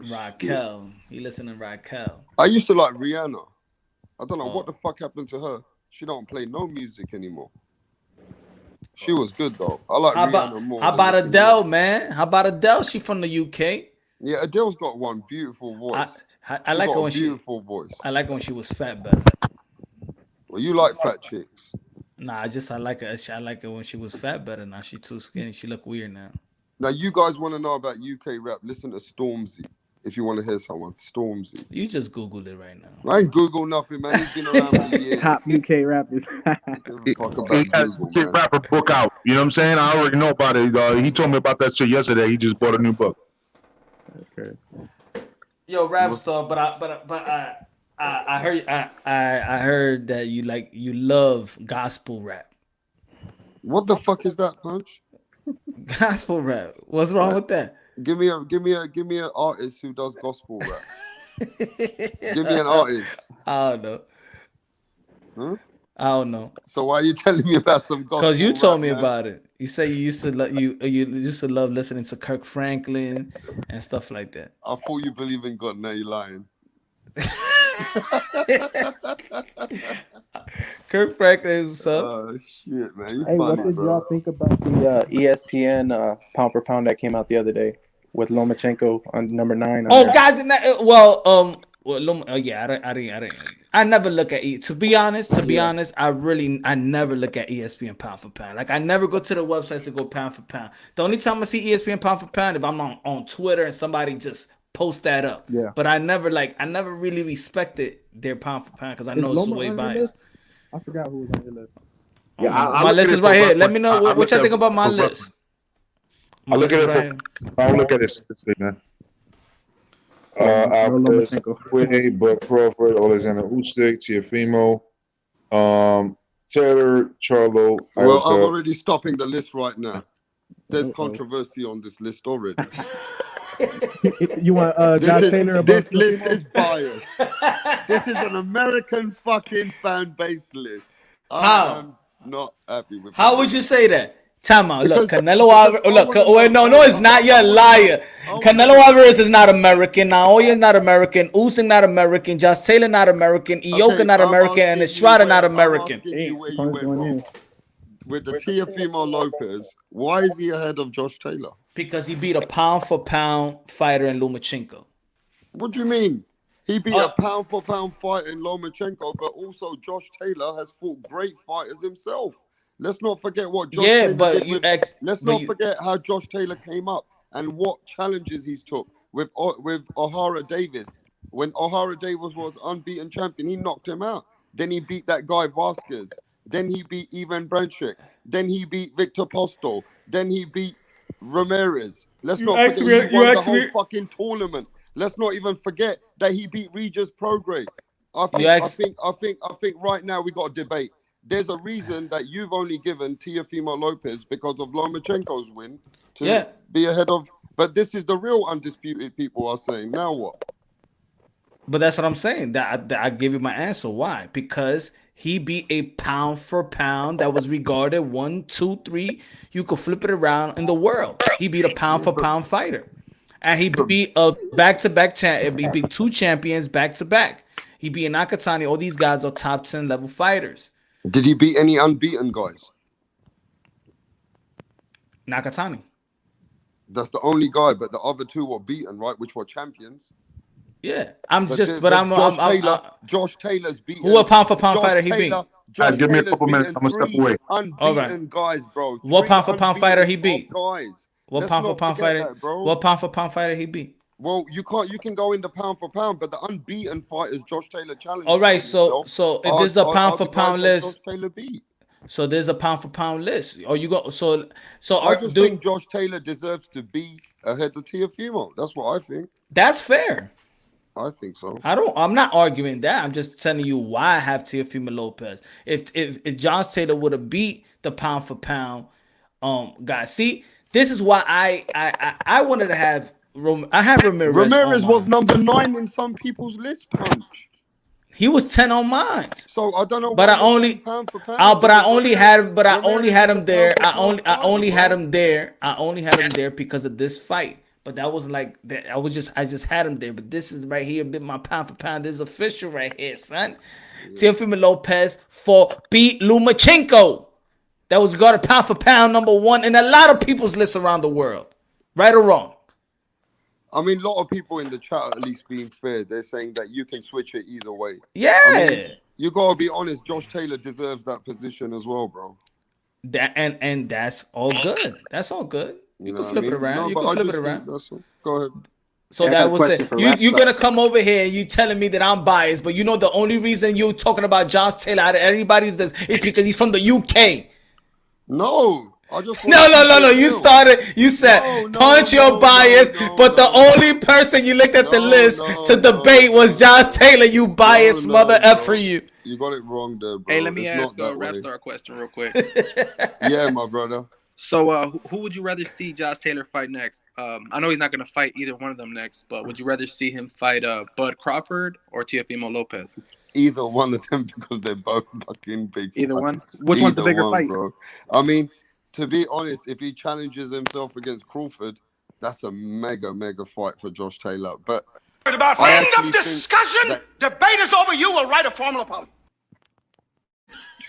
Raquel. You listen to Raquel. I used to like Rihanna. I don't know what the fuck happened to her. She don't play no music anymore. She was good though. I like Rihanna more. How about Adele, man? How about Adele? She from the UK. Yeah, Adele's got one beautiful voice. I like her when beautiful voice. I like her when she was fat better. Well, you like fat chicks. Nah, I like her. I like her when she was fat better. Now she too skinny. She look weird now. Now you guys want to know about UK rap? Listen to Stormzy. If you want to hear someone, Stormzy. You just Googled it right now. I ain't Google nothing, man. He's been around for years. Top UK rappers. He has a rapper book out. You know what I'm saying? I already know about it. He told me about that shit yesterday. He just bought a new book. Okay. Yo, rap star, but I heard that you love gospel rap. What the fuck is that, Punch? Gospel rap. What's wrong with that? Give me an artist who does gospel rap. Give me an artist. I don't know. Huh? I don't know. So why are you telling me about some gospel? Because you told rap, me man? about it. You say you used to you used to love listening to Kirk Franklin and stuff like that. I thought you believe in God. Now you're lying. Kirk Franklin is what's up. Oh shit, man! You Hey, funny, what did bro. y'all think about the ESPN pound for pound that came out the other day with Lomachenko on number 9? Oh, guys, in that I never look at to be honest, I never look at ESPN pound for pound. Like I never go to the website to go pound for pound. The only time I see ESPN pound for pound if I'm on Twitter and somebody just post that up. Yeah. But I never really respected their pound for pound because I know it's way biased. I forgot who was on your list. Yeah, I My look list at is it right for here. Let reference. me know I what look y'all at think it about my for list. I look at it. Right here. I don't look at it statistically, man. Alvarez, Quay, Bud Crawford, Alexander Usyk, Teofimo, Taylor, Charlo. Well, I'm already stopping the list right now. There's controversy on this list already. You want Josh Taylor above This list Teofimo? is biased. This is an American fucking fan base list. How? I'm not happy with How it. would you say that? Time out. Look, Because- Canelo Alvarez. because I Look, wanna wait, know- no, it's not. You're a liar. wanna Canelo know- Alvarez is not American. Naoya is not American. Usyk not American. Josh Taylor not American. Ioka Okay, not I'm American. And asking you Estrada not where- I'm American. asking you where you went wrong. With the Teofimo Lopez, why is he ahead of Josh Taylor? Because he beat a pound for pound fighter in Lomachenko. What do you mean? He beat a pound for pound fight in Lomachenko, but also Josh Taylor has fought great fighters himself. Let's not forget what Josh Yeah, Taylor but did you with, ex. Let's but not you- forget how Josh Taylor came up and what challenges he's took with O'Hara Davis. When O'Hara Davis was unbeaten champion, he knocked him out. Then he beat that guy Vasquez. Then he beat Ivan Branchik. Then he beat Victor Postol. Then he beat Ramirez. Let's not forget he won the whole fucking tournament. Let's not even forget that he beat Regis Prograis. I think right now we got a debate. There's a reason that you've only given Teofimo Lopez because of Lomachenko's win to be ahead of. But this is the real undisputed people are saying. Now what? But that's what I'm saying. That I give you my answer. Why? Because he beat a pound for pound that was regarded 1, 2, 3. You could flip it around in the world. He beat a pound for pound fighter, and he beat a back-to-back champ. He beat 2 champions back-to-back. He beat Nakatani. All these guys are top 10 level fighters. Did he beat any unbeaten guys? Nakatani. That's the only guy, but the other 2 were beaten, right? Which were champions. Yeah, I'm But just. the- But I'm. Josh Taylor's beaten. Who a pound for pound Josh fighter he beat? Taylor- Guys, give me a Taylor's couple minutes. beaten I'm gonna step 3 away. Unbeaten guys, bro. What 3 pound for pound fighter he unbeaten beat? top Guys. What Let's pound for not pound forget fighter? that, bro. What pound for pound fighter he beat? Well, you can go into pound for pound, but the unbeaten fighters Josh Taylor challenged. All right, so if there's a pound for pound list, Josh Taylor beat. so there's a pound for pound list. Or you go so I just think Josh Taylor deserves to be ahead of Teofimo. That's what I think. that's fair. I think so. I'm not arguing that. I'm just telling you why I have Teofimo Lopez. If Josh Taylor would have beat the pound for pound guy. See, this is why I wanted to have I have Ramirez. Ramirez was number 9 in some people's list, Punch. He was 10 on mine. So I don't know. But why I only, you're saying pound for pound, but I because only had him Ramirez there. is a pound for pound I only fighter, had bro. him there. I only had him there because of this fight. But that wasn't like that. I just had him there. But this is right here, bit my pound for pound. This is official right here, son. Teofimo Lopez beat Lomachenko. That was regarded pound for pound number 1 in a lot of people's lists around the world. Right or wrong? I mean, a lot of people in the chat, at least being fair, they're saying that you can switch it either way. Yeah. I mean, you gotta be honest. Josh Taylor deserves that position as well, bro. That and that's all good. That's all good. You know can flip what I it mean? around. No, You but can I flip it just think around. that's all. Go ahead. So I that got a was question it. for You're Rap gonna come over here and you telling me that I'm biased, but you know the only reason you talking about Josh Taylor out of everybody's this is because he's from the UK. No, I just No. You started. You said No, punch your no, bias, no, but the no. only person you looked at the No, list no, to debate was Josh Taylor. You biased mother no. for you. You got it wrong there, bro. Hey, let me It's ask not a that rap way. star question real quick. Yeah, my brother. So, who would you rather see Josh Taylor fight next? I know he's not going to fight either one of them next, but would you rather see him fight Bud Crawford or Teofimo Lopez? Either one of them, because they're both fucking big. Either one. fights. Which one's the Either bigger one, fight, bro? I mean, to be honest, if he challenges himself against Crawford, that's a mega fight for Josh Taylor. But About I end actually of think discussion. that- Debate is over. You will write a formal apology.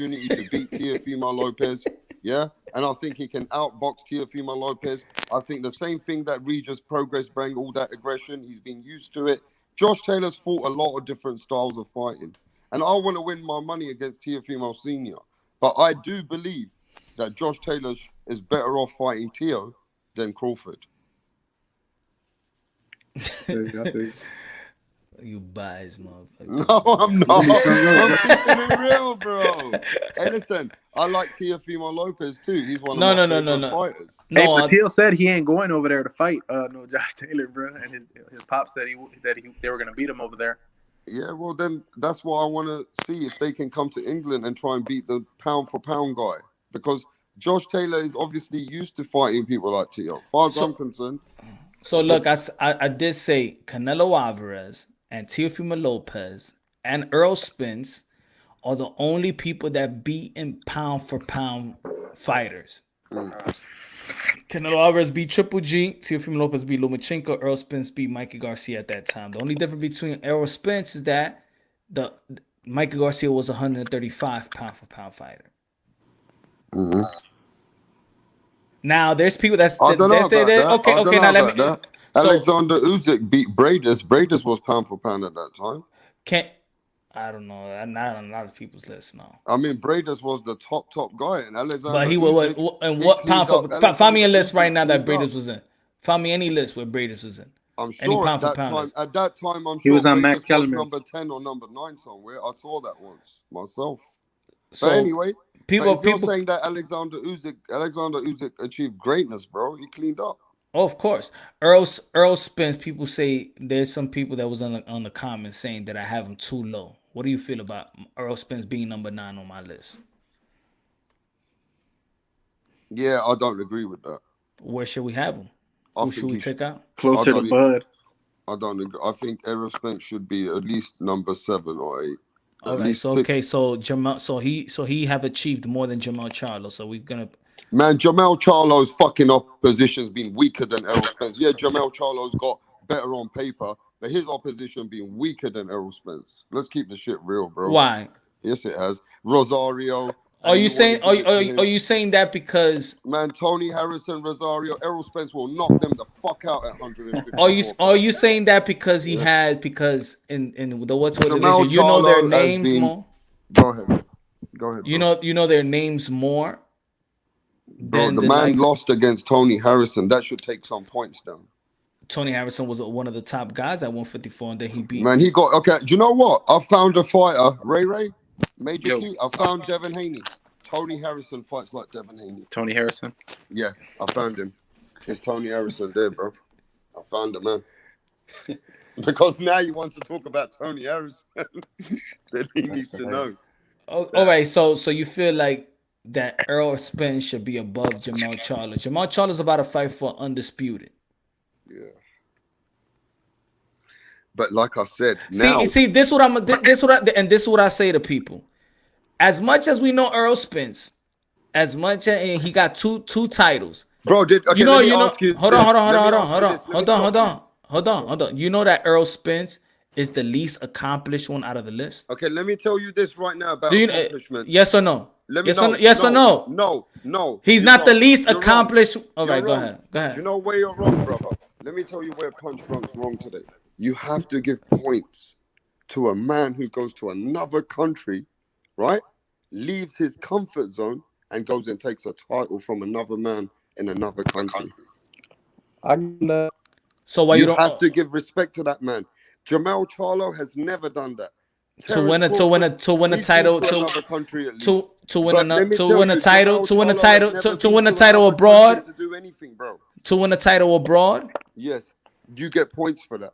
opportunity to beat Teofimo Lopez, yeah, and I think he can outbox Teofimo Lopez. I think the same thing that Regis Progress bring, all that aggression, he's been used to it. Josh Taylor's fought a lot of different styles of fighting, and I want to win my money against Teofimo Senior, but I do believe that Josh Taylor is better off fighting Teo than Crawford. You biased, motherfucker. No, I'm not. I'm keeping it real, bro. Hey, listen, I like Teofimo Lopez too. He's one of my favorite fighters. Hey, but Teal said he ain't going over there to fight no Josh Taylor, bro. And his pop said they were gonna beat him over there. Yeah, well then that's why I want to see if they can come to England and try and beat the pound for pound guy, because Josh Taylor is obviously used to fighting people like Teo. As far as I'm concerned. So look, I did say Canelo Alvarez and Teofimo Lopez and Earl Spence are the only people that beat in pound for pound fighters. Canelo Alvarez beat Triple G, Teofimo Lopez beat Lomachenko, Earl Spence beat Mikey Garcia at that time. The only difference between Earl Spence is that the Mikey Garcia was 135 pound for pound fighter. Mm-hmm. Now there's people that's I don't know about that. Okay. Now let me. Alexander Usyk beat Bradis. Bradis was pound for pound at that time. I don't know. Not on a lot of people's list, no. I mean, Bradis was the top guy, and Alexander. But he was and what pound for? Find me a list right now that Bradis was in. Find me any list where Bradis was in. I'm sure at that time, I'm sure he was on Bradis Max Kellerman, number 10 or number 9 somewhere. I saw that once myself. So but anyway, people saying that Alexander Usyk achieved greatness, bro. He cleaned up. Oh, of course. Earl Spence, people say there's some people that was on the comments saying that I have him too low. What do you feel about Earl Spence being number 9 on my list? Yeah, I don't agree with that. Where should we have him? Who should we take out? Closer to Bud. I don't agree. I think Errol Spence should be at least number 7 or 8. All right. So 6. Okay. So Jamal. So he have achieved more than Jamal Charlo. So we're gonna. Man, Jamal Charlo's fucking opposition's been weaker than Errol Spence. Yeah, Jamal Charlo's got better on paper, but his opposition been weaker than Errol Spence. Let's keep the shit real, bro. Why? Yes, it has. Rosario. Are you saying? Are you saying that because? Man, Tony Harrison, Rosario, Errol Spence will knock them the fuck out at 150. Are you saying that because he had in the what's division, you know their names more? Go ahead. Bro. You know their names more. Bro, the man lost against Tony Harrison. That should take some points down. Tony Harrison was one of the top guys at 154, and then he beat. Man, he got okay. Do you know what? I found a fighter, Ray. Major Key. I found Devin Haney. Tony Harrison fights like Devin Haney. Tony Harrison? Yeah, I found him. It's Tony Harrison there, bro. I found him, man. Because now you want to talk about Tony Harrison. Then he needs to know. Oh, all right, so you feel like that Earl Spence should be above Jamal Charlo. Jamal Charlo's about to fight for Undisputed. Yeah. But like I said, see, this is what I say to people. As much as we know Earl Spence, as much as he got two titles, bro. Hold on. You know that Earl Spence is the least accomplished one out of the list. Okay, let me tell you this right now about accomplishments. Yes or no? Yes or no? No. He's not the least accomplished. All right, go ahead. Do you know where you're wrong, brother? Let me tell you where Punch Drunk's wrong today. You have to give points to a man who goes to another country, right? Leaves his comfort zone and goes and takes a title from another man in another country. So why you don't have to give respect to that man? Jamal Charlo has never done that. To win a title abroad. Yes, you get points for that.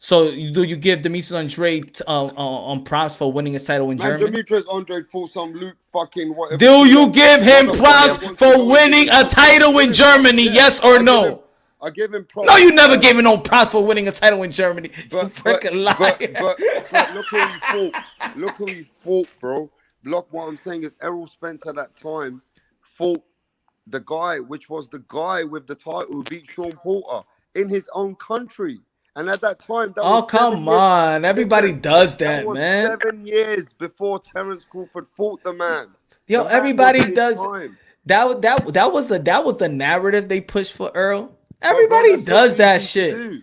So do you give Demetrius Andrade on props for winning a title in Man, Germany? Demetrius Andrade fought some Luke fucking whatever. Do you give him props for winning a title in Germany? Yes or no? I give him props. No, you never gave him no props for winning a title in Germany. But, You freaking liar. but look who he fought. Look who he fought, bro. Look, what I'm saying is Errol Spence at that time fought the guy, which was the guy with the title who beat Sean Porter in his own country. And at that time, that was Come on. Everybody does that, was man. 7 years before Terence Crawford fought the man. Yo, The man everybody was in his does. prime. That was the narrative they pushed for Earl. But, bro, Everybody that's not does that easy to shit. do.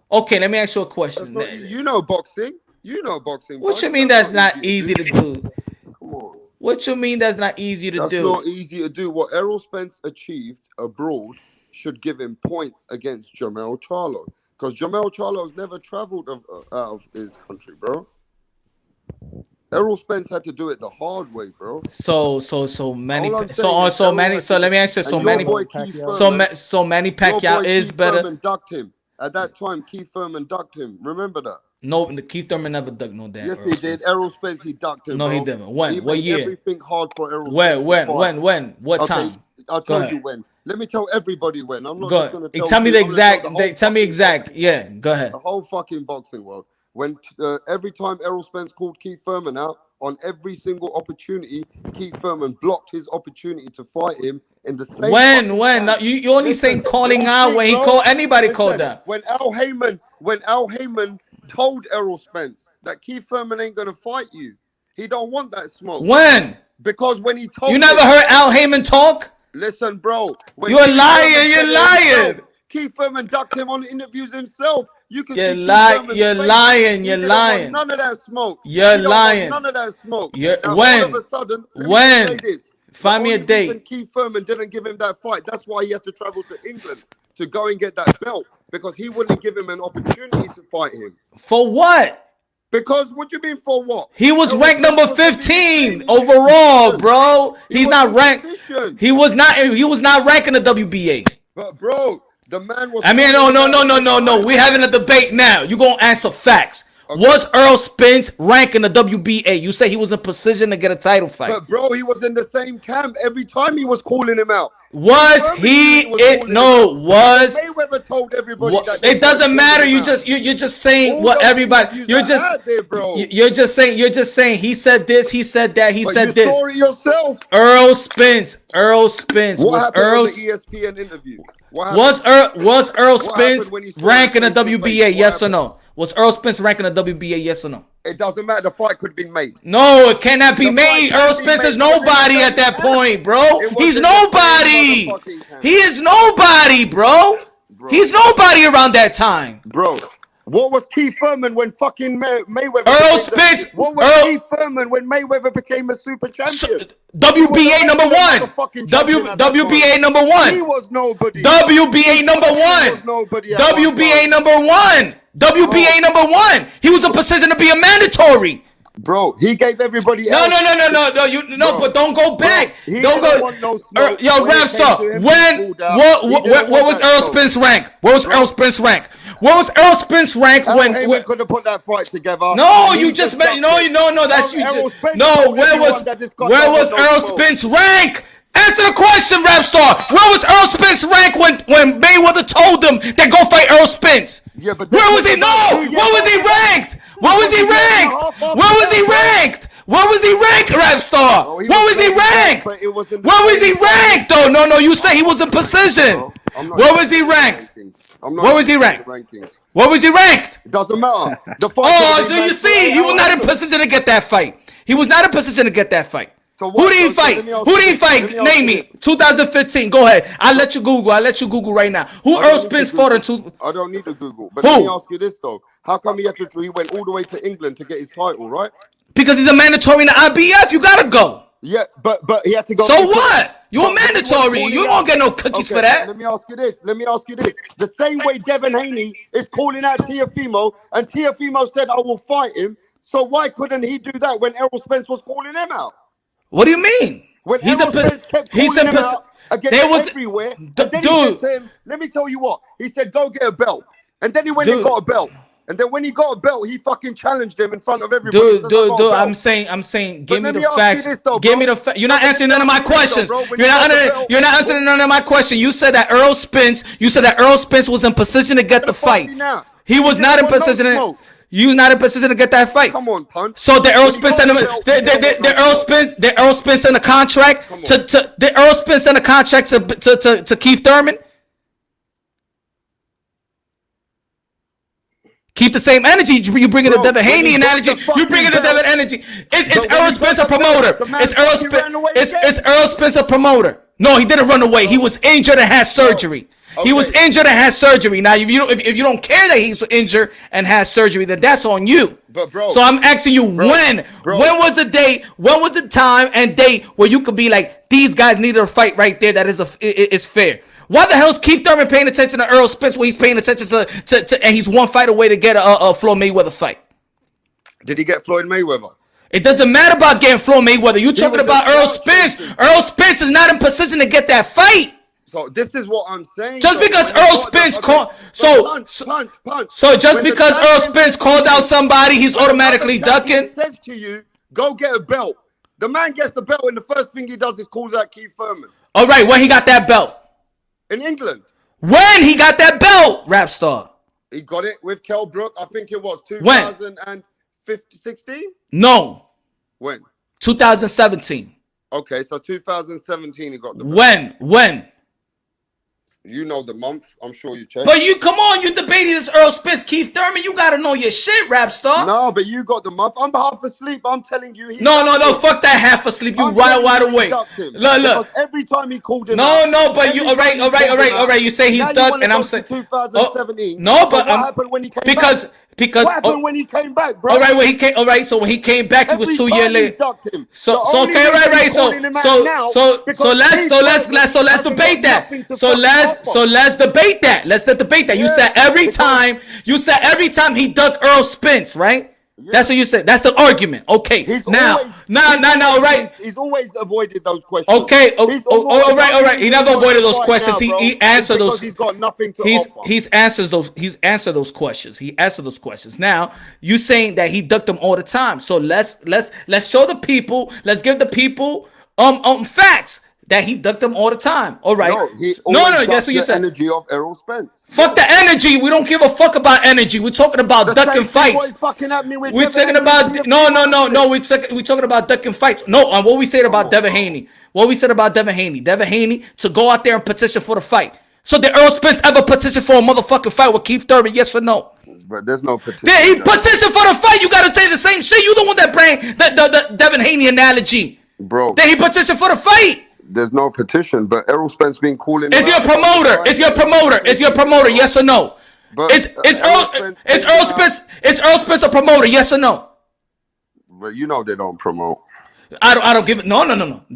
Okay, let me ask you a That's question. not easy. You know boxing. You know boxing. What bud. you mean that's not easy to do? Come on. What you mean that's not easy to That's do? not easy to do. What Errol Spence achieved abroad should give him points against Jamel Charlo. Because Jamel Charlo's never traveled out of his country, bro. Errol Spence had to do it the hard way, bro. So many. All I'm So saying is Errol many. had So to- let me ask you. and So your many. boy Keith So Thurman- Manny your Pacquiao boy is Keith better. Thurman ducked him. At that time, Keith Thurman ducked him. Remember that? No, Keith Thurman never ducked no damn. Yes, Earl he did. Spence. Errol Spence, he ducked him. No, he bro. didn't. When? He What made year? everything hard for Errol Spence. When? What Okay, time? I'll Go tell ahead. you when. Let me tell everybody when. I'm not Go just going ahead. to Tell me the you. I'm gonna exact. tell the whole Tell me fucking exact. boxing Yeah, go ahead. the whole fucking boxing world. When every time Errol Spence called Keith Thurman out on every single opportunity, Keith Thurman blocked his opportunity to fight him in the same. When? fucking No, time. you only Listen, saying calling listen, out when he bro. called anybody Listen, called that. When Al Heyman told Errol Spence that Keith Thurman ain't gonna fight you, he don't want that smoke. When? Because when he told You never him- heard Al Heyman talk? Listen, bro. when You're Keith lying, Thurman you're said it lying. himself, Keith Thurman ducked him on interviews himself. You can You're see Keith lying, Thurman's you're face. lying, He you're didn't want lying. None of that smoke. You're He don't want lying. None of that smoke. You're- Now, when? all of a sudden, let me When? say this. Find The me a only date. reason Keith Thurman didn't give him that fight. That's why he had to travel to England to go and get that belt, because he wouldn't give him an opportunity to fight him. For what? Because what you mean for what? He was Errol ranked Spence number was in 15 position. overall, bro. He He's was not in ranked. position. He was not ranked in the WBA. But bro, the man was. I mean, no. We're having a debate now. You gonna answer facts. Okay. Was Earl Spence ranked in the WBA? You say he was in position to get a title fight. But bro, he was in the same camp every time he was calling him out. Was he? Mayweather told everybody that. It doesn't matter. You're just saying what everybody. You're just saying. He said this. He said that. He said this. Saw it yourself. Earl Spence. What Was happened Earl? on the ESPN interview? What Was Earl Spence happened when he saw ranked in the him face to face? WBA? What Yes or happened? no? Was Earl Spence ranked in the WBA? Yes or no? It doesn't matter. The fight could have been made. No, it cannot be The made. fight Earl can't be Spence is made. It was in nobody the at that same point, bro. It was He's in the same nobody. motherfucking camp. He is nobody, bro. He's nobody around that time. Bro, what was Keith Thurman when fucking Mayweather? Earl became Spence. What was Keith Thurman when Mayweather became a super champion? WBA number one. WBA number He one. was nobody. WBA number He was one. nobody. at one WBA time. number one. WBA number one. He was in position to be a mandatory. Bro, he gave everybody. No, else. no, but don't go back. he Don't didn't go. want no smoke. Yo, When it Rap came Star, to him, he when pulled out. what He what didn't what want was that Earl smoke. Spence rank? What was Earl Spence rank? What was Earl Spence rank Al when? Heyman could have put that fight together. No, He you just ducked no, it. that's you. Errol Just, Spence no, told where was everyone that this guy don't Earl want no smoke. Spence rank? Answer the question, Rap Star. Where was Earl Spence rank when Mayweather told him that go fight Earl Spence? Yeah, but Where was he? No, where was he ranked? Where was he ranked? Where was he ranked? Where was he ranked, Rap Star? Oh, Where was he ranked? But it was in the Where was he same ranked though? No, you say he was in position. bro. I'm not Where into was he the ranked? rankings. I'm not Where was he into the ranked? rankings. Where was he ranked? It doesn't matter. The fight Oh, could have so been you made see, for he was not in Al Heyman. position to get that fight. He was not in position to get that fight. So Who what- did he so fight? let me ask Who you did he this. fight? Let me ask Name you me. this. 2015. Go ahead. I'll let you Google right now. Who I don't Earl need to Spence Google. fought in two? I don't need to Google. But Who? let me ask you this though. How come he went all the way to England to get his title, right? Because he's a mandatory in the IBF. You gotta go. Yeah, but he had to go. So what? You're a But when he was mandatory. calling You out- don't get no cookies Okay, for that. Let me ask you this. The same way Devin Haney is calling out Teofimo, and Teofimo said, I will fight him. So why couldn't he do that when Errol Spence was calling him out? What do you mean? When He's Errol a Spence kept he's calling a him out against there was everywhere, and dude. then he said to him, let me tell you what. He said, go get a belt. And then he went and Dude. got a belt. And then when he got a belt, he fucking challenged him in front of everybody. Dude, I'm saying, give me the facts. Give me the facts. You're not answering none of my questions. You're not answering none of my questions. You said that Earl Spence was in position to get the fight. He was not in position. You was not in position to get that fight. Come on, Punch. So the Earl Spence and the Earl Spence and the contract to Keith Thurman. Keep the same energy. You bring in the Devin Haney analogy. You bring in the Devin energy. Is Earl Spence a promoter? Is Earl Spence a promoter? No, he didn't run away. He was injured and had surgery. Okay. He was injured and had surgery. Now, if you don't care that he's injured and has surgery, then that's on you. But bro, so I'm asking you, when was the date? When was the time and date where you could be like, these guys needed a fight right there that is fair? Why the hell is Keith Thurman paying attention to Earl Spence when he's paying attention to and he's one fight away to get a Floyd Mayweather fight? Did he get Floyd Mayweather? It doesn't matter about getting Floyd Mayweather. You're talking about Earl Spence. Earl Spence is not in position to get that fight. So this is what I'm saying. Just because Earl Spence called, so just because Earl Spence called out somebody, he's automatically ducking. Says to you, go get a belt. The man gets the belt, and the first thing he does is calls out Keith Thurman. All right, when he got that belt? In England. When he got that belt, rap star. He got it with Kell Brook. I think it was 2016. No. When? 2017. Okay, so 2017 he got the belt. When? You know the month. I'm sure you checked. But you debating this Earl Spence, Keith Thurman. You gotta know your shit, rap star. No, but you got the month. I'm half asleep. I'm telling you. No. Fuck that half asleep. You wide awake. Look. Because every time he called him. But you all right. You say he's ducked, and I'm saying 2017. No, but what happened when he came back? Because what happened when he came back, bro? All right, So when he came back, he was 2 years later. Him. So okay, right. So let's debate that. So let's debate that. Let's debate that. You said every time he ducked Earl Spence, right? Yeah. That's what you said. That's the argument. Okay. Now, right? He's always avoided those questions. Okay. All right. He never avoided those questions. He answered those. He's got nothing to offer. He's answered those questions. He answered those questions. Now, you saying that he ducked them all the time. So let's show the people. Let's give the people facts that he ducked them all the time. All right. No. That's what you said. Energy of Errol Spence. Fuck the energy. We don't give a fuck about energy. We're talking about ducking fights. We're talking about no. We're talking about ducking fights. No, what we said about Devin Haney. Devin Haney to go out there and petition for the fight. So did Earl Spence ever petition for a motherfucking fight with Keith Thurman? Yes or no? But there's no petition. He petitioned for the fight. You gotta say the same shit. You the one that bring the Devin Haney analogy, bro. Then he petitioned for the fight. There's no petition, but Errol Spence been calling. Is he a promoter? Is he a promoter? Yes or no? But is Earl Spence a promoter? Yes or no? But you know they don't promote. I don't give it. No.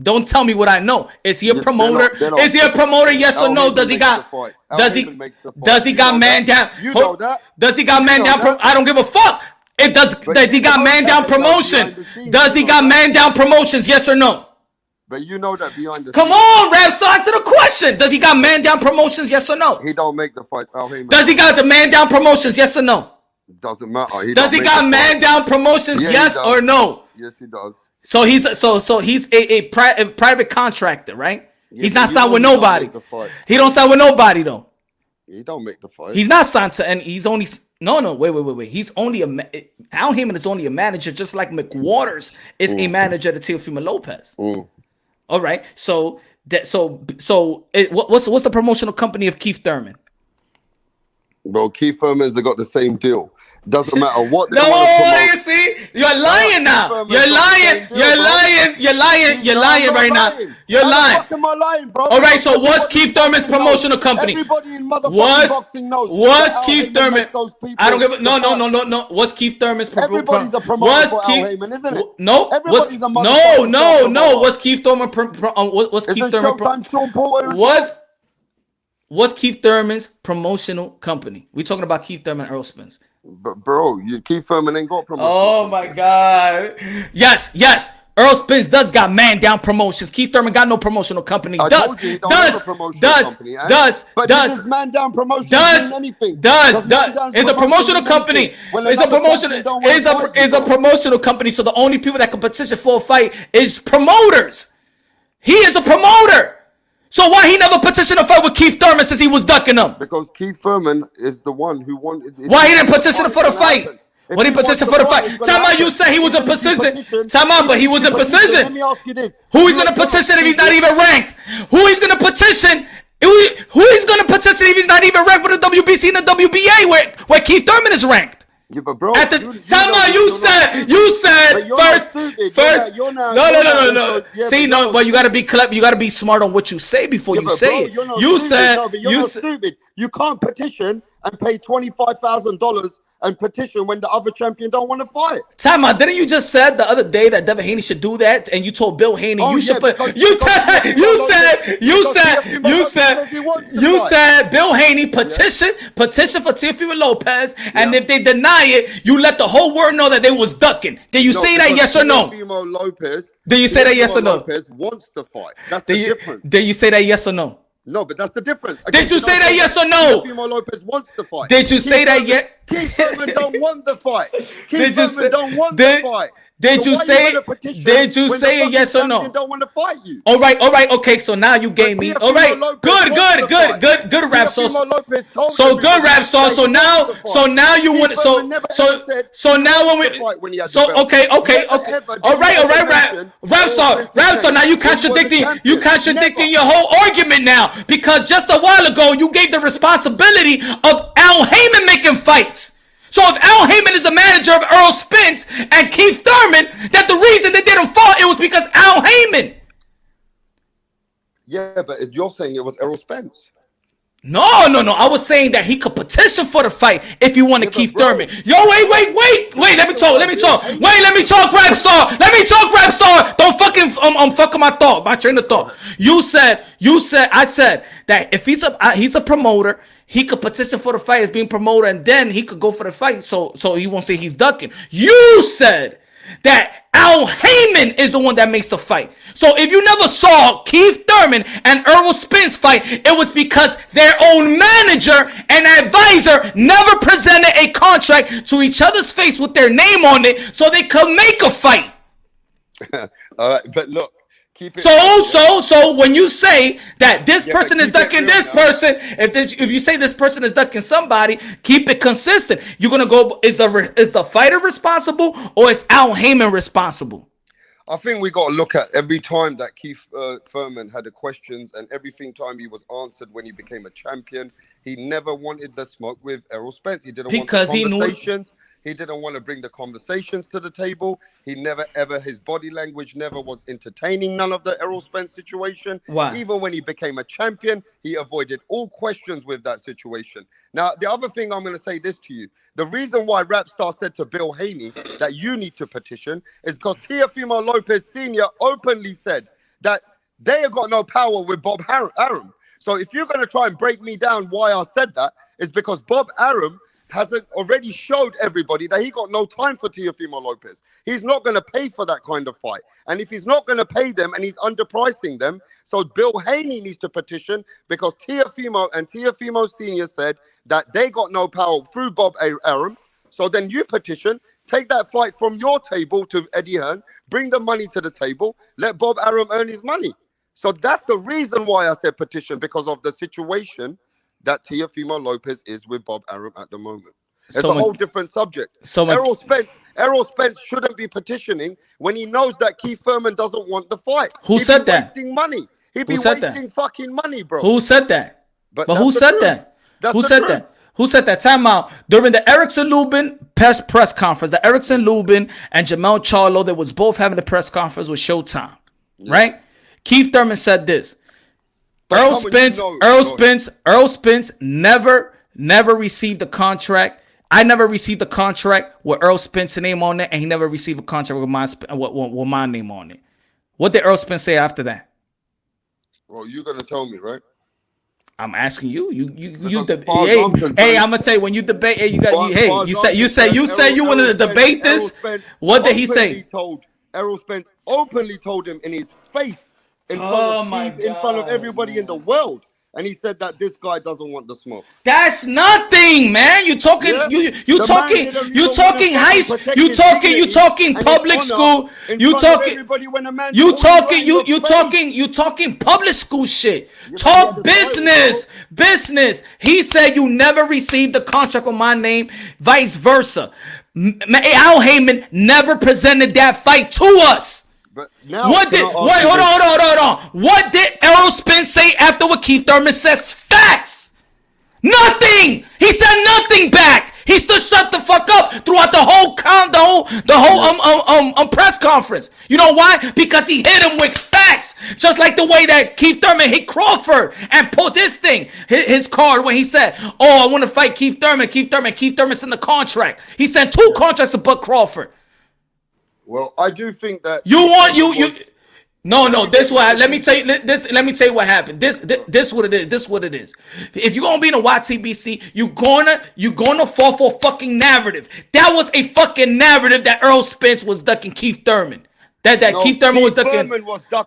Don't tell me what I know. Is he a promoter? Is he a promoter? Yes or no? Does he got man down? You know that. Does he got man down? I don't give a fuck. Does he got man down promotion? Does he got man down promotions? Yes or no? But you know that behind the Come on, Rap, so answer the question. Does he got man down promotions? Yes or no? He don't make the fight. Does he got the man down promotions? Yes or no? Doesn't matter. Does he got man down promotions? Yeah, yes or no? Yes, he does. So he's a private contractor, right? Yeah, he's not signed with nobody. He don't sign with nobody though. He don't make the fight. He's not signed to, and he's only wait. He's only Al Heyman is only a manager, just like McWaters is a manager to Teofimo Lopez. All right, so what's the promotional company of Keith Thurman? Bro, Keith Thurman's got the same deal. Doesn't matter what. No, you see, you're lying now. You're lying right now. You're lying. Am I lying, bro? All right, so what's Keith Thurman's promotional company? Everybody in motherfucking boxing knows. Was Keith Thurman? I don't give a no. What's Keith Thurman's? Everybody's a promoter for Al Heyman, isn't it? No. Everybody's a motherfucker. No. What's Keith Thurman? What's Keith Thurman? What's Keith Thurman's promotional company? We're talking about Keith Thurman and Earl Spence. But bro, Keith Thurman ain't got promotion. Oh my God. Yes. Earl Spence does got man down promotions. Keith Thurman got no promotional company. I told you he don't have a promotional company, but does man down promotion mean anything? Is a promotional company. Is a promotional company. So the only people that can petition for a fight is promoters. He is a promoter. So why he never petitioned a fight with Keith Thurman since he was ducking him? Because Keith Thurman is the one who wanted. Why he didn't petition for the fight? What he petitioned for the fight? Time out, you say he was in position. Time out, but he was in position. Let me ask you this: who he's gonna petition if he's not even ranked? Who he's gonna petition? Who he's gonna petition if he's not even ranked with the WBC and the WBA, where Keith Thurman is ranked? Yeah, but bro, At the time out, you said first. No. See, no, but you gotta be clever. You gotta be smart on what you say before you say it. You said you're stupid. You can't petition and pay $25,000 and petition when the other champion don't want to fight. Time out. Didn't you just said the other day that Devin Haney should do that, and you told Bill Haney you should put. You said Bill Haney petition for Teofimo Lopez, and if they deny it, you let the whole world know that they was ducking. Did you say that yes or no? Teofimo Lopez. Did you say that yes or no? Lopez wants to fight. That's the difference. Did you say that yes or no? No, but that's the difference. Did you say that yes or no? Teofimo Lopez wants to fight. Did you say that yet? Keith Thurman don't want the fight. Keith Thurman don't want the fight. Did you say it yes or no? Don't want to fight you. All right. Okay, so now you gave me. All right. Good rap sauce. So good rap sauce. So now you want so now when we okay. All right. Rap star. Now you contradicting your whole argument now, because just a while ago you gave the responsibility of Al Heyman making fights. So if Al Heyman is the manager of Earl Spence and Keith Thurman, that the reason they didn't fight, it was because Al Heyman. Yeah, but you're saying it was Errol Spence. No. I was saying that he could petition for the fight if you wanted Keith Thurman. Yo, wait. Let me talk. Wait, let me talk, rap star. Don't fucking fucking my train of thought. I said that if he's a promoter, he could petition for the fight as being promoter, and then he could go for the fight. So he won't say he's ducking. You said that Al Heyman is the one that makes the fight. So if you never saw Keith Thurman and Errol Spence fight, it was because their own manager and advisor never presented a contract to each other's face with their name on it so they could make a fight. All right, but look. So when you say that this person is ducking this person, if you say this person is ducking somebody, keep it consistent. You're gonna go. Is the fighter responsible or is Al Heyman responsible? I think we got to look at every time that Keith Thurman had the questions and everything time he was answered when he became a champion. He never wanted the smoke with Errol Spence. He didn't want the conversations. He didn't want to bring the conversations to the table. He never, ever, his body language never was entertaining none of the Errol Spence situation. Why? Even when he became a champion, he avoided all questions with that situation. Now, the other thing I'm going to say this to you. The reason why Rapstar said to Bill Haney that you need to petition is because Teofimo Lopez Sr. openly said that they have got no power with Bob Arum. So if you're going to try and break me down why I said that, is because Bob Arum hasn't already showed everybody that he got no time for Teofimo Lopez. He's not going to pay for that kind of fight. And if he's not going to pay them and he's underpricing them, so Bill Haney needs to petition because Teofimo Sr. said that they got no power through Bob Arum. So then you petition, take that fight from your table to Eddie Hearn, bring the money to the table, let Bob Arum earn his money. So that's the reason why I said petition, because of the situation that Teofimo Lopez is with Bob Arum at the moment. It's a whole different subject. Errol Spence shouldn't be petitioning when he knows that Keith Thurman doesn't want the fight. Who said that? Wasting money. He'd be wasting fucking money, bro. Who said that? But who said that? Who said that? Who said that? Time out. During the Erickson Lubin press conference, the Erickson Lubin and Jamel Charlo, that was both having the press conference with Showtime, right? Keith Thurman said this. Earl Spence never received a contract. I never received a contract with Earl Spence's name on it, and he never received a contract with my name on it. What did Earl Spence say after that? Well, you're gonna tell me, right? I'm asking you. Hey, I'm gonna tell you, when you debate. Hey, you said you wanted to debate this. What did he say? Told Errol Spence openly told him in his face, in Oh front my of Keith, in front of God, everybody in the world, and he said that this guy doesn't want the smoke. That's nothing, man. You talking, Yeah. you The talking, man didn't you even talking wanna high, fucking protect you his talking, you dignity talking and his public honor school, in you front of talking, everybody when a man you told him right talking, in your face. you talking public school shit. but he Talk had the title, business, business. He said you never received the contract with my name, vice versa. Al Heyman never presented that fight to us. But now, What did? Wait, hold on. What did Errol Spence say after what Keith Thurman says? Facts. Nothing. He said nothing back. He still shut the fuck up throughout the whole press conference. You know why? Because he hit him with facts, just like the way that Keith Thurman hit Crawford and pulled this thing, his card when he said, "Oh, I want to fight Keith Thurman." Keith Thurman sent the contract. He sent 2 contracts to Buck Crawford. Well, I do think that No. This what. Let me tell you. Let me tell you what happened. This what it is. This what it is. If you're gonna be in a YTBC, you gonna fall for a fucking narrative. That was a fucking narrative that Errol Spence was ducking Keith Thurman. Keith Thurman was ducking.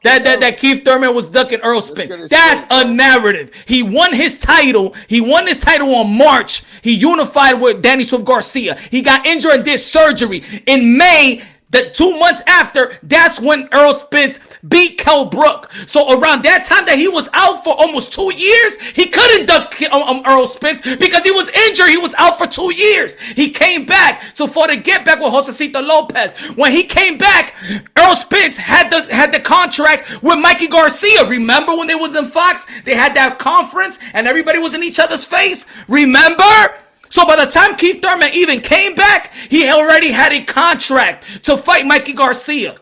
That Keith Thurman was ducking Errol Spence. That's a narrative. He won his title. He won his title on March. He unified with Danny Swift Garcia. He got injured and did surgery in May. The 2 months after, that's when Errol Spence beat Kell Brook. So around that time that he was out for almost 2 years, he couldn't duck Errol Spence because he was injured. He was out for 2 years. He came back. So for the get back with Josecito Lopez, when he came back, Errol Spence had the contract with Mikey Garcia. Remember when they was in Fox? They had that conference and everybody was in each other's face. Remember? So by the time Keith Thurman even came back, he already had a contract to fight Mikey Garcia.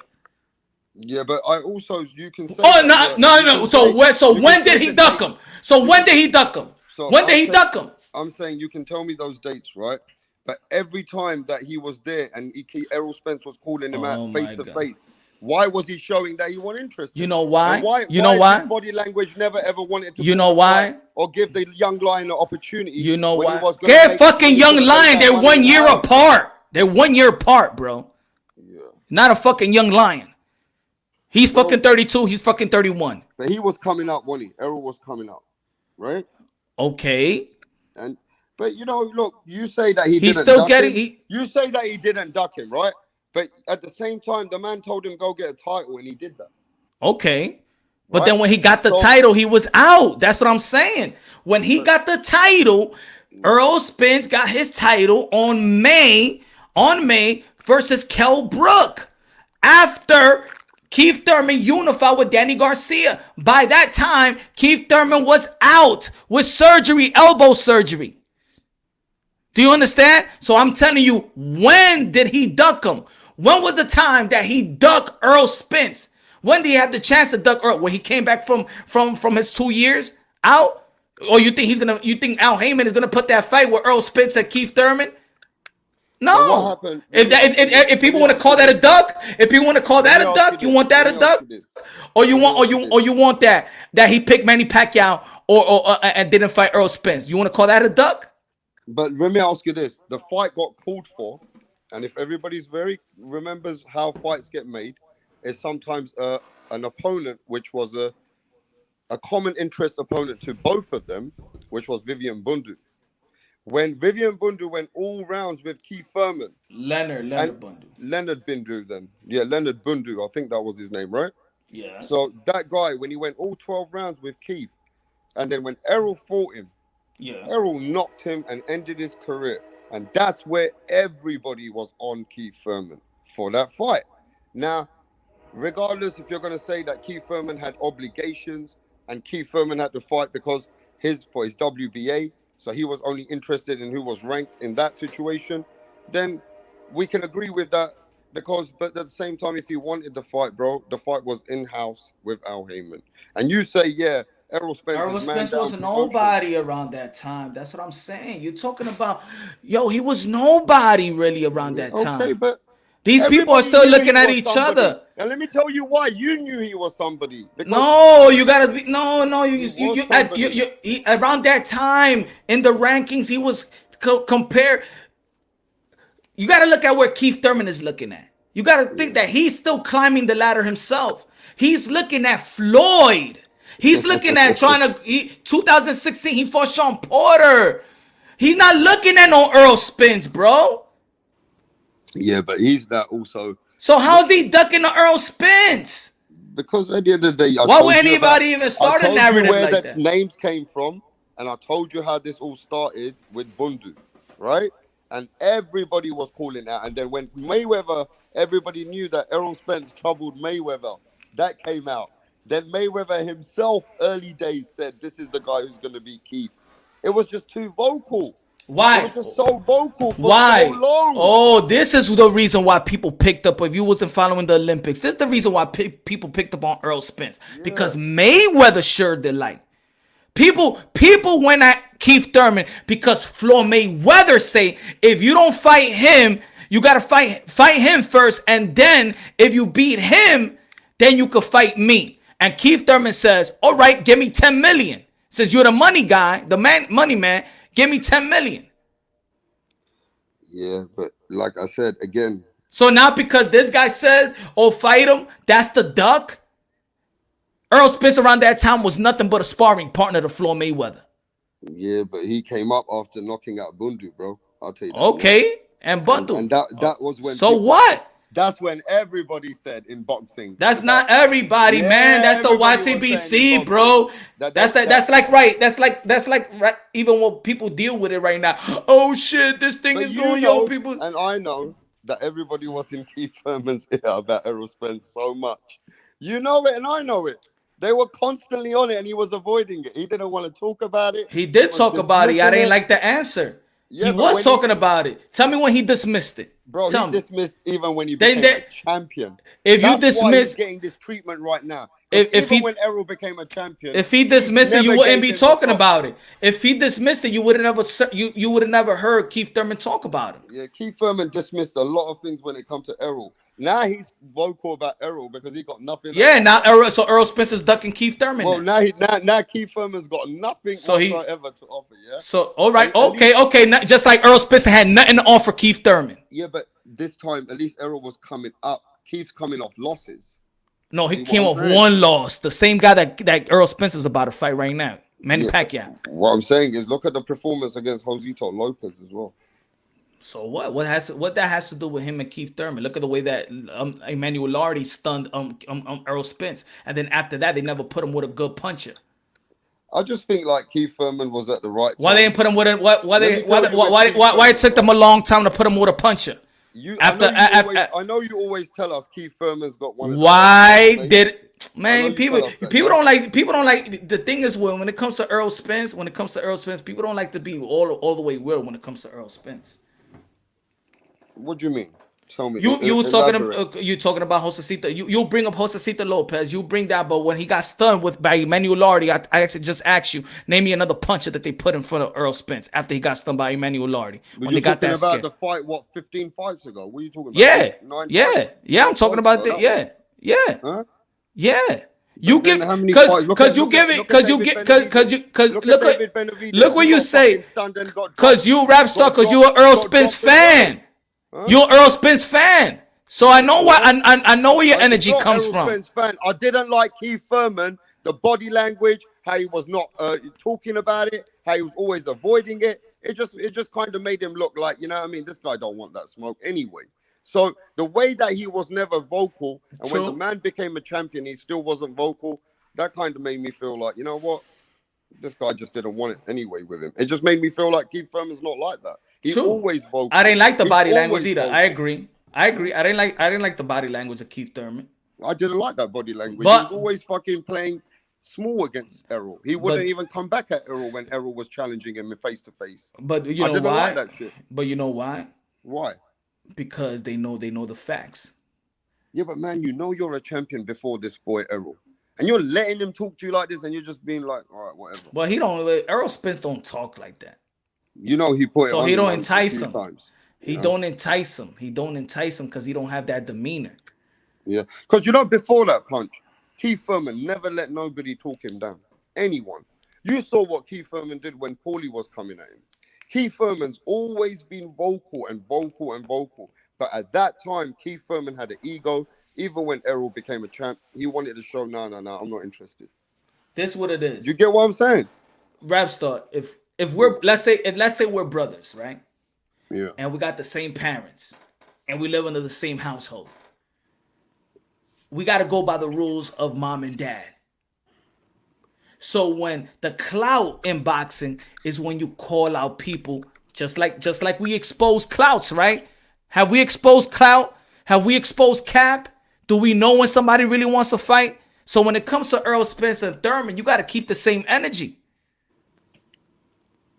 Yeah, but I also you can say. Oh no. So when did he duck him? When did he duck him? I'm saying you can tell me those dates, right? But every time that he was there and Errol Spence was calling him out face to face, why was he showing that he wasn't interested? You know why? Why his body language never ever wanted to. You know why? Or give the young lion an opportunity. You know why? They're fucking young lion. They're 1 year apart. They're 1 year apart, bro. Yeah. Not a fucking young lion. He's fucking 32. He's fucking 31. But he was coming out, wasn't he? Errol was coming out, right? Okay. But you know, look, you say that he he's didn't still duck getting. him. You say that he didn't duck him, right? But at the same time, the man told him go get a title, and he did that. Okay. But then when he got the title, he was out. That's what I'm saying. When he got the title, Errol Spence got his title on May versus Kell Brook. After Keith Thurman unified with Danny Garcia. By that time, Keith Thurman was out with surgery, elbow surgery. Do you understand? So I'm telling you, when did he duck him? When was the time that he ducked Errol Spence? When did he have the chance to duck Earl? When he came back from his 2 years out? Or you think Al Heyman is gonna put that fight with Errol Spence and Keith Thurman? No. If people want to call that a duck, you want that a duck, or you want that he picked Manny Pacquiao or and didn't fight Errol Spence. You want to call that a duck? But let me ask you this: the fight got called for, and if everybody's remembers how fights get made, it's sometimes an opponent which was a common interest opponent to both of them, which was Vivian Bundu. When Vivian Bundu went all rounds with Keith Thurman, Leonard Bundu, then Leonard Bundu, I think that was his name, right? Yeah. So that guy, when he went all 12 rounds with Keith, and then when Errol fought him, Errol knocked him and ended his career. And that's where everybody was on Keith Thurman for that fight. Now, regardless if you're going to say that Keith Thurman had obligations and Keith Thurman had to fight because for his WBA, so he was only interested in who was ranked in that situation, then we can agree with that but at the same time, if he wanted the fight, bro, the fight was in-house with Al Heyman. And you say, Errol Spence was nobody around that time. That's what I'm saying. You're talking about, he was nobody really around that time. Okay, but these people are still looking at each other. And let me tell you why you knew he was somebody. No, you gotta be you around that time in the rankings, he was compared. You gotta look at where Keith Thurman is looking at. You got to think that he's still climbing the ladder himself. He's looking at Floyd. He's looking at 2016, he fought Sean Porter. He's not looking at no Earl Spence, bro. Yeah, but he's that also. So how's he ducking the Earl Spence? Because at the end of the day, why would anybody even start a narrative where like that? Names came from, and I told you how this all started with Bundu, right? And everybody was calling that. And then when Mayweather, everybody knew that Errol Spence troubled Mayweather. That came out. Then Mayweather himself, early days, said, this is the guy who's going to beat Keith. It was just too vocal. Why? It was just so vocal for Why? so long. Oh, this is the reason why people picked up. If you wasn't following the Olympics, this is the reason why people picked up on Earl Spence. Yeah. Because Mayweather sure did like. People went at Keith Thurman because Floyd Mayweather say, if you don't fight him, you got to fight him first. And then if you beat him, then you could fight me. And Keith Thurman says, all right, give me 10 million. Says you're the money guy, money man. Give me 10 million. Yeah, but like I said, again. So now because this guy says, oh, fight him, that's the duck. Earl Spence around that time was nothing but a sparring partner to Floyd Mayweather. Yeah, but he came up after knocking out Bundu, bro. I'll tell you that. Okay, and Bundu. And that was when. So what? That's when everybody said in boxing. That's not everybody, man. That's the YTBC, bro. That's like right. That's like right. Even when people deal with it right now. Oh shit, this thing is going on, people. And I know that everybody was in Keith Thurman's ear about Errol Spence so much. You know it, and I know it. They were constantly on it, and he was avoiding it. He didn't want to talk about it. He did talk about it. I didn't like the answer. Yeah, he was talking about it. Tell me when he dismissed it. Bro, he dismissed even when he became a champion. If you dismiss, why he's getting this treatment right now. When Errol became a champion, if he dismissed it, you wouldn't be talking about it. If he dismissed it, you would have never heard Keith Thurman talk about it. Yeah, Keith Thurman dismissed a lot of things when it comes to Errol. Now he's vocal about Errol because he got nothing. Yeah, now Earl Spence is ducking Keith Thurman. Well, now Keith Thurman's got nothing whatsoever to offer. Yeah. So all right, okay. Just like Earl Spence had nothing to offer Keith Thurman. Yeah, but this time at least Errol was coming up. Keith's coming off losses. No, he came off one loss. The same guy that Earl Spence is about to fight right now, Manny Pacquiao. What I'm saying is, look at the performance against Josito Lopez as well. So what? What that has to do with him and Keith Thurman? Look at the way that Emmanuel Lardy stunned Earl Spence, and then after that they never put him with a good puncher. I just think like Keith Thurman was at the right time. Why they didn't put him with why it took them a long time to put him with a puncher? I know you always tell us Keith Thurman's got one. People don't like the thing is when it comes to Earl Spence, people don't like to be all the way real when it comes to Earl Spence. What do you mean? Tell me. You talking about Josecito. You bring up Josecito Lopez. You bring that, but when he got stunned by Emmanuel Lardy, I actually just asked you, name me another puncher that they put in front of Earl Spence after he got stunned by Emmanuel Lardy. When they got that about the fight, 15 fights ago? What are you talking about? Yeah. I'm talking about that. Yeah. Huh? Yeah. You give because look what you say because you rap star because you an Earl Spence fan. You're an Earl Spence fan, so I know why. I know where your energy comes from. Spence fan. I didn't like Keith Thurman, the body language, how he was not talking about it, how he was always avoiding it. It just kind of made him look like, you know what I mean, this guy don't want that smoke anyway. So the way that he was never vocal, and when the man became a champion, he still wasn't vocal. That kind of made me feel like, you know what, this guy just didn't want it anyway with him. It just made me feel like Keith Thurman's not like that. He's always vocal. I didn't like the body language either. Vocal. I agree. I didn't like the body language of Keith Thurman. I didn't like that body language. He was always fucking playing small against Errol. He wouldn't even come back at Errol when Errol was challenging him face to face. But you know why? Like that shit. But you know why? Why? Because they know the facts. Yeah, but man, you know you're a champion before this boy Errol. And you're letting him talk to you like this, and you're just being like, all right, whatever. But Earl Spence don't talk like that. You know he put it so on he don't entice him. He don't entice him. He don't entice him because he don't have that demeanor. Yeah, because you know before that punch, Keith Thurman never let nobody talk him down. Anyone. You saw what Keith Thurman did when Paulie was coming at him. Keith Thurman's always been vocal and vocal and vocal. But at that time, Keith Thurman had an ego. Even when Errol became a champ, he wanted to show, no, I'm not interested. This what it is. You get what I'm saying? Rapstar, if we're let's say we're brothers, right? Yeah. And we got the same parents, and we live under the same household. We got to go by the rules of mom and dad. So when the clout in boxing is when you call out people, just like we expose clouts, right? Have we exposed Clout? Have we exposed Cap? Do we know when somebody really wants to fight? So when it comes to Earl Spence and Thurman, you got to keep the same energy.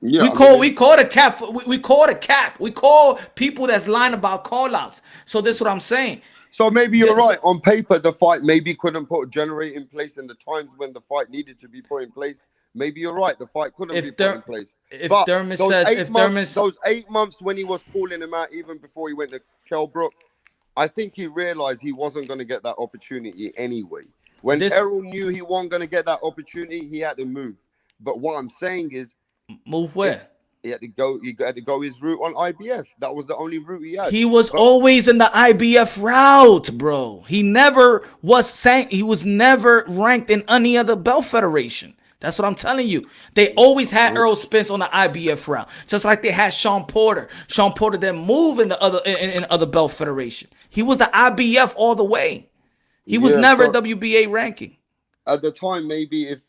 Yeah, we call the cap. We call the cap. We call people that's lying about call outs. So this is what I'm saying. So maybe you're right. On paper, the fight maybe couldn't generate in place in the times when the fight needed to be put in place. Maybe you're right. The fight couldn't be put in place. If but Thurman those 8 months when he was calling him out, even before he went to Kell Brook, I think he realized he wasn't going to get that opportunity anyway. When Errol knew he wasn't going to get that opportunity, he had to move. But what I'm saying is, move where? He had to go. He had to go his route on IBF. That was the only route he had. He was always in the IBF route, bro. He never was He was never ranked in any other belt federation. That's what I'm telling you. They always had Earl Spence on the IBF route, just like they had Sean Porter. Sean Porter didn't move in the other belt federation. He was the IBF all the way. He was never WBA ranking. At the time, maybe if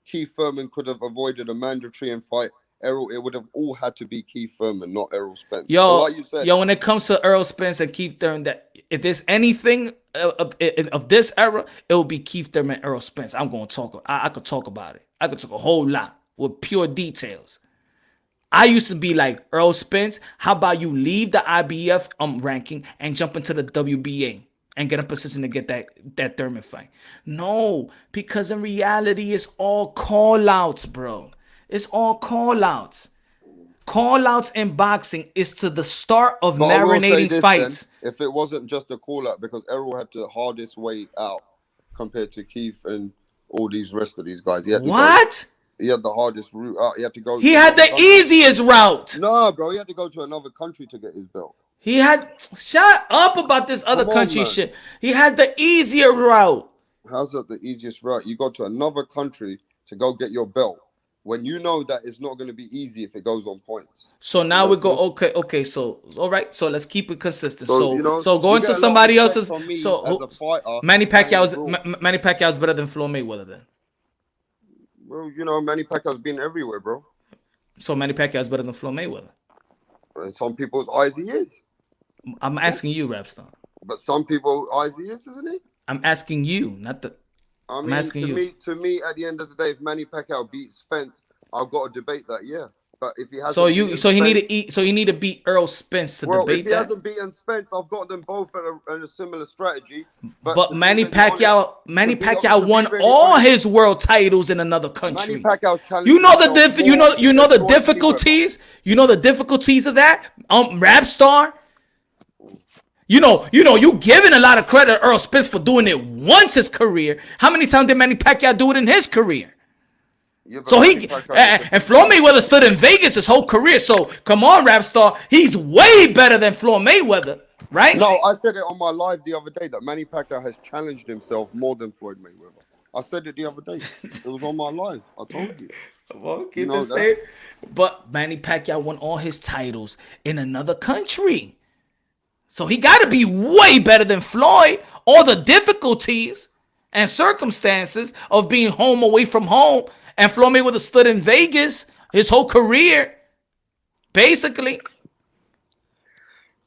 Keith Thurman could have avoided a mandatory and fight Errol, it would have all had to be Keith Thurman, not Errol Spence. Like you said, when it comes to Earl Spence and Keith Thurman, that if there's anything of this era, it will be Keith Thurman and Earl Spence. I'm going to talk. I could talk about it. I could talk a whole lot with pure details. I used to be like, Earl Spence, how about you leave the IBF ranking and jump into the WBA and get a position to get that Thurman fight? No, because in reality, it's all call-outs, bro. It's all call-outs. Call-outs in boxing is to the start of marinating fights. Then, if it wasn't just a call-out, because Errol had the hardest way out compared to Keith and all these rest of these guys. He had the hardest route out. He had to go. He had the easiest route. No, bro. He had to go to another country to get his belt. Shut up about this other country shit. He has the easier route. How's that the easiest route? You go to another country to go get your belt, when you know that it's not going to be easy if it goes on points. So now we go, okay, so all right, so let's keep it consistent. So going to somebody else's, so Manny Pacquiao's better than Floyd Mayweather then? Well, Manny Pacquiao's been everywhere, bro. So Manny Pacquiao's better than Floyd Mayweather? In some people's eyes, he is. I'm asking you, Rapstar. But some people's eyes, he is, isn't he? I'm asking you, not the... I'm asking you. To me, at the end of the day, if Manny Pacquiao beats Spence, I've got to debate that. Yeah, but if he hasn't, he need to beat Earl Spence to debate that. If he hasn't beaten Spence, I've got them both in a similar strategy. But Manny Pacquiao won all his world titles in another country. Manny Pacquiao's challenge. You know the difficulties. You know the difficulties of that. Rapstar. You giving a lot of credit to Earl Spence for doing it once his career. How many times did Manny Pacquiao do it in his career? Yeah, so and Floyd Mayweather stood in Vegas his whole career. So come on, Rapstar, he's way better than Floyd Mayweather, right? No, I said it on my live the other day that Manny Pacquiao has challenged himself more than Floyd Mayweather. I said it the other day. It was on my live. I told you. Well, but Manny Pacquiao won all his titles in another country. So he got to be way better than Floyd. All the difficulties and circumstances of being home away from home. And Floyd Mayweather stood in Vegas his whole career, basically.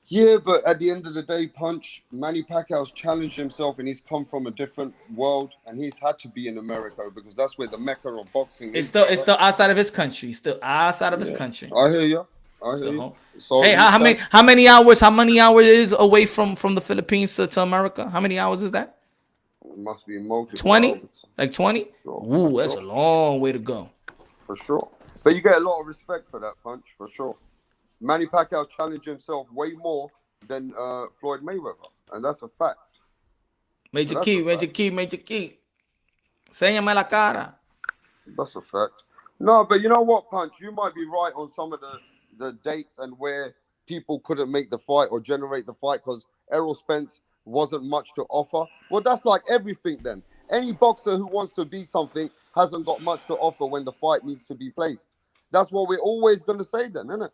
Yeah, but at the end of the day, Punch, Manny Pacquiao's challenged himself and he's come from a different world and he's had to be in America because that's where the mecca of boxing is. It's still outside of his country. His country. I hear you. So hey, how many hours is away from the Philippines to America? How many hours is that? It must be multiple. 20? Like 20? Sure. Ooh, that's a long way to go. For sure. But you get a lot of respect for that, Punch, for sure. Manny Pacquiao challenged himself way more than Floyd Mayweather, and that's a fact. Major key. Séñame la cara. That's a fact. No, but you know what, Punch? You might be right on some of the dates and where people couldn't make the fight or generate the fight because Errol Spence wasn't much to offer. Well, that's like everything then. Any boxer who wants to be something hasn't got much to offer when the fight needs to be placed. That's what we're always going to say then, isn't it?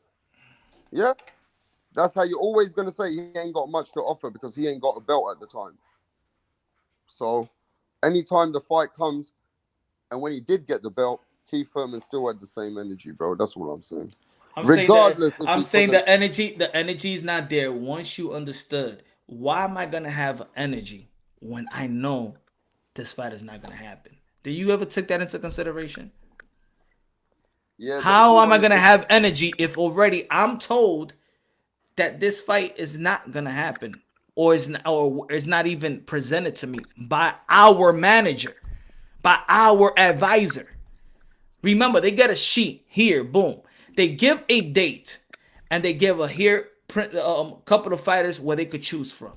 Yeah? That's how you're always going to say he ain't got much to offer because he ain't got a belt at the time. So anytime the fight comes, and when he did get the belt, Keith Thurman still had the same energy, bro. That's what I'm saying. I'm saying the energy is not there. Once you understood, why am I gonna have energy when I know this fight is not gonna happen? Did you ever take that into consideration? Yeah. How am I gonna have energy if already I'm told that this fight is not gonna happen, or is not even presented to me by our manager, by our advisor? Remember, they get a sheet here, boom. They give a date, and they give a here couple of fighters where they could choose from.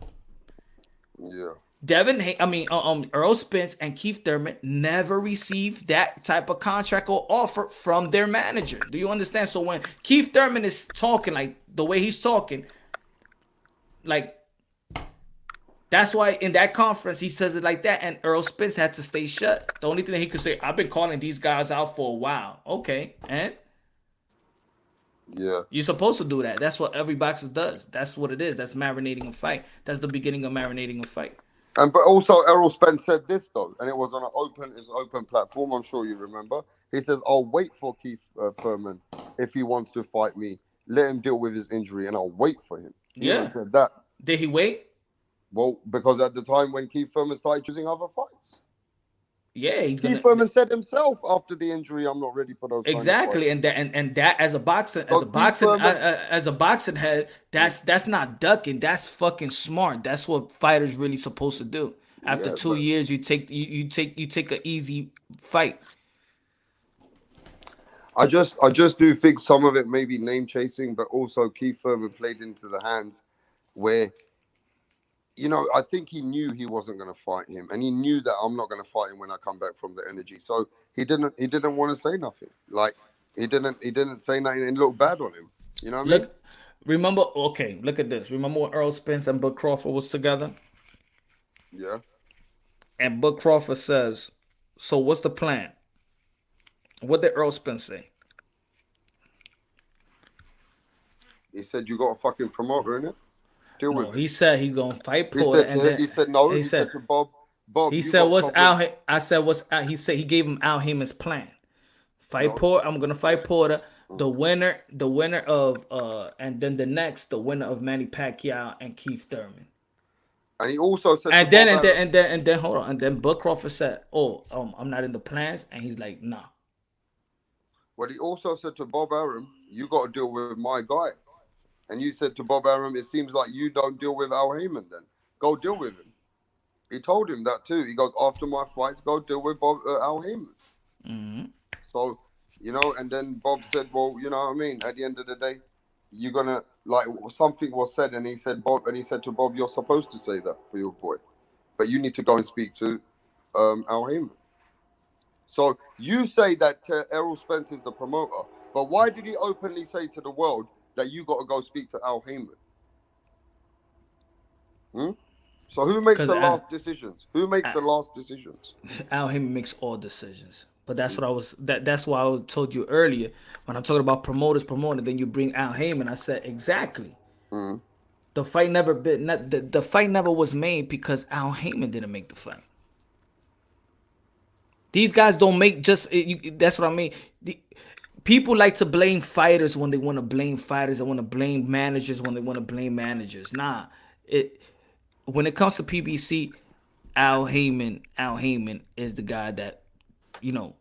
Yeah. Earl Spence and Keith Thurman never received that type of contract or offer from their manager. Do you understand? So when Keith Thurman is talking like the way he's talking, like, that's why in that conference he says it like that, and Earl Spence had to stay shut. The only thing that he could say, I've been calling these guys out for a while. Okay, and yeah, you're supposed to do that. That's what every boxer does. That's what it is. That's marinating a fight. That's the beginning of marinating a fight. But also Errol Spence said this though, and it was on an open platform. I'm sure you remember. He says, "I'll wait for Keith Thurman if he wants to fight me. Let him deal with his injury, and I'll wait for him." He even said that. Did he wait? Well, because at the time when Keith Thurman started choosing other fights. Yeah, Keith Thurman said himself after the injury, "I'm not ready for those." Exactly, kind of fights. and that as a boxing head, that's not ducking. That's fucking smart. That's what fighters really supposed to do. After 2 years, you take an easy fight. I just do think some of it may be name chasing, but also Keith Thurman played into the hands where, you know, I think he knew he wasn't going to fight him, and he knew that I'm not going to fight him when I come back from the energy. So he didn't want to say nothing. Like he didn't say nothing and look bad on him. You know what I mean? Remember? Okay, look at this. Remember when Earl Spence and Bud Crawford was together? Yeah. And Bud Crawford says, "So what's the plan?" What did Earl Spence say? He said, "You got a fucking promoter in it." No, he said he's gonna fight Porter. He said no. He said to Bob. He said, "What's Al?" I said, "What's Al?" He said he gave him Al Heyman's plan. Fight Porter. I'm gonna fight Porter. The winner of and then the winner of Manny Pacquiao and Keith Thurman. And he also said, and then hold on, and then Bud Crawford said, "Oh, I'm not in the plans," and he's like, "Nah." Well, he also said to Bob Arum, "You got to deal with my guy." And you said to Bob Arum, "It seems like you don't deal with Al Heyman then. Go deal with him." He told him that too. He goes, "After my fights, go deal with Al Heyman." Mm-hmm. So, you know, and then Bob said, "Well, you know what I mean? At the end of the day, you're going to, like, something was said." And he said to Bob, "You're supposed to say that for your boy. But you need to go and speak to Al Heyman." So you say that Errol Spence is the promoter. But why did he openly say to the world that you got to go speak to Al Heyman? So who makes the last decisions? Who makes the last decisions? Al Heyman makes all decisions. But that's what that's why I told you earlier when I'm talking about promoters promoting. Then you bring Al Heyman. I said exactly. The fight never was made because Al Heyman didn't make the fight. These guys don't make that's what I mean. People like to blame fighters when they want to blame fighters. They want to blame managers when they want to blame managers. Nah, when it comes to PBC, Al Heyman is the guy that, you know,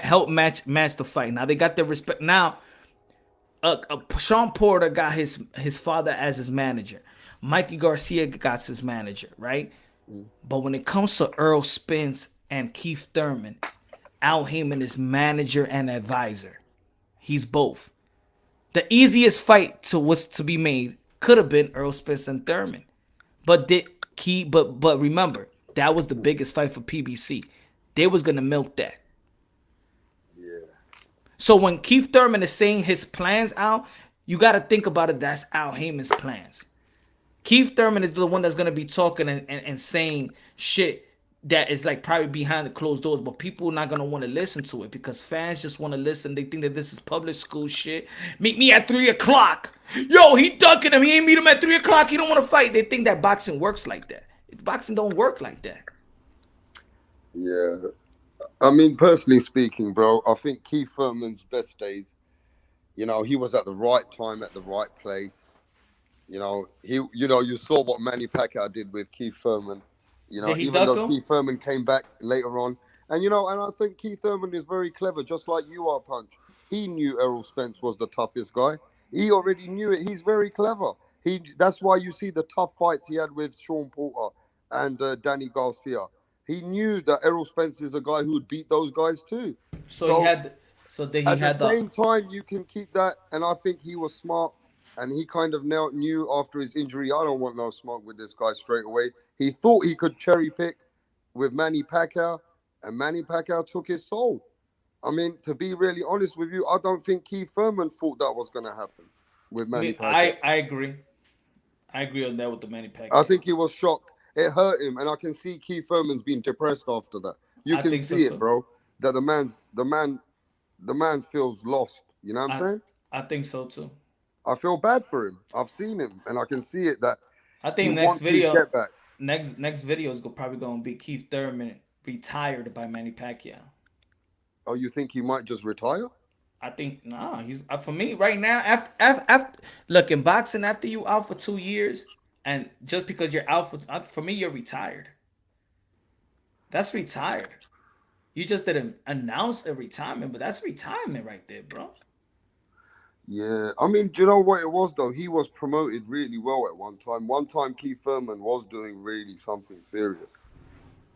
help match the fight. Now they got their respect. Now, Sean Porter got his father as his manager. Mikey Garcia got his manager, right? But when it comes to Earl Spence and Keith Thurman, Al Heyman is manager and advisor. He's both. The easiest fight to be made could have been Earl Spence and Thurman, but remember, that was the biggest fight for PBC. They was gonna milk that. Yeah. So when Keith Thurman is saying his plans out, you got to think about it. That's Al Heyman's plans. Keith Thurman is the one that's gonna be talking and saying shit that is like probably behind the closed doors, but people are not gonna want to listen to it because fans just want to listen. They think that this is public school shit. Meet me at 3 o'clock. Yo, he ducking him. He ain't meet him at 3 o'clock. He don't want to fight. They think that boxing works like that. Boxing don't work like that. Yeah. I mean, personally speaking, bro, I think Keith Thurman's best days, he was at the right time at the right place. You saw what Manny Pacquiao did with Keith Thurman. Did he Even duck though him? Keith Thurman came back later on, and I think Keith Thurman is very clever, just like you are, Punch. He knew Errol Spence was the toughest guy. He already knew it. He's very clever. That's why you see the tough fights he had with Sean Porter and Danny Garcia. He knew that Errol Spence is a guy who would beat those guys too. So he had. So then he At the had the. same time, you can keep that, and I think he was smart, and he kind of now knew after his injury, I don't want no smoke with this guy straight away. He thought he could cherry pick with Manny Pacquiao, and Manny Pacquiao took his soul. I mean, to be really honest with you, I don't think Keith Thurman thought that was going to happen with Manny Pacquiao. I agree. I agree on that with the Manny Pacquiao. I think he was shocked. It hurt him, and I can see Keith Thurman's been depressed after that. You can see it, bro. That the man feels lost. You know what I'm saying? I think so too. I feel bad for him. I've seen him, and I can see it that I think he next wants video, his get back. next video is probably gonna be Keith Thurman retired by Manny Pacquiao. Oh, you think he might just retire? I think he's for me right now. After look in boxing, after you out for 2 years, and just because you're out for me, you're retired. That's retired. You just didn't announce a retirement, but that's retirement right there, bro. Yeah, I mean, do you know what it was though? He was promoted really well at one time. One time, Keith Thurman was doing really something serious.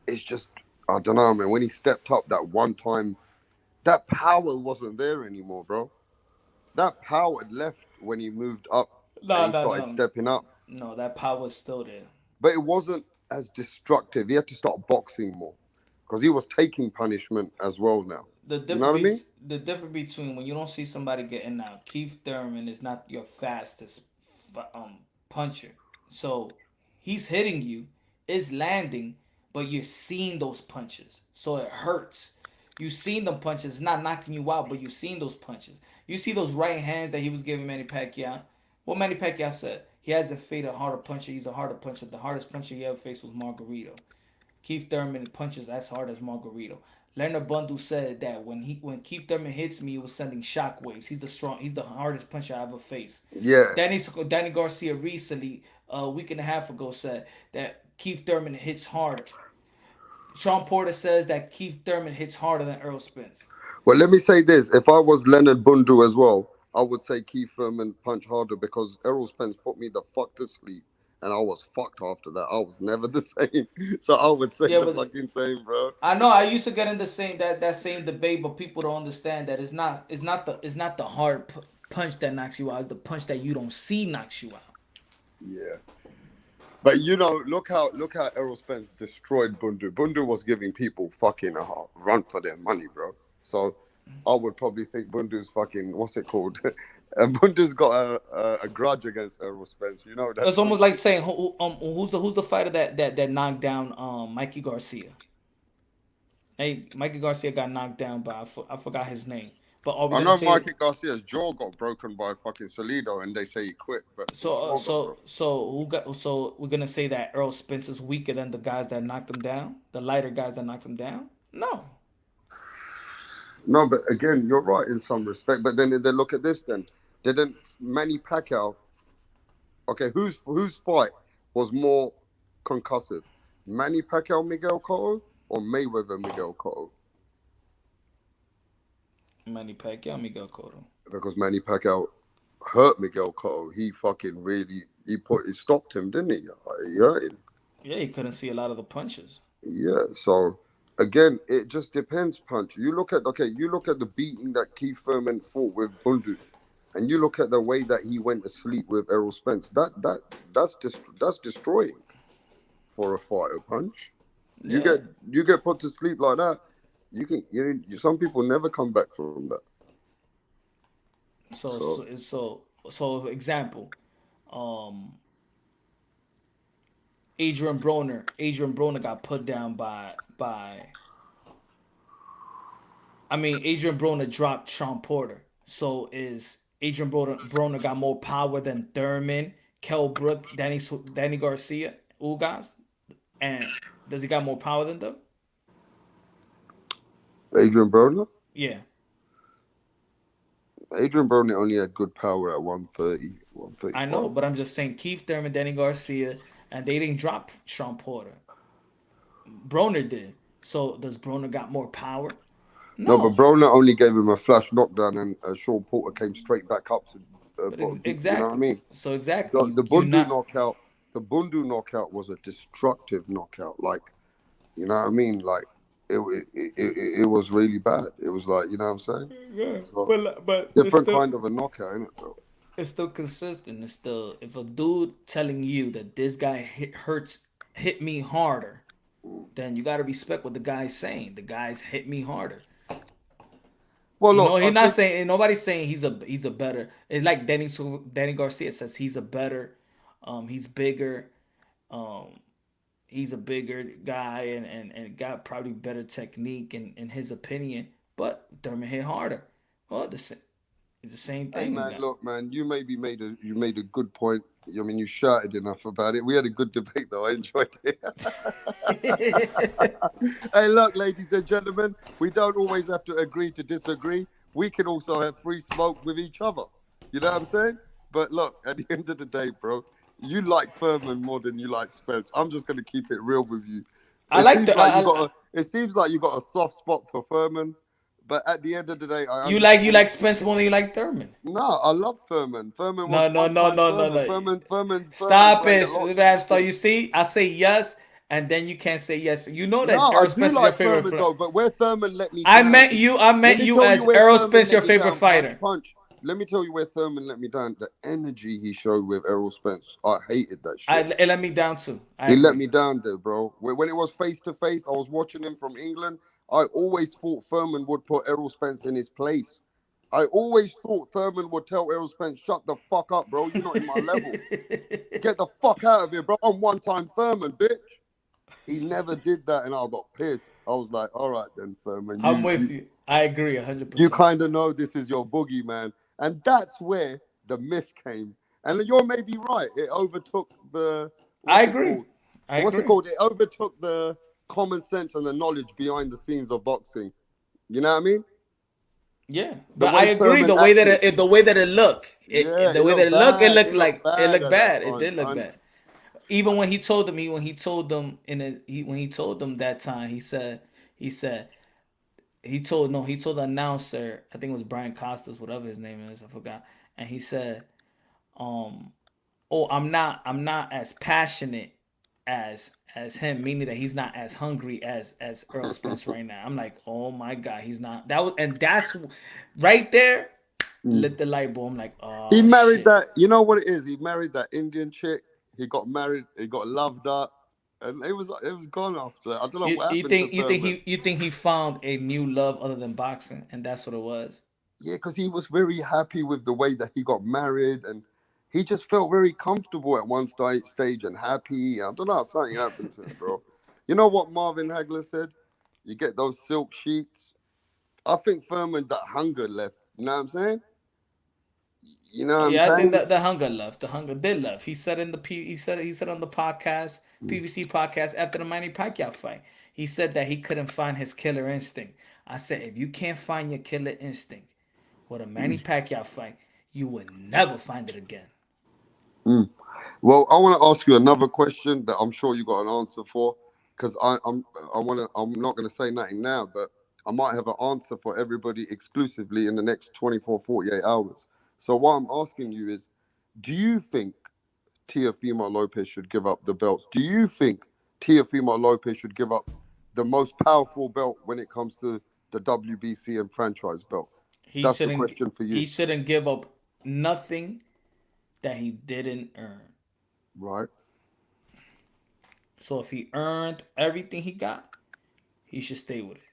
It's just, I don't know, man. When he stepped up that one time, that power wasn't there anymore, bro. That power had left when he moved up and he started stepping up. No, that power is still there. But it wasn't as destructive. He had to start boxing more because he was taking punishment as well now. The difference, you know what I mean? The difference between when you don't see somebody getting out, Keith Thurman is not your fastest puncher. So he's hitting you, is landing, but you're seeing those punches. So it hurts. You've seen them punches. It's not knocking you out, but you've seen those punches. You see those right hands that he was giving Manny Pacquiao. What Manny Pacquiao said, he hasn't faced a harder puncher. He's a harder puncher. The hardest puncher he ever faced was Margarito. Keith Thurman punches as hard as Margarito. Leonard Bundu said that when Keith Thurman hits me, it was sending shockwaves. He's the hardest puncher I ever faced. Yeah. Danny Garcia recently, a week and a half ago, said that Keith Thurman hits harder. Sean Porter says that Keith Thurman hits harder than Errol Spence. Well, let me say this. If I was Leonard Bundu as well, I would say Keith Thurman punch harder because Errol Spence put me the fuck to sleep. And I was fucked after that. I was never the same. So I would say the fucking same, bro. I know. I used to get in the same that same debate, but people don't understand that it's not the hard punch that knocks you out. It's the punch that you don't see knocks you out. Yeah. But look how Errol Spence destroyed Bundu. Bundu was giving people fucking a run for their money, bro. So I would probably think Bundu's fucking what's it called? Bundu's got a grudge against Errol Spence. You know that. It's almost like saying who's the fighter that knocked down Mikey Garcia. Hey, Mikey Garcia got knocked down by I forgot his name. But I know Mikey Garcia's jaw got broken by fucking Salido, and they say he quit. But so we're gonna say that Errol Spence is weaker than the guys that knocked him down, the lighter guys that knocked him down? No. No, but again, you're right in some respect. But then look at this. Then didn't Manny Pacquiao? Okay, whose fight was more concussive? Manny Pacquiao, Miguel Cotto, or Mayweather, Miguel Cotto? Manny Pacquiao, Miguel Cotto. Because Manny Pacquiao hurt Miguel Cotto. He fucking really he stopped him, didn't he? He hurt him. Yeah, he couldn't see a lot of the punches. Yeah, so again, it just depends, Punch. You look at the beating that Keith Thurman fought with Bundu, and you look at the way that he went to sleep with Errol Spence. That's destroying for a fighter, Punch. Yeah. You get put to sleep like that. Some people never come back from that. So example, um, Adrian Broner got put down by. I mean, Adrian Broner dropped Sean Porter. So is Broner got more power than Thurman, Kell Brook, Danny Garcia, Ugas, and does he got more power than them? Adrian Broner. Yeah, Adrian Broner only had good power at 130, I know, 135. but I'm just saying Keith Thurman, Danny Garcia, and they didn't drop Sean Porter. Broner did. So does Broner got more power? No, but No. Broner only gave him a flash knockdown, and Sean Porter came straight back up to But bottom deep. You know what I exactly. mean? So exactly, The you Bundu not. knockout, was a destructive knockout. Like, you know what I mean? Like, it was really bad. It was like, you know what I'm saying? Yeah, So but different kind of a knockout, innit, bro? it's still consistent. It's still, if a dude telling you that this guy hit me harder, then you gotta respect what the guy's saying. The guy's hit me harder. Well, You know, look, I he's not think saying, nobody's saying he's a better. It's like Danny Garcia says he's a better, he's bigger, um, he's a bigger guy and got probably better technique in his opinion. But Thurman hit harder. Well, it's the same Hey thing. man, look man, you made a good point. I mean, you shouted enough about it. We had a good debate though. I enjoyed it. Hey, look, ladies and gentlemen, we don't always have to agree to disagree. We can also have free smoke with each other. You know what I'm saying? But look, at the end of the day, bro, you like Furman more than you like Spence. I'm just gonna keep it real with you. I like the. It seems like you got a soft spot for Furman, but at the end of the day, I You understand. like Spence more than you like Thurman. No, I love Furman. Furman was No, no, one no, time no, no, Furman. no. Furman Stop played it, a lot. Rapstar. You see, I say yes, and then you can't say yes. You know No, that I Errol do Spence is your like favorite Furman player. though, but where Thurman let me I down. meant you. I Let meant me you tell as where Errol Thurman Spence, your let me favorite down, fighter. Punch. Let me tell you where Thurman let me down. The energy he showed with Errol Spence, I hated that shit. It let me down too. I He let agree. me down there, bro. When it was face to face, I was watching him from England. I always thought Thurman would put Errol Spence in his place. I always thought Thurman would tell Errol Spence, "Shut the fuck up, bro. You're not in my level. Get the fuck out of here, bro. I'm one-time Thurman, bitch." He never did that, and I got pissed. I was like, "All right then, Thurman. I'm with you. I agree You 100%. kind of know this is your boogeyman," and that's where the myth came. And you're maybe right. It overtook the I what's it agree. called? I What's it agree. called? It overtook the common sense and the knowledge behind the scenes of boxing. You know what I mean? Yeah, The but I way agree. Thurman acted. The way that it looked, Yeah, the it way that looked it bad. looked It looked like it bad looked at that bad. It time, did look son. bad. Even when he told them, when he told them that time, he told the announcer, I think it was Brian Costas, whatever his name is, I forgot, and he said, um, "Oh, I'm not as passionate as him," meaning that he's not as hungry as Earl Spence right now. I'm like, oh my god, he's not. That's right there. Lit the light bulb. I'm like, He oh married shit. that. You know what it is? He married that Indian chick. He got married. He got loved up, and it was gone after. I don't know what happened to Thurman. You think he found a new love other than boxing, and that's what it was. Yeah, because he was very happy with the way that he got married, and he just felt very comfortable at one stage and happy. I don't know, something happened to him, bro. You know what Marvin Hagler said? You get those silk sheets. I think Furman that hunger left. You know what I'm saying? You know what I'm Yeah, I think saying? that the hunger left. The hunger did left. He said in the he said on the podcast, PVC podcast after the Manny Pacquiao fight. He said that he couldn't find his killer instinct. I said, if you can't find your killer instinct with a Manny Pacquiao fight, you will never find it again. Mm. Well, I want to ask you another question that I'm sure you got an answer for, because I'm not going to say nothing now, but I might have an answer for everybody exclusively in the next 24, 48 hours. So what I'm asking you is, do you think Teofimo Lopez should give up the belts? Do you think Teofimo Lopez should give up the most powerful belt when it comes to the WBC and franchise belt? He That's the shouldn't question for he you, shouldn't give up nothing that he didn't earn. right? So if he earned everything he got, he should stay with it.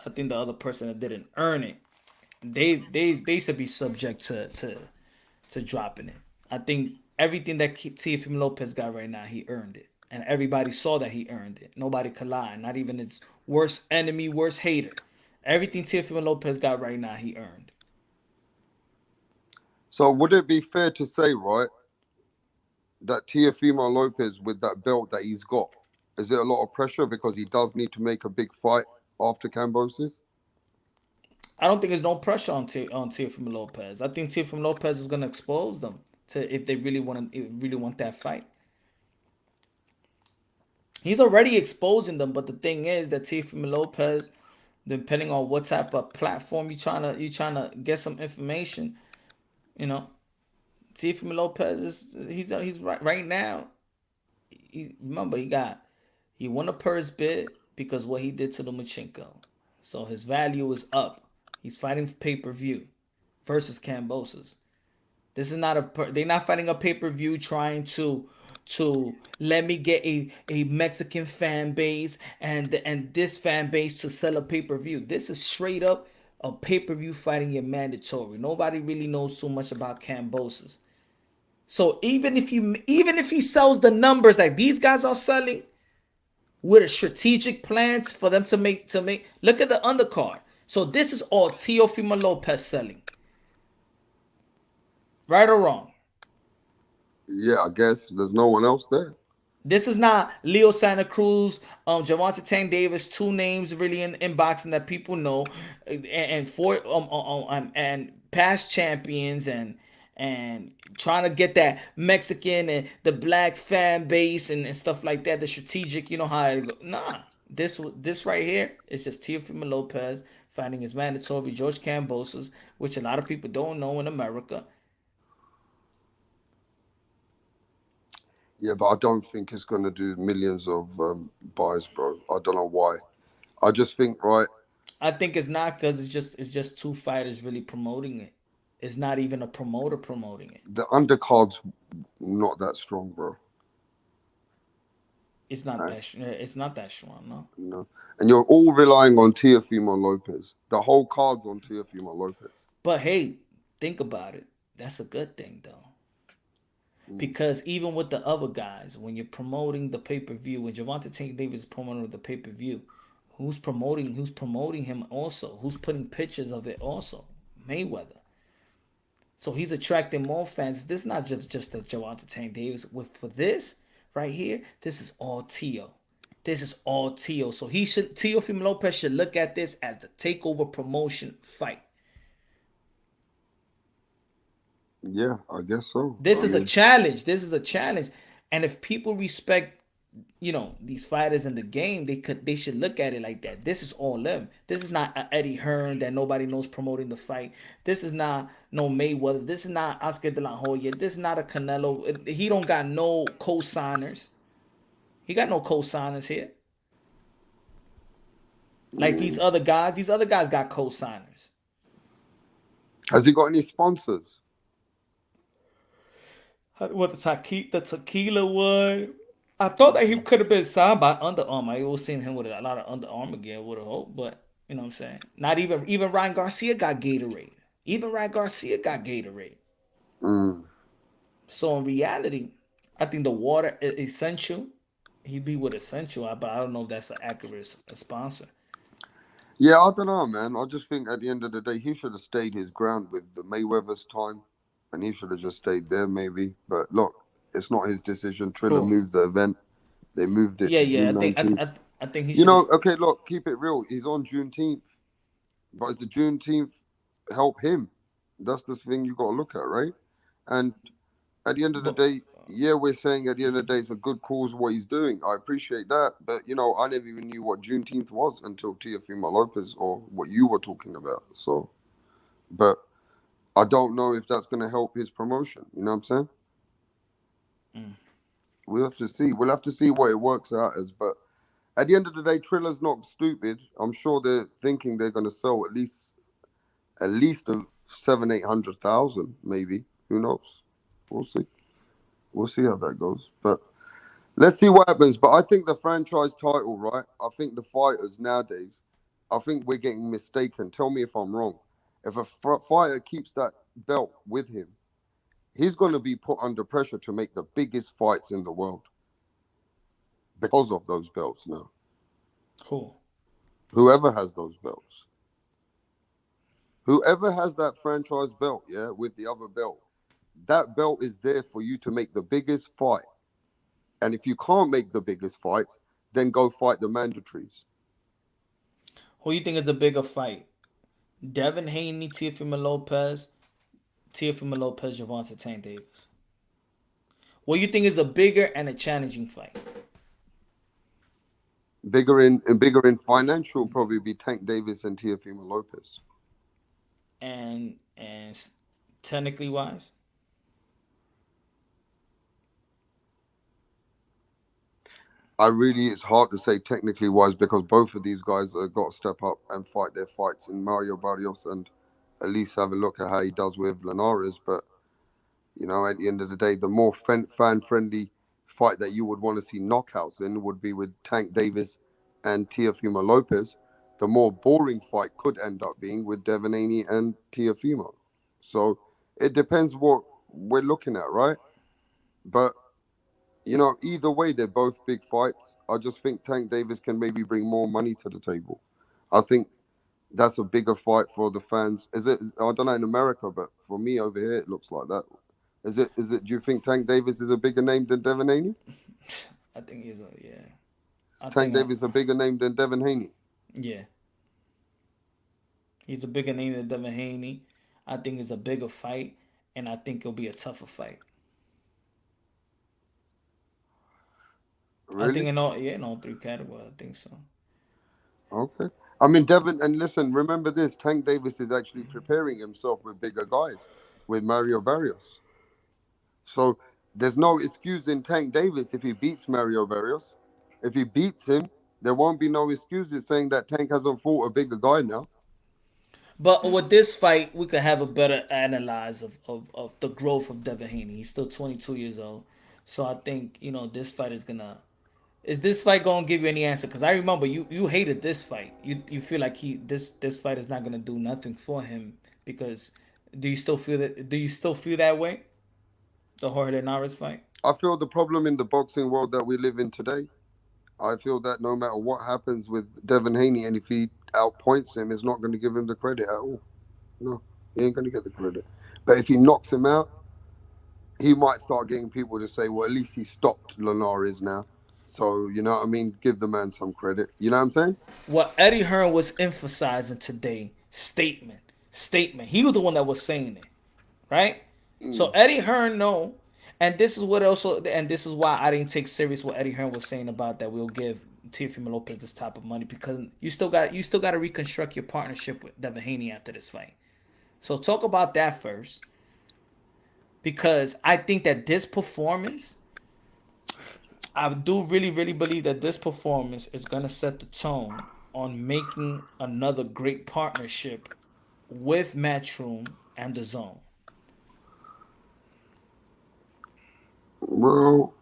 I think the other person that didn't earn it, they should be subject to dropping it. I think everything that Teofimo Lopez got right now, he earned it, and everybody saw that he earned it. Nobody could lie, not even its worst enemy, worst hater. Everything Teofimo Lopez got right now, he earned. So would it be fair to say, right, that Teofimo Lopez with that belt that he's got, is it a lot of pressure because he does need to make a big fight after Cambosis? I don't think there's no pressure on Teofimo Lopez. I think Teofimo Lopez is gonna expose them to if they really want that fight. He's already exposing them, but the thing is that Teofimo Lopez, depending on what type of platform you trying to get some information, you know, Teofimo Lopez he's right now. Remember he won a purse bid because what he did to Lomachenko, so his value is up. He's fighting for pay-per-view versus Cambosis. This is not they're not fighting a pay-per-view trying to let me get a Mexican fan base and this fan base to sell a pay-per-view. This is straight up a pay-per-view fighting your mandatory. Nobody really knows too much about Cambosis. So even if he sells the numbers like these guys are selling with a strategic plan for them to make look at the undercard. So this is all Teofimo Lopez selling. Right or wrong? Yeah, I guess there's no one else there. This is not Leo Santa Cruz, Gervonta Tank Davis, two names really in boxing that people know, and past champions and trying to get that Mexican and the black fan base and stuff like that. The strategic, you know how it go. Nah, this right here is just Teofimo Lopez fighting his mandatory George Cambosis, which a lot of people don't know in America. Yeah, but I don't think it's going to do millions of buys, bro. I don't know why. I just think, right. I think it's not because it's just two fighters really promoting it. It's not even a promoter promoting it. The undercard's not that strong, bro. It's not that strong, no. No. And you're all relying on Teofimo Lopez. The whole card's on Teofimo Lopez. But hey, think about it. That's a good thing, though. Because even with the other guys, when you're promoting the pay-per-view, when Gervonta Tank Davis is promoting the pay-per-view, who's promoting him also? Who's putting pictures of it also? Mayweather. So he's attracting more fans. This is not just the Gervonta Tank Davis. For this right here, this is all Teo. This is all Teo. So Teofimo Lopez should look at this as the takeover promotion fight. Yeah, I guess so. This is a challenge. And if people respect, these fighters in the game, they should look at it like that. This is all them. This is not a Eddie Hearn that nobody knows promoting the fight. This is not no Mayweather. This is not Oscar De La Hoya. This is not a Canelo. He don't got no co-signers. He got no co-signers here. Like these other guys. These other guys got co-signers. Has he got any sponsors? What the tequila one? I thought that he could have been signed by Under Armour. I was seeing him with a lot of Under Armour gear. Would have hoped, but you know what I'm saying. Not even Ryan Garcia got Gatorade. So in reality, I think the water is Essential. He'd be with Essential, but I don't know if that's an accurate sponsor. Yeah, I don't know, man. I just think at the end of the day, he should have stayed his ground with the Mayweather's time. And he should have just stayed there, maybe. But look, it's not his decision. Triller moved the event. They moved it. Yeah, to June 19th. I think he. Okay, look, keep it real. He's on Juneteenth, but does the Juneteenth help him? That's the thing you got to look at, right? And at the end of the day, yeah, we're saying at the end of the day, it's a good cause what he's doing. I appreciate that, but I never even knew what Juneteenth was until Teofimo Lopez or what you were talking about. So, but. I don't know if that's going to help his promotion. You know what I'm saying? We'll have to see. We'll have to see what it works out as. But at the end of the day, Triller's not stupid. I'm sure they're thinking they're going to sell at least 700,000-800,000, maybe. Who knows? We'll see. We'll see how that goes. But let's see what happens. But I think the franchise title, right? I think the fighters nowadays, I think we're getting mistaken. Tell me if I'm wrong. If a fighter keeps that belt with him, he's going to be put under pressure to make the biggest fights in the world because of those belts now. Cool. Whoever has those belts. Whoever has that franchise belt, yeah, with the other belt, that belt is there for you to make the biggest fight. And if you can't make the biggest fights, then go fight the mandatories. Who you think is a bigger fight? Devin Haney, Teofimo Lopez, Javante Tank Davis. What you think is a bigger and a challenging fight? Bigger in financial probably be Tank Davis and Teofimo Lopez. And technically wise? It's hard to say technically wise because both of these guys have got to step up and fight their fights in Mario Barrios and at least have a look at how he does with Linares. But, you know, at the end of the day, the more fan-friendly fight that you would want to see knockouts in would be with Tank Davis and Teofimo Lopez. The more boring fight could end up being with Devin Haney and Teofimo. So it depends what we're looking at, right? But, you know, either way, they're both big fights. I just think Tank Davis can maybe bring more money to the table. I think that's a bigger fight for the fans. Is it? I don't know in America, but for me over here, it looks like that. Is it? Do you think Tank Davis is a bigger name than Devin Haney? I think he's yeah. Tank Davis a bigger name than Devin Haney? Yeah. He's a bigger name than Devin Haney. I think it's a bigger fight, and I think it'll be a tougher fight. Really? I think in all three categories, I think so. Okay. I mean, Devin, and listen, remember this, Tank Davis is actually preparing himself with bigger guys, with Mario Barrios. So there's no excuse in Tank Davis if he beats Mario Barrios. If he beats him, there won't be no excuses saying that Tank hasn't fought a bigger guy now. But with this fight, we could have a better analyze of the growth of Devin Haney. He's still 22 years old. So I think, you know, this fight is gonna... Is this fight gonna give you any answer? Because I remember you hated this fight. You feel like this fight is not gonna do nothing for him because do you still feel that way? The Jorge Linares fight? I feel the problem in the boxing world that we live in today, I feel that no matter what happens with Devin Haney, and if he outpoints him, it's not going to give him the credit at all. No, he ain't going to get the credit. But if he knocks him out, he might start getting people to say, well, at least he stopped Linares now. So, you know what I mean? Give the man some credit. You know what I'm saying? What Eddie Hearn was emphasizing today, statement. He was the one that was saying it, right? So Eddie Hearn, no. And this is why I didn't take serious what Eddie Hearn was saying about that we'll give Teofimo Lopez this type of money because you still got to reconstruct your partnership with Devin Haney after this fight. So talk about that first. Because I think that this performance, I do really, really believe that this performance is going to set the tone on making another great partnership with Matchroom and the Zone. Well,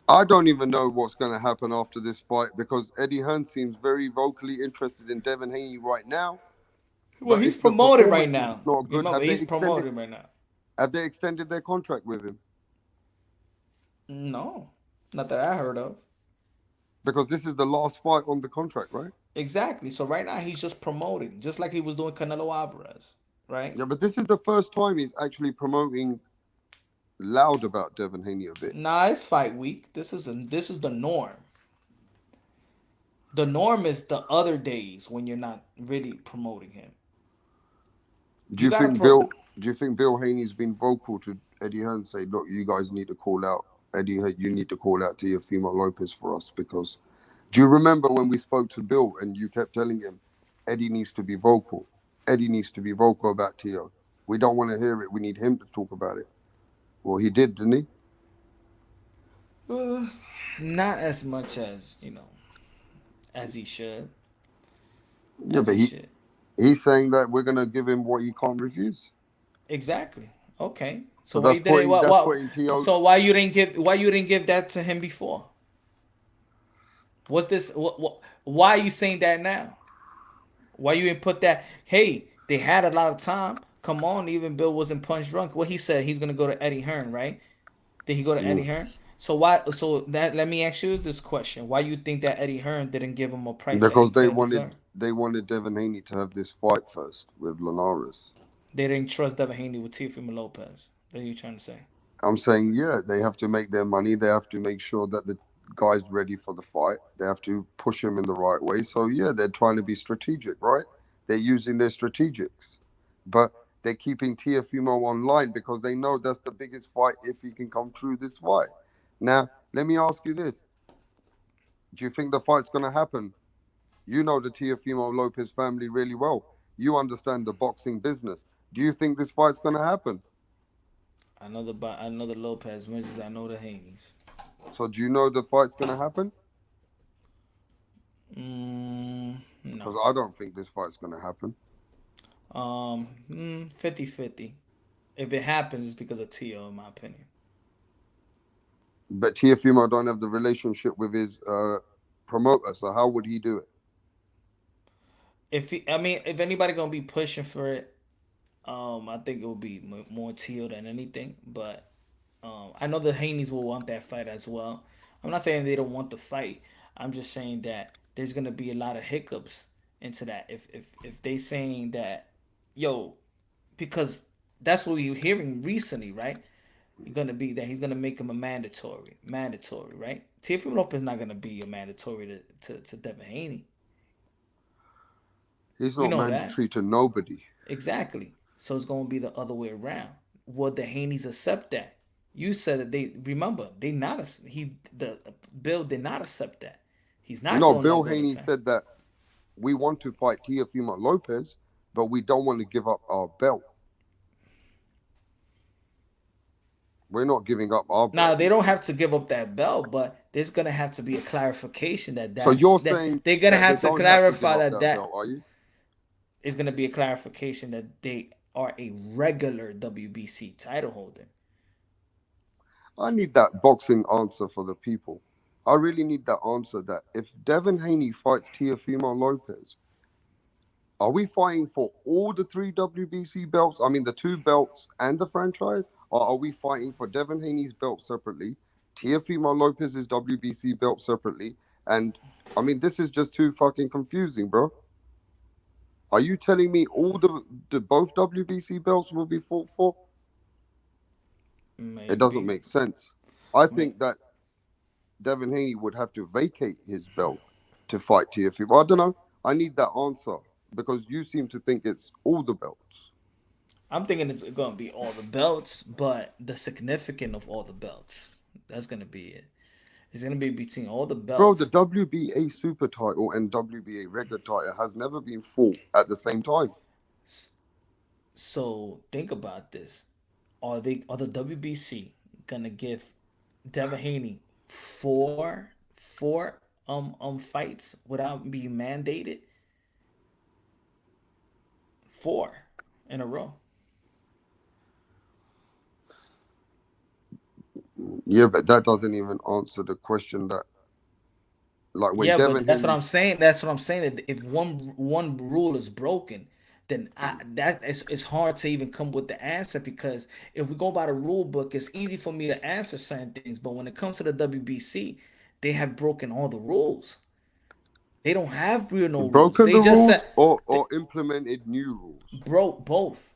I don't even know what's going to happen after this fight because Eddie Hearn seems very vocally interested in Devin Haney right now. Well, he's promoted right now. Not good. Remember, he's promoted right now. Have they extended their contract with him? No, not that I heard of. Because this is the last fight on the contract, right? Exactly. So right now he's just promoting, just like he was doing Canelo Alvarez, right? Yeah, but this is the first time he's actually promoting loud about Devin Haney a bit. Nah, it's fight week. This is the norm. The norm is the other days when you're not really promoting him. Do you think Bill Haney's been vocal to Eddie Hearn, say, look, you guys need to call out Eddie, you need to call out Teofimo Lopez for us? Because do you remember when we spoke to Bill and you kept telling him Eddie needs to be vocal? Eddie needs to be vocal about Teo. We don't want to hear it. We need him to talk about it. Well, he did, didn't he? Not as much as, as he should. Yeah, but he's saying that we're going to give him what he can't refuse. Exactly. Okay. So why you didn't give that to him before? What's this? Why are you saying that now? Why you didn't put that? Hey, They had a lot of time. Come on, even Bill wasn't punch drunk. What he said, he's gonna go to Eddie Hearn, right? Did he go to Eddie Mm. Hearn? So why? So that let me ask you this question: why you think that Eddie Hearn didn't give him a price that he Because could have deserved? they wanted Devin Haney to have this fight first with Linares. They didn't trust Devin Haney with Teofimo Lopez. That you trying to say? I'm saying, yeah, they have to make their money. They have to make sure that the guy's ready for the fight. They have to push him in the right way. So, yeah, they're trying to be strategic, right? They're using their strategics. But they're keeping Teofimo online because they know that's the biggest fight if he can come through this fight. Now, let me ask you this. Do you think the fight's going to happen? You know the Teofimo Lopez family really well. You understand the boxing business. Do you think this fight's going to happen? I know the Lopez as much as I know the Haneys. So, do you know the fight's going to happen? No. Because I don't think this fight's going to happen. 50-50. If it happens, it's because of Tio, in my opinion. But Teofimo don't have the relationship with his promoter, so how would he do it? If anybody gonna be pushing for it, I think it would be more Tio than anything. But I know the Haneys will want that fight as well. I'm not saying they don't want the fight. I'm just saying that there's gonna be a lot of hiccups into that. If they saying that, yo, because that's what you're hearing recently, right? You're gonna be that he's gonna make him a mandatory, right? Teofimo Lopez is not gonna be a mandatory to Devin Haney. He's We not know that mandatory to nobody. exactly. So it's gonna be the other way around. Would the Haneys accept that? You said that they remember they not he the Bill did not accept that. He's not No, gonna Bill let go Haney to time. said that we want to fight Teofimo Lopez, but we don't want to give up our belt. We're not giving up our Now belt. they don't have to give up that belt, but there's gonna have to be a clarification So that you're that saying they're gonna that they have to don't have to give clarify up that that belt, are you? is gonna be a clarification that they are a regular WBC title holder. I need that boxing answer for the people. I really need that answer that if Devin Haney fights Teofimo Lopez, are we fighting for all the three WBC belts? I mean, the two belts and the franchise? Or are we fighting for Devin Haney's belt separately, Teofimo Lopez's WBC belt separately? And I mean, this is just too fucking confusing, bro. Are you telling me all the both WBC belts will be fought for? It doesn't Maybe. make sense. I May- think that Devin Haney would have to vacate his belt to fight Teofimo. I don't know. I need that answer because you seem to think it's all the belts. I'm thinking it's gonna be all the belts, but the significance of all the belts. That's gonna be it. It's gonna be between all the Bro, the belts. WBA super title and WBA regular title has never been fought at the same time. So think about this. Are the WBC gonna give Devin Haney four fights without being mandated? Four in a row. Yeah, but that doesn't even answer the question that, like, when Yeah, but Devin that's what I'm Haney's. saying. That's what I'm saying. If one rule is broken, then it's hard to even come with the answer because if we go by the rule book, it's easy for me to answer certain things. But when it comes to the WBC, they have broken all the rules. They don't have real no rules. Broken They the just rules said they or implemented new rules? broke both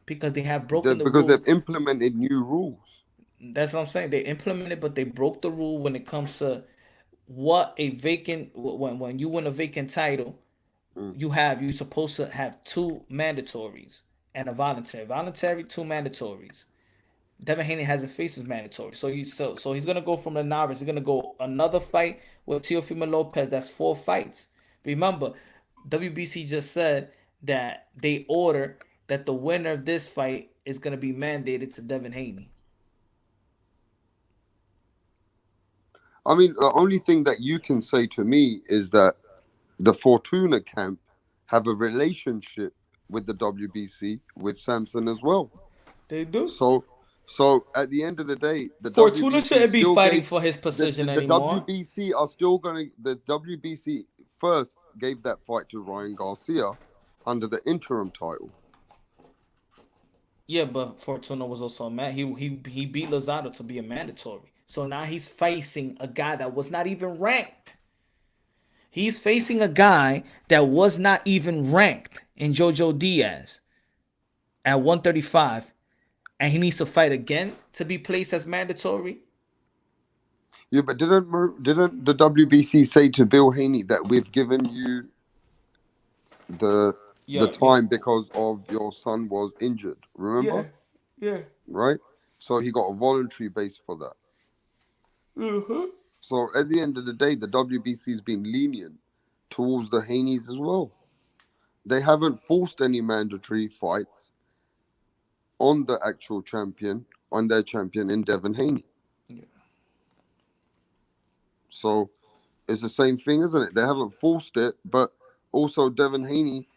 because they have broken the Because rule. they've implemented new rules. That's what I'm saying. They implemented, but they broke the rule when it comes to what a vacant when you win a vacant title, Mm. you supposed to have two mandatories and a voluntary. Voluntary, two mandatories. Devin Haney hasn't faced his mandatory, so he's gonna go from the novice. He's gonna go another fight with Teofimo Lopez. That's four fights. Remember, WBC just said that they order that the winner of this fight is gonna be mandated to Devin Haney. I mean, the only thing that you can say to me is that the Fortuna camp have a relationship with the WBC with Samson as well. They do. So, so at the end of the day, the Fortuna WBC shouldn't be still fighting gave for his position the anymore. WBC are still going to the WBC first gave that fight to Ryan Garcia, under the interim title. Yeah, but Fortuna was also a man. He beat Lozado to be a mandatory. So now he's facing a guy that was not even ranked. He's facing a guy that was not even ranked in Jojo Diaz at 135, and he needs to fight again to be placed as mandatory. Yeah, but didn't the WBC say to Bill Haney that we've given you the time because of your son was injured? Remember? Yeah. Right? So he got a voluntary base for that. So at the end of the day, the WBC's been lenient towards the Haneys as well. They haven't forced any mandatory fights on the actual champion, on their champion in Devin Haney. Yeah. So it's the same thing, isn't it? They haven't forced it, but also Devin Haney,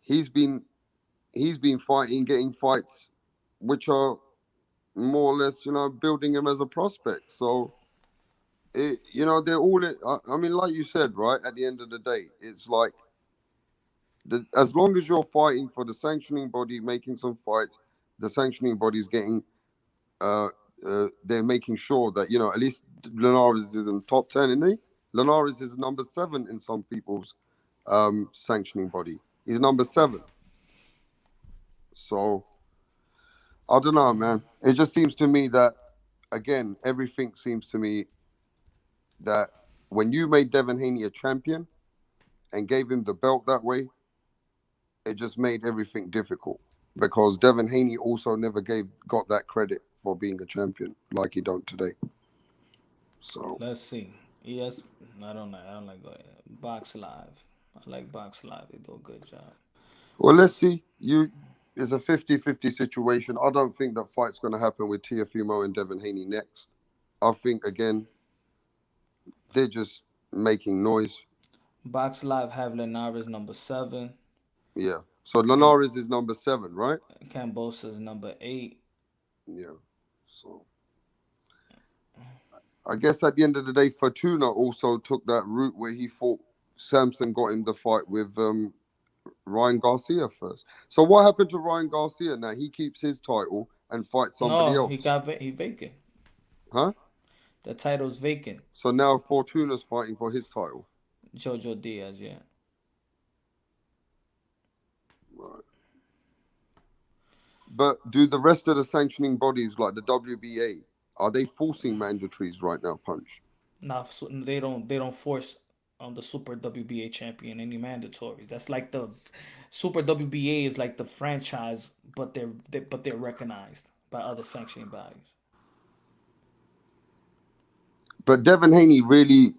he's been fighting, getting fights, which are more or less, building him as a prospect. So, they're all. I mean, like you said, right? At the end of the day, it's like as long as you're fighting for the sanctioning body, making some fights, the sanctioning body is getting. They're making sure that at least Linares is in the top 10, isn't he? Linares is number 7 in some people's sanctioning body. He's number 7. So I don't know, man. It just seems to me that, again, everything seems to me that when you made Devin Haney a champion and gave him the belt that way, it just made everything difficult, because Devin Haney also never got that credit for being a champion like he don't today. So Let's see. Yes, I don't like Box Live. I like Box Live. They do a good job. well, let's see. It's a 50-50 situation. I don't think that fight's going to happen with Teofimo and Devin Haney next. I think, again, they're just making noise. Box Live have Linares number 7. Yeah. So Linares is number 7, right? Cambosa's number 8. Yeah. So I guess at the end of the day, Fortuna also took that route where he thought Samson got him the fight with Ryan Garcia first. So what happened to Ryan Garcia now? He keeps his title and fights somebody else. He vacant. Huh? The title's vacant. So now Fortuna's fighting for his title. Jojo Diaz, yeah. Right. But do the rest of the sanctioning bodies, like the WBA, are they forcing mandatories right now, Punch? Nah, they don't force on the Super WBA champion any mandatory. That's like the Super WBA is like the franchise, but they're recognized by other sanctioning bodies. But Devin Haney really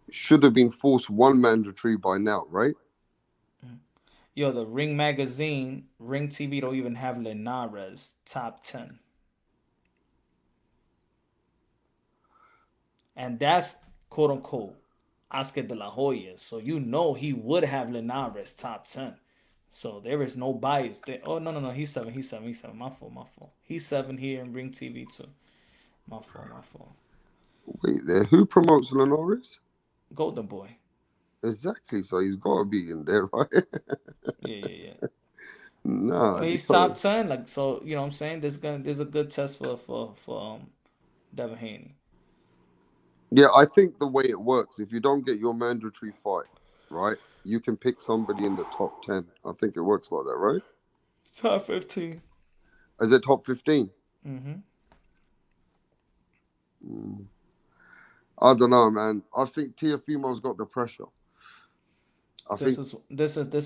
should have been forced one mandatory by now, right? Yo, the Ring Magazine, Ring TV don't even have Linares top 10. And that's quote unquote Oscar de la Hoya. So he would have Linares top 10. So there is no bias there. Oh no, he's 7. My fault. He's 7 here in Ring TV too. My fault. Wait there, who promotes Linares? Golden Boy. Exactly, so he's got to be in there, right? Yeah. No, But he's top 10, like, so you know what I'm saying. There's a good test for Devin Haney. Yeah, I think the way it works, if you don't get your mandatory fight, right, you can pick somebody in the top 10. I think it works like that, right? Top 15. Is it top 15? I don't know, man. I think Teofimo's got the pressure. This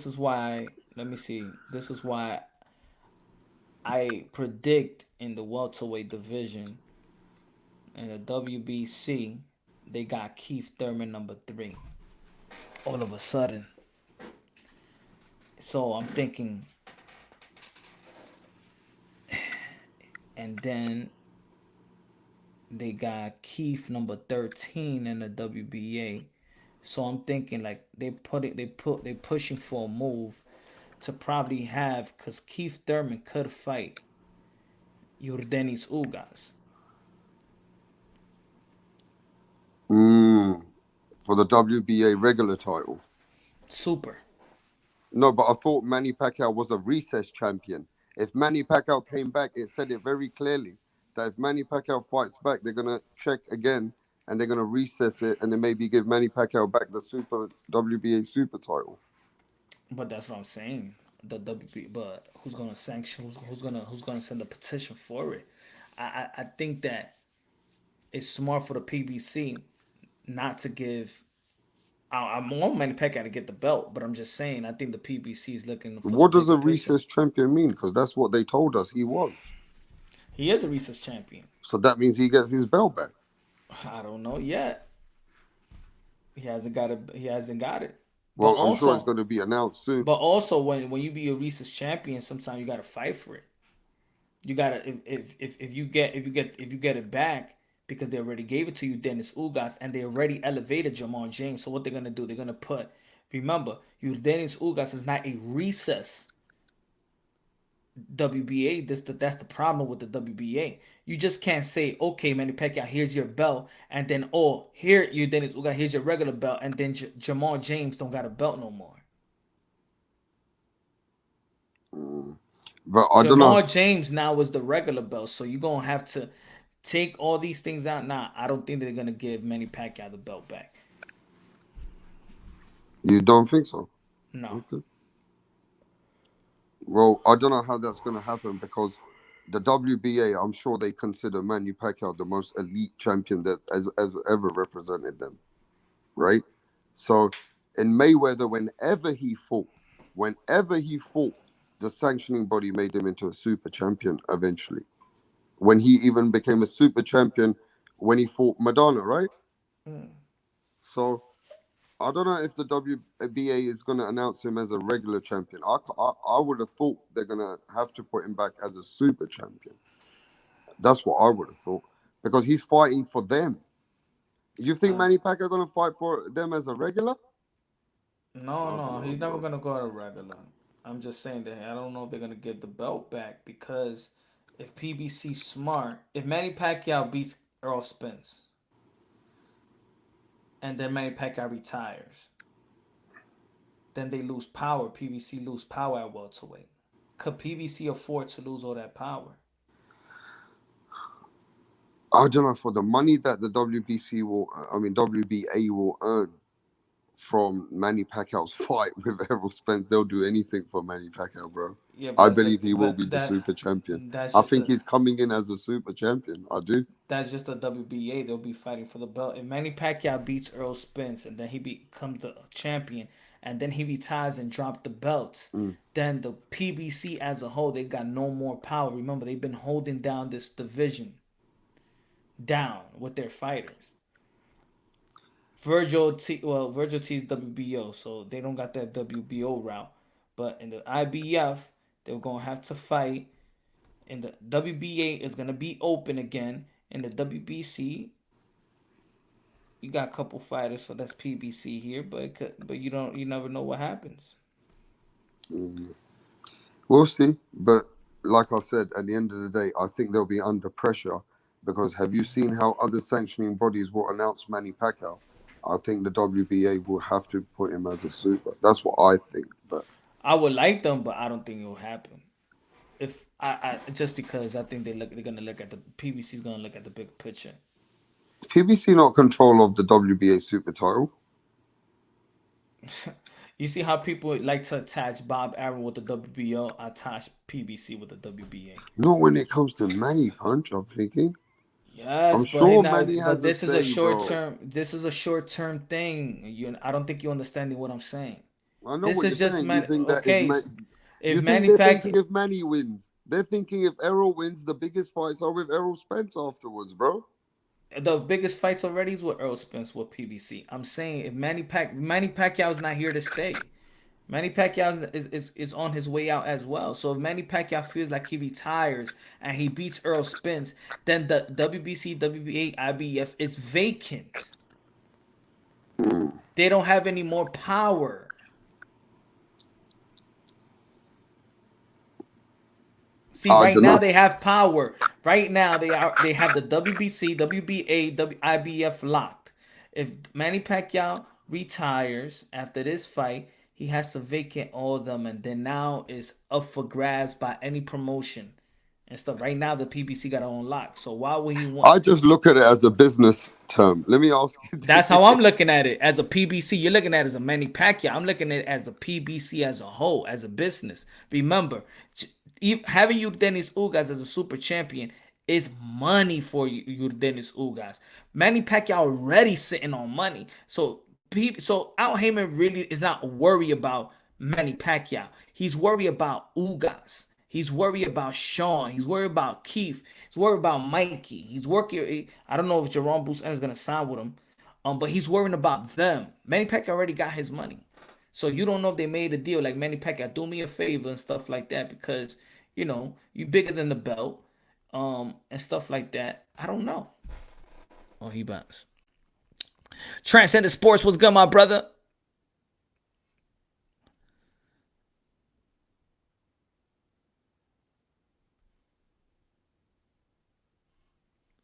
is why. Let me see. This is why I predict in the welterweight division in the WBC they got Keith Thurman number 3. All of a sudden. So I'm thinking, and then they got Keith number 13 in the WBA. So I'm thinking like they pushing for a move to probably have, because Keith Thurman could fight Yordenis Ugas. For the WBA regular title. Super. No, but I thought Manny Pacquiao was a recess champion. If Manny Pacquiao came back, it said it very clearly that if Manny Pacquiao fights back, they're gonna check again and they're gonna recess it and then maybe give Manny Pacquiao back the Super WBA Super title. But that's what I'm saying. The WB, but who's gonna sanction? Who's gonna send a petition for it? I think that it's smart for the PBC not to give. I want Manny Pacquiao to get the belt, but I'm just saying I think the PBC is looking for the What does bigger a picture. recess champion mean? Because that's what they told us he was. He is a recess champion. So that means he gets his belt back. I don't know yet. He hasn't got it. He hasn't got it. But Well, I'm sure it's also, going to be announced soon. but also when you be a recess champion, sometimes you gotta fight for it. You gotta if you get it back because they already gave it to you, Dennis Ugas, and they already elevated Jamal James. So what they're gonna do? They're gonna put. Remember, you Dennis Ugas is not a recess WBA. That's the problem with the WBA. You just can't say, okay, Manny Pacquiao, here's your belt, and then here you Dennis Ugas, here's your regular belt, and then Jamal James don't got a belt no more. But I don't Jamal know. James now is the regular belt, so you're gonna have to take all these things out. Nah, I don't think they're gonna give Manny Pacquiao the belt back. You don't think so? No. Okay. Well, I don't know how that's going to happen because the WBA, I'm sure they consider Manny Pacquiao the most elite champion that has ever represented them, right? So in Mayweather, whenever he fought, the sanctioning body made him into a super champion eventually. When he even became a super champion when he fought Madonna, right? So I don't know if the WBA is going to announce him as a regular champion. I would have thought they're going to have to put him back as a super champion. That's what I would have thought because he's fighting for them. You think Manny Pacquiao going to fight for them as a regular? No, he's never gonna go to regular. I'm just saying that I don't know if they're gonna get the belt back because if PBC smart, if Manny Pacquiao beats Earl Spence, and then Manny Pacquiao retires, then they lose power. PBC lose power at welterweight. Could PBC afford to lose all that power? I don't know, for the money that the WBA will earn from Manny Pacquiao's fight with Errol Spence, they'll do anything for Manny Pacquiao, bro. Yeah, I but believe he will be the super champion. That's I just think he's coming in as a super champion. I do. That's just the WBA. They'll be fighting for the belt. If Manny Pacquiao beats Earl Spence and then he becomes the champion, and then he retires and drops the belts, then the PBC as a whole, they got no more power. Remember, they've been holding down this division down with their fighters. Virgil T is WBO, so they don't got that WBO route. But in the IBF, they're gonna have to fight. And the WBA is gonna be open again. In the WBC, you got a couple fighters for that's PBC here, but you never know what happens. We'll see. But like I said, at the end of the day, I think they'll be under pressure because have you seen how other sanctioning bodies will announce Manny Pacquiao? I think the WBA will have to put him as a super. That's what I think. But I would like them, but I don't think it will happen. If I just because I think they're gonna look at the PBC's gonna look at the big picture. PBC not control of the WBA super title. You see how people like to attach Bob Arum with the WBO? I attach PBC with the WBA. Not when it comes to Manny Punch, I'm thinking. Yes, I'm sure Manny has but this a is a say, short bro. term. This is a short term thing. I don't think you're understanding what I'm saying. I know This what is you're just saying. Man. You think that Okay, you if think Manny they're Pacquiao, thinking if Manny wins. They're thinking if Errol wins, the biggest fights are with Errol Spence afterwards, bro. the biggest fights already is with Earl Spence with PBC. I'm saying if Manny Pacquiao is not here to stay. Manny Pacquiao is on his way out as well. So if Manny Pacquiao feels like he retires and he beats Earl Spence, then the WBC, WBA, IBF is vacant. They don't have any more power. See, right now they have power. Right now they have the WBC, WBA, IBF locked. If Manny Pacquiao retires after this fight, he has to vacate all of them, and then now it's up for grabs by any promotion and stuff. Right now, the PBC got it on lock. So why would he want? I just look at it as a business term. Let me ask you. That's how I'm looking at it. As a PBC, you're looking at it as a Manny Pacquiao. I'm looking at it as a PBC as a whole, as a business. Remember, having you Dennis Ugas as a super champion is money for you Dennis Ugas. Manny Pacquiao already sitting on money. So Al Heyman really is not worried about Manny Pacquiao. He's worried about Ugas. He's worried about Sean. He's worried about Keith. He's worried about Mikey. He's working. I don't know if Jerome Buscemi is gonna sign with him, but he's worrying about them. Manny Pacquiao already got his money, so you don't know if they made a deal like Manny Pacquiao, do me a favor and stuff like that, because you bigger than the belt, and stuff like that. I don't know. Oh, he bounced. Transcendent Sports, what's good, my brother?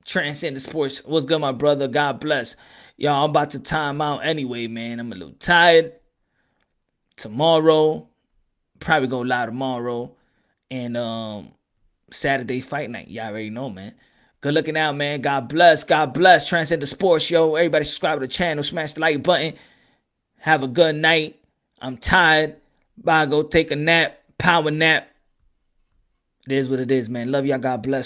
Transcendent Sports, what's good, my brother? God bless. Y'all, I'm about to time out anyway, man. I'm a little tired. Tomorrow, probably go live tomorrow. And Saturday fight night. Y'all already know, man. Good looking out, man. God bless. God bless. Transcendent Sports, yo. Everybody subscribe to the channel. Smash the like button. Have a good night. I'm tired. Bye, go take a nap. Power nap. It is what it is, man. Love y'all. God bless.